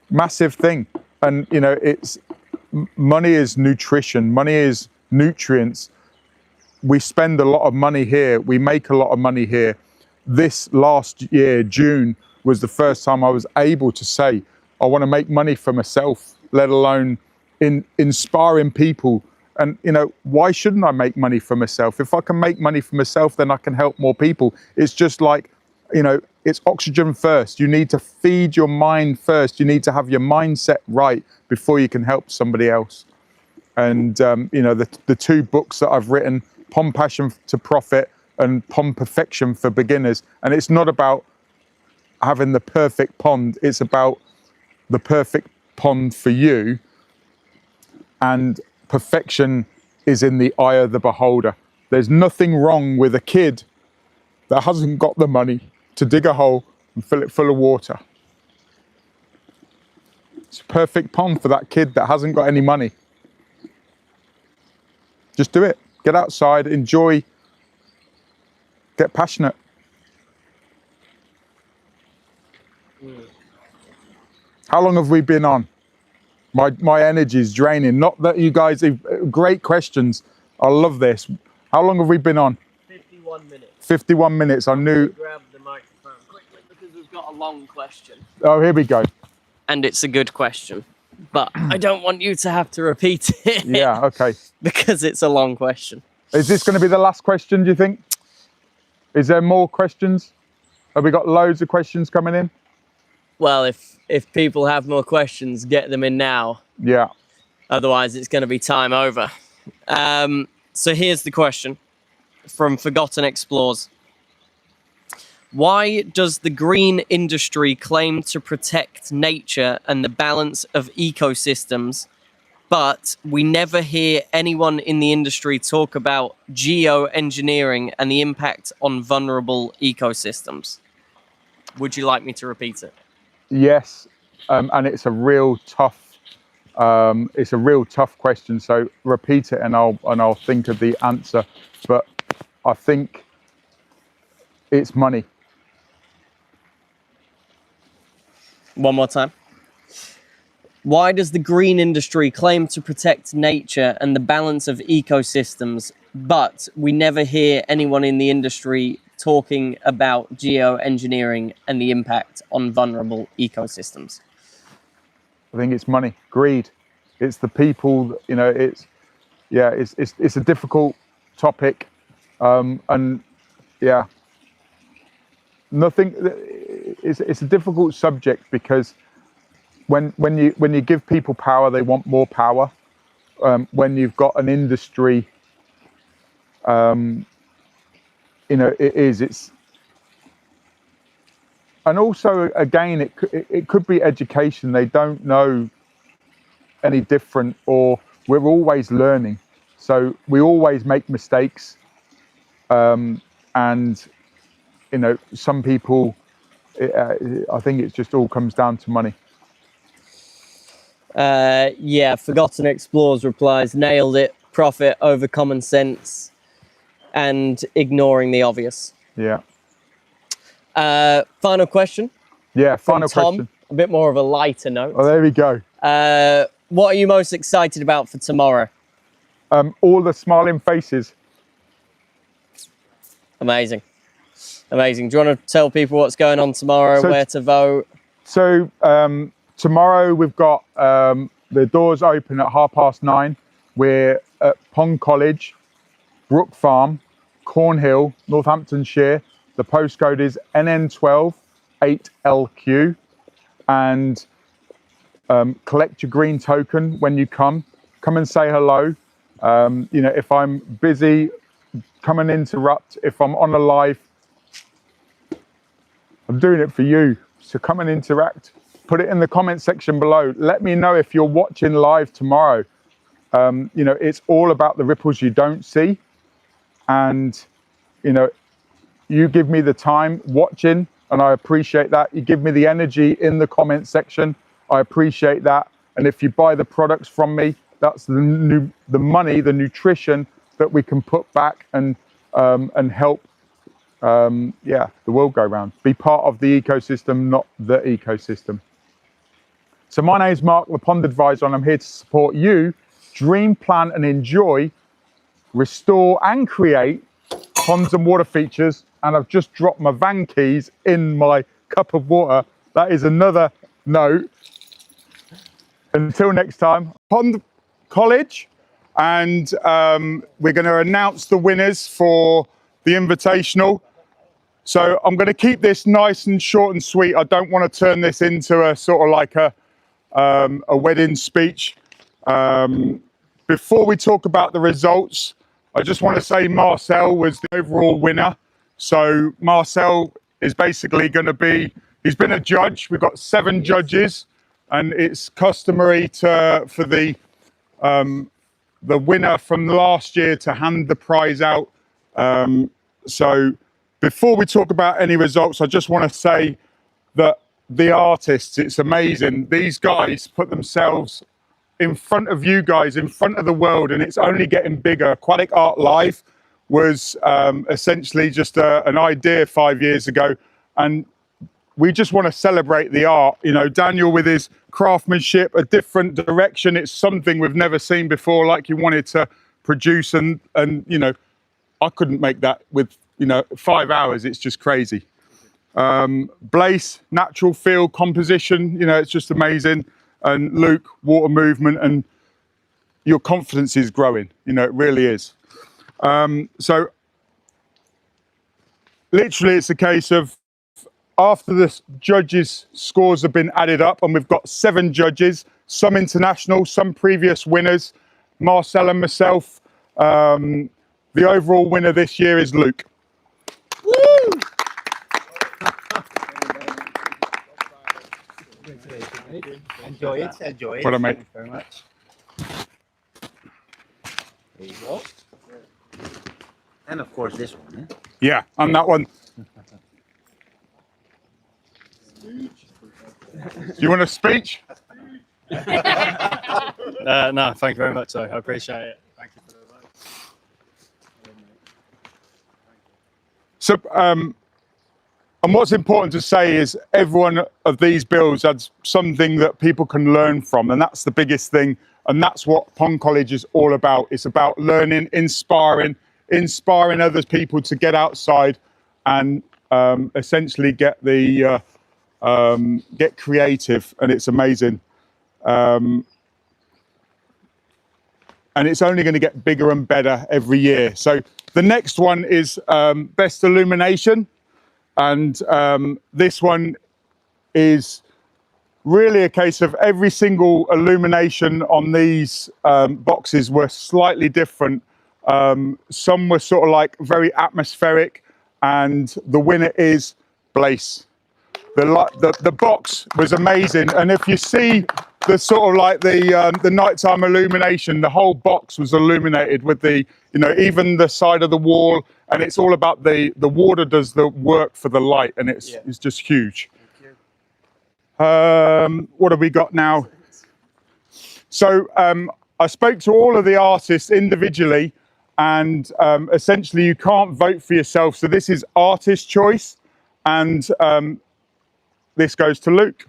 massive thing. And, you know, money is nutrition. Money is nutrients. We spend a lot of money here. We make a lot of money here. This last year, June, was the first time I was able to say, I want to make money for myself, let alone in inspiring people. And, you know, why shouldn't I make money for myself? If I can make money for myself, then I can help more people. It's just like, you know, it's oxygen first. You need to feed your mind first. You need to have your mindset right before you can help somebody else. And, you know, the two books that I've written, Pond Passion to Profit and Pond Perfection for Beginners. And it's not about having the perfect pond. It's about the perfect pond for you. And perfection is in the eye of the beholder. There's nothing wrong with a kid that hasn't got the money to dig a hole and fill it full of water. It's a perfect pond for that kid that hasn't got any money. Just do it. Get outside, enjoy, get passionate. How long have we been on? My energy is draining. Not that you guys have great questions. I love this. How long have we been on? 51 minutes. 51 minutes. I knew. Grab the microphone quickly because we've got a long question. Oh, here we go. And it's a good question, but I don't want you to have to repeat it. Yeah, okay. Because it's a long question. Is this going to be the last question, do you think? Is there more questions? Have we got loads of questions coming in? Well, if people have more questions, get them in now. Yeah. Otherwise, it's going to be time over. So here's the question from Forgotten Explores. Why does the green industry claim to protect nature and the balance of ecosystems, but we never hear anyone in the industry talk about geoengineering and the impact on vulnerable ecosystems? Would you like me to repeat it? Yes, and it's a real tough question. So repeat it, and I'll think of the answer. But I think it's money. One more time. Why does the green industry claim to protect nature and the balance of ecosystems, but we never hear anyone in the industry talking about geoengineering and the impact on vulnerable ecosystems? I think it's money, greed. It's the people. You know, it's a difficult topic, and yeah, nothing. It's a difficult subject because when you give people power, they want more power. When you've got an industry, you know, it's, and also again, it could be education. They don't know any different, or we're always learning, so we always make mistakes, and you know, some people. I think it just all comes down to money. Yeah, Forgotten Explorers replies, nailed it, profit over common sense and ignoring the obvious. Yeah. Final question. Yeah, final Tom, question. A bit more of a lighter note. Oh, there we go. What are you most excited about for tomorrow? All the smiling faces. Amazing. Amazing. Do you want to tell people what's going on tomorrow, where to vote? So tomorrow we've got the doors open at 9:30. We're at Pond College, Brook Farm, Cornhill, Northamptonshire. The postcode is NN12 8LQ, and collect your green token when you come. Come and say hello. You know, if I'm busy, come and interrupt. If I'm on a live, I'm doing it for you. So come and interact. Put it in the comment section below. Let me know if you're watching live tomorrow. You know, it's all about the ripples you don't see. And, you know, you give me the time watching, and I appreciate that. You give me the energy in the comment section. I appreciate that. And if you buy the products from me, that's the money, the nutrition that we can put back and help the world go round. Be part of the ecosystem, not the ecosystem. So my name is Mark, the Pond Advisor, and I'm here to support you dream, plan and enjoy, restore and create ponds and water features. And I've just dropped my van keys in my cup of water. That is another note. Until next time, Pond College, and we're going to announce the winners for the Invitational. So I'm going to keep this nice and short and sweet. I don't want to turn this into a sort of like a wedding speech. Before we talk about the results, I just want to say Marcel was the overall winner. So Marcel is basically going to be, he's been a judge. We've got 7 judges, and it's customary for the winner from last year to hand the prize out. So before we talk about any results, I just want to say that the artists, it's amazing. These guys put themselves in front of you guys, in front of the world, and it's only getting bigger. Aquatic Art Live was essentially just an idea 5 years ago, and we just want to celebrate the art. You know, Daniel with his craftsmanship, a different direction. It's something we've never seen before, like you wanted to produce, and you know, I couldn't make that with, you know, 5 hours. It's just crazy. Blaise, natural feel, composition, you know, it's just amazing. And Luke, water movement, and your confidence is growing, you know, it really is. So literally it's a case of, after the judges' scores have been added up, and we've got 7 judges, some international, some previous winners, Marcel and myself, the overall winner this year is Luke. Woo! Enjoy it. Enjoy it. What I make. Thank you very much. There you go. And of course this one. Eh? Yeah, and that one. You want a speech? No, thank you very much. I appreciate it. Thank you for the vote. So, and what's important to say is every one of these builds adds something that people can learn from, and that's the biggest thing. And that's what Pond College is all about. It's about learning, inspiring other people to get outside and essentially get creative, and it's amazing. And it's only going to get bigger and better every year. So the next one is best illumination, and this one is really a case of every single illumination on these boxes were slightly different. Some were sort of like very atmospheric, and the winner is Blaze. The box was amazing, and if you see the sort of like the nighttime illumination, the whole box was illuminated with the, you know, even the side of the wall, and it's all about the water does the work for the light, and it's just huge. What have we got now? So I spoke to all of the artists individually, and essentially you can't vote for yourself. So this is artist choice, and this goes to Luke.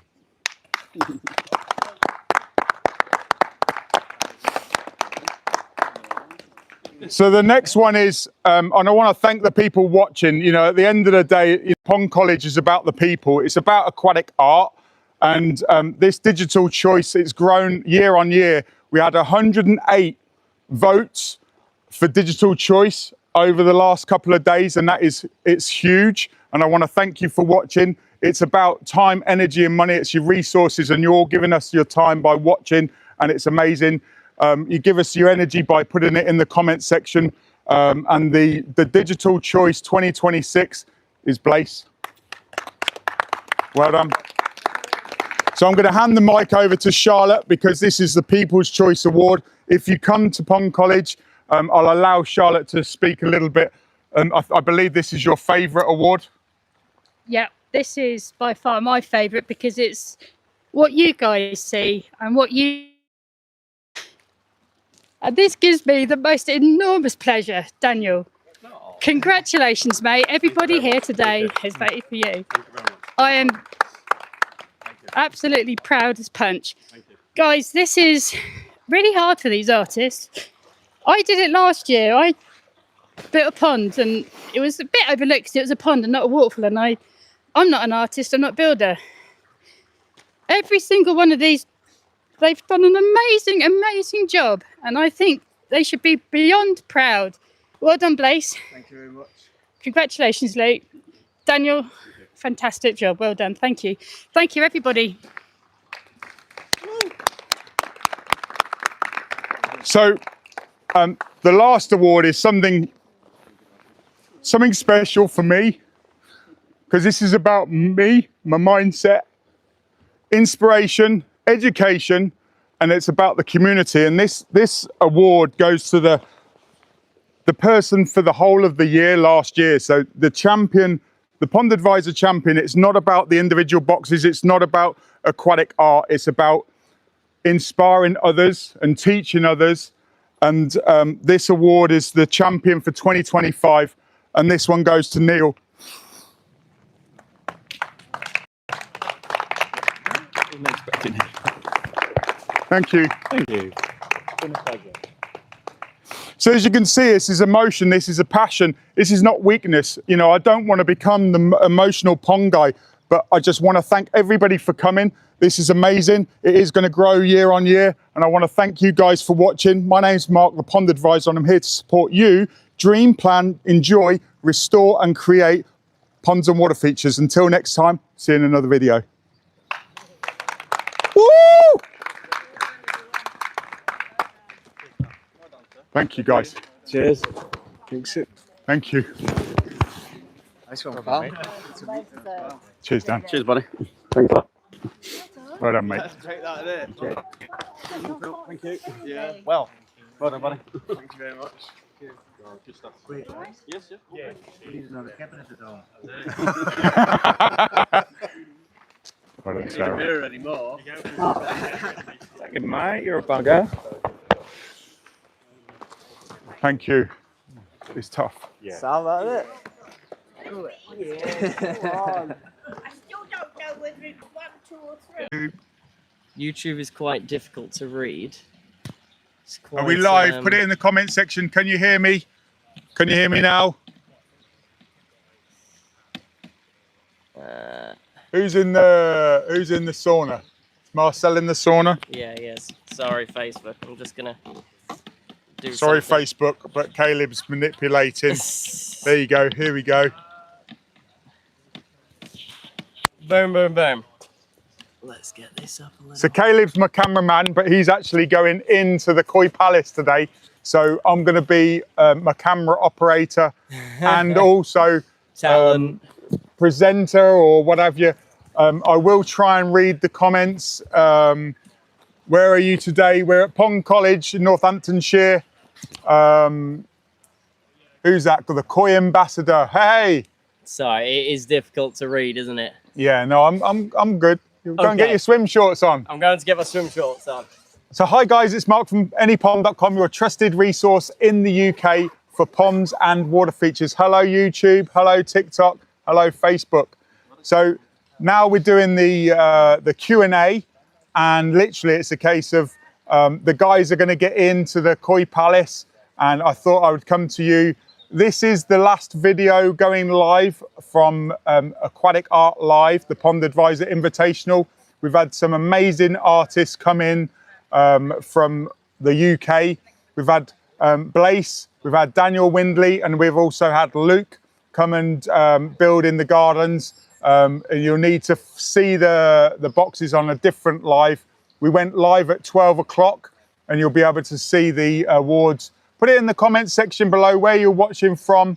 So the next one is, and I want to thank the people watching. You know, at the end of the day, Pond College is about the people. It's about aquatic art. And this digital choice, it's grown year on year. We had 108 votes for digital choice over the last couple of days, and it's huge. And I want to thank you for watching. It's about time, energy, and money. It's your resources, and you're all giving us your time by watching, and it's amazing. You give us your energy by putting it in the comment section. And the digital choice 2026 is Blaze. Well done. So I'm going to hand the mic over to Charlotte, because this is the People's Choice Award. If you come to Pond College, I'll allow Charlotte to speak a little bit. I believe this is your favourite award. Yeah, this is by far my favourite, because it's what you guys see and what you... And this gives me the most enormous pleasure, Daniel. Congratulations, mate. Everybody here today has voted for you. I am absolutely proud as punch. Guys, this is really hard for these artists. I did it last year. I built a pond, and it was a bit overlooked because it was a pond and not a waterfall, and I'm not an artist, I'm not a builder. Every single one of these, they've done an amazing job, and I think they should be beyond proud. Well done, Blaze. Thank you very much. Congratulations, Luke. Daniel, fantastic job. Well done. Thank you. Thank you, everybody. So the last award is something special for me, because this is about me, my mindset, inspiration, education, and it's about the community. And this award goes to the person for the whole of the year last year. So the champion, the Pond Advisor champion, it's not about the individual boxes, it's not about aquatic art, it's about inspiring others and teaching others. And this award is the champion for 2025, and this one goes to Neil. Thank you. Thank you. So as you can see, this is emotion, this is a passion, this is not weakness. You know, I don't want to become the emotional pond guy, but I just want to thank everybody for coming. This is amazing. It is going to grow year on year, and I want to thank you guys for watching. My name's Mark, the Pond Advisor, and I'm here to support you. Dream, plan, enjoy, restore, and create ponds and water features. Until next time, see you in another video. Woo! Thank you, guys. Cheers. Thanks. Thank you. Nice one, pal. Cheers, Dan. Cheers, buddy. Thanks a lot. Well done, mate. Take that there. Thank you. Yeah. Well done, buddy. Thank you very much. Good stuff. Yes, yeah. Need another cabinet at home. Well done, Don't Sarah. mirror anymore. Good mate, you're a bugger. Thank you. It's tough. Sound like it? I still don't know whether it's 1, 2 or 3. YouTube is quite difficult to read. It's Are we quite, live? Put it in the comment section. Can you hear me? Can you hear me now? Who's in the sauna? Is Marcel in the sauna? Yeah, yes. Sorry, Facebook. I'm just gonna do Sorry, something. Facebook, but Caleb's manipulating. There you go. Here we go. Boom, boom, boom. Let's get this up a little. So Caleb's my cameraman, but he's actually going into the Koi Palace today. So I'm going to be my camera operator and also presenter or what have you. I will try and read the comments. Where are you today? We're at Pond College in Northamptonshire. Who's that? The Koi ambassador. Hey. Sorry, it is difficult to read, isn't it? Yeah, no, I'm good. Go and get your swim shorts on. I'm going to get my swim shorts on. So hi guys, it's Mark from anypond.com, your trusted resource in the UK for ponds and water features. Hello YouTube, hello TikTok, hello Facebook. So now we're doing the Q&A, and literally it's a case of the guys are going to get into the Koi Palace, and I thought I would come to you. This is the last video going live from Aquatic Art Live, the Pond Advisor Invitational. We've had some amazing artists come in from the UK. We've had Blaise, we've had Daniel Windley, and we've also had Luke come and build in the gardens. And you'll need to see the boxes on a different live. We went live at 12 o'clock, and you'll be able to see the awards. Put it in the comments section below where you're watching from.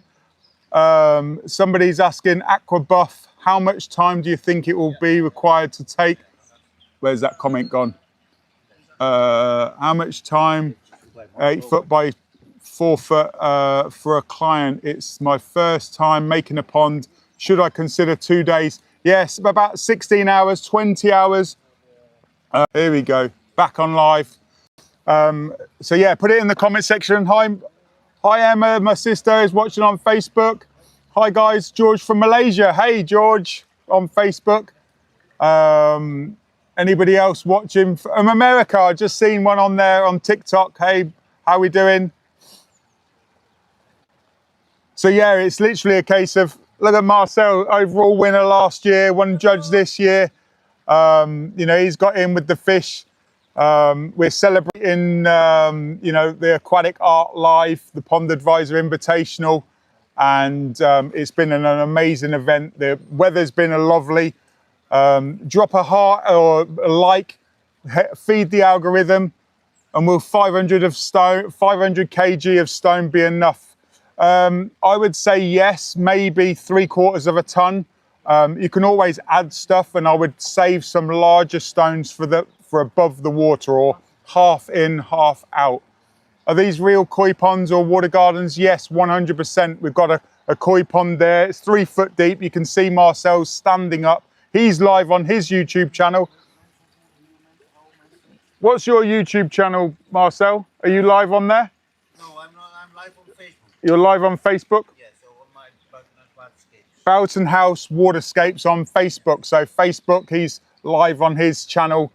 Somebody's asking Aqua Buff, how much time do you think it will be required to take? Where's that comment gone? How much time? 8 foot by 4 foot for a client. It's my first time making a pond. Should I consider 2 days? Yes, about 16 hours, 20 hours. Here we go, back on live. So yeah, put it in the comment section. Hi Emma, my sister is watching on Facebook. Hi guys, George from Malaysia. Hey George on Facebook. Anybody else watching from America? I just seen one on there on TikTok. Hey, how we doing? So yeah, it's literally a case of, look at Marcel, overall winner last year, one judge this year. You know, he's got in with the fish. We're celebrating, you know, the Aquatic Art Live, the Pond Advisor Invitational, and it's been an amazing event. The weather's been lovely. Drop a heart or a like, feed the algorithm, and will 500 kg of stone be enough? I would say yes, maybe 3/4 of a ton. You can always add stuff, and I would save some larger stones for above the water, or half in, half out. Are these real koi ponds or water gardens? Yes, 100%. We've got a koi pond there. It's 3 foot deep. You can see Marcel's standing up. He's live on his YouTube channel. What's your YouTube channel, Marcel? Are you live on there? No, I'm not. I'm live on Facebook. You're live on Facebook? Yeah, so on my Waterscapes. Boughton House Waterscapes on Facebook. So Facebook, he's live on his channel.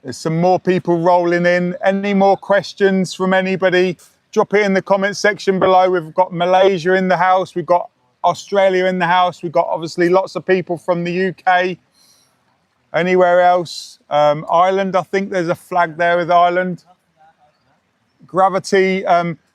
There's some more people rolling in. Any more questions from anybody? Drop it in the comment section below. We've got Malaysia in the house. We've got Australia in the house. We've got obviously lots of people from the UK. Anywhere else? Ireland, I think there's a flag there with Ireland. Gravity.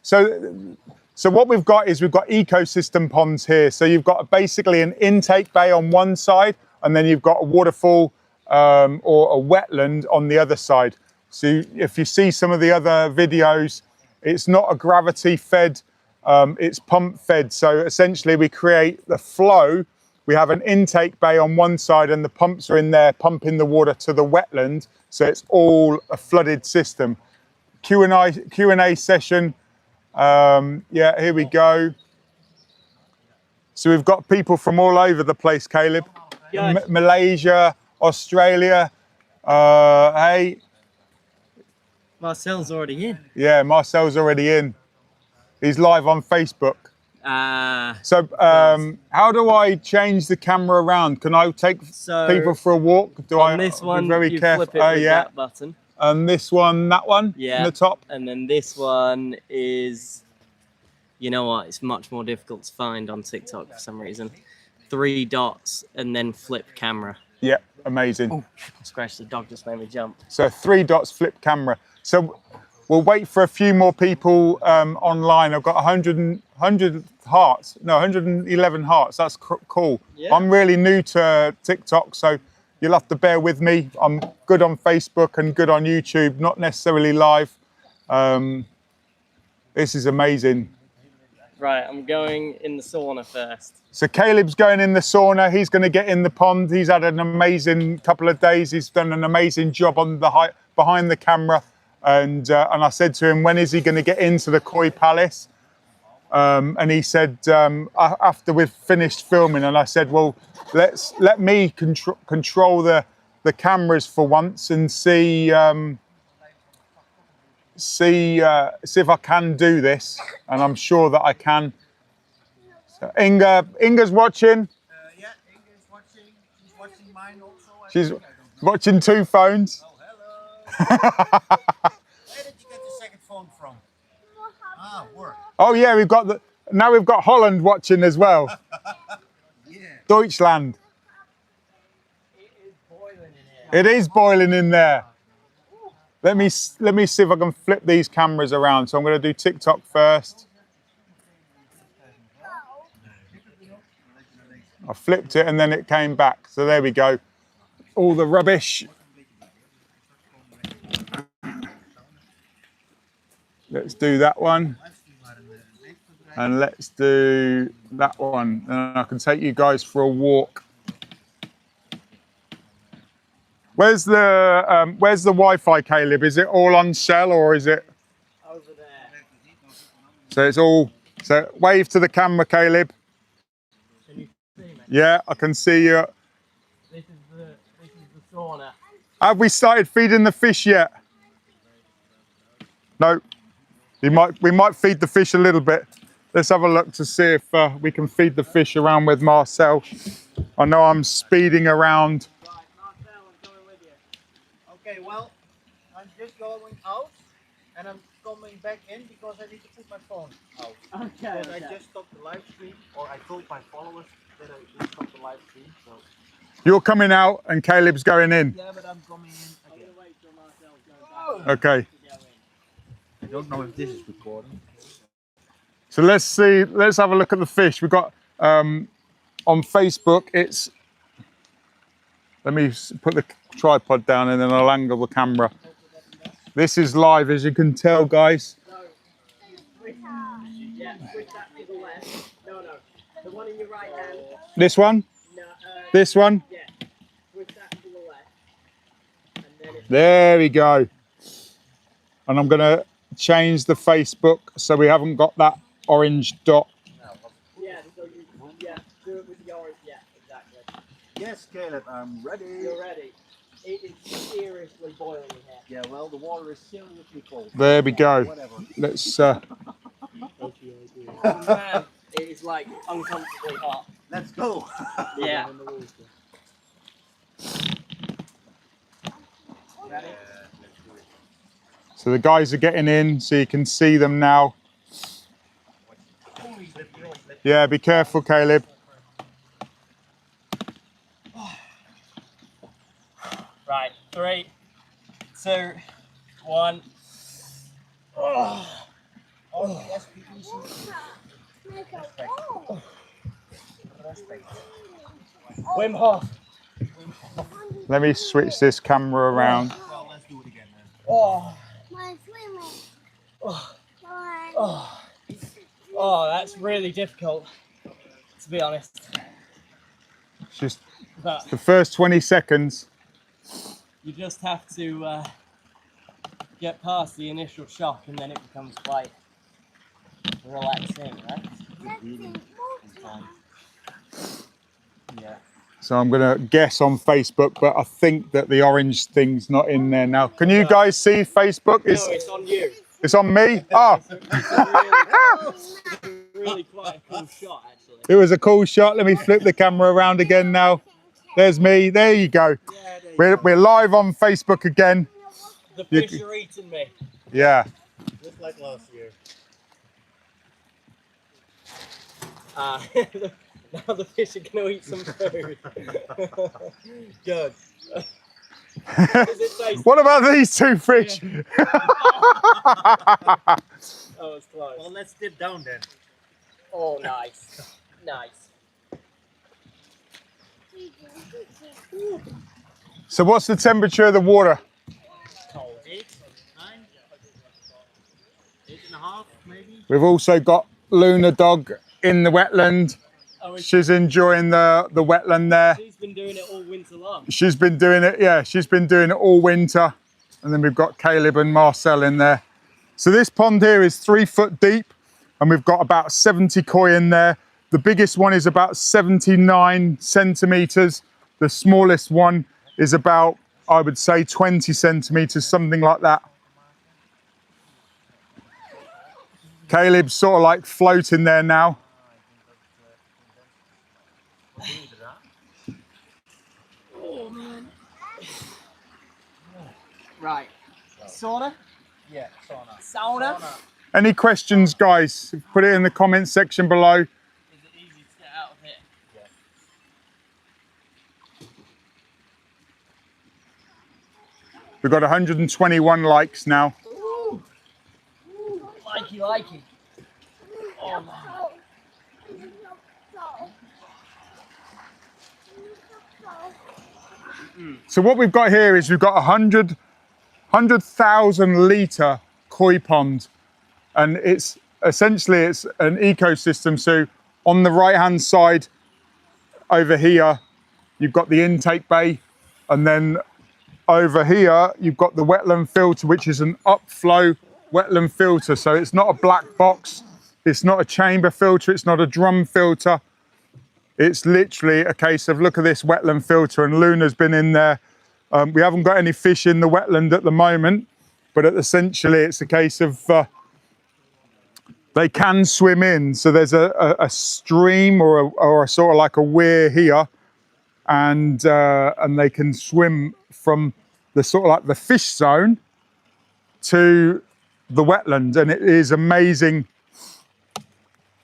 So what we've got is we've got ecosystem ponds here. So you've got basically an intake bay on one side, and then you've got a waterfall or a wetland on the other side. So if you see some of the other videos, it's not a gravity fed, it's pump fed. So essentially we create the flow We have an intake bay on one side and the pumps are in there pumping the water to the wetland. So it's all a flooded system. Q&A session. Yeah, here we go. So we've got people from all over the place, Caleb. Malaysia, Australia. Hey. Marcel's already in. Yeah, Marcel's already in. He's live on Facebook. So how do I change the camera around? Can I take people for a walk? On this one, be very you careful? flip it with that button. And this one, that one? Yeah. In the top? And then this one is, you know what, it's much more difficult to find on TikTok for some reason. 3 dots and then flip camera. Yeah, amazing. Oh, scratch, the dog just made me jump. So 3 dots, flip camera. So we'll wait for a few more people online. I've got 100 hearts. No, 111 hearts. That's cool. Yeah. I'm really new to TikTok, so you'll have to bear with me. I'm good on Facebook and good on YouTube, not necessarily live. This is amazing. Right, I'm going in the sauna first. So Caleb's going in the sauna. He's going to get in the pond. He's had an amazing couple of days. He's done an amazing job on the behind the camera. And I said to him, when is he going to get into the Koi Palace? And he said, after we've finished filming. And I said, well, let me control the cameras for once and see if I can do this. And I'm sure that I can. So Inga's watching. Yeah, Inga's watching. She's watching mine also. She's watching 2 phones. Oh, hello. Where did you get the second phone from? Ah, work. Oh yeah, now we've got Holland watching as well. Yeah. Deutschland. It is boiling in here. It is boiling in there. Let me see if I can flip these cameras around. So I'm going to do TikTok first. I flipped it and then it came back. So there we go. All the rubbish. Let's do that one. And let's do that one. And I can take you guys for a walk. Where's the Wi-Fi, Caleb? Is it all on cell or is it? Over there. So it's all, so wave to the camera, Caleb. Can you see me? Yeah, I can see you. This is the sauna. Have we started feeding the fish yet? No. We might feed the fish a little bit. Let's have a look to see if we can feed the fish around with Marcel. I know I'm speeding around. Right, Marcel, I'm coming with you. Okay, well, I'm just going out and I'm coming back in because I need to put my phone out. Okay. Because I just stopped the live stream, or I told my followers that I just stopped the live stream. So. You're coming out and Caleb's going in. Yeah, but I'm coming in again. I'm gonna wait till Marcel's going back. Okay. I don't know if this is recording. So let's have a look at the fish. We've got on Facebook, let me put the tripod down and then I'll angle the camera. This is live, as you can tell, guys. Yeah, switch that to the left. No, the one in your right hand. This one? No, this one? Yeah, switch that to the left. And then there we go. And I'm going to change the Facebook so we haven't got that orange dot. Yeah, so do it with the orange. Yeah, exactly. Yes, Caleb, I'm ready. You're ready. It is seriously boiling in here. Yeah, well, the water is seriously cold. There we go. Whatever. Let's. Oh man, it is like uncomfortably hot. Let's go. Yeah. So the guys are getting in, so you can see them now. Yeah, be careful, Caleb. Right, 3, 2, 1. Oh, yes, be easy. Wim Hof. Let me switch this camera around. Well, let's do it again then. Oh. Oh, that's really difficult, to be honest. It's just but the first 20 seconds. you just have to get past the initial shock, and then it becomes quite relaxing, right? Yeah. So I'm going to guess on Facebook, but I think that the orange thing's not in there now. Can you guys see Facebook? No, it's on you. It's on me? Oh, It's a really quite a cool shot, actually. it was a cool shot. Let me flip the camera around again now. There's me. There you go. Yeah, there you We're live on Facebook again. The fish are eating me. Yeah. Just like last year. Now the fish are going to eat some food. Good. What about these two fish? Yeah. Oh, it's close. Well, let's dip down then. Oh, nice. Nice. So what's the temperature of the water? Cold. 8, 9, 8.5 maybe. We've also got Luna Dog in the wetland. Oh, She's enjoying the wetland there. she's been doing it all winter long. She's been doing it, yeah, she's been doing it all winter. And then we've got Caleb and Marcel in there. So this pond here is 3 foot deep, and we've got about 70 koi in there. The biggest one is about 79 centimeters. The smallest one is about, I would say, 20 centimeters, something like that. Caleb's sort of like floating there now. Oh, man. Right. Sauna? Yeah, sauna. Sauna? Any questions, guys? Put it in the comments section below. Is it easy to get out of here? Yeah. We've got 121 likes now. Ooh. Likey. Oh, man. So what we've got here is we've got 100,000 litre koi pond, and it's essentially it's an ecosystem. So on the right hand side over here you've got the intake bay, and then over here you've got the wetland filter, which is an upflow wetland filter. So it's not a black box, it's not a chamber filter, it's not a drum filter. It's literally a case of, look at this wetland filter, and Luna's been in there. We haven't got any fish in the wetland at the moment, but essentially it's a case of they can swim in. So there's a stream or a sort of like a weir here, and they can swim from the sort of like the fish zone to the wetland, and it is amazing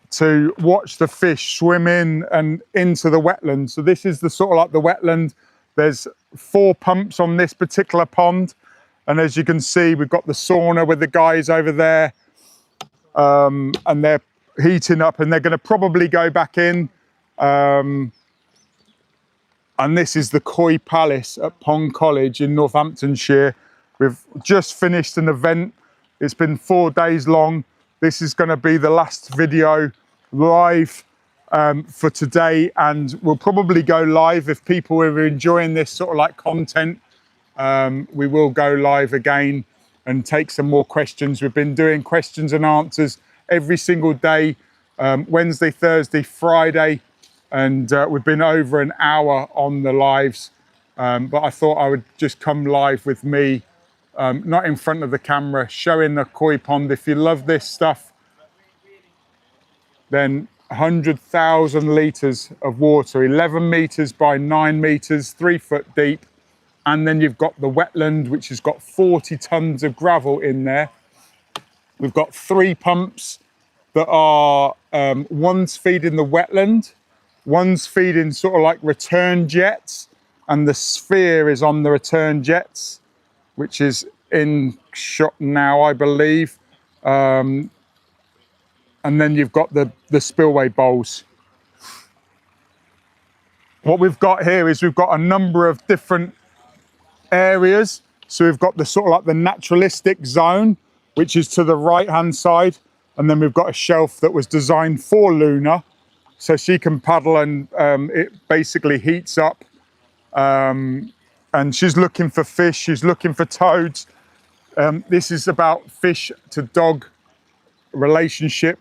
to watch the fish swim in and into the wetland. So this is the sort of like the wetland. There's 4 pumps on this particular pond, and as you can see, we've got the sauna with the guys over there, and they're heating up, and they're going to probably go back in. And this is the Koi Palace at Pond College in Northamptonshire. We've just finished an event. It's been 4 days long. This is going to be the last video live for today, and we'll probably go live if people are enjoying this sort of like content. We will go live again and take some more questions. We've been doing questions and answers every single day, Wednesday, Thursday, Friday, and we've been over an hour on the lives. But I thought I would just come live with me, not in front of the camera, showing the koi pond. If you love this stuff, then 100,000 litres of water, 11 metres by 9 metres, 3 foot deep. And then you've got the wetland, which has got 40 tonnes of gravel in there. We've got 3 pumps that are, one's feeding the wetland, one's feeding sort of like return jets, and the sphere is on the return jets, which is in shot now, I believe. And then you've got the spillway bowls. What we've got here is we've got a number of different areas. So we've got the sort of like the naturalistic zone, which is to the right hand side. And then we've got a shelf that was designed for Luna. so she can paddle, and it basically heats up. And she's looking for fish, she's looking for toads. This is about fish to dog relationship,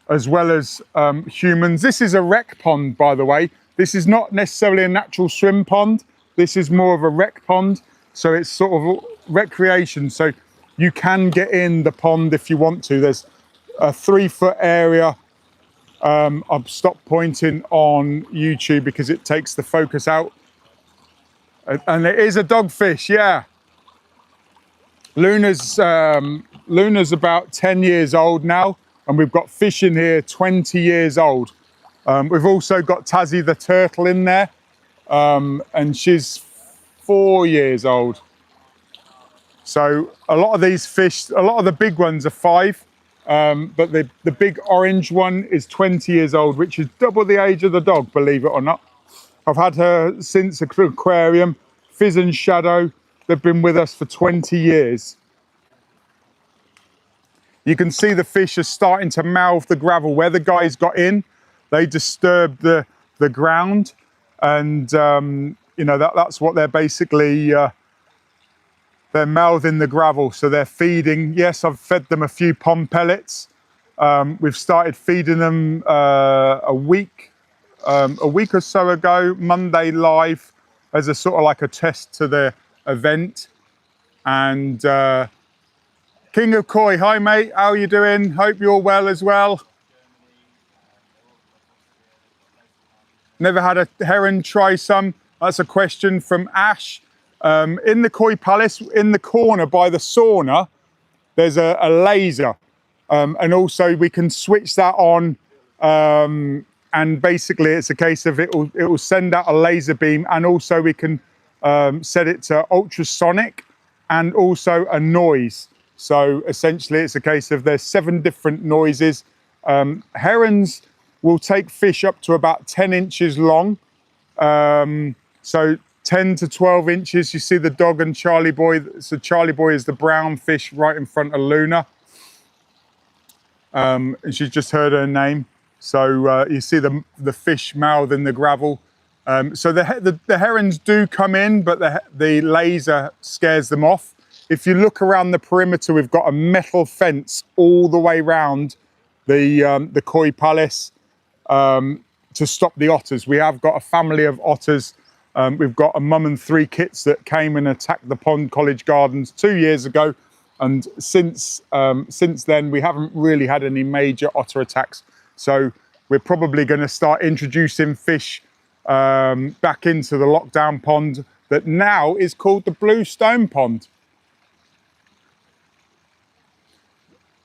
as well as humans. This is a rec pond, by the way. This is not necessarily a natural swim pond. This is more of a rec pond. So it's sort of recreation. So you can get in the pond if you want to. There's a 3-foot area. I've stopped pointing on YouTube because it takes the focus out. And it is a dogfish, yeah. Luna's about 10 years old now, and we've got fish in here 20 years old. We've also got Tazzy the turtle in there, and she's 4 years old. So a lot of these fish, a lot of the big ones are 5, but the big orange one is 20 years old, which is double the age of the dog, believe it or not. I've had her since aquarium. Fizz and Shadow, they've been with us for 20 years. You can see the fish are starting to mouth the gravel. Where the guys got in, they disturbed the ground, and you know, that's what they're basically, they're mouthing the gravel, so they're feeding. Yes, I've fed them a few pond pellets. We've started feeding them a week or so ago, Monday live, as a sort of like a test to the event. And King of Koi, hi mate, how are you doing? Hope you're well as well. Never had a heron try some? That's a question from Ash. In the Koi Palace, in the corner by the sauna, there's a laser. And also we can switch that on, and basically it's a case of it will send out a laser beam, and also we can set it to ultrasonic and also a noise. So essentially it's a case of there's 7 different noises. Herons will take fish up to about 10 inches long. So 10 to 12 inches. You see the dog and Charlie Boy. So Charlie Boy is the brown fish right in front of Luna. And she's just heard her name. So you see the fish mouthing the gravel. So the herons do come in, but the laser scares them off. If you look around the perimeter, we've got a metal fence all the way round the Koi Palace to stop the otters. We have got a family of otters. We've got a mum and 3 kits that came and attacked the Pond College Gardens 2 years ago. And since then, we haven't really had any major otter attacks. So we're probably going to start introducing fish back into the lockdown pond that now is called the Blue Stone Pond.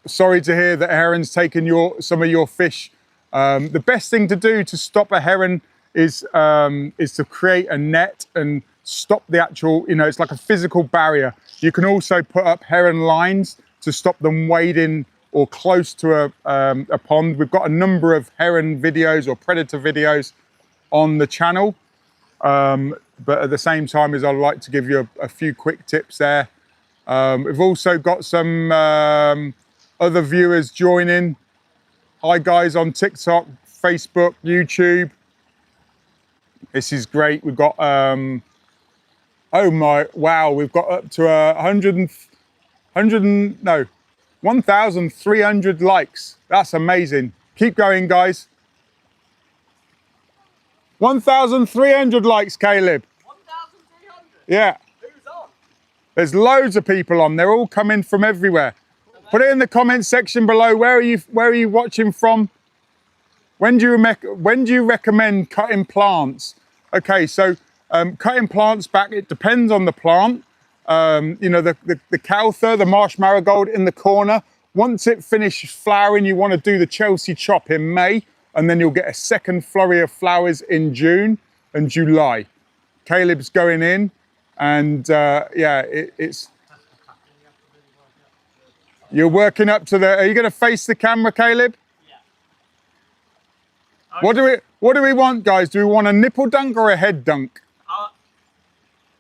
Sorry to hear that heron's taken some of your fish. The best thing to do to stop a heron is to create a net and stop the actual, you know, it's like a physical barrier. You can also put up heron lines to stop them wading or close to a pond. We've got a number of heron videos or predator videos on the channel. But at the same time, I'd like to give you a few quick tips there. We've also got some other viewers joining. Hi guys on TikTok, Facebook, YouTube. This is great. We've got, oh my, wow, we've got up to 1,300 likes. That's amazing. Keep going, guys. 1,300 likes, Caleb. 1,300? Yeah. Who's on? There's loads of people on. They're all coming from everywhere. Put it in the comment section below. Where are you watching from? When do you recommend cutting plants? Okay, so cutting plants back, it depends on the plant. You know, the Caltha, the marsh marigold in the corner, once it finishes flowering, you want to do the Chelsea chop in May, and then you'll get a second flurry of flowers in June and July. Caleb's going in, and yeah, it's... You're working up to the... Are you going to face the camera, Caleb? Yeah. What do we want, guys? Do we want a nipple dunk or a head dunk?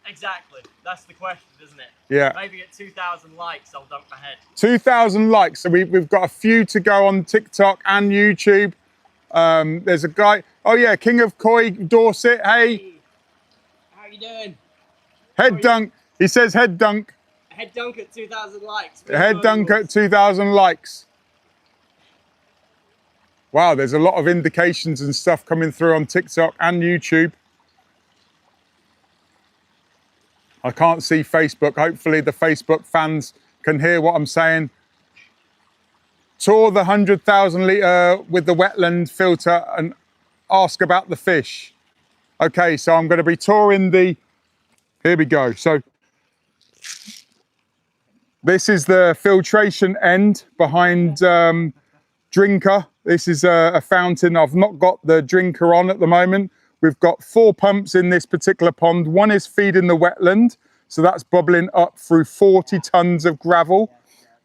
Exactly. That's the question, isn't it? Yeah. Maybe at 2,000 likes, I'll dunk my head. 2,000 likes. So we've got a few to go on TikTok and YouTube. There's a guy. Oh yeah, King of Koi Dorset. Hey, How you doing? head dunk. He says head dunk. Head dunk at 2,000 likes. Head dunk at 2,000 likes. Wow, there's a lot of indications and stuff coming through on TikTok and YouTube. I can't see Facebook. Hopefully the Facebook fans can hear what I'm saying. Tour the 100,000 litre with the wetland filter and ask about the fish. Okay, so I'm going to be touring the... Here we go. So this is the filtration end behind drinker. This is a fountain. I've not got the drinker on at the moment. We've got 4 pumps in this particular pond. One is feeding the wetland, so that's bubbling up through 40 tons of gravel,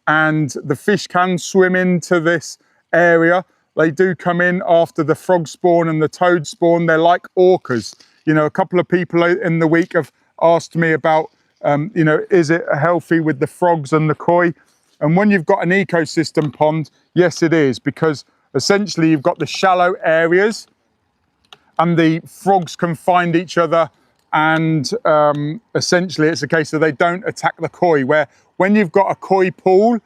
and the fish can swim into this area. They do come in after the frog spawn and the toad spawn. They're like orcas. You know, a couple of people in the week have asked me about, you know, is it healthy with the frogs and the koi? And when you've got an ecosystem pond, yes, it is, because essentially you've got the shallow areas and the frogs can find each other, and essentially it's a case of they don't attack the koi, where when you've got a koi pool,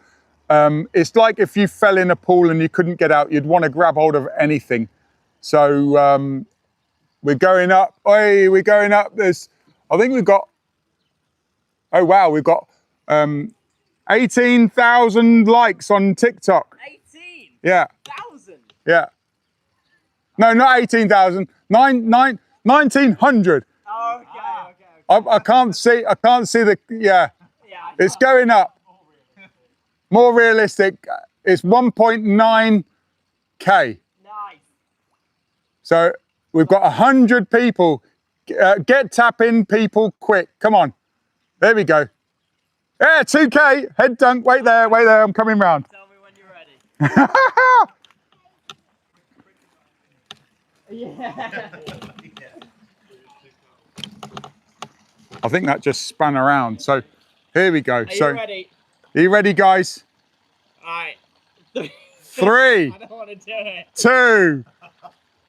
it's like if you fell in a pool and you couldn't get out, you'd want to grab hold of anything. So we're going up. Hey, we're going up. I think we've got, oh wow, we've got 18,000 likes on TikTok. 18? Yeah. 1,000? Yeah. No, not 18,000. 1,900. Oh, okay. I can't see the, yeah. It's going up. More realistic, it's 1.9K. Nice. So we've got 100 people. Get tapping people quick. Come on. There we go. Yeah, 2K. Head dunk. Wait there. I'm coming round. Tell me when you're ready. Yeah. I think that just span around. So here we go. Are you ready? Are you ready, guys? All right. 3, I don't want to do it. 2,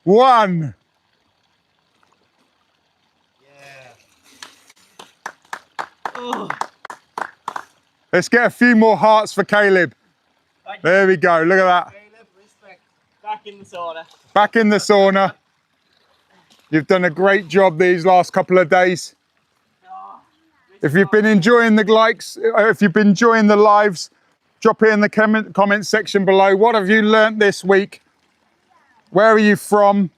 1. Oh. Let's get a few more hearts for Caleb. There we go. Look at that. Caleb, respect. Back in the sauna. Back in the sauna. You've done a great job these last couple of days. If you've been enjoying the likes, if you've been enjoying the lives, drop it in the comment section below. What have you learnt this week? Where are you from?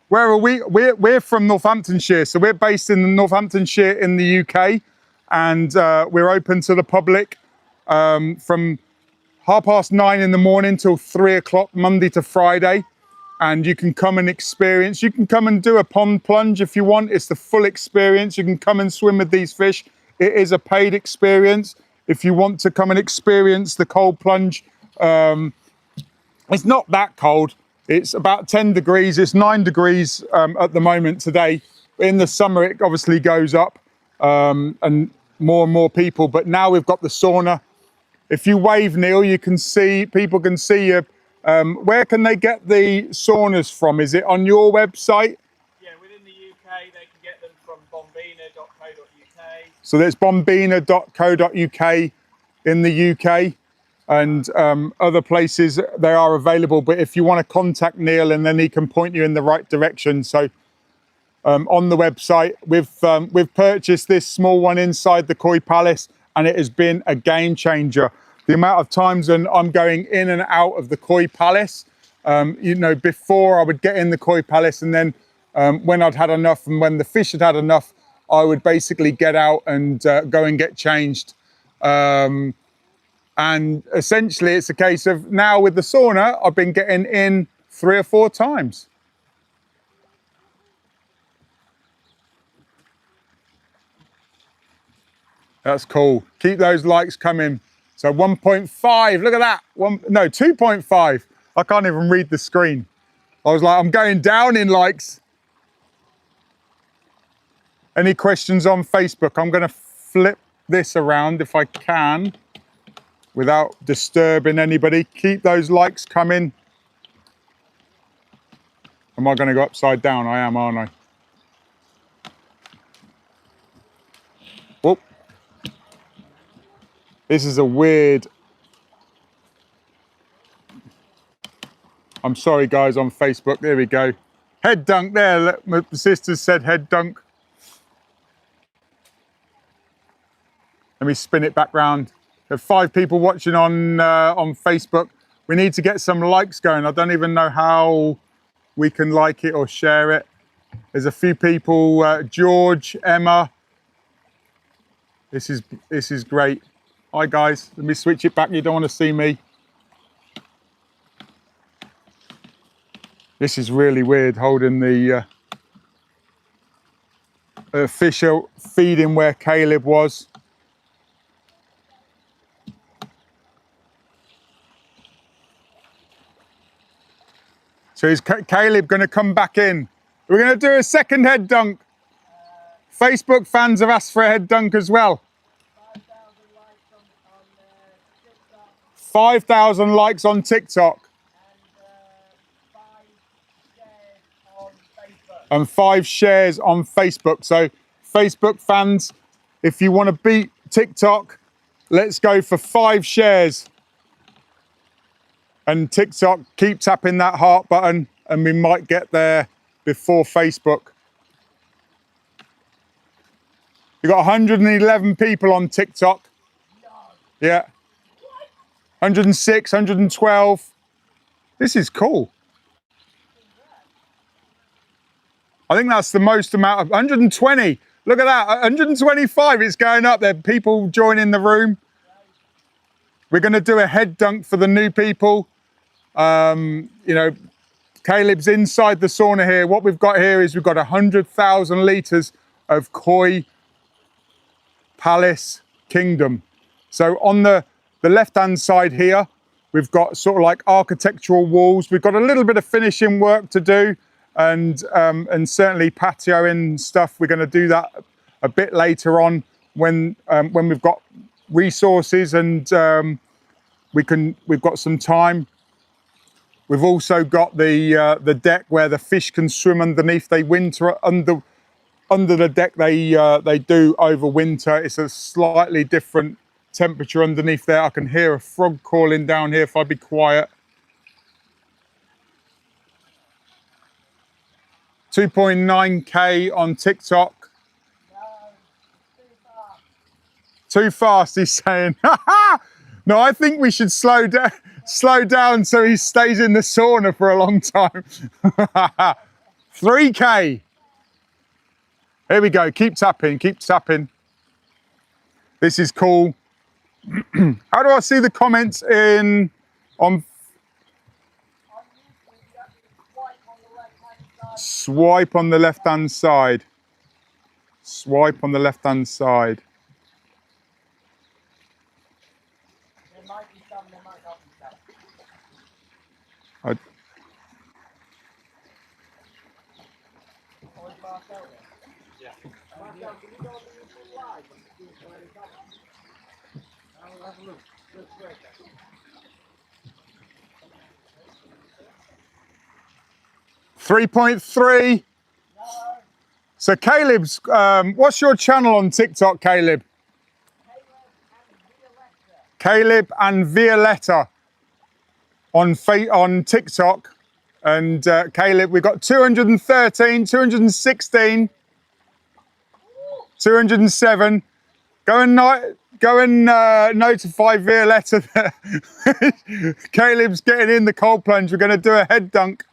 Where are we? We're from Northamptonshire, so we're based in Northamptonshire in the UK, and we're open to the public from 9:30 in the morning till 3 o'clock Monday to Friday. And you can come and experience. You can come and do a pond plunge if you want. It's the full experience. You can come and swim with these fish. It is a paid experience. If you want to come and experience the cold plunge, it's not that cold. It's about 10 degrees. It's 9 degrees at the moment today. In the summer, it obviously goes up and more people. But now we've got the sauna. If you wave, Neil, you can see, people can see you. Where can they get the saunas from? Is it on your website? Yeah, within the UK, they can get them from bombina.co.uk. So there's bombina.co.uk in the UK, and other places they are available. But if you want to contact Neil, and then he can point you in the right direction. So on the website, we've purchased this small one inside the Koi Palace, and it has been a game changer. The amount of times when I'm going in and out of the Koi Palace, you know, before I would get in the Koi Palace, and then when I'd had enough and when the fish had had enough, I would basically get out and go and get changed. And essentially it's a case of now with the sauna, I've been getting in 3 or 4 times. That's cool. Keep those likes coming. So 1.5, look at that. 2.5. I can't even read the screen. I was like, I'm going down in likes. Any questions on Facebook? I'm going to flip this around if I can without disturbing anybody. Keep those likes coming. Am I going to go upside down? I am, aren't I? Whoop. This is a weird... I'm sorry, guys, on Facebook. There we go. Head dunk there. Look, my sisters said head dunk. Let me spin it back round. There are 5 people watching on Facebook. We need to get some likes going. I don't even know how we can like it or share it. There's a few people. George, Emma. This is great. Hi guys. Let me switch it back. You don't want to see me. This is really weird, holding the official feeding where Caleb was. So is Caleb going to come back in? We're going to do a second head dunk. Facebook fans have asked for a head dunk as well. 5,000 likes on TikTok. And 5 shares on Facebook. So Facebook fans, if you want to beat TikTok, let's go for 5 shares. And TikTok, keep tapping that heart button and we might get there before Facebook. You've got 111 people on TikTok. Yeah. 106, 112. This is cool. I think that's the most amount of 120. Look at that, 125. It's going up there. People joining the room. We're going to do a head dunk for the new people. You know, Caleb's inside the sauna here. What we've got here is we've got 100,000 litres of koi palace kingdom. So on the left-hand side here, we've got sort of like architectural walls. We've got a little bit of finishing work to do. And certainly patioing stuff. We're going to do that a bit later on when we've got resources and we've got some time. We've also got the deck where the fish can swim underneath. They winter under the deck. They do over winter. It's a slightly different temperature underneath there. I can hear a frog calling down here if I be quiet. 2.9k on TikTok. Too fast, he's saying. No, I think we should slow down so he stays in the sauna for a long time. 3k. Here we go. Keep tapping, keep tapping. This is cool. How do I see the comments on? Swipe on the left-hand side. Swipe on the left-hand side. There might be some, there might not be some. Yeah. Marcel, can you go on the YouTube live and see where it's at? I'll have a look. Let's wait. 3.3. No. So Caleb's, what's your channel on TikTok, Caleb? Caleb and Violetta on TikTok. And Caleb, we've got 213, 216, 207. Go and notify Violetta that Caleb's getting in the cold plunge. We're going to do a head dunk.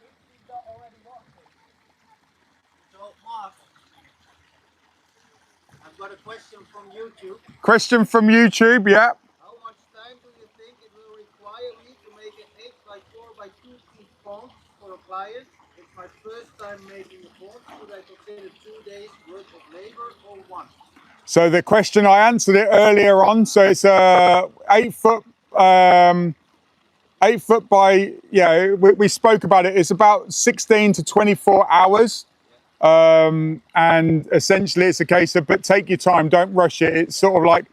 I've got a question from YouTube. Question from YouTube, yeah. How much time do you think it will require me to make an 8x4x2 feet pond for a client? It's my first time making a pond. Should I consider 2 days worth of labor or 1? So the question, I answered it earlier on. So it's 8 foot by, yeah, we spoke about it. It's about 16 to 24 hours. And essentially it's a case of, but take your time, don't rush it. It's sort of like,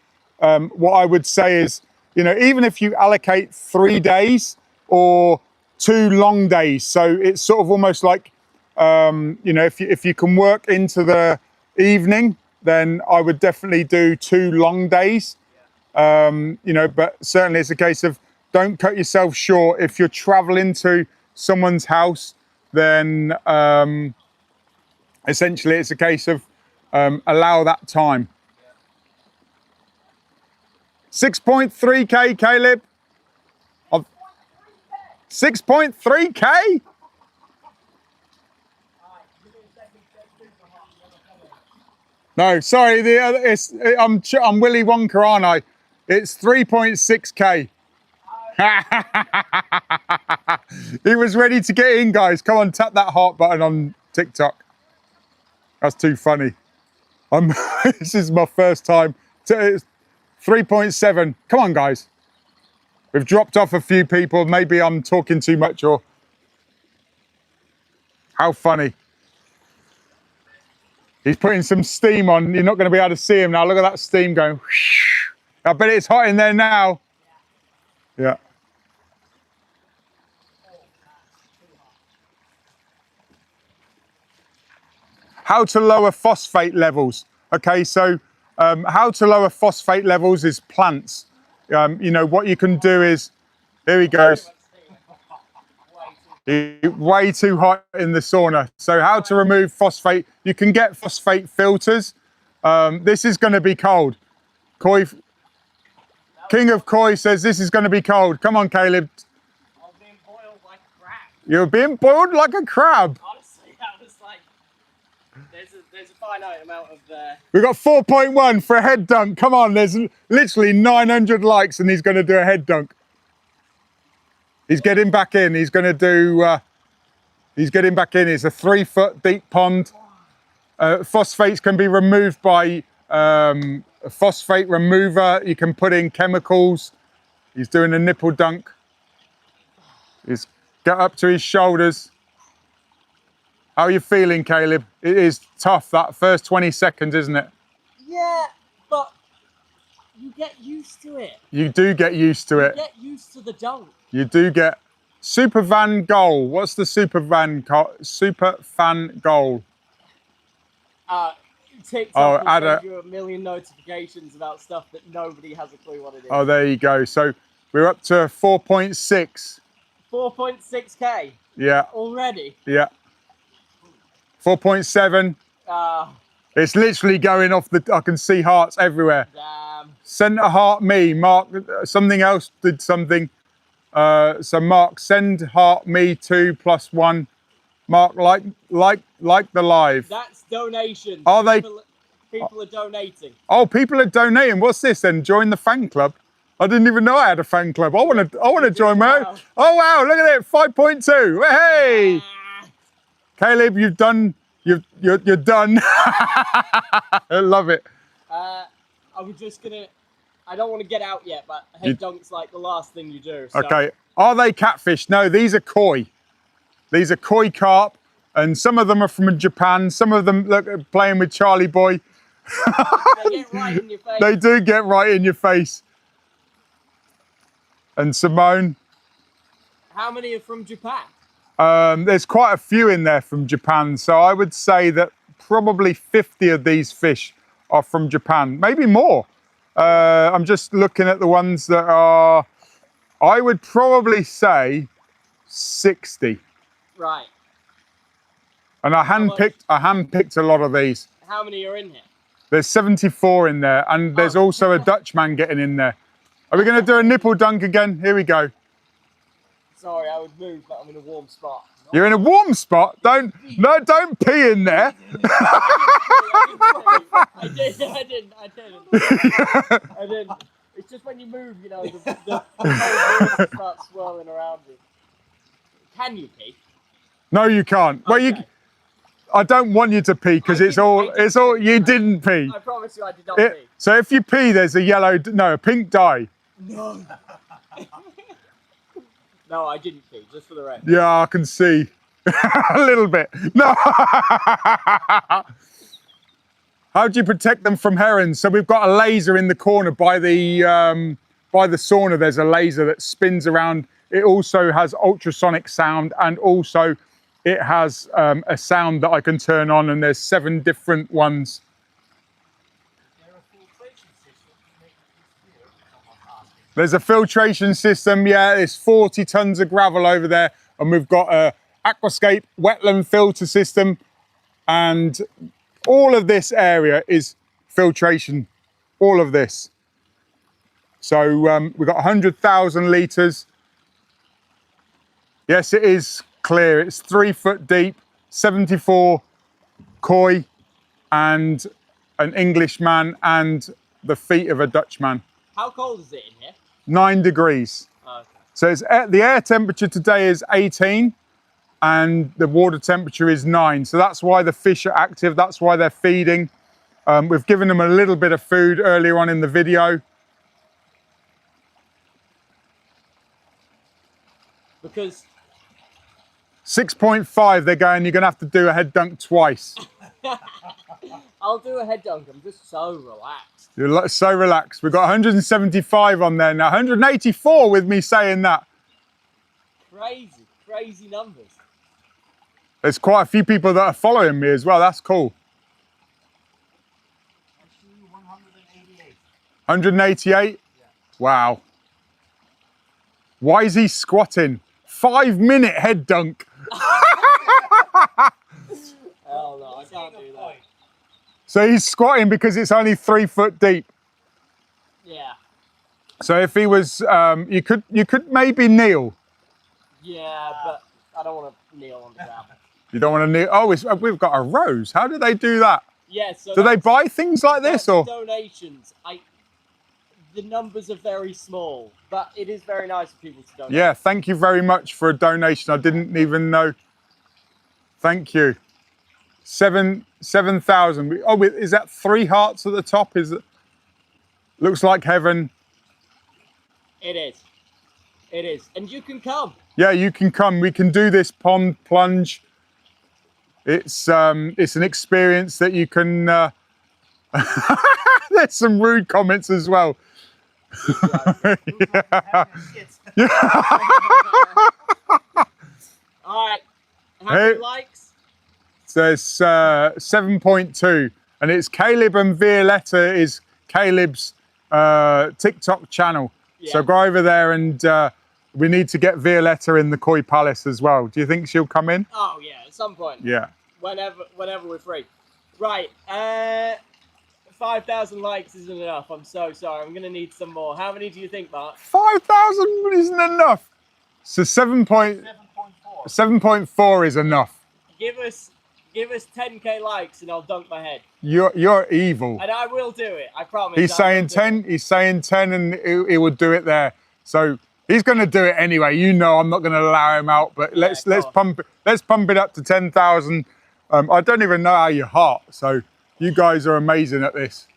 what I would say is, you know, even if you allocate 3 days or 2 long days, so it's sort of almost like You know, if you can work into the evening, then I would definitely do 2 long days. You know, but certainly it's a case of don't cut yourself short. If you're traveling to someone's house, then essentially it's a case of allow that time. 6.3k, Caleb. 6.3k. No, sorry. The other, I'm Willy Wonka, aren't I? It's 3.6k. He was ready to get in, guys. Come on, tap that heart button on TikTok. That's too funny. This is my first time. 3.7. Come on, guys. We've dropped off a few people. Maybe I'm talking too much, or how funny. He's putting some steam on. You're not going to be able to see him now. Look at that steam going. I bet it's hot in there now. Yeah. How to lower phosphate levels. Okay, so how to lower phosphate levels is plants. You know, what you can do is, here he goes. Way too hot in the sauna. So how to remove phosphate. You can get phosphate filters. This is going to be cold. King of Koi says this is going to be cold. Come on, Caleb. I'm being boiled like a crab. You're being boiled like a crab. Honestly, I was like, there's a finite amount of We've got 4.1 for a head dunk. Come on, there's literally 900 likes and he's going to do a head dunk. He's getting back in. He's going to do, he's getting back in. It's a 3-foot deep pond. Phosphates can be removed by a phosphate remover. You can put in chemicals. He's doing a nipple dunk. He's got up to his shoulders. How are you feeling, Caleb? It is tough, that first 20 seconds, isn't it? Yeah, but you get used to it. You do get used to it. You get used to the dunk. You do get super fan goal. What's the super fan goal? TikTok will send you a million notifications about stuff that nobody has a clue what it is. Oh, there you go. So we're up to 4.6. 4.6k. Yeah. Already. Yeah. 4.7. It's literally going off the. I can see hearts everywhere. Damn. Send a heart me. Mark. Something else did something. So Mark, send heart me 2+1. Mark, like the live. That's donations. Are they? People are donating. Oh, people are donating. What's this then? Join the fan club. I didn't even know I had a fan club. I want to join my own. Oh wow! Look at it, 5.2. Hey, Caleb, you've done. You're done. I love it. I was just gonna. I don't want to get out yet, but head dunk's like the last thing you do. So. Okay. Are they catfish? No, these are koi. These are koi carp, and some of them are from Japan. Some of them look playing with Charlie Boy. They get right in your face. They do get right in your face. And Simone. How many are from Japan? There's quite a few in there from Japan. So I would say that probably 50 of these fish are from Japan, maybe more. I'm just looking at the ones that are, I would probably say 60. Right. And I handpicked a lot of these. How many are in here? There's 74 in there, and there's also a Dutchman getting in there. Are we going to do a nipple dunk again? Here we go. Sorry, I would move, but I'm in a warm spot. You're in a warm spot? Don't pee in there. I didn't. It's just when you move, you know, the whole starts swirling around you. Can you pee? No, you can't. Okay. Well, I don't want you to pee because it's all. You didn't pee. I promise you, I did not pee. So if you pee, there's a pink dye. No. No, I didn't pee, just for the record. Yeah, I can see a little bit. No. How do you protect them from herons? So we've got a laser in the corner by the sauna. There's a laser that spins around. It also has ultrasonic sound, and also it has a sound that I can turn on, and there's 7 different ones. There's a filtration system, yeah, there's 40 tons of gravel over there, and we've got a aquascape wetland filter system, and all of this area is filtration, all of this. So we've got 100,000 litres. Yes, it is clear, it's 3 foot deep, 74 koi, and an Englishman and the feet of a Dutchman. How cold is it in here? 9 degrees. Oh, okay. So the air temperature today is 18 and the water temperature is 9. So that's why the fish are active. That's why they're feeding. We've given them a little bit of food earlier on in the video. Because 6.5, they're going, you're going to have to do a head dunk twice. I'll do a head dunk. I'm just so relaxed. You're so relaxed. We've got 175 on there now, 184 with me saying that. Crazy numbers. There's quite a few people that are following me as well. That's cool. 188? Yeah. Wow. Why is he squatting? 5-minute head dunk. Hell no, I can't do that. So he's squatting because it's only 3 foot deep. Yeah. So if he was, you could maybe kneel. Yeah, but I don't want to kneel on the ground. You don't want to kneel. Oh, we've got a rose. How do they do that? Yeah. So do they buy things like this or donations? The numbers are very small, but it is very nice for people to donate. Yeah, thank you very much for a donation. I didn't even know. Thank you. 7,000. Oh, is that 3 hearts at the top? Is it? Looks like heaven. It is. It is, and you can come. Yeah, you can come. We can do this pond plunge. It's an experience that you can. There's some rude comments as well. Yeah. All right. How many likes? There's 7.2, and it's Caleb and Violetta is Caleb's TikTok channel. Yeah. So go over there, and we need to get Violetta in the Koi Palace as well. Do you think she'll come in? Oh yeah, at some point. Yeah. Whenever we're free. Right. 5,000 likes isn't enough. I'm so sorry. I'm gonna need some more. How many do you think, Mark? 5,000 isn't enough. So 7.4 is enough. Give us 10k likes and I'll dunk my head. You're evil. And I will do it. I promise. He's saying 10. He's saying 10, and he will do it there. So he's going to do it anyway. You know, I'm not going to allow him out. But let's pump it up to 10,000. I don't even know how you heart. So you guys are amazing at this.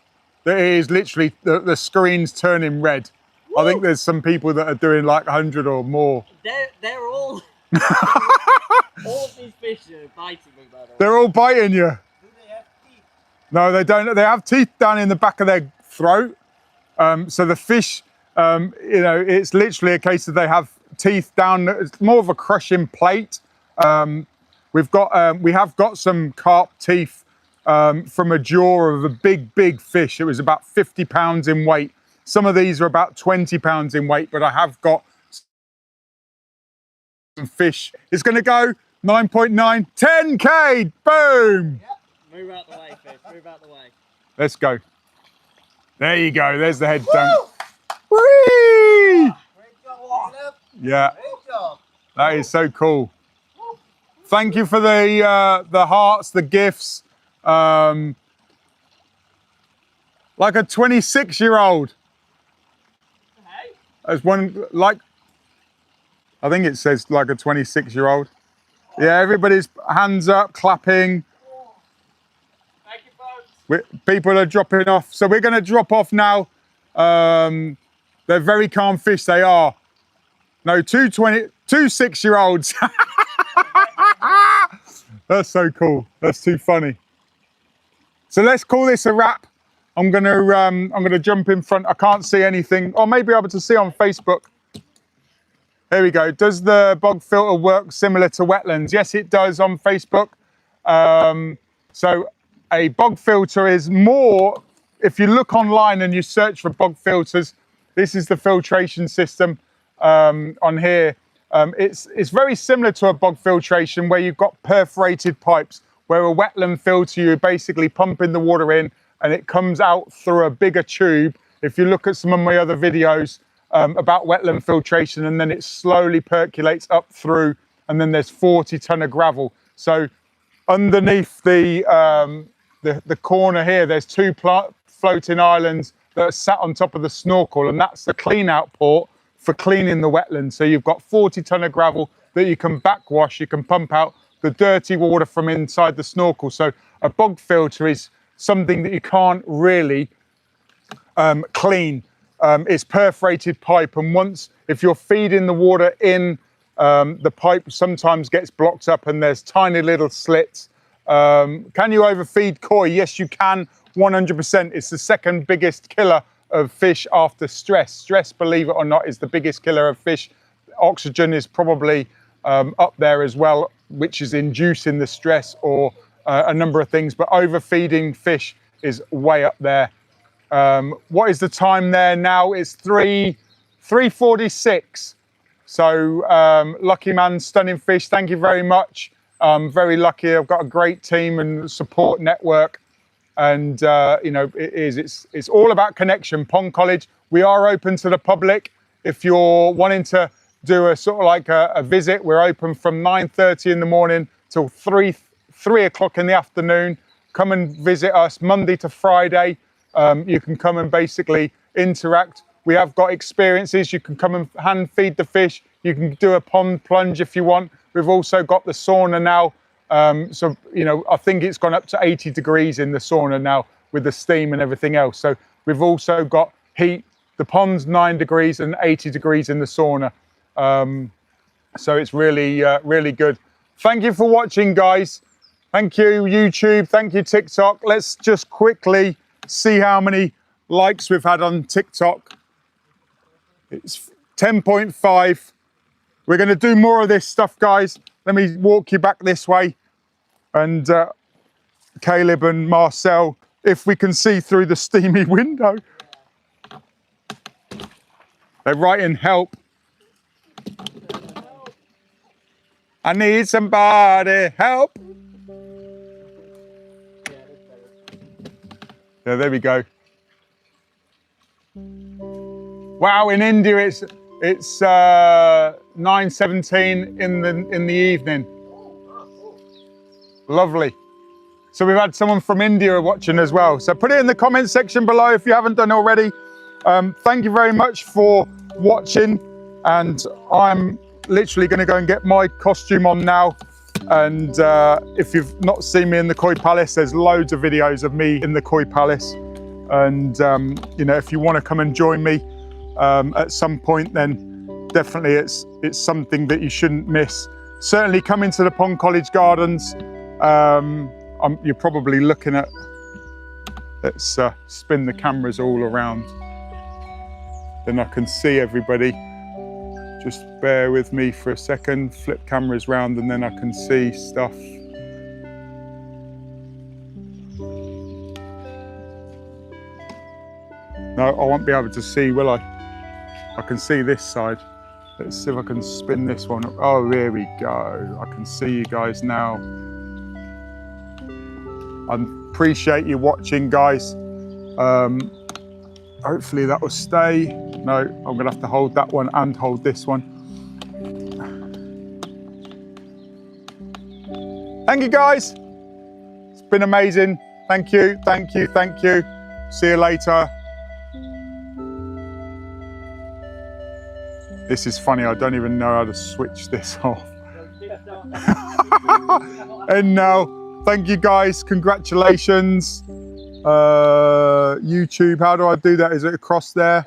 It is literally the screen's turning red. Woo! I think there's some people that are doing like 100 or more. They're all. All of these fish are biting me, by the way. They're all biting you. Do they have teeth? No, they don't. They have teeth down in the back of their throat. So the fish, you know, it's literally a case of they have teeth down. It's more of a crushing plate. We have got some carp teeth from a jaw of a big fish. It was about 50 pounds in weight. Some of these are about 20 pounds in weight, but I have got fish. It's going to go 9.9, 10k, boom. Yep. Move out the way, fish. Move out the way. Let's go. There you go. There's the head dunk. Whee! Great job, Caleb. Yeah. Great job. That is so cool. Thank you for the hearts, the gifts. Like a 26-year-old. Hey. As one like. I think it says like a 26-year-old. Yeah, everybody's hands up, clapping. Thank you, folks. People are dropping off. So we're going to drop off now. They're very calm fish, they are. No, two 6-year-olds. That's so cool. That's too funny. So let's call this a wrap. I'm gonna jump in front. I can't see anything. Or maybe I'll be able to see on Facebook. Here we go. Does the bog filter work similar to wetlands? Yes, it does on Facebook. So a bog filter is more, if you look online and you search for bog filters, this is the filtration system on here. It's very similar to a bog filtration where you've got perforated pipes, where a wetland filter, you're basically pumping the water in and it comes out through a bigger tube. If you look at some of my other videos about wetland filtration, and then it slowly percolates up through, and then there's 40 ton of gravel. So underneath the corner here, there's two floating islands that are sat on top of the snorkel, and that's the clean out port for cleaning the wetlands. So you've got 40 ton of gravel that you can backwash, you can pump out the dirty water from inside the snorkel. So a bog filter is something that you can't really clean. It's perforated pipe, and once, if you're feeding the water in, the pipe sometimes gets blocked up and there's tiny little slits. Can you overfeed koi? Yes, you can, 100%. It's the second biggest killer of fish after stress. Stress, believe it or not, is the biggest killer of fish. Oxygen is probably up there as well, which is inducing the stress, or a number of things, but overfeeding fish is way up there. What is the time there now? It's 3:46. So lucky man, stunning fish. Thank you very much. I'm very lucky. I've got a great team and support network, and you know, it's all about connection. Pond College, we are open to the public. If you're wanting to do a sort of like a visit, we're open from 9:30 in the morning till 3 o'clock in the afternoon. Come and visit us Monday to Friday. You can come and basically interact. We have got experiences. You can come and hand feed the fish. You can do a pond plunge if you want. We've also got the sauna now. So, you know, I think it's gone up to 80 degrees in the sauna now with the steam and everything else. So we've also got heat. The pond's 9 degrees and 80 degrees in the sauna. So it's really, really good. Thank you for watching, guys. Thank you, YouTube. Thank you, TikTok. Let's just quickly see how many likes we've had on TikTok. It's 10.5. We're going to do more of this stuff, guys. Let me walk you back this way. And Caleb and Marcel, if we can see through the steamy window. They're writing help. I need somebody help. Yeah, there we go. Wow, in India it's 9:17 in the evening. Lovely. So we've had someone from India watching as well. So put it in the comment section below if you haven't done already. Thank you very much for watching, and I'm literally going to go and get my costume on now. And if you've not seen me in the Koi Palace, there's loads of videos of me in the Koi Palace. And you know, if you want to come and join me at some point, then definitely it's something that you shouldn't miss. Certainly come into the Pond College Gardens. You're probably looking at, let's spin the cameras all around, then I can see everybody. Just bear with me for a second, flip cameras round, and then I can see stuff. No, I won't be able to see, will I? I can see this side. Let's see if I can spin this one up. Oh, there we go. I can see you guys now. I appreciate you watching, guys. Hopefully that will stay. No, I'm gonna have to hold that one and hold this one. Thank you, guys. It's been amazing. Thank you, thank you, thank you. See you later. This is funny, I don't even know how to switch this off. And now, thank you guys, congratulations. YouTube, how do I do that? Is it across there?